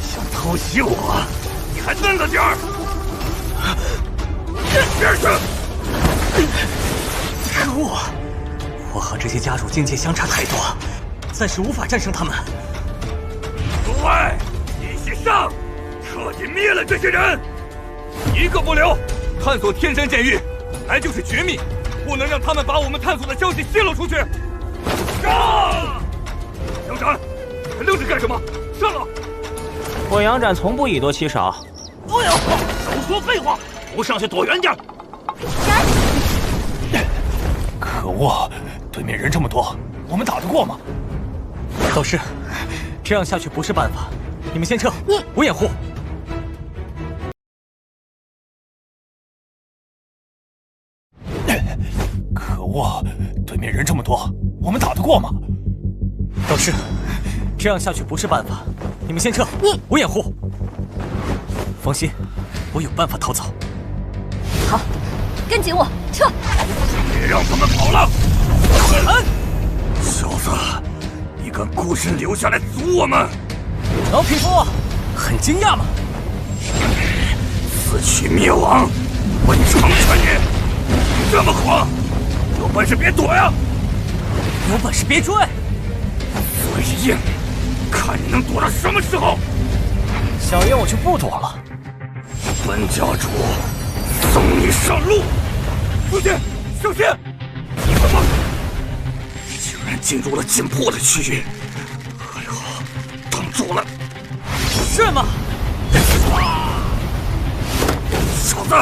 想偷袭我，你还嫩了点儿！别去！可恶！我和这些家主境界相差太多，暂时无法战胜他们。诸位，一起上，彻底灭了这些人，一个不留！探索天山剑域，本来就是绝密，不能让他们把我们探索的消息泄露出去。上！杨展，还愣着干什么？上了！我杨展从不以多欺少。哎呦，少说废话，不上去躲远点。可恶，对面人这么多，我们打得过吗？导师，这样下去不是办法，你们先撤，我掩护。可恶，对面人这么多，我们打得过吗？导师，这样下去不是办法，你们先撤，我掩护。放心，我有办法逃走。好，跟紧我，撤！别让他们跑了！小子，你敢孤身留下来阻我们？老匹夫，很惊讶吗？自取灭亡，我成全你！你这么狂，有本事别躲呀！有本事别追！嘴硬，看你能躲到什么时候！小爷我就不躲了。本家主送你上路。父亲，小心！你怎么竟然进入了剑魄的区域？哎呦，挡住了！是吗？小子，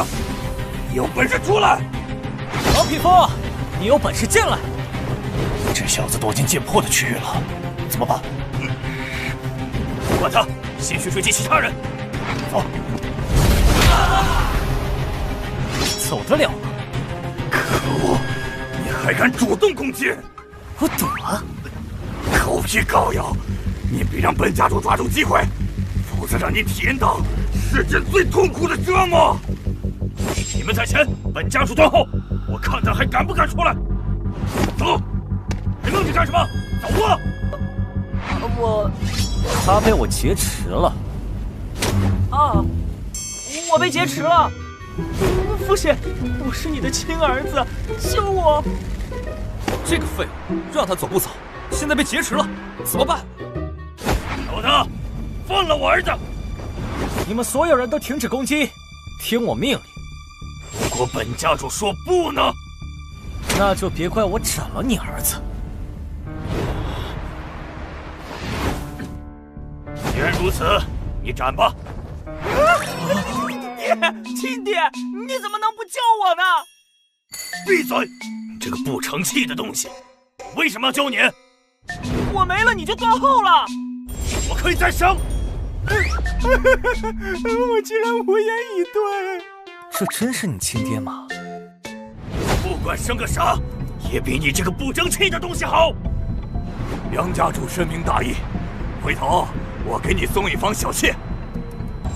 你有本事出来！老匹夫，你有本事进来！这小子躲进剑魄的区域了，怎么办？不管他，先去追击其他人。走。走得了吗？可恶！你还敢主动攻击？我躲啊！狗皮膏药！你别让本家主抓住机会，否则让你体验到世间最痛苦的折磨。你们在前，本家主断后，我看他还敢不敢出来。走！还愣着干什么？走啊！他被我劫持了。啊！我被劫持了！父亲，我是你的亲儿子，救我！这个废物，让他走不走？现在被劫持了，怎么办？小子，放了我儿子！你们所有人都停止攻击，听我命令。如果本家主说不呢？那就别怪我斩了你儿子。既然如此，你斩吧。爹，亲爹，你怎么能不救我呢？闭嘴！这个不成器的东西，为什么要救你？我没了你就断后了。我可以再生。我竟然无言以对。这真是你亲爹吗？不管生个啥，也比你这个不争气的东西好。梁家主深明大义，回头我给你送一房小妾。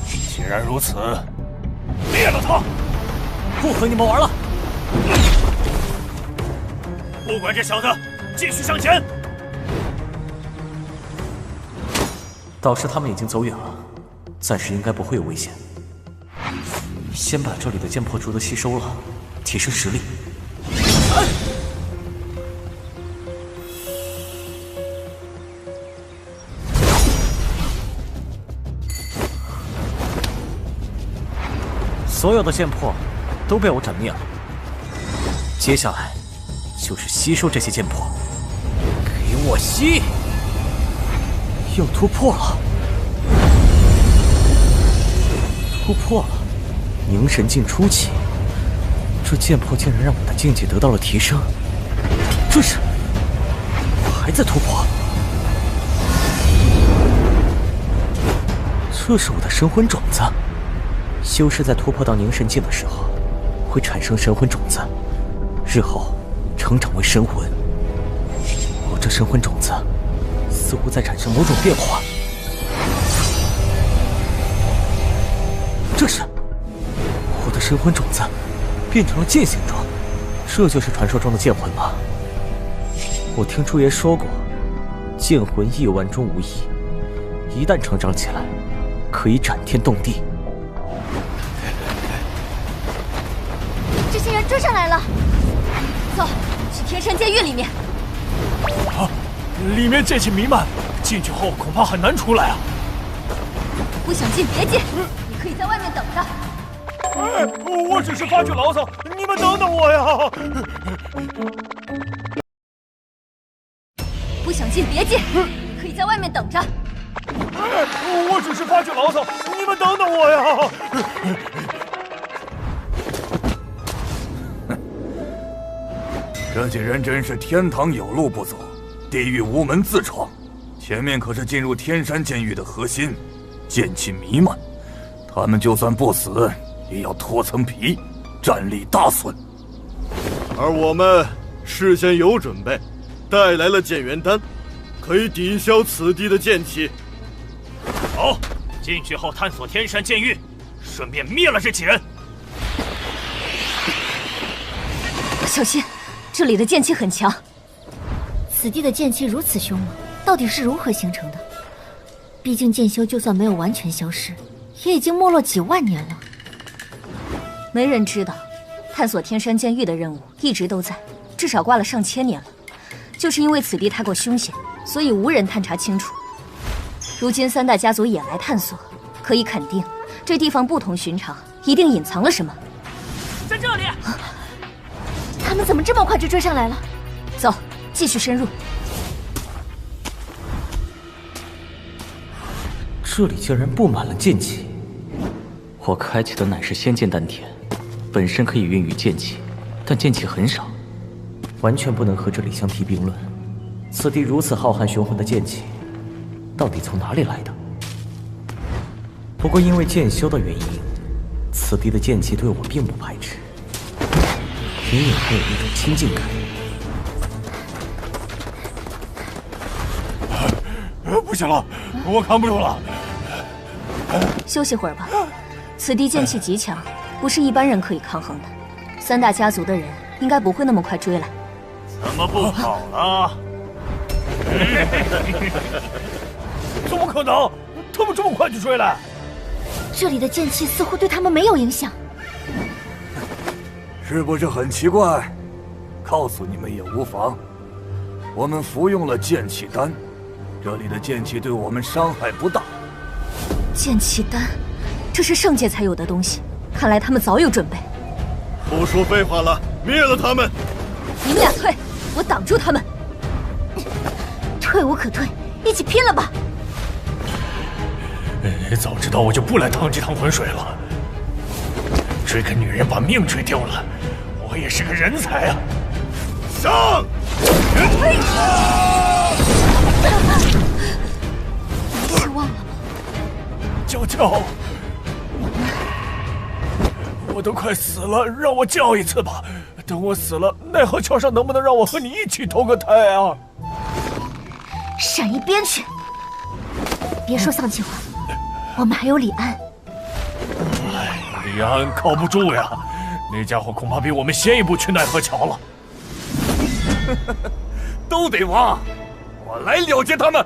既然如此，灭了他！不和你们玩了。不管这小子，继续向前。倒是他们已经走远了，暂时应该不会有危险。先把这里的剑魄珠都吸收了，提升实力。所有的剑魄都被我斩灭了，接下来就是吸收这些剑魄。给我吸！又突破了，突破了！凝神境初期，这剑魄竟然让我的境界得到了提升。这是，还在突破。这是我的神魂种子。修士在突破到凝神境的时候，会产生神魂种子，日后成长为神魂。我这神魂种子似乎在产生某种变化。这是我的神魂种子变成了剑形状，这就是传说中的剑魂吗？我听朱爷说过，剑魂亿万中无一，一旦成长起来，可以斩天动地。这些人追上来了，走，去天山监狱里面。啊，里面剑气弥漫，进去后恐怕很难出来啊！不想进别进，你可以在外面等着。我只是发句牢骚，你们等等我呀！不想进别进，你可以在外面等着。我只是发句牢骚，你们等等我呀！这几人真是天堂有路不走，地狱无门自闯。前面可是进入天山监狱的核心，剑气弥漫，他们就算不死，也要脱层皮，战力大损。而我们事先有准备，带来了剑元丹，可以抵消此地的剑气。好，进去后探索天山监狱，顺便灭了这几人。小心，这里的剑气很强。此地的剑气如此凶猛，到底是如何形成的？毕竟剑修就算没有完全消失，也已经没落几万年了。没人知道，探索天山监狱的任务一直都在，至少挂了上千年了。就是因为此地太过凶险，所以无人探查清楚。如今三大家族也来探索，可以肯定，这地方不同寻常，一定隐藏了什么。在这里！他们怎么这么快就追上来了？走，继续深入。这里竟然布满了剑气。我开启的乃是仙剑丹田，本身可以孕育剑气，但剑气很少，完全不能和这里相提并论。此地如此浩瀚雄浑的剑气，到底从哪里来的？不过因为剑修的原因，此地的剑气对我并不排斥，隐隐还有一种亲近感。不行了，我扛不住了。休息会儿吧，此地剑气极强，不是一般人可以抗衡的。三大家族的人应该不会那么快追来。怎么不跑了？怎么可能？他们这么快就追来？这里的剑气似乎对他们没有影响。是不是很奇怪？告诉你们也无妨。我们服用了剑气丹，这里的剑气对我们伤害不大。剑气丹，这是圣界才有的东西，看来他们早有准备。不说废话了，灭了他们！你们俩退，我挡住他们。退无可退，一起拼了吧！早知道我就不来趟这趟浑水了。追个女人把命追丢了，我也是个人才啊！上！失望了吗？叫叫！我都快死了，让我叫一次吧。等我死了，奈何桥上能不能让我和你一起投个胎啊？闪一边去！别说丧气话，我们还有李安。李安靠不住呀，那家伙恐怕比我们先一步去奈何桥了。都得亡，我来了结他们。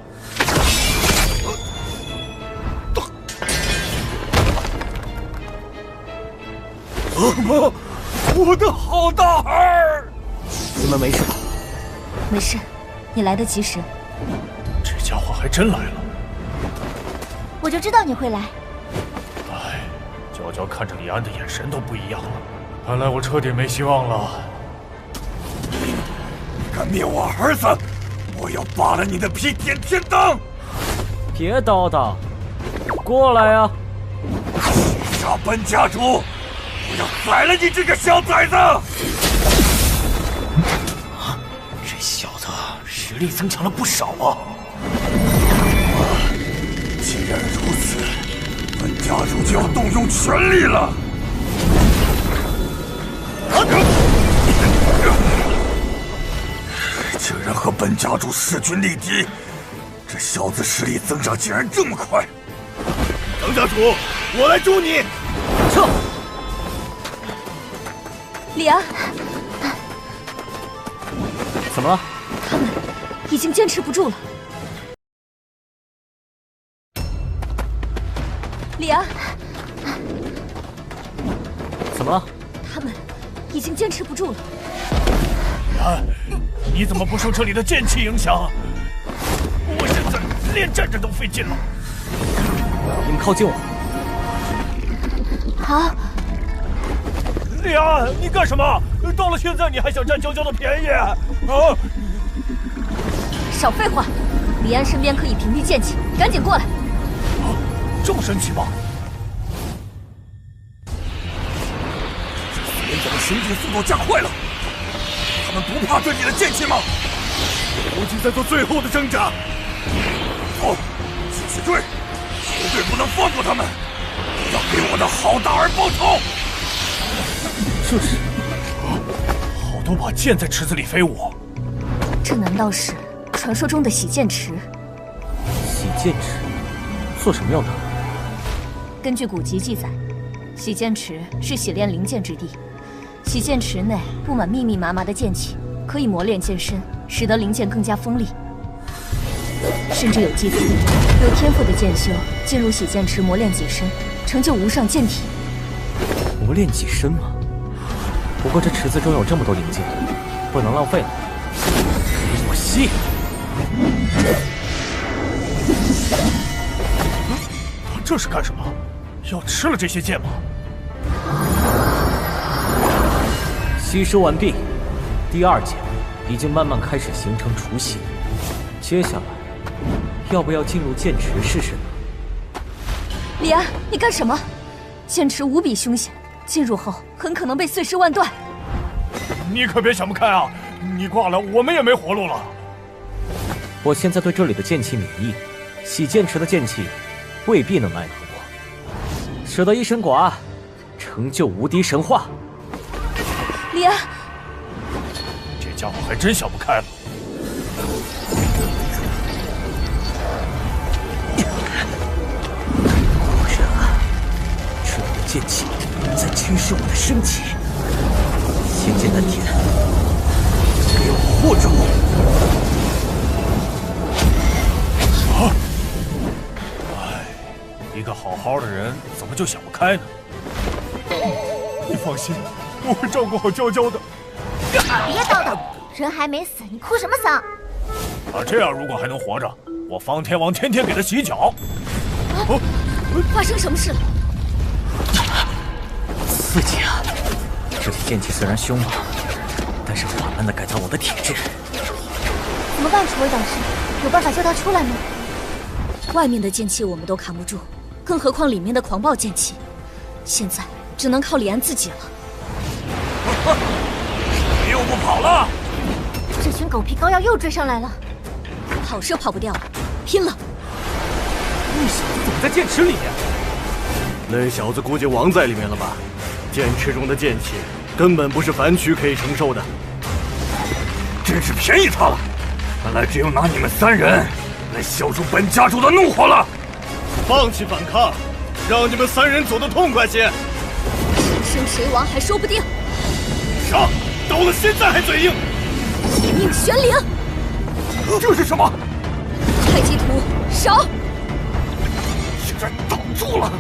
我的好大儿！你们没事吧？没事，你来得及时。这家伙还真来了。我就知道你会来。娇娇看着李安的眼神都不一样了，看来我彻底没希望了。你敢灭我儿子，我要扒了你的皮点天灯！别叨叨，过来呀！杀本家主！我要宰了你这个小崽子！这小子实力增强了不少啊！既然如此，本家主就要动用全力了。竟然和本家主势均力敌，这小子实力增长竟然这么快！张家主，我来助你！撤！李安，怎么了？他们已经坚持不住了。李安，怎么了？他们已经坚持不住了。李安，你怎么不受这里的剑气影响？我现在连站着都费劲了。你们靠近我。好。李安，你干什么？到了现在你还想占娇娇的便宜？啊！少废话，李安身边可以屏蔽剑气，赶紧过来。这么神奇吗？人怎么行进速度加快了？他们不怕这里的剑气吗？估计在做最后的挣扎。走，继续追，绝对不能放过他们！要给我的好大儿报仇！这是，好多把剑在池子里飞舞。这难道是传说中的洗剑池？洗剑池，做什么用的？根据古籍记载，洗剑池是洗炼灵剑之地。洗剑池内布满密密麻麻的剑气，可以磨练剑身，使得灵剑更加锋利。甚至有记载，有天赋的剑修进入洗剑池磨练己身，成就无上剑体。磨练己身吗？不过这池子中有这么多灵剑，不能浪费了。给我吸！这是干什么？要吃了这些剑吗？吸收完毕，第二剑已经慢慢开始形成雏形。接下来，要不要进入剑池试试呢？李安，你干什么？剑池无比凶险，进入后很可能被碎尸万段。你可别想不开啊！你挂了，我们也没活路了。我现在对这里的剑气免疫，洗剑池的剑气未必能奈何我。舍得一身剐，成就无敌神话。李安，这家伙还真想不开了。果然啊，这里的剑气在驱使我的升级。仙剑丹田，给我护住！一个好好的人怎么就想不开呢？你放心，我会照顾好娇娇的。别叨叨，人还没死，你哭什么丧？他这样如果还能活着，我方天王天天给他洗脚。发生什么事了？刺激啊！这里剑气虽然凶猛，但是缓慢地改造我的体质。怎么办，楚卫导师？有办法救他出来吗？外面的剑气我们都扛不住，更何况里面的狂暴剑气。现在只能靠李安自己了。你又不跑了？这群狗皮膏药又追上来了，跑是跑不掉了，拼了！那小子怎么在剑池里面？那小子估计亡在里面了吧？剑池中的剑气根本不是凡躯可以承受的。真是便宜他了！看来只有拿你们3人来消除本家主的怒火了。放弃反抗，让你们3人走得痛快些。谁胜谁亡还说不定。上！到了现在还嘴硬。本命玄灵，这是什么？太极图烧！竟然挡住了！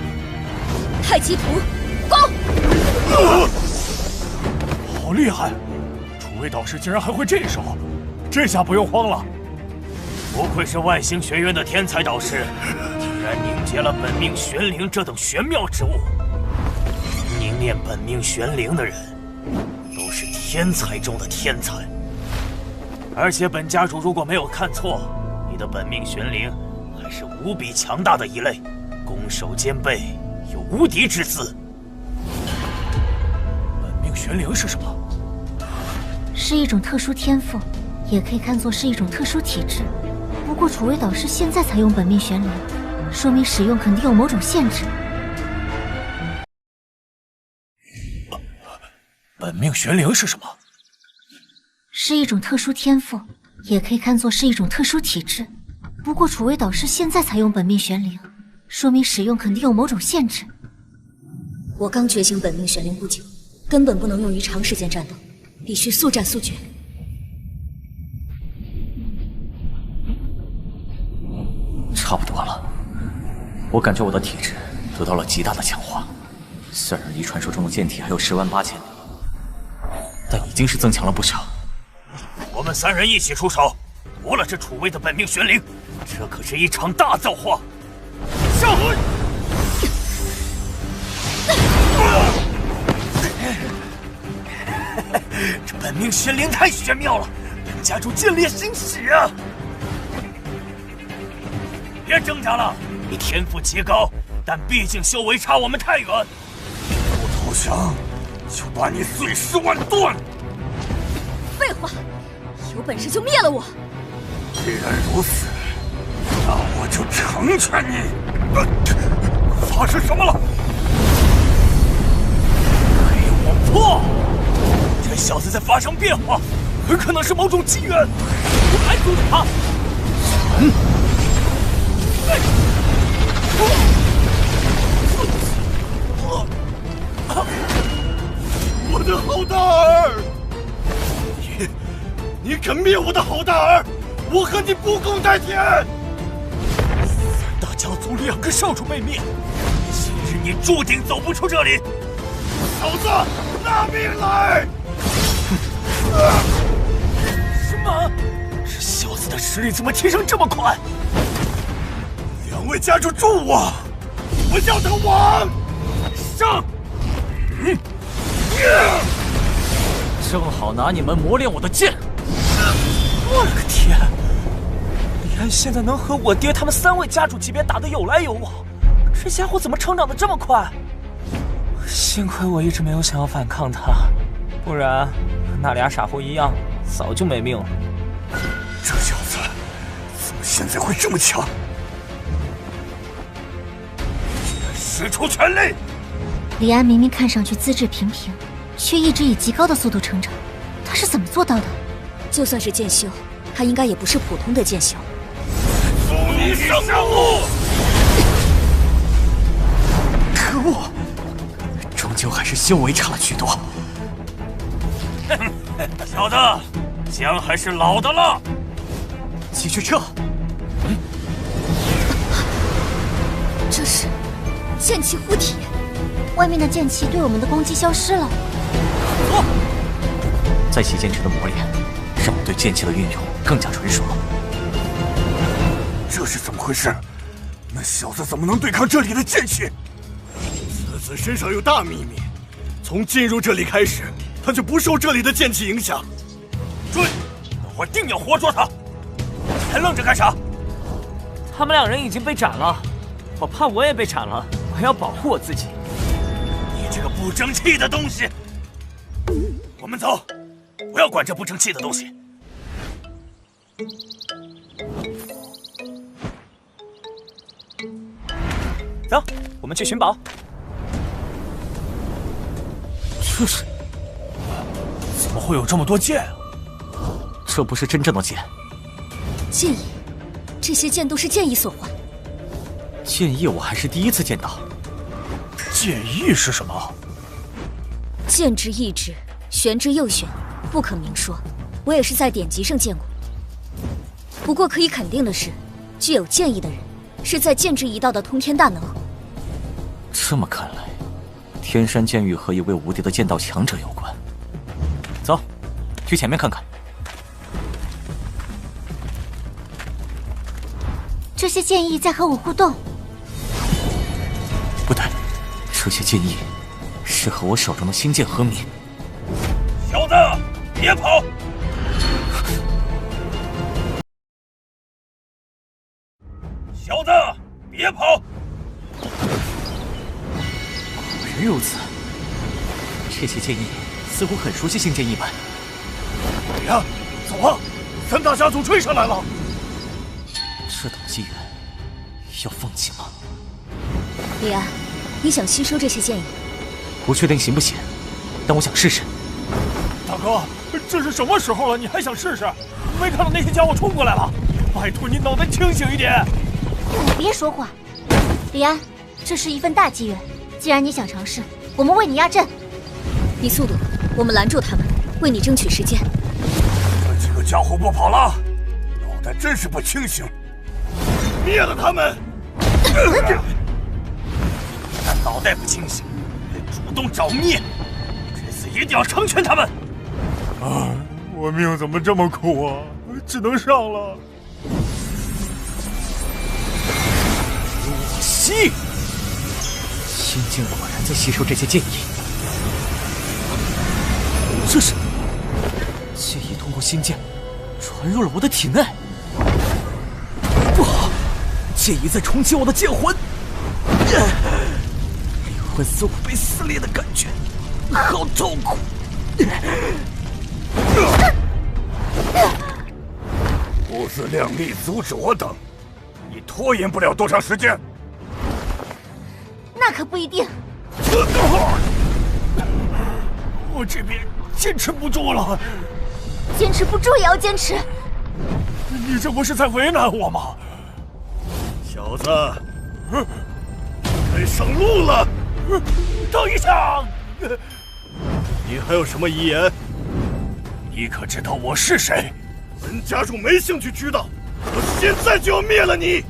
太极图攻！好厉害！楚卫导师竟然还会这手，这下不用慌了。不愧是万星学院的天才导师，竟然凝结了本命玄灵这等玄妙之物。凝练本命玄灵的人，都是天才中的天才。而且本家主如果没有看错，你的本命玄灵还是无比强大的一类，攻守兼备，有无敌之姿。本命玄灵是什么？是一种特殊天赋，也可以看作是一种特殊体质。不过楚卫导师现在才用本命玄灵，说明使用肯定有某种限制。本命玄灵是什么？是一种特殊天赋，也可以看作是一种特殊体质。不过楚卫导师现在才用本命玄灵，说明使用肯定有某种限制。我刚觉醒本命玄灵不久，根本不能用于长时间战斗，必须速战速决。差不多了，我感觉我的体质得到了极大的强化，虽然离传说中的剑体还有108000里，但已经是增强了不少。我们3人一起出手，夺了这楚卫的本命玄灵，这可是一场大造化。上！这本命玄灵太玄妙了，本家主见猎心使啊！别挣扎了，你天赋极高，但毕竟修为差我们太远。不投降，就把你碎尸万段！废话，有本事就灭了我！既然如此，那我就成全你！发生什么了？给我破！这小子在发生变化，很可能是某种机缘。我来阻止他！我的好大儿！你敢灭我的好大儿，我和你不共戴天！3大家族2个少主被灭，今日你注定走不出这里！小子，拿命来！什么？这小子的实力怎么提升这么快？2位家主助我，我要他亡！上！正好拿你们磨练我的剑。我的个天！李安现在能和我爹他们3位家主级别打得有来有往，这家伙怎么成长得这么快？幸亏我一直没有想要反抗他，不然和那俩傻货一样，早就没命了。这小子现在会这么强？使出全力！李安明明看上去资质平平，却一直以极高的速度成长，他是怎么做到的？就算是剑修，他应该也不是普通的剑修。祝你生路！可恶，终究还是修为差了许多。小子，枪还是老的辣。继续撤。这是剑气护体，外面的剑气对我们的攻击消失了。走，在习剑池的磨练，让我对剑气的运用更加纯熟。这是怎么回事？那小子怎么能对抗这里的剑气？此子身上有大秘密，从进入这里开始，他就不受这里的剑气影响。追！我定要活捉他！还愣着干啥？他们两人已经被斩了，我怕我也被斩了，我要保护我自己。你这个不争气的东西！我们走，不要管这不争气的东西。走，我们去寻宝。这是怎么会有这么多剑啊？这不是真正的剑。剑意，这些剑都是剑意所化。剑意我还是第一次见到。剑意是什么？剑之意志，玄之又玄，不可明说。我也是在典籍上见过。不过可以肯定的是，具有剑意的人是在剑之一道的通天大能。这么看来，天山剑域和一位无敌的剑道强者有关。走，去前面看看。这些剑意在和我互动。不对，这些剑意是和我手中的星剑和鸣。小子，别跑！小子，别跑！果然如此，这些剑意似乎很熟悉星剑一般。李安，走啊！三大家族追上来了！这等机缘，要放弃吗？李安，你想吸收这些剑意？不确定行不行，但我想试试。大哥，这是什么时候了，你还想试试？没看到那些家伙冲过来了？拜托你脑袋清醒一点！你别说话，李安，这是一份大机缘。既然你想尝试，我们为你压阵。你速度，我们拦住他们，为你争取时间。这几个家伙不跑了，脑袋真是不清醒。灭了他们！但脑袋不清醒，主动找灭，这次一定要成全他们！啊，我命怎么这么苦啊？只能上了。我吸，心境果然在吸收这些剑意。这是剑意通过心剑传入了我的体内。不好，剑意在冲击我的剑魂，灵魂似乎被撕裂的感觉，好痛苦。不自量力阻止我等，你拖延不了多长时间。那可不一定。我这边坚持不住了。坚持不住也要坚持。你这不是在为难我吗？小子，该上路了。等一下，你还有什么遗言？你可知道我是谁？本家主没兴趣知道，我现在就要灭了你！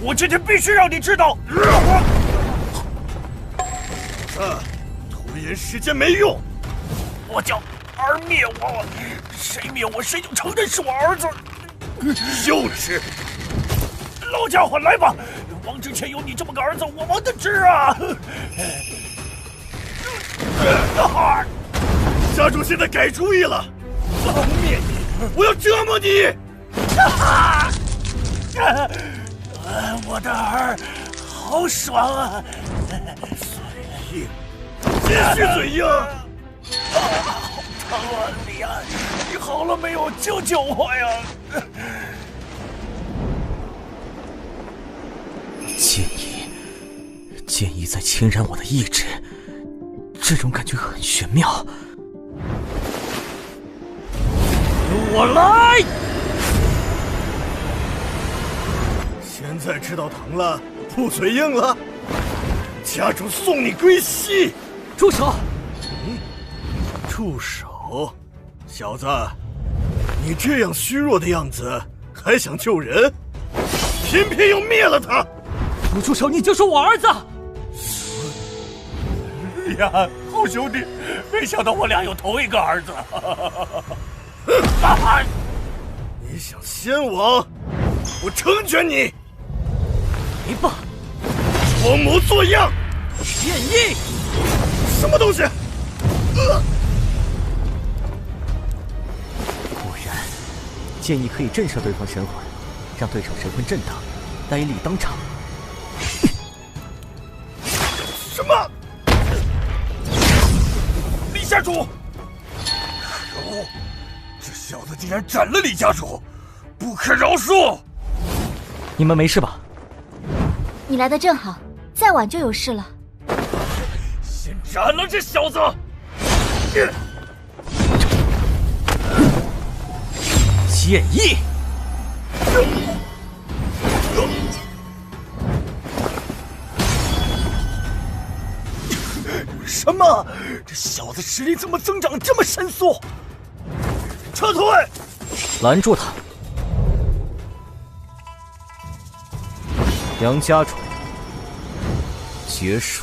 我今天必须让你知道！拖延时间没用。我叫儿灭我，谁灭我谁就承认是我儿子。羞耻！老家伙，来吧！王之前有你这么个儿子，我王得知啊！家主现在改主意了，我不灭你，我要折磨你！我的儿，好爽啊！嘴硬，继续嘴硬！好疼啊，李安，你好了没有？救救我呀！剑意在侵染我的意志，这种感觉很玄妙。由我来！现在知道疼了，不嘴硬了。家主送你归西。住手！住手！小子，你这样虚弱的样子，还想救人？偏偏要灭了他！不住手，你就是我儿子！呀，好兄弟，没想到我俩有同一个儿子。你想先亡，我成全你！没罢，装模作样！剑意，什么东西？果然，剑意可以震慑对方神魂，让对手神魂震荡，呆立当场。什么？李家主！可恶！这小子竟然斩了李家主，不可饶恕！你们没事吧？你来的正好，再晚就有事了。先斩了这小子！剑意！什么？这小子实力怎么增长这么神速？撤退！拦住他！梁家主，结束。